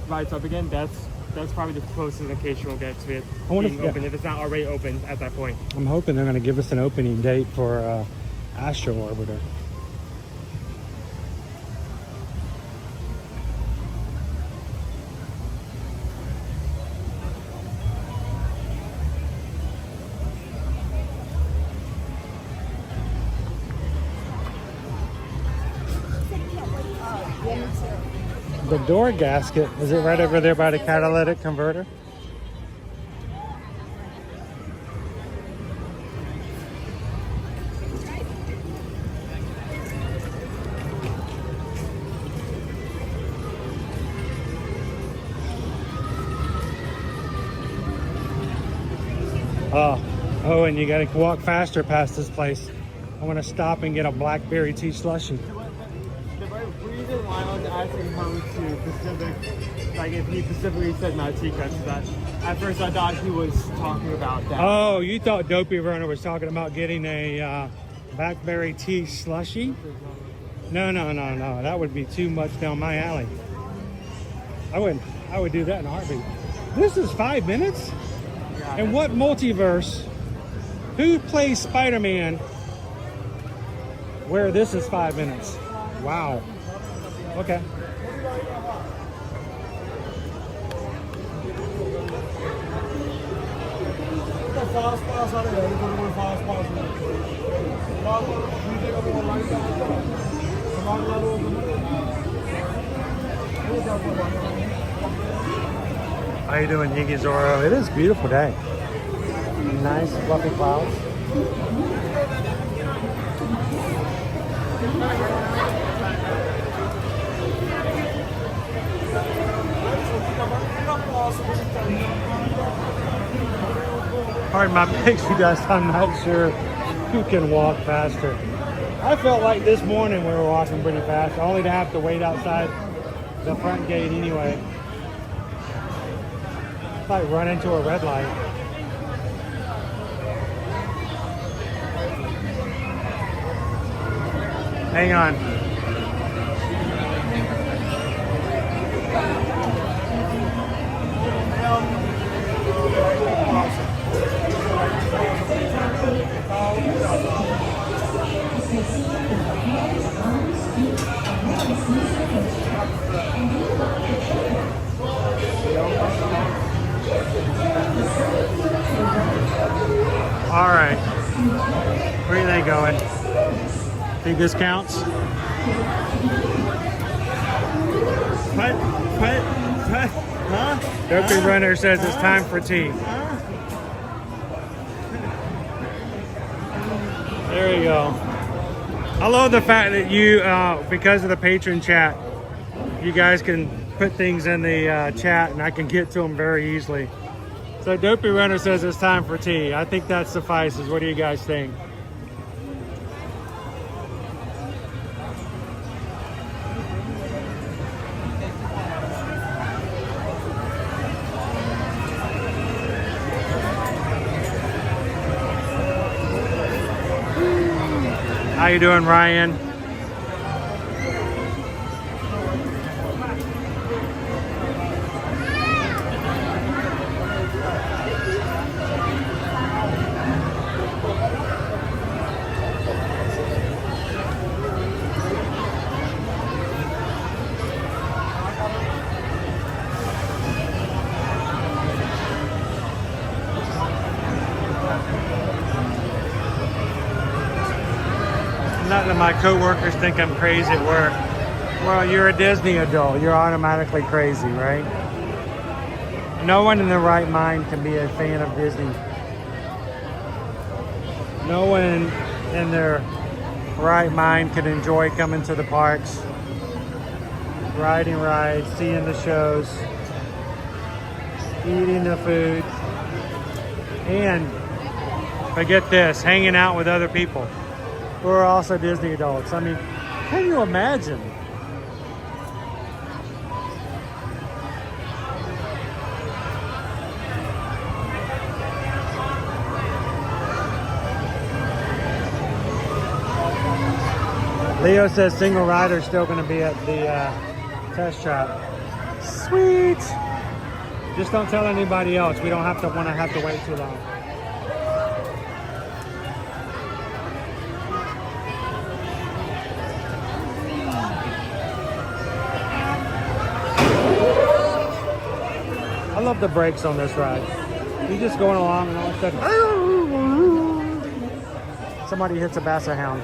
lights up again, that's probably the closest location we'll get to it being open, if it's not already open at that point. I'm hoping they're going to give us an opening date for Astro Orbiter. The door gasket, is it right over there by the catalytic converter? Oh, and you gotta walk faster past this place. I want to stop and get a blackberry tea slushie. The reason why I was asking him to Pacific, like if he specifically said not teacups, that at first I thought he was talking about that. Oh, you thought Dopey Werner was talking about getting a blackberry tea slushie? No. That would be too much down my alley. I would do that in a heartbeat. This is 5 minutes? And what multiverse? Who plays Spider-Man where this is 5 minutes? Wow. Okay. How you doing, Yigi Zoro? It is a beautiful day. Nice fluffy clouds. Pardon my pixie dust, I'm not sure who can walk faster. I felt like this morning we were walking pretty fast, only to have to wait outside the front gate anyway. Might run into a red light. Hang on. All right. Where are they going? Think this counts? What? Huh? Dopey Runner says it's time for tea. There you go. I love the fact that you, because of the patron chat, you guys can put things in the chat and I can get to them very easily. So Dopey Runner says it's time for tea. I think that suffices. What do you guys think? How you doing, Ryan? Not that my coworkers think I'm crazy at work. Well, you're a Disney adult. You're automatically crazy, right? No one in their right mind can be a fan of Disney. No one in their right mind can enjoy coming to the parks, riding rides, seeing the shows, eating the food, and forget this, hanging out with other people who are also Disney adults. I mean, can you imagine? Leo says single rider is still going to be at the test shop. Sweet. Just don't tell anybody else. We don't have to wait too long. I love the brakes on this ride. You're just going along and all of a sudden, somebody hits a basset hound.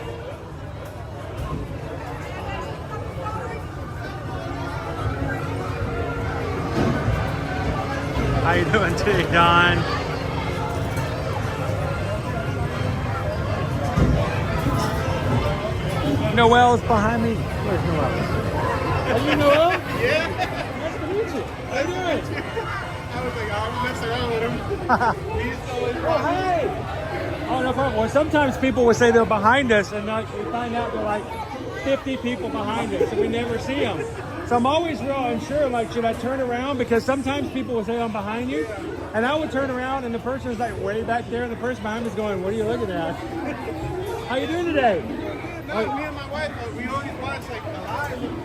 How you doing today, Don? Noel's behind me. Where's Noel? Are you Noel? Yeah. Nice to meet you. How you doing? I was like, I'm messing around with him. He's always Oh, hey! Oh, no problem. Well, sometimes people will say they're behind us, and we find out they're like 50 people behind us, and we never see them. So I'm always real unsure, like, should I turn around? Because sometimes people will say I'm behind you, and I would turn around, and the person is like way back there, and the person behind me is going, what are you looking at? How you doing today? No, me and my wife, we always watch like a lot of them.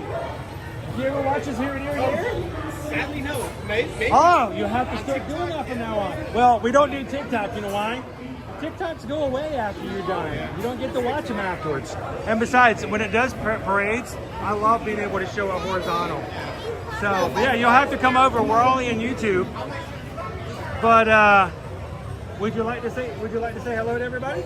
Do you ever watch us here and here and here? Sadly, no. Maybe. Oh, you have to start doing that from now on. Well, we don't do TikTok, you know why? TikToks go away after you're done. You don't get to watch them afterwards. And besides, when it does parades, I love being able to show a horizontal. So, yeah, you'll have to come over. We're only in YouTube. But would you like to say hello to everybody?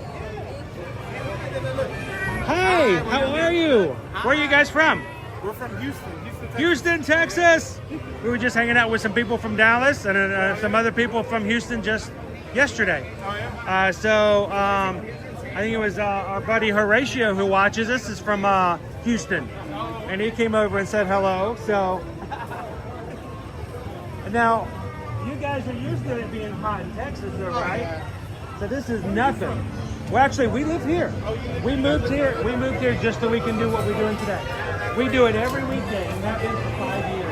Hey, how are you? Where are you guys from? We're from Houston. Houston, Texas. We were just hanging out with some people from Dallas and some other people from Houston just yesterday. Oh, yeah? I think it was our buddy Horatio who watches us is from Houston. And he came over and said hello. So now, you guys are used to it being hot in Texas though, right? Yeah. So this is nothing. Well, actually, we live here. We moved here just so we can do what we're doing today. We do it every weekday, and that is for 5 years.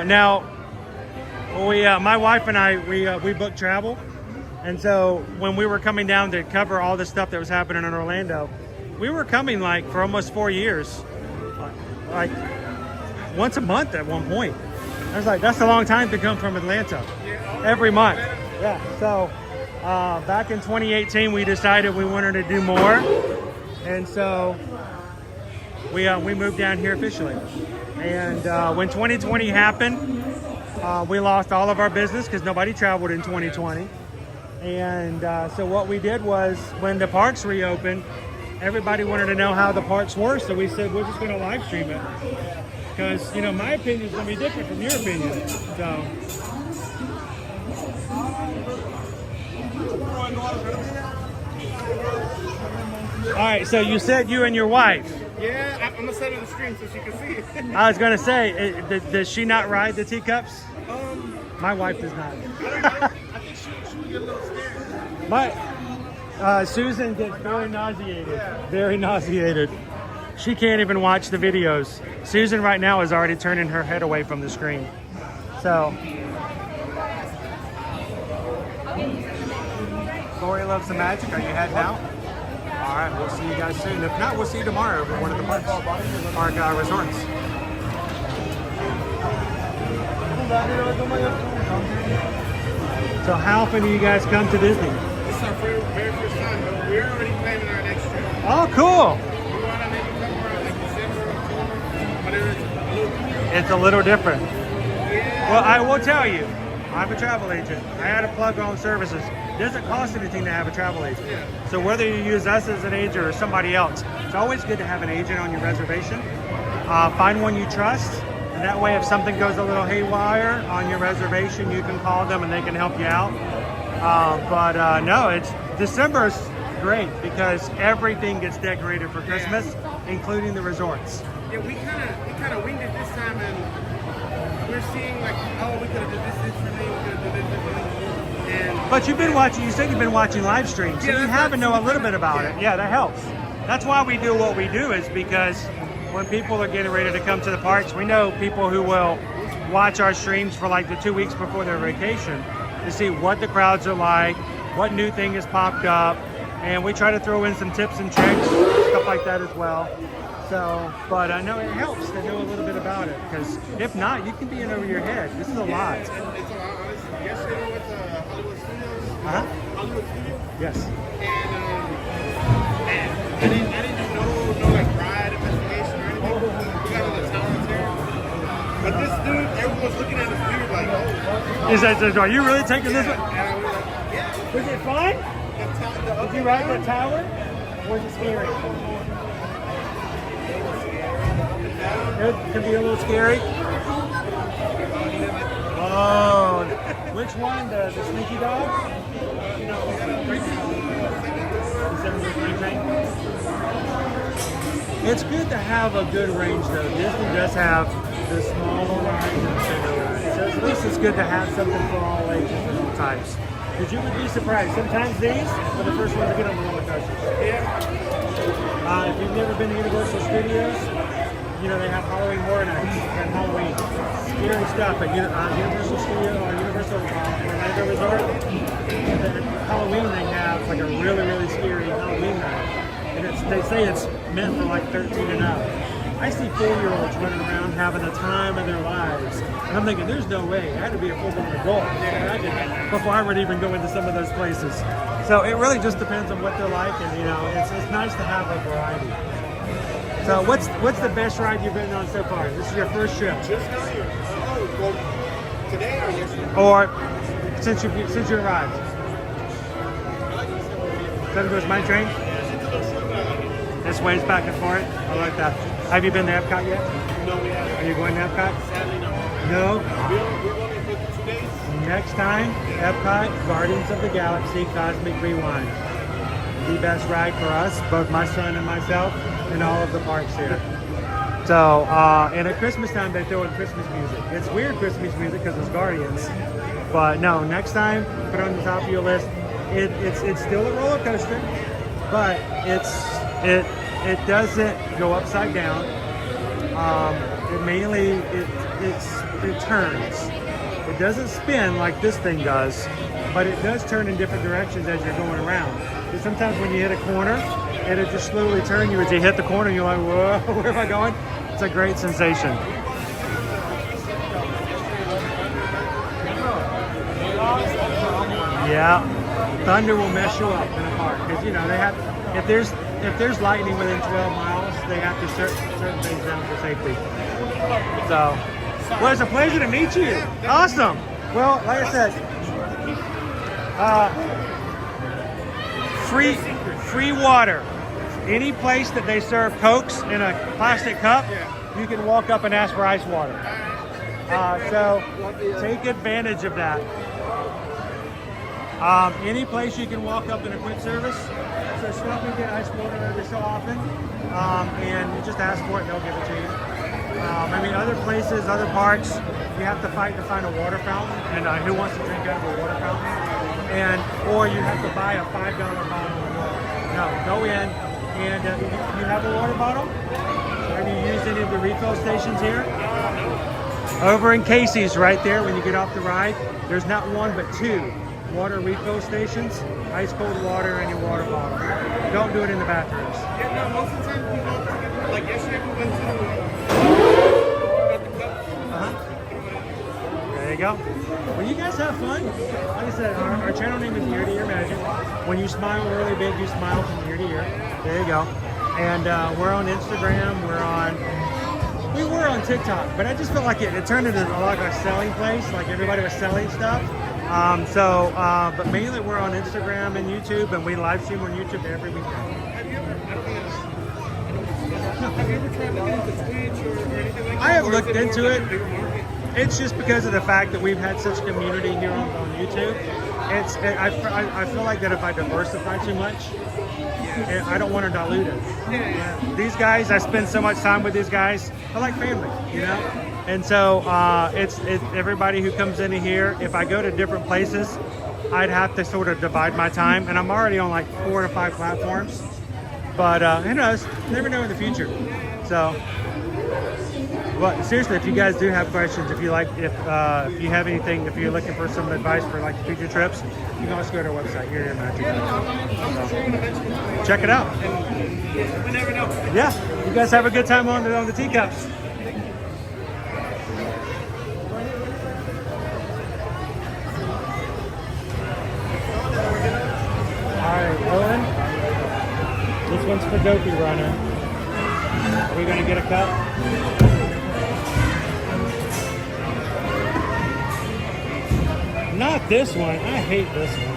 Now we, my wife and I, we booked travel, and so when we were coming down to cover all the stuff that was happening in Orlando, we were coming like for almost 4 years, like once a month at one point. I was like, that's a long time to come from Atlanta every month. Yeah. So back in 2018, we decided we wanted to do more, and so we moved down here officially. And when 2020 happened, we lost all of our business because nobody traveled in 2020. And so what we did was, when the parks reopened, everybody wanted to know how the parks were. So we said, we're just going to live stream it. Because, you know, my opinion is going to be different from your opinion. So. All right, so you said you and your wife. Yeah, I'm gonna set her the stream so she can see it. I was gonna say, does she not ride the teacups? My wife does not. I think she would get a little scared. Susan gets very nauseated. Very nauseated. She can't even watch the videos. Susan right now is already turning her head away from the screen. So. Lori loves the magic. Are you heading out? All right, we'll see you guys soon. If not, we'll see you tomorrow over one of the parks, park resorts. So how often do you guys come to Disney? This is our very first time, but we're already planning our next trip. Oh, cool. We want to maybe come around like December, October, whatever. It's a little different. Well, I will tell you, I'm a travel agent. I had to plug on services. It doesn't cost anything to have a travel agent. So whether you use us as an agent or somebody else, it's always good to have an agent on your reservation. Find one you trust, and that way if something goes a little haywire on your reservation, you can call them and they can help you out. No, December is great because everything gets decorated for Christmas, including the resorts. Yeah, we kind of winged it this time, and we're seeing like, oh, we could have done this differently, we could have done this differently. But you've been watching, you said you've been watching live streams, so you have to know a little bit about it. Yeah, that helps. That's why we do what we do, is because when people are getting ready to come to the parks, we know people who will watch our streams for like the 2 weeks before their vacation to see what the crowds are like, what new thing has popped up, and we try to throw in some tips and tricks, stuff like that as well. So, but I know it helps to know a little bit about it, because if not, you can be in over your head. This is a lot. It's a lot, honestly. Yesterday we went to Hollywood Studios. Hollywood Studios. Yes. And I didn't do no like ride investigation or anything. We got all the talents here. But this dude, everyone's looking at us weird, like, oh. Is that, are you really taking this one? And we were like, yeah. Was it fun? Did you ride the tower? Or was it scary? It can be a little scary. Oh, which one? The sneaky dog? It's good to have a good range though. Disney does have the small ride and the bigger ride. So at least it's good to have something for all ages and all types. Because you would be surprised. Sometimes these are the first ones to get on the roller coasters. If you've never been to Universal Studios, you know, they have Halloween Horror Nights and Halloween. Scary stuff at Universal Studio or Universal Orlando Resort. At Halloween they have like a really, really scary Halloween night. And they say it's meant for like 13 and up. I see 4-year-olds running around having the time of their lives. And I'm thinking, there's no way. I had to be a full-blown adult before I would even go into some of those places. So it really just depends on what they're like, and you know, it's nice to have a variety. So what's the best ride you've been on so far? This is your first trip? Just now here. Well, today or yesterday? Or since you arrived? That goes my train? This ways back and forth? I like that. Have you been to Epcot yet? No, we haven't. Are you going to Epcot? Sadly, no. No? We're going for 2 days. Next time, Epcot, Guardians of the Galaxy, Cosmic Rewind. The best ride for us, both my son and myself, in all of the parks here. So, and at Christmas time, they throw in Christmas music. It's weird Christmas music because it's Guardians. But no, next time, put it on the top of your list. It's still a roller coaster, but it doesn't go upside down. It mainly it turns. It doesn't spin like this thing does, but it does turn in different directions as you're going around. So sometimes when you hit a corner, it'll just slowly turn you as you hit the corner. And you're like, whoa, where am I going? It's a great sensation. Yeah, thunder will mess you up in a park because you know they have. If there's lightning within 12 miles, they have to certain things down for safety. So, well, it's a pleasure to meet you. Awesome. Well, like I said, free water. Any place that they serve Cokes in a plastic cup, you can walk up and ask for ice water. So take advantage of that. Any place you can walk up in a quick service, so stop and get ice water every so often, and you just ask for it and they'll give it to you. I mean, other places, other parks, you have to fight to find a water fountain, and who wants to drink out of a water fountain? Or you have to buy a $5 bottle of water. No, go in, and you have a water bottle? Have you used any of the refill stations here? Over in Casey's right there, when you get off the ride, there's not one but two water refill stations, ice cold water in your water bottle. Don't do it in the bathrooms. Yeah, no, most of the time people, like yesterday we went to There you go. Well, you guys have fun. Like I said, our channel name is Ear to Ear Magic. When you smile really big, you smile from ear to ear. There you go. And we're on Instagram. We were on TikTok, but I just felt like it turned into like a selling place. Like everybody was selling stuff. But mainly we're on Instagram and YouTube, and we live stream on YouTube every weekend. Have you ever tried looking into Twitch or anything like that? I have looked into it. It's just because of the fact that we've had such community here on YouTube. I feel like that if I diversify too much, I don't want to dilute it. These guys, I spend so much time with these guys. I like family, you know? And so it's everybody who comes into here. If I go to different places, I'd have to sort of divide my time. And I'm already on like 4 to 5 platforms. But who knows? Never know in the future. So, but seriously, if you guys do have questions, if you have anything, if you're looking for some advice for like future trips, you can also go to our website, eartoearmagic.com. So, check it out. We never know. Yeah, you guys have a good time on the teacups. Alright, Owen, this one's for Dopey Runner. Are we gonna get a cup? Not this one. I hate this one.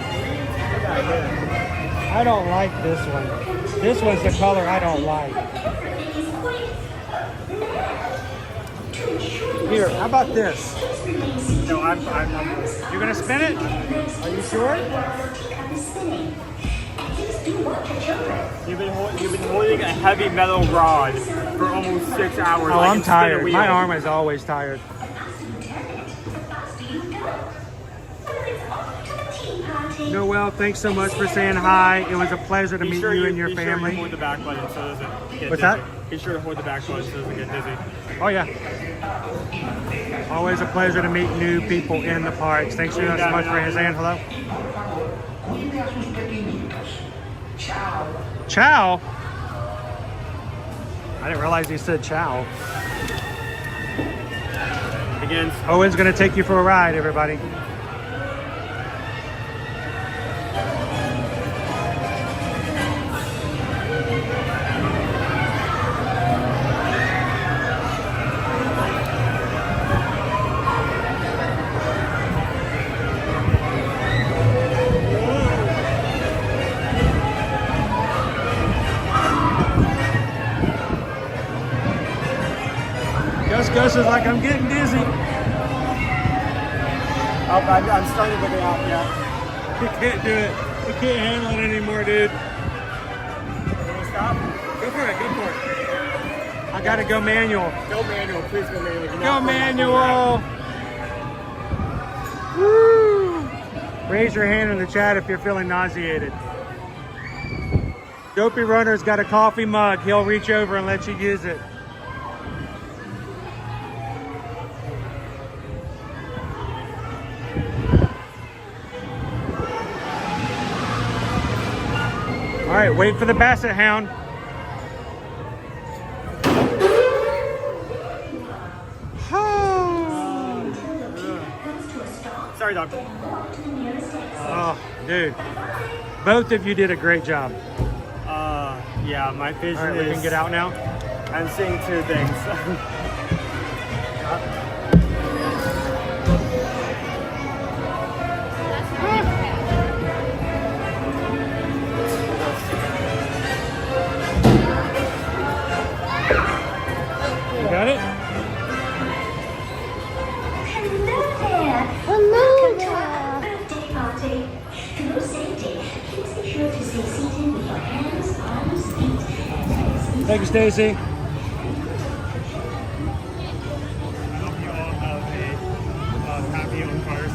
I don't like this one. This one's the color I don't like. Here, how about this? No, you're gonna spin it? Are you sure? You've been holding a heavy metal rod for almost 6 hours. Oh, I'm tired. My arm is always tired. Noel, thanks so much for saying hi. It was a pleasure to meet you and your family. Be sure to hold the back button so it doesn't get What's dizzy. that? Be sure to hold the back button so it doesn't get dizzy. Oh, yeah. Always a pleasure to meet new people in the parks. Thanks so much for saying hello. Chow? I didn't realize he said chow. Again, Owen's going to take you for a ride, everybody. Gus is like, I'm getting dizzy. I'm starting to get out, yeah. He can't do it. He can't handle it anymore, dude. You want to stop? Go for it, go for it. I gotta go manual. Go manual, please go manual. Go manual. Woo! Raise your hand in the chat if you're feeling nauseated. Dopey Runner's got a coffee mug. He'll reach over and let you use it. right, wait for the basset hound. Sorry, doctor. Oh, dude. Both of you did a great job. Yeah, my vision All right, we is... can get out now. I'm seeing two things. You got it? Hello Welcome to our birthday party. For safety, please be sure to stay seated with your hands, arms, feet. Thank you, Stacy.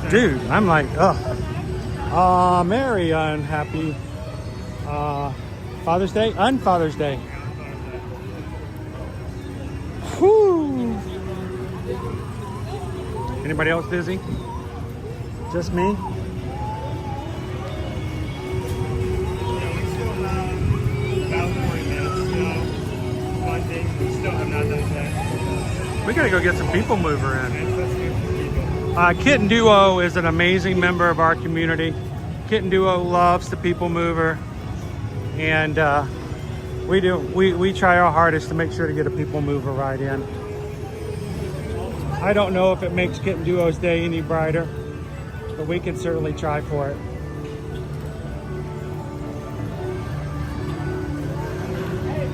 Dude, I'm like, Merry unhappy Father's Day, Unfather's Day. Whew. Anybody else dizzy? Just me? We gotta go get some people mover in. Kitten Duo is an amazing member of our community. Kitten Duo loves the people mover, and we try our hardest to make sure to get a people mover right in. I don't know if it makes Kitten Duo's day any brighter, but we can certainly try for it.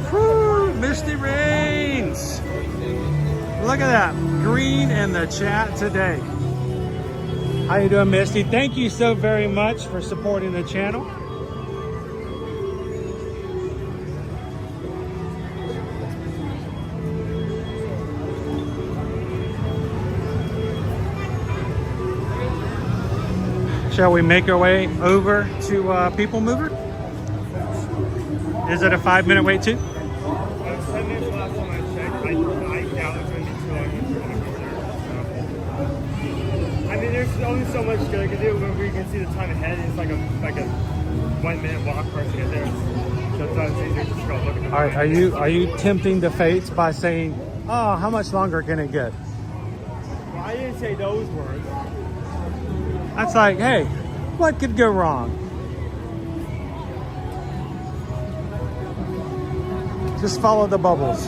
Whew, misty rains. Look at that, green in the chat today. How you doing, Misty? Thank you so very much for supporting the channel. Shall we make our way over to People Mover? Is it a 5-minute wait too? 10 minutes last time I checked. I doubt it's going to be too long into the corner. I mean, there's only so much good I can do where you can see the time ahead. It's like a 1-minute walk for us to get there. So it's easier to just go look at the All right, are you tempting the fates by saying, "Oh, how much longer can it get?" Well, I didn't say those words. That's like, hey, what could go wrong? Just follow the bubbles.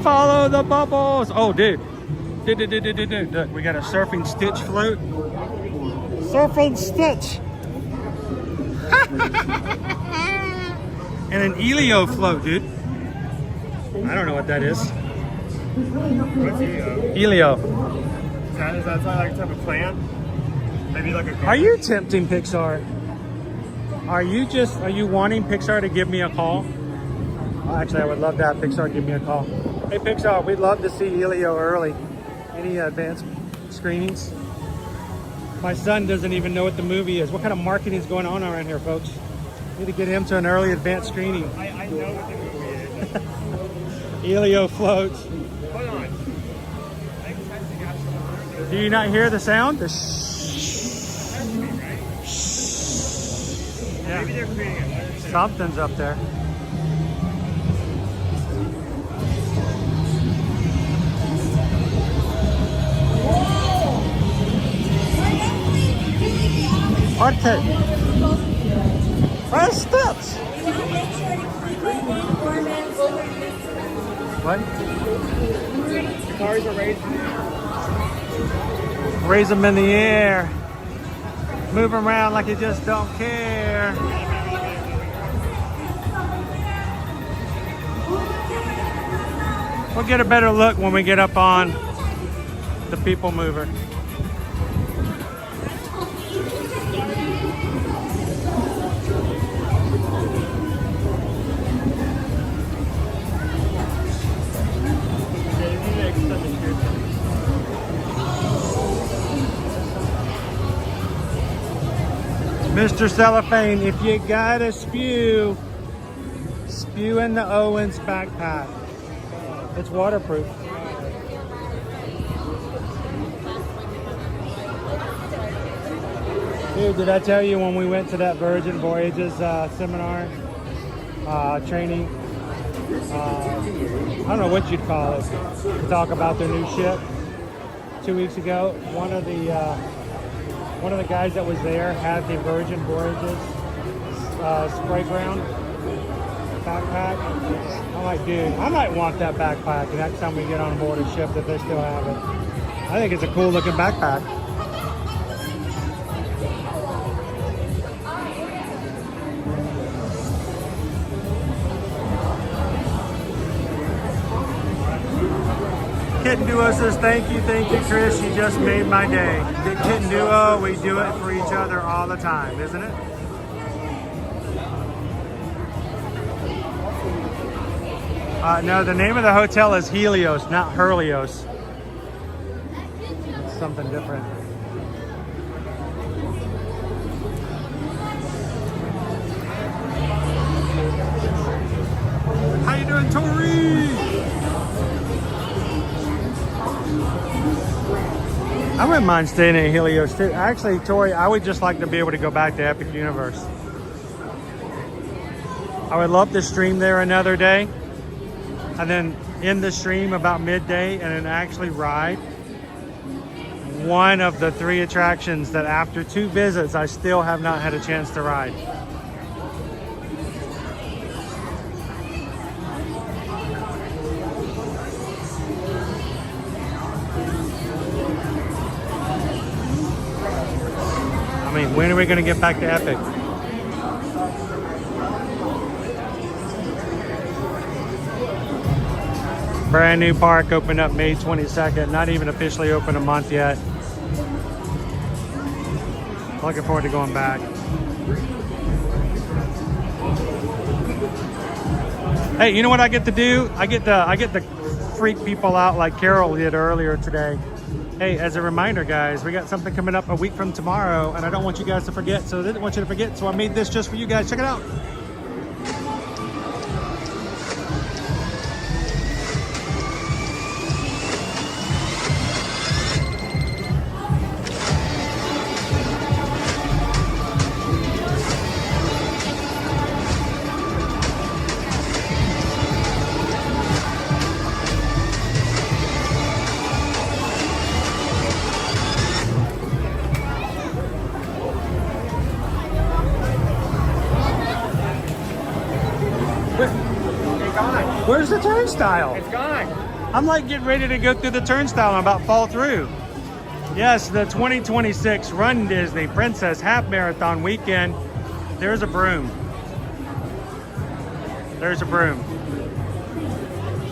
Follow the bubbles. Oh, dude. Look, we got a surfing Stitch float. Surfing Stitch. And an Elio float, dude. I don't know what that is. What's Elio? Elio. Is that like a type of plant? Maybe like a... Are you tempting Pixar? Are you wanting Pixar to give me a call? Actually, I would love to have Pixar give me a call. Hey Pixar, we'd love to see Elio early. Any advanced screenings? My son doesn't even know what the movie is. What kind of marketing is going on around here, folks? Need to get him to an early advanced screening. I know what the movie is. Elio floats. Hold on. Do you not hear the sound? The shh. Yeah. Maybe they're creating it. Something's up there. Arte. First steps. What? The cars are raised. Raise them in the air. Move them around like you just don't care. We'll get a better look when we get up on the People Mover. Mr. Cellophane, if you gotta spew, spew in the Owens backpack. It's waterproof. Dude, did I tell you when we went to that Virgin Voyages seminar training. I don't know what you'd call it. To talk about their new ship. 2 weeks ago, one of the guys that was there had the Virgin Voyages spray ground backpack. I'm like, dude, I might want that backpack the next time we get on board a ship that they still have it. I think it's a cool looking backpack. Kitten Duo says, thank you, Chris. You just made my day. Kitten Duo, we do it for each other all the time, isn't it? No, the name of the hotel is Helios, not Hurlios. It's something different. How you doing, Tori? I wouldn't mind staying at Helios too. Actually, Tori, I would just like to be able to go back to Epic Universe. I would love to stream there another day, and then end the stream about midday, and then actually ride one of the 3 attractions that after 2 visits, I still have not had a chance to ride. I mean, when are we going to get back to Epic? Brand new park opened up May 22nd. Not even officially open a month yet. Looking forward to going back. Hey, you know what I get to do? I get to freak people out like Carol did earlier today. Hey, as a reminder, guys, we got something coming up a week from tomorrow, and I don't want you guys to forget, so I didn't want you to forget, so I made this just for you guys. Check it out. Where's the turnstile? It's gone. I'm like getting ready to go through the turnstile. I'm about to fall through. Yes, the 2026 Run Disney Princess Half Marathon Weekend. There's a broom. There's a broom.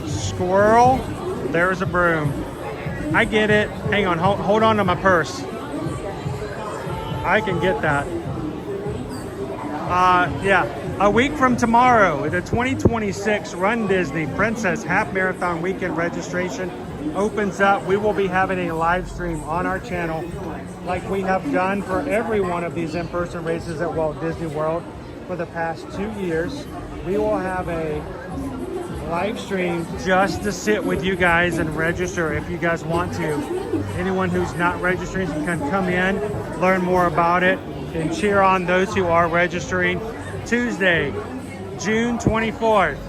Squirrel. There's a broom. I get it. Hang on. Hold on to my purse. I can get that. Yeah. A week from tomorrow, the 2026 Run Disney Princess Half Marathon Weekend registration opens up. We will be having a live stream on our channel like we have done for every one of these in-person races at Walt Disney World for the past 2 years. We will have a live stream just to sit with you guys and register if you guys want to. Anyone who's not registering can come in, learn more about it, and cheer on those who are registering. Tuesday, June 24th,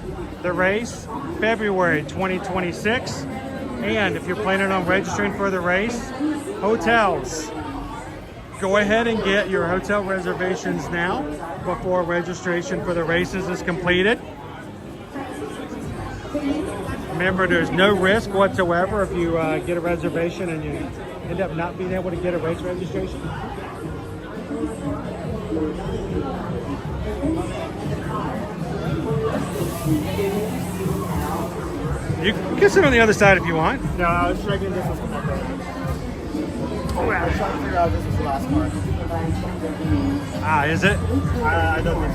the race, February 2026. And if you're planning on registering for the race, hotels. Go ahead and get your hotel reservations now before registration for the races is completed. Remember, there's no risk whatsoever if you get a reservation and you end up not being able to get a race registration. You can sit on the other side if you want. No, I was trying to get this one. I was trying to figure out if this was the last part. Ah, is it? I don't think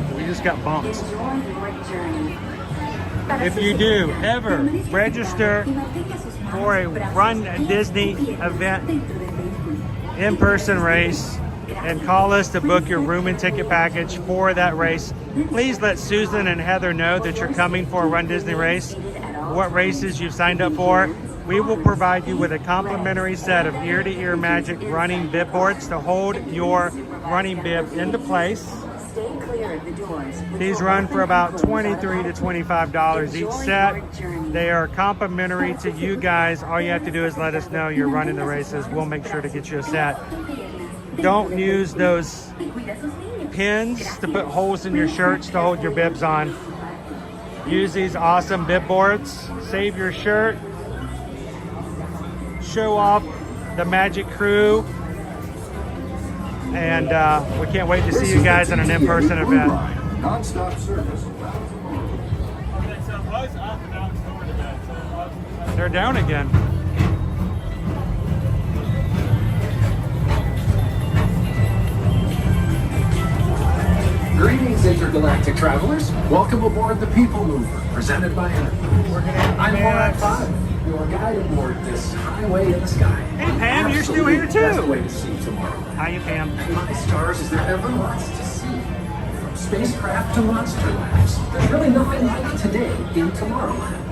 so. We just got bumped. If you do ever register for a Run Disney event in-person race and call us to book your room and ticket package for that race, please let Susan and Heather know that you're coming for a Run Disney race, what races you've signed up for. We will provide you with a complimentary set of ear-to-ear magic running bib boards to hold your running bib into place. These run for about $23 to $25 each set. They are complimentary to you guys. All you have to do is let us know you're running the races. We'll make sure to get you a set. Don't use those pins to put holes in your shirts to hold your bibs on. Use these awesome bib boards. Save your shirt. Show off the Magic Crew. And we can't wait to see you guys in an in-person event. Non-stop service. They're down again. Greetings, intergalactic travelers. Welcome aboard the People Mover, presented by I'm Morag 5, your guide aboard this highway in the sky. Hey Pam, you're still here too. Best way to see tomorrow. How you, Pam? And my stars, is there ever lots to see? From spacecraft to monster labs, there's really nothing like today in Tomorrowland.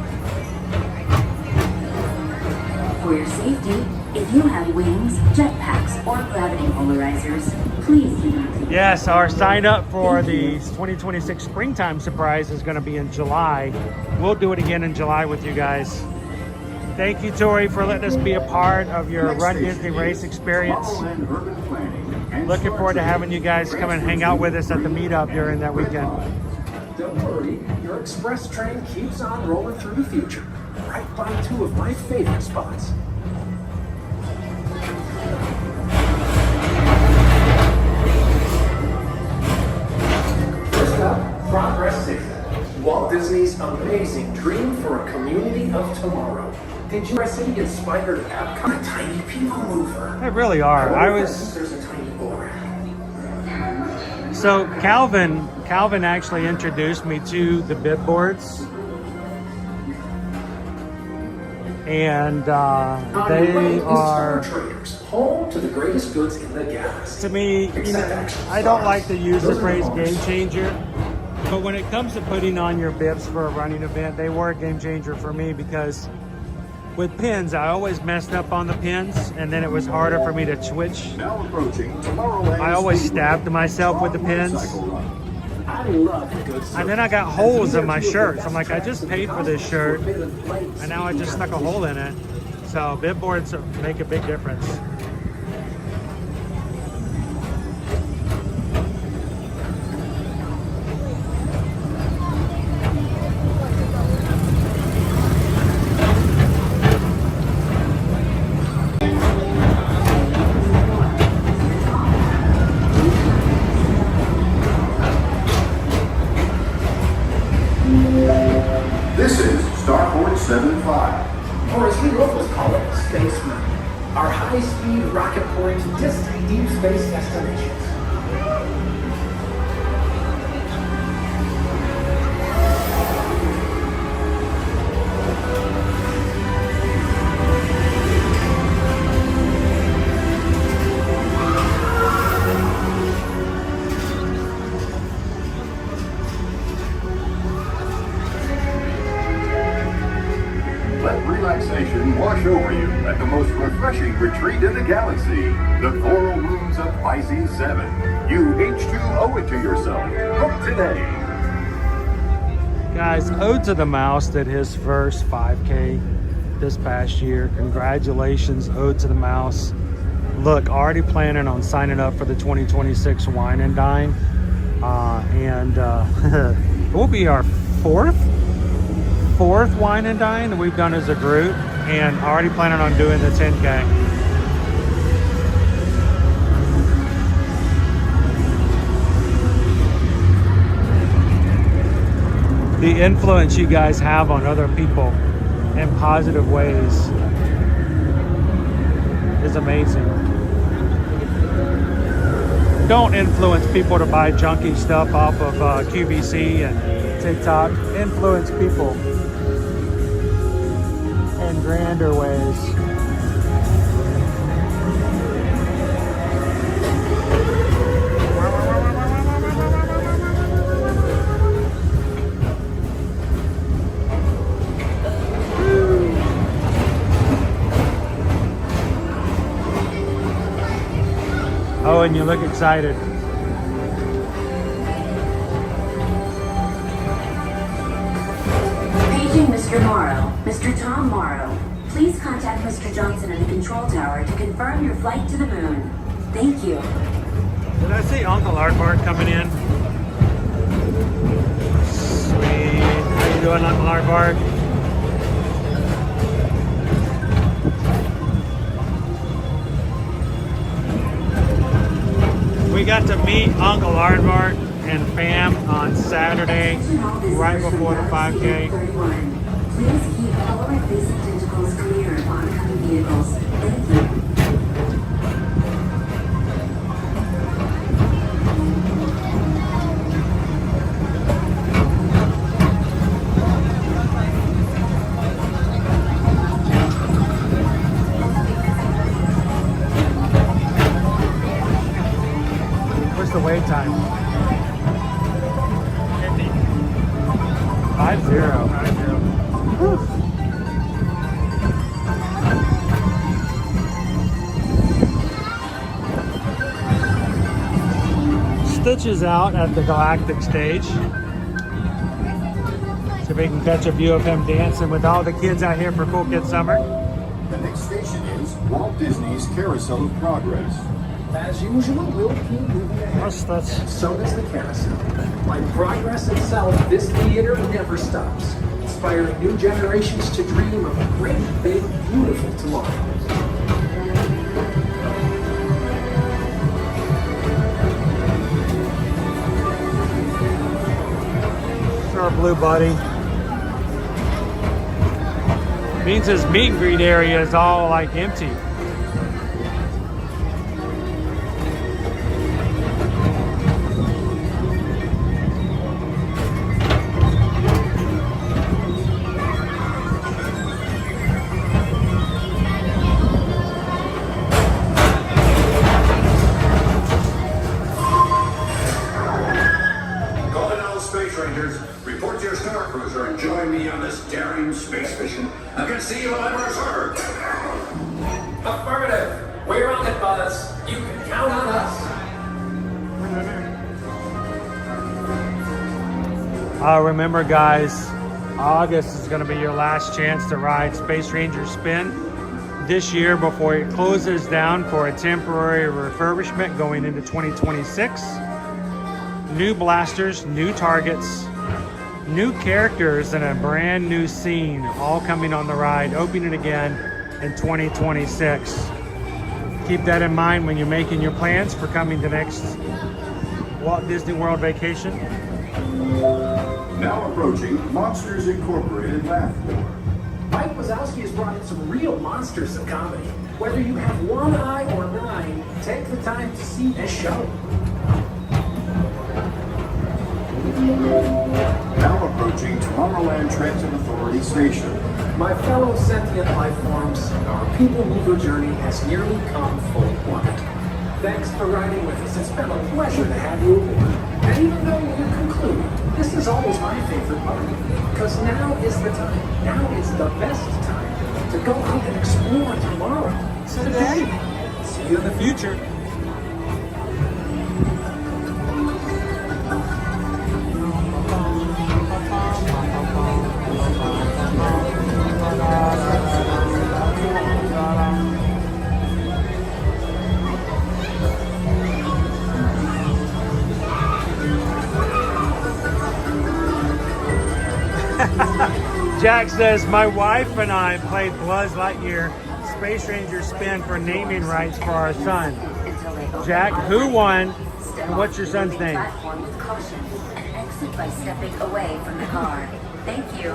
For your safety, if you have wings, jetpacks, or gravity polarizers, please do not take Yes, our sign up for the 2026 Springtime Surprise is going to be in July. We'll do it again in July with you guys. Thank you, Tori, for letting us be a part of your Run Disney race experience. Looking forward to having you guys come and hang out with us at the meetup during that weekend. Don't worry, your express train keeps on rolling through the future, right by two of my favorite spots. First up, Progress City, Walt Disney's amazing dream for a community of tomorrow. Did you see inspired Epcot? A tiny people mover. They really are. There's a tiny board. So Calvin actually introduced me to the bib boards. And they are, home to the greatest goods in the galaxy. to me, you know, I don't like to use the phrase game changer, but when it comes to putting on your bibs for a running event, they were a game changer for me because with pins, I always messed up on the pins, and then it was harder for me to switch. Now approaching Tomorrowland. I always stabbed myself with the pins. I love good And then I got holes in my shirts. I'm like, I just paid for this shirt, and now I just stuck a hole in it. So bib boards make a big difference. This is Starport 75. Or as we locals call it, Space Mountain. Our high-speed rocket point to distant deep space destinations. Let relaxation wash over you at the most refreshing retreat in the galaxy, the Coral Rooms of Pisces 7. You H2O it to yourself. Book today. Guys, Ode to the Mouse did his first 5K this past year. Congratulations, Ode to the Mouse. Look, already planning on signing up for the 2026 Wine and Dine. It will be our fourth Wine and Dine that we've done as a group, and already planning on doing the 10K. The influence you guys have on other people in positive ways is amazing. Don't influence people to buy junky stuff off of QVC and TikTok. Influence people in grander ways. Oh, and you look excited. Approaching Mr. Morrow, Mr. Tom Morrow. Please contact Mr. Johnson in the control tower to confirm your flight to the moon. Thank you. Did I see Uncle Aardvark coming in? Sweet. How you doing, Uncle Aardvark? We got to meet Uncle Aardvark and fam on Saturday, right before the 5K. Please keep forward-facing tentacles clear of oncoming vehicles. Thank you. What's the wait time? 50. 5-0. Stitch is out at the Galactic stage. So we can catch a view of him dancing with all the kids out here for Cool Kids Summer. The next station is Walt Disney's Carousel of Progress. As usual, we'll keep moving ahead. So does the carousel. Like progress itself, this theater never stops, inspiring new generations to dream of a great, big, beautiful tomorrow. Our blue buddy. Means his meet and greet area is all like empty. Report to your Star Cruiser and join me on this daring space mission against the evil Emperor's herd. Affirmative. We're on it, Buzz. You can count on us. Remember, guys, August is going to be your last chance to ride Space Ranger Spin this year before it closes down for a temporary refurbishment going into 2026. New blasters, new targets, new characters, and a brand new scene all coming on the ride, opening again in 2026. Keep that in mind when you're making your plans for coming to next Walt Disney World vacation. Now approaching Monsters Incorporated laugh floor. Mike Wazowski has brought in some real monsters of comedy. Whether you have one eye or nine, take the time to see this show. Now approaching Tomorrowland Transit Authority Station. My fellow sentient life forms, our people mover journey has nearly come full plummet. Thanks for riding with us. It's been a pleasure to have you aboard. And even though you conclude, this is always my favorite part, because now is the time, now is the best time to go out and explore tomorrow. Today. See you in the future. Jack says, my wife and I played Buzz Lightyear Space Ranger Spin for naming rights for our son. Jack, who won, and what's your son's name? Platform with caution and exit by stepping away from the car. Thank you.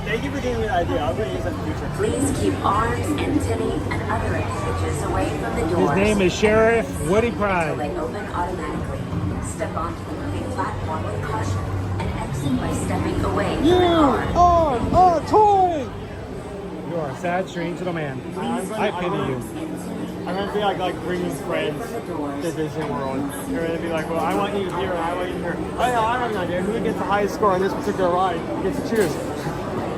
Thank you for giving me an idea. I'll use that in the future. Please keep arms, antennae, and other appendages away from the doors. His name is Sheriff Woody Pride. They open automatically. Step onto the moving platform with caution and exit by stepping away from the car. are a toy! You are a sad, strange little man. I pity you. I'm gonna be like bringing friends to Disney World. They're gonna be like, well, I want you here, and I want you here. Oh yeah, I have an idea. Who gets the highest score on this particular ride gets to choose.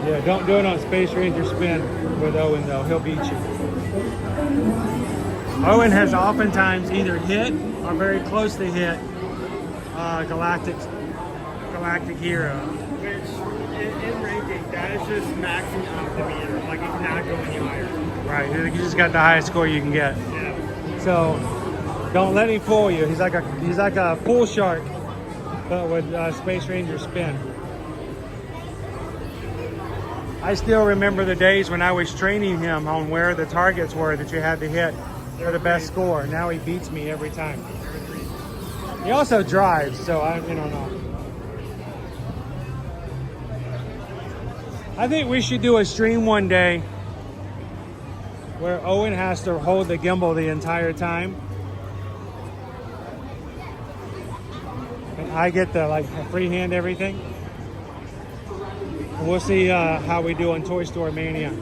Yeah, don't do it on Space Ranger Spin with Owen though. He'll beat you. Owen has oftentimes either hit or very close to hit Galactic Hero. Which, in ranking, That's just maxing out the meter. Like it cannot go any higher. Right, you just got the highest score you can get. Yeah. So don't let him fool you. He's like a pool shark, but with Space Ranger spin. I still remember the days when I was training him on where the targets were that you had to hit for the best score. Now he beats me every time. He also drives, so I don't know. I think we should do a stream one day where Owen has to hold the gimbal the entire time. And I get to like freehand everything. And we'll see how we do on Toy Story Mania. I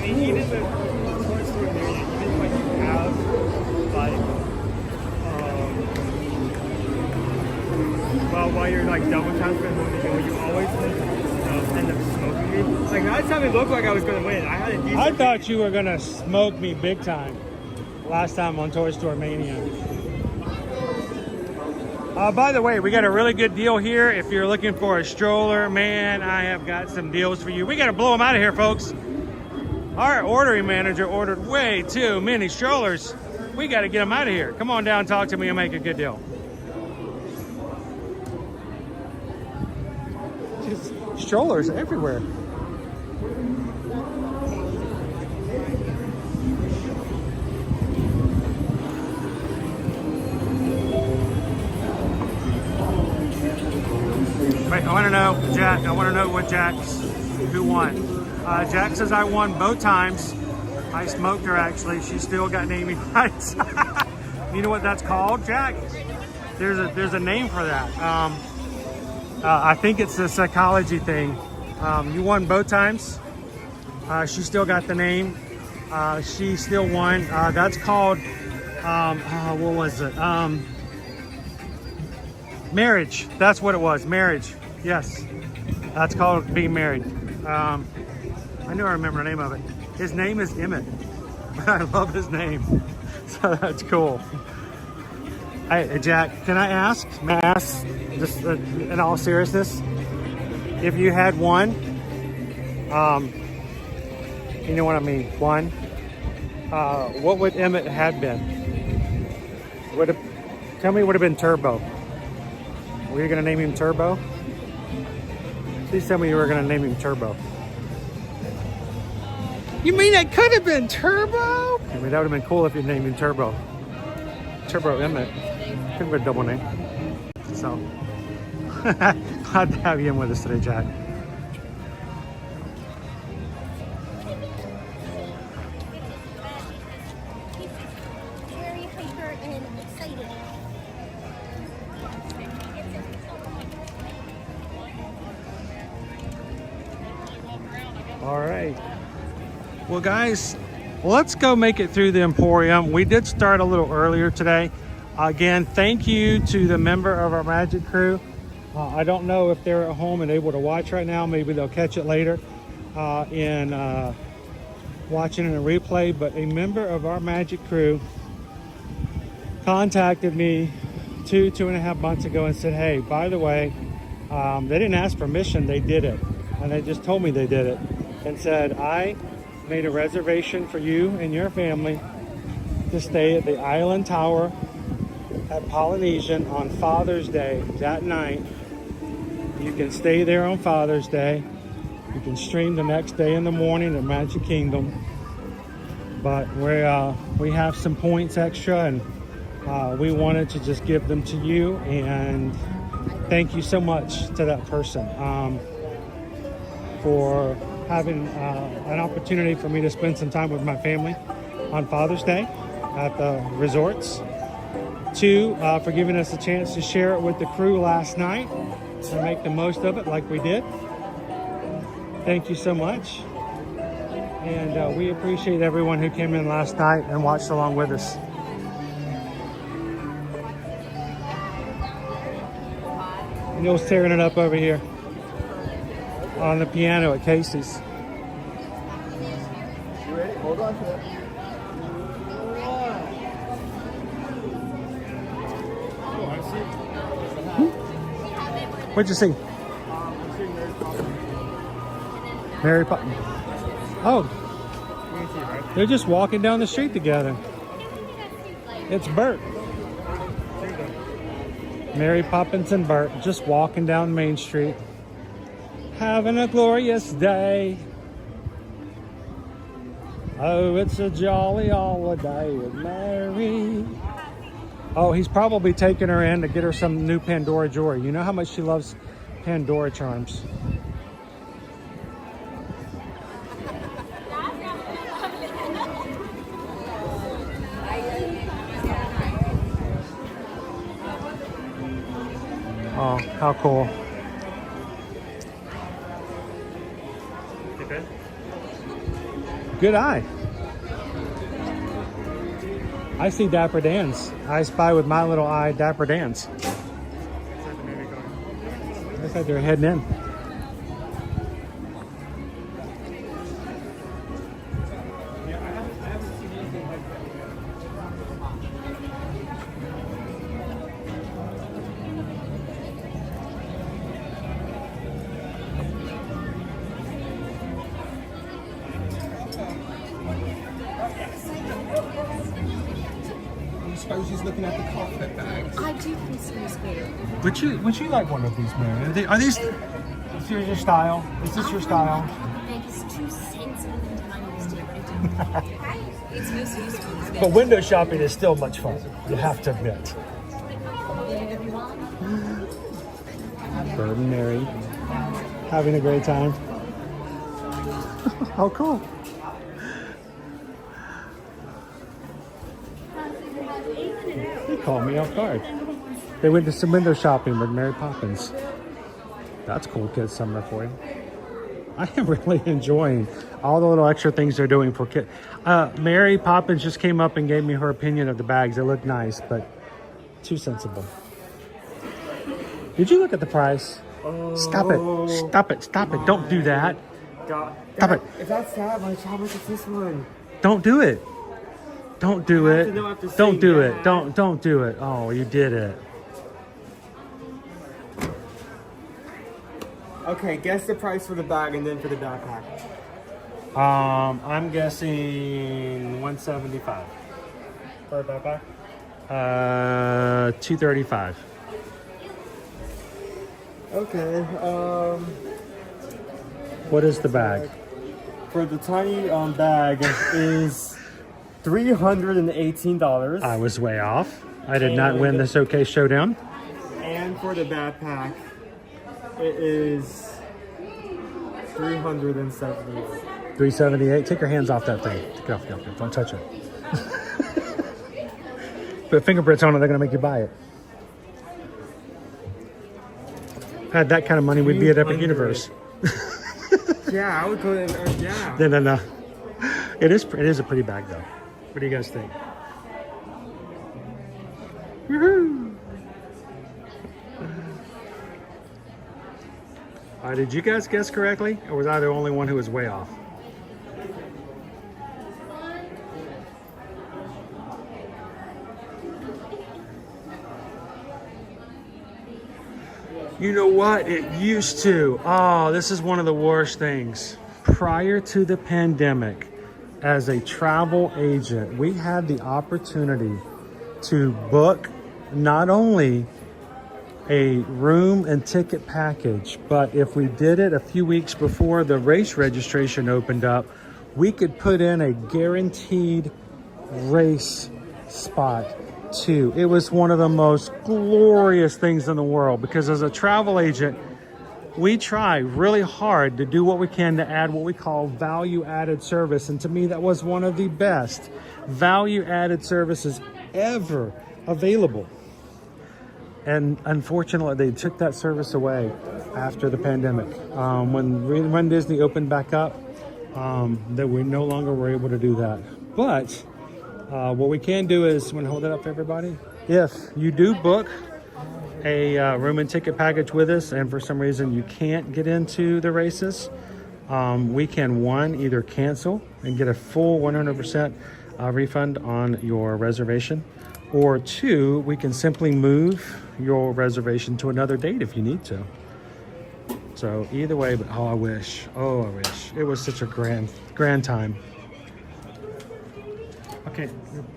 mean, even with Toy Story Mania, even when you have like, well, while you're like double tapping, you always end up smoking me. Like last time it looked like I was gonna win. I had a decent. I thought you were gonna smoke me big time last time on Toy Story Mania. By the way, we got a really good deal here. If you're looking for a stroller, man, I have got some deals for you. We got to blow them out of here, folks. Our ordering manager ordered way too many strollers. We got to get them out of here. Come on down, talk to me, and make a good deal. Just strollers everywhere. Wait, I want to know, Jack. I want to know what who won. Jack says I won both times. I smoked her actually. She still got naming rights. You know what that's called, Jack? There's a name for that. I think it's a psychology thing. You won both times. She still got the name. She still won. That's called what was it? Marriage. That's what it was. Marriage. Yes. That's called being married. I knew I remember the name of it. His name is Emmett. I love his name. So that's cool. Hey, Jack, may I ask, just in all seriousness, if you had one, you know what I mean, one, what would Emmett have been? Tell me it would have been Turbo. Were you going to name him Turbo? Please tell me you were going to name him Turbo. You mean it could have been Turbo? I mean, that would have been cool if you named him Turbo. Turbo Emmett. Could have been a double name. So, glad to have you in with us today, Jack. Very hyper and excited. All right. Well, guys, let's go make it through the Emporium. We did start a little earlier today. Again, thank you to the member of our Magic crew. I don't know if they're at home and able to watch right now. Maybe they'll catch it later in watching in a replay. But a member of our Magic crew contacted me two and a half months ago and said, hey, by the way, they didn't ask permission, they did it. And they just told me they did it. And said, I made a reservation for you and your family to stay at the Island Tower at Polynesian on Father's Day that night. You can stay there on Father's Day. You can stream the next day in the morning at Magic Kingdom. But we have some points extra, and we wanted to just give them to you. And thank you so much to that person for having an opportunity for me to spend some time with my family on Father's Day at the resorts. Two, for giving us a chance to share it with the crew last night and make the most of it like we did. Thank you so much. And we appreciate everyone who came in last night and watched along with us. Neil's tearing it up over here on the piano at Casey's. You ready? Hold on to that. What'd you see? Mary Poppins. Oh, they're just walking down the street together. It's Bert. Mary Poppins and Bert just walking down Main Street. Having a glorious day. Oh, it's a jolly holiday with Mary. Oh, he's probably taking her in to get her some new Pandora jewelry. You know how much she loves Pandora charms. Oh, how cool. Good eye. I see Dapper Dan's. I spy with my little eye Dapper Dan's. Looks like they're heading in. suppose she's looking at the carpet bags. I do think so, Square. Would you like one of these, Mary? Are these? Is this your style? Is this your style? Meg is too sensitive and I'm used to everything. It's most useful. But window shopping is still much fun. You have to admit. Bird and Mary having a great time. How cool. They called me off guard. They went to some window shopping with Mary Poppins. That's cool, kids summer for you. I am really enjoying all the little extra things they're doing for kids. Mary Poppins just came up and gave me her opinion of the bags. They look nice, but too sensible. Did you look at the price? Stop it. Stop it. Stop it. Don't do that. Stop it. If that's that much, how much is this one? Don't do it. Don't do it. Don't do it. that. Don't do it. Oh, you did it. Okay, guess the price for the bag and then for the backpack. I'm guessing $175 For a backpack? $235. Okay, What is the bag? for the tiny bag is $318. I was way off. I did not win this OK Showdown. And for the backpack, it is $378. $378. Take your hands off that thing. Take it off. Don't touch it. Put fingerprints on it, they're going to make you buy it. Had that kind of money, we'd be at Epic Universe. Yeah, I would go in. Yeah. No. It is a pretty bag, though. What do you guys think? Woohoo! Did you guys guess correctly, or was I the only one who was way off? You know what? It used to. Oh, this is one of the worst things. Prior to the pandemic, as a travel agent, we had the opportunity to book not only a room and ticket package, but if we did it a few weeks before the race registration opened up, we could put in a guaranteed race spot too. It was one of the most glorious things in the world, because as a travel agent, we try really hard to do what we can to add what we call value-added service. And to me, that was one of the best value-added services ever available. And unfortunately, they took that service away after the pandemic. When Disney opened back up, that we no longer were able to do that. But what we can do is, when hold it up for everybody, if you do book a room and ticket package with us and for some reason you can't get into the races, we can, one, either cancel and get a full 100% refund on your reservation, or two, we can simply move your reservation to another date if you need to. So either way, but oh, I wish. It was such a grand time. Okay,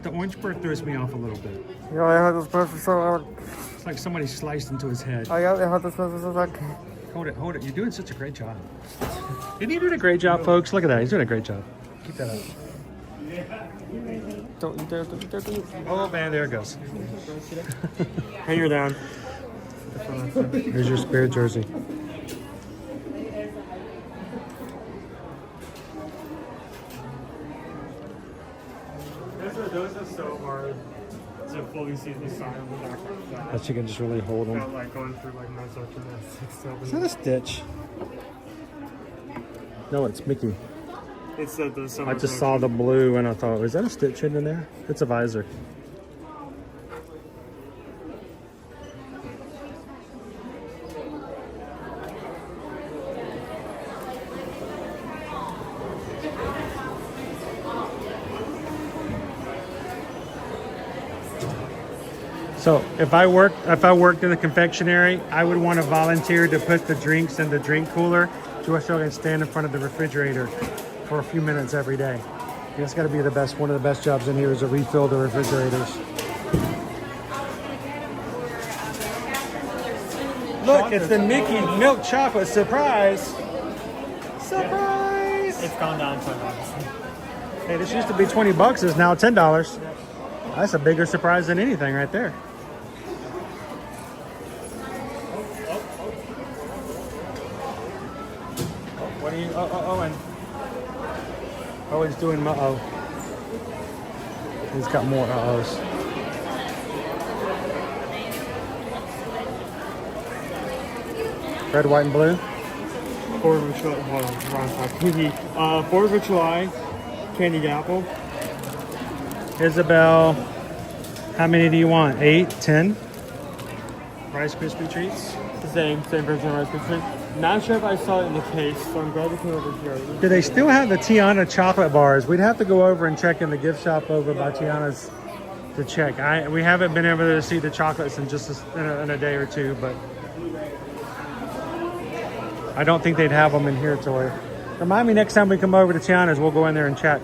the orange bird throws me off a little bit. Ja, had het best zo. It's like somebody sliced into his head. Ja, had het best zo. Hold it. You're doing such a great job. Isn't he doing a great job, folks? Look at that. He's doing a great job. Keep that up. Don't eat there, don't eat there, don't eat there. Oh, man, there it goes. Hang her down. Here's your spirit jersey. Those are so hard to fully see the sign on the back. That you can just really hold them. Felt like going through like my section at 6, 7. Is that a Stitch? No, it's Mickey. It's the summer I just saw the blue and I thought, is that a Stitch hidden in there? It's a visor. So if I worked in the confectionery, I would want to volunteer to put the drinks in the drink cooler so I can stand in front of the refrigerator for a few minutes every day. That's got to be one of the best jobs in here is to refill the refrigerators. Look, it's the Mickey milk chocolate surprise. Surprise! It's gone down $10. Hey, this used to be $20. It's now $10. That's a bigger surprise than anything right there. What are you? Owen. Owen's doing He's got more uh-ohs. Red, white, and blue. 4th of July, candied apple. Isabel, how many do you want? 8, 10? Rice Krispie treats? Same version of Rice Krispie treat. Not sure if I saw it in the case, so I'm glad to come over here. Do they still have the Tiana chocolate bars? We'd have to go over and check in the gift shop over by Tiana's to check. We haven't been able to see the chocolates in just in a day or two, but I don't think they'd have them in here, Toy. Remind me next time we come over to Tiana's, we'll go in there and check.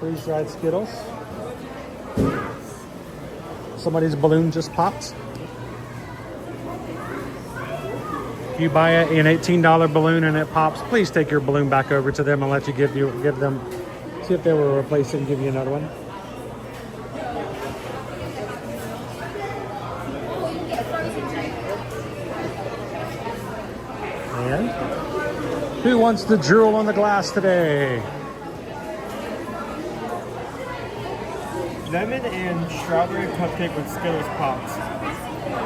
Freeze-dried Skittles. Somebody's balloon just popped. If you buy an $18 balloon and it pops, please take your balloon back over to them and let you give them, see if they will replace it and give you another one. And who wants the drool on the glass today? Lemon and strawberry cupcake with Skittles pops.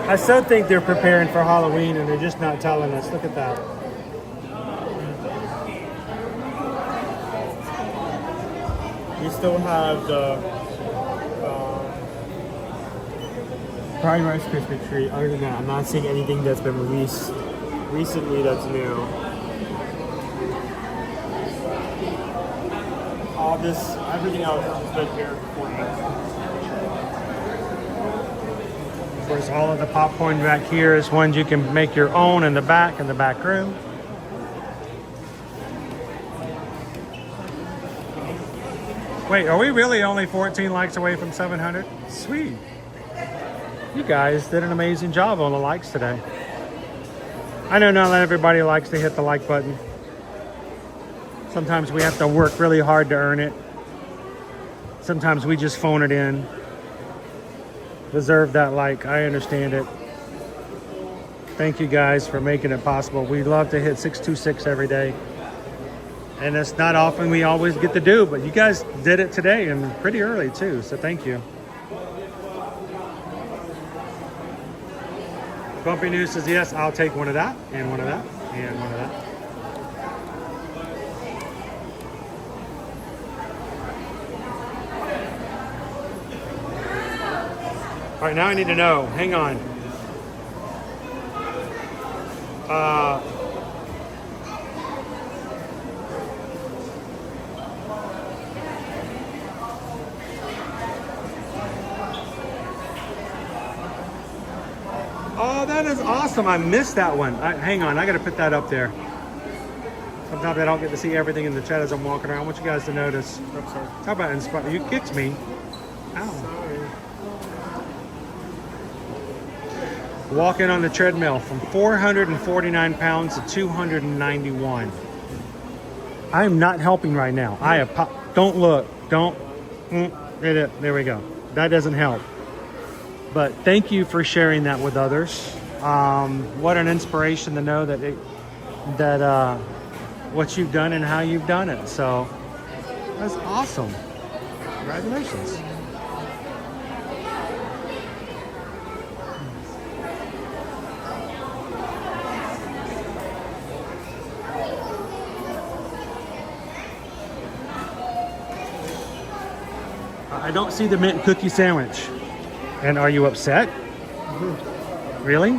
I so think they're preparing for Halloween and they're just not telling us. Look at that. We still have the fried Rice Krispie treat. Other than that, I'm not seeing anything that's been released recently that's new. Everything else is just been here for you. Of course, all of the popcorn back here is ones you can make your own in the back room. Wait, are we really only 14 likes away from 700? Sweet. You guys did an amazing job on the likes today. I know not everybody likes to hit the like button. Sometimes we have to work really hard to earn it. Sometimes we just phone it in. Deserve that like. I understand it. Thank you guys for making it possible. We love to hit 626 every day. And it's not often we always get to do, but you guys did it today and pretty early too, so thank you. Bumpy News says, yes, I'll take one of that, and one of that, and one of that. All right, now I need to know. Hang on. Oh, that is awesome. I missed that one. Hang on, I got to put that up there. Sometimes I don't get to see everything in the chat as I'm walking around. I want you guys to notice. How about inspire? You kicked me. Ow. Walking on the treadmill from 449 pounds to 291. I am not helping right now. I have don't look. Don't. There we go. That doesn't help. But thank you for sharing that with others. What an inspiration to know that what you've done and how you've done it. So that's awesome. Congratulations. I don't see the mint cookie sandwich. And are you upset? Really?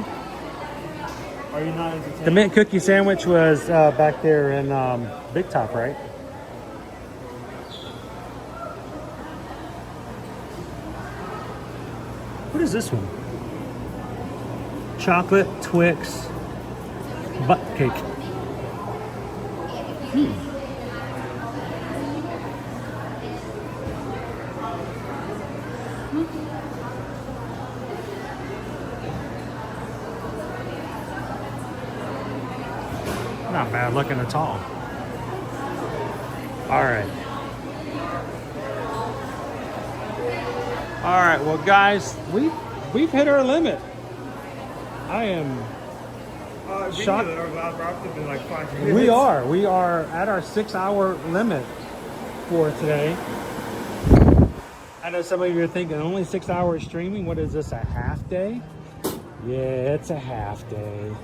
Are you not entertained? The mint cookie sandwich was back there in Big Top, right? What is this one? Chocolate Twix butt cake. Not bad looking at all. All right. All right, well guys, we've hit our limit. I am shocked. We are at our 6-hour limit for today. I know some of you are thinking only 6 hours streaming. What is this, a half day? Yeah, it's a half day.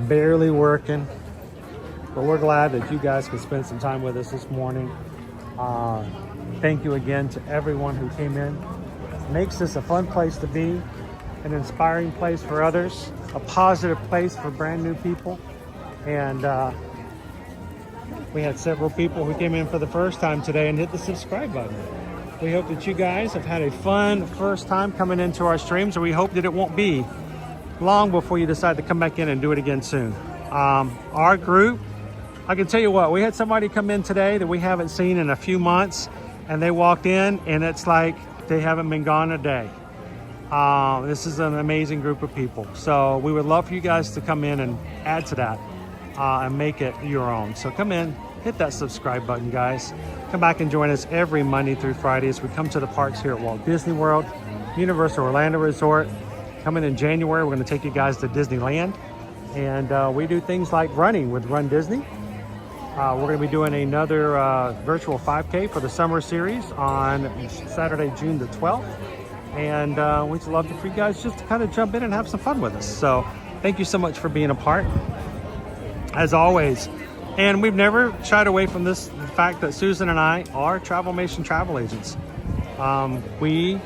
Barely working, but we're glad that you guys could spend some time with us this morning. Thank you again to everyone who came in. Makes this a fun place to be, an inspiring place for others, a positive place for brand new people. And we had several people who came in for the first time today and hit the subscribe button. We hope that you guys have had a fun first time coming into our streams, and we hope that it won't be long before you decide to come back in and do it again soon. Our group, I can tell you what, we had somebody come in today that we haven't seen in a few months, and they walked in and it's like they haven't been gone a day. This is an amazing group of people. So we would love for you guys to come in and add to that and make it your own. So come in, hit that subscribe button, guys. Come back and join us every Monday through Friday as we come to the parks here at Walt Disney World, Universal Orlando Resort. Coming in January, we're going to take you guys to Disneyland, and we do things like running with Run Disney. We're going to be doing another virtual 5K for the summer series on Saturday, June the 12th, and we'd love for you guys just to kind of jump in and have some fun with us. So thank you so much for being a part, as always. And we've never shied away from the fact that Susan and I are Travelmation travel agents. We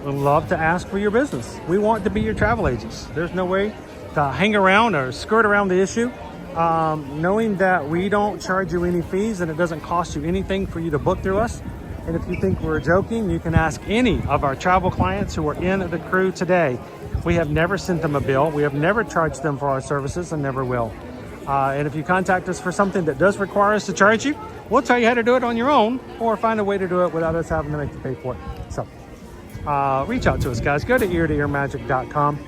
would love to ask for your business. We want to be your travel agents. There's no way to hang around or skirt around the issue. Knowing that we don't charge you any fees and it doesn't cost you anything for you to book through us. And if you think we're joking, you can ask any of our travel clients who are in the crew today. We have never sent them a bill. We have never charged them for our services and never will. And if you contact us for something that does require us to charge you, we'll tell you how to do it on your own or find a way to do it without us having to make you pay for it. So reach out to us, guys. Go to eartoearmagic.com.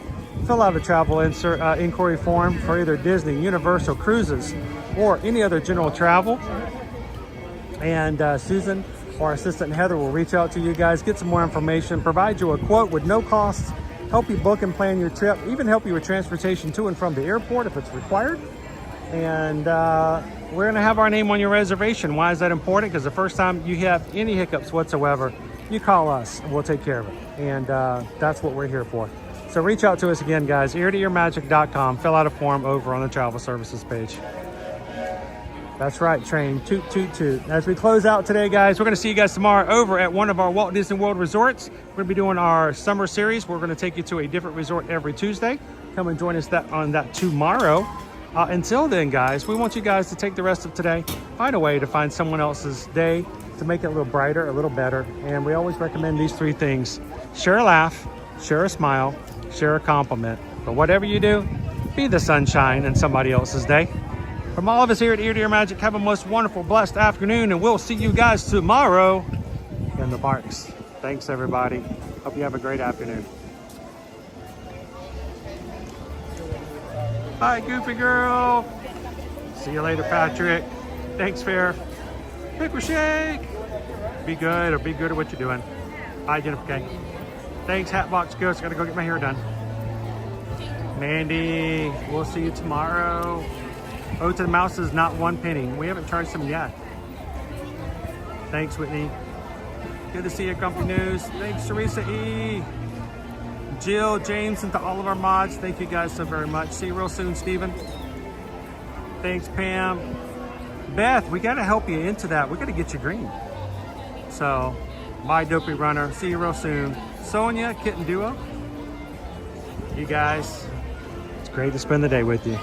Fill out a travel inquiry form for either Disney, Universal, cruises, or any other general travel. And Susan, our assistant Heather, will reach out to you guys, get some more information, provide you a quote with no costs, help you book and plan your trip, even help you with transportation to and from the airport if it's required. And we're going to have our name on your reservation. Why is that important? Because the first time you have any hiccups whatsoever, you call us and we'll take care of it. And that's what we're here for. So reach out to us again, guys, eartoearmagic.com. Fill out a form over on the travel services page. That's right, train, toot, toot, toot. As we close out today, guys, we're going to see you guys tomorrow over at one of our Walt Disney World resorts. We're going to be doing our summer series. We're going to take you to a different resort every Tuesday. Come and join us on that tomorrow. Until then, guys, we want you guys to take the rest of today, find a way to find someone else's day to make it a little brighter, a little better. And we always recommend these three things: share a laugh, share a smile, share a compliment. But whatever you do, be the sunshine in somebody else's day. From all of us here at Ear to Ear Magic, have a most wonderful, blessed afternoon, and we'll see you guys tomorrow in the parks. Thanks, everybody. Hope you have a great afternoon. Bye, Goofy Girl. See you later, Patrick. Thanks, Fair. Pickle Shake. Be good at what you're doing. Bye, Jennifer K. Thanks, Hatbox Ghost. Gotta go get my hair done. Mandy, we'll see you tomorrow. Oh, to the Mouse is not 1 penny. We haven't charged them yet. Thanks, Whitney. Good to see you, Grumpy News. Thanks, Teresa E. Jill, James, and to all of our mods. Thank you guys so very much. See you real soon, Steven. Thanks, Pam. Beth, we got to help you into that. We got to get you green. So, bye, Dopey Runner. See you real soon. Sonia, Kitten Duo. You guys, it's great to spend the day with you.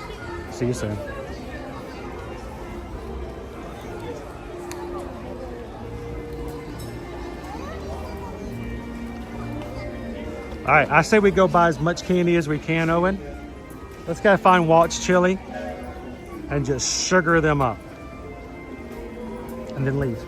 See you soon. All right, I say we go buy as much candy as we can, Owen. Let's go find Walt's Chili and just sugar them up and then leave.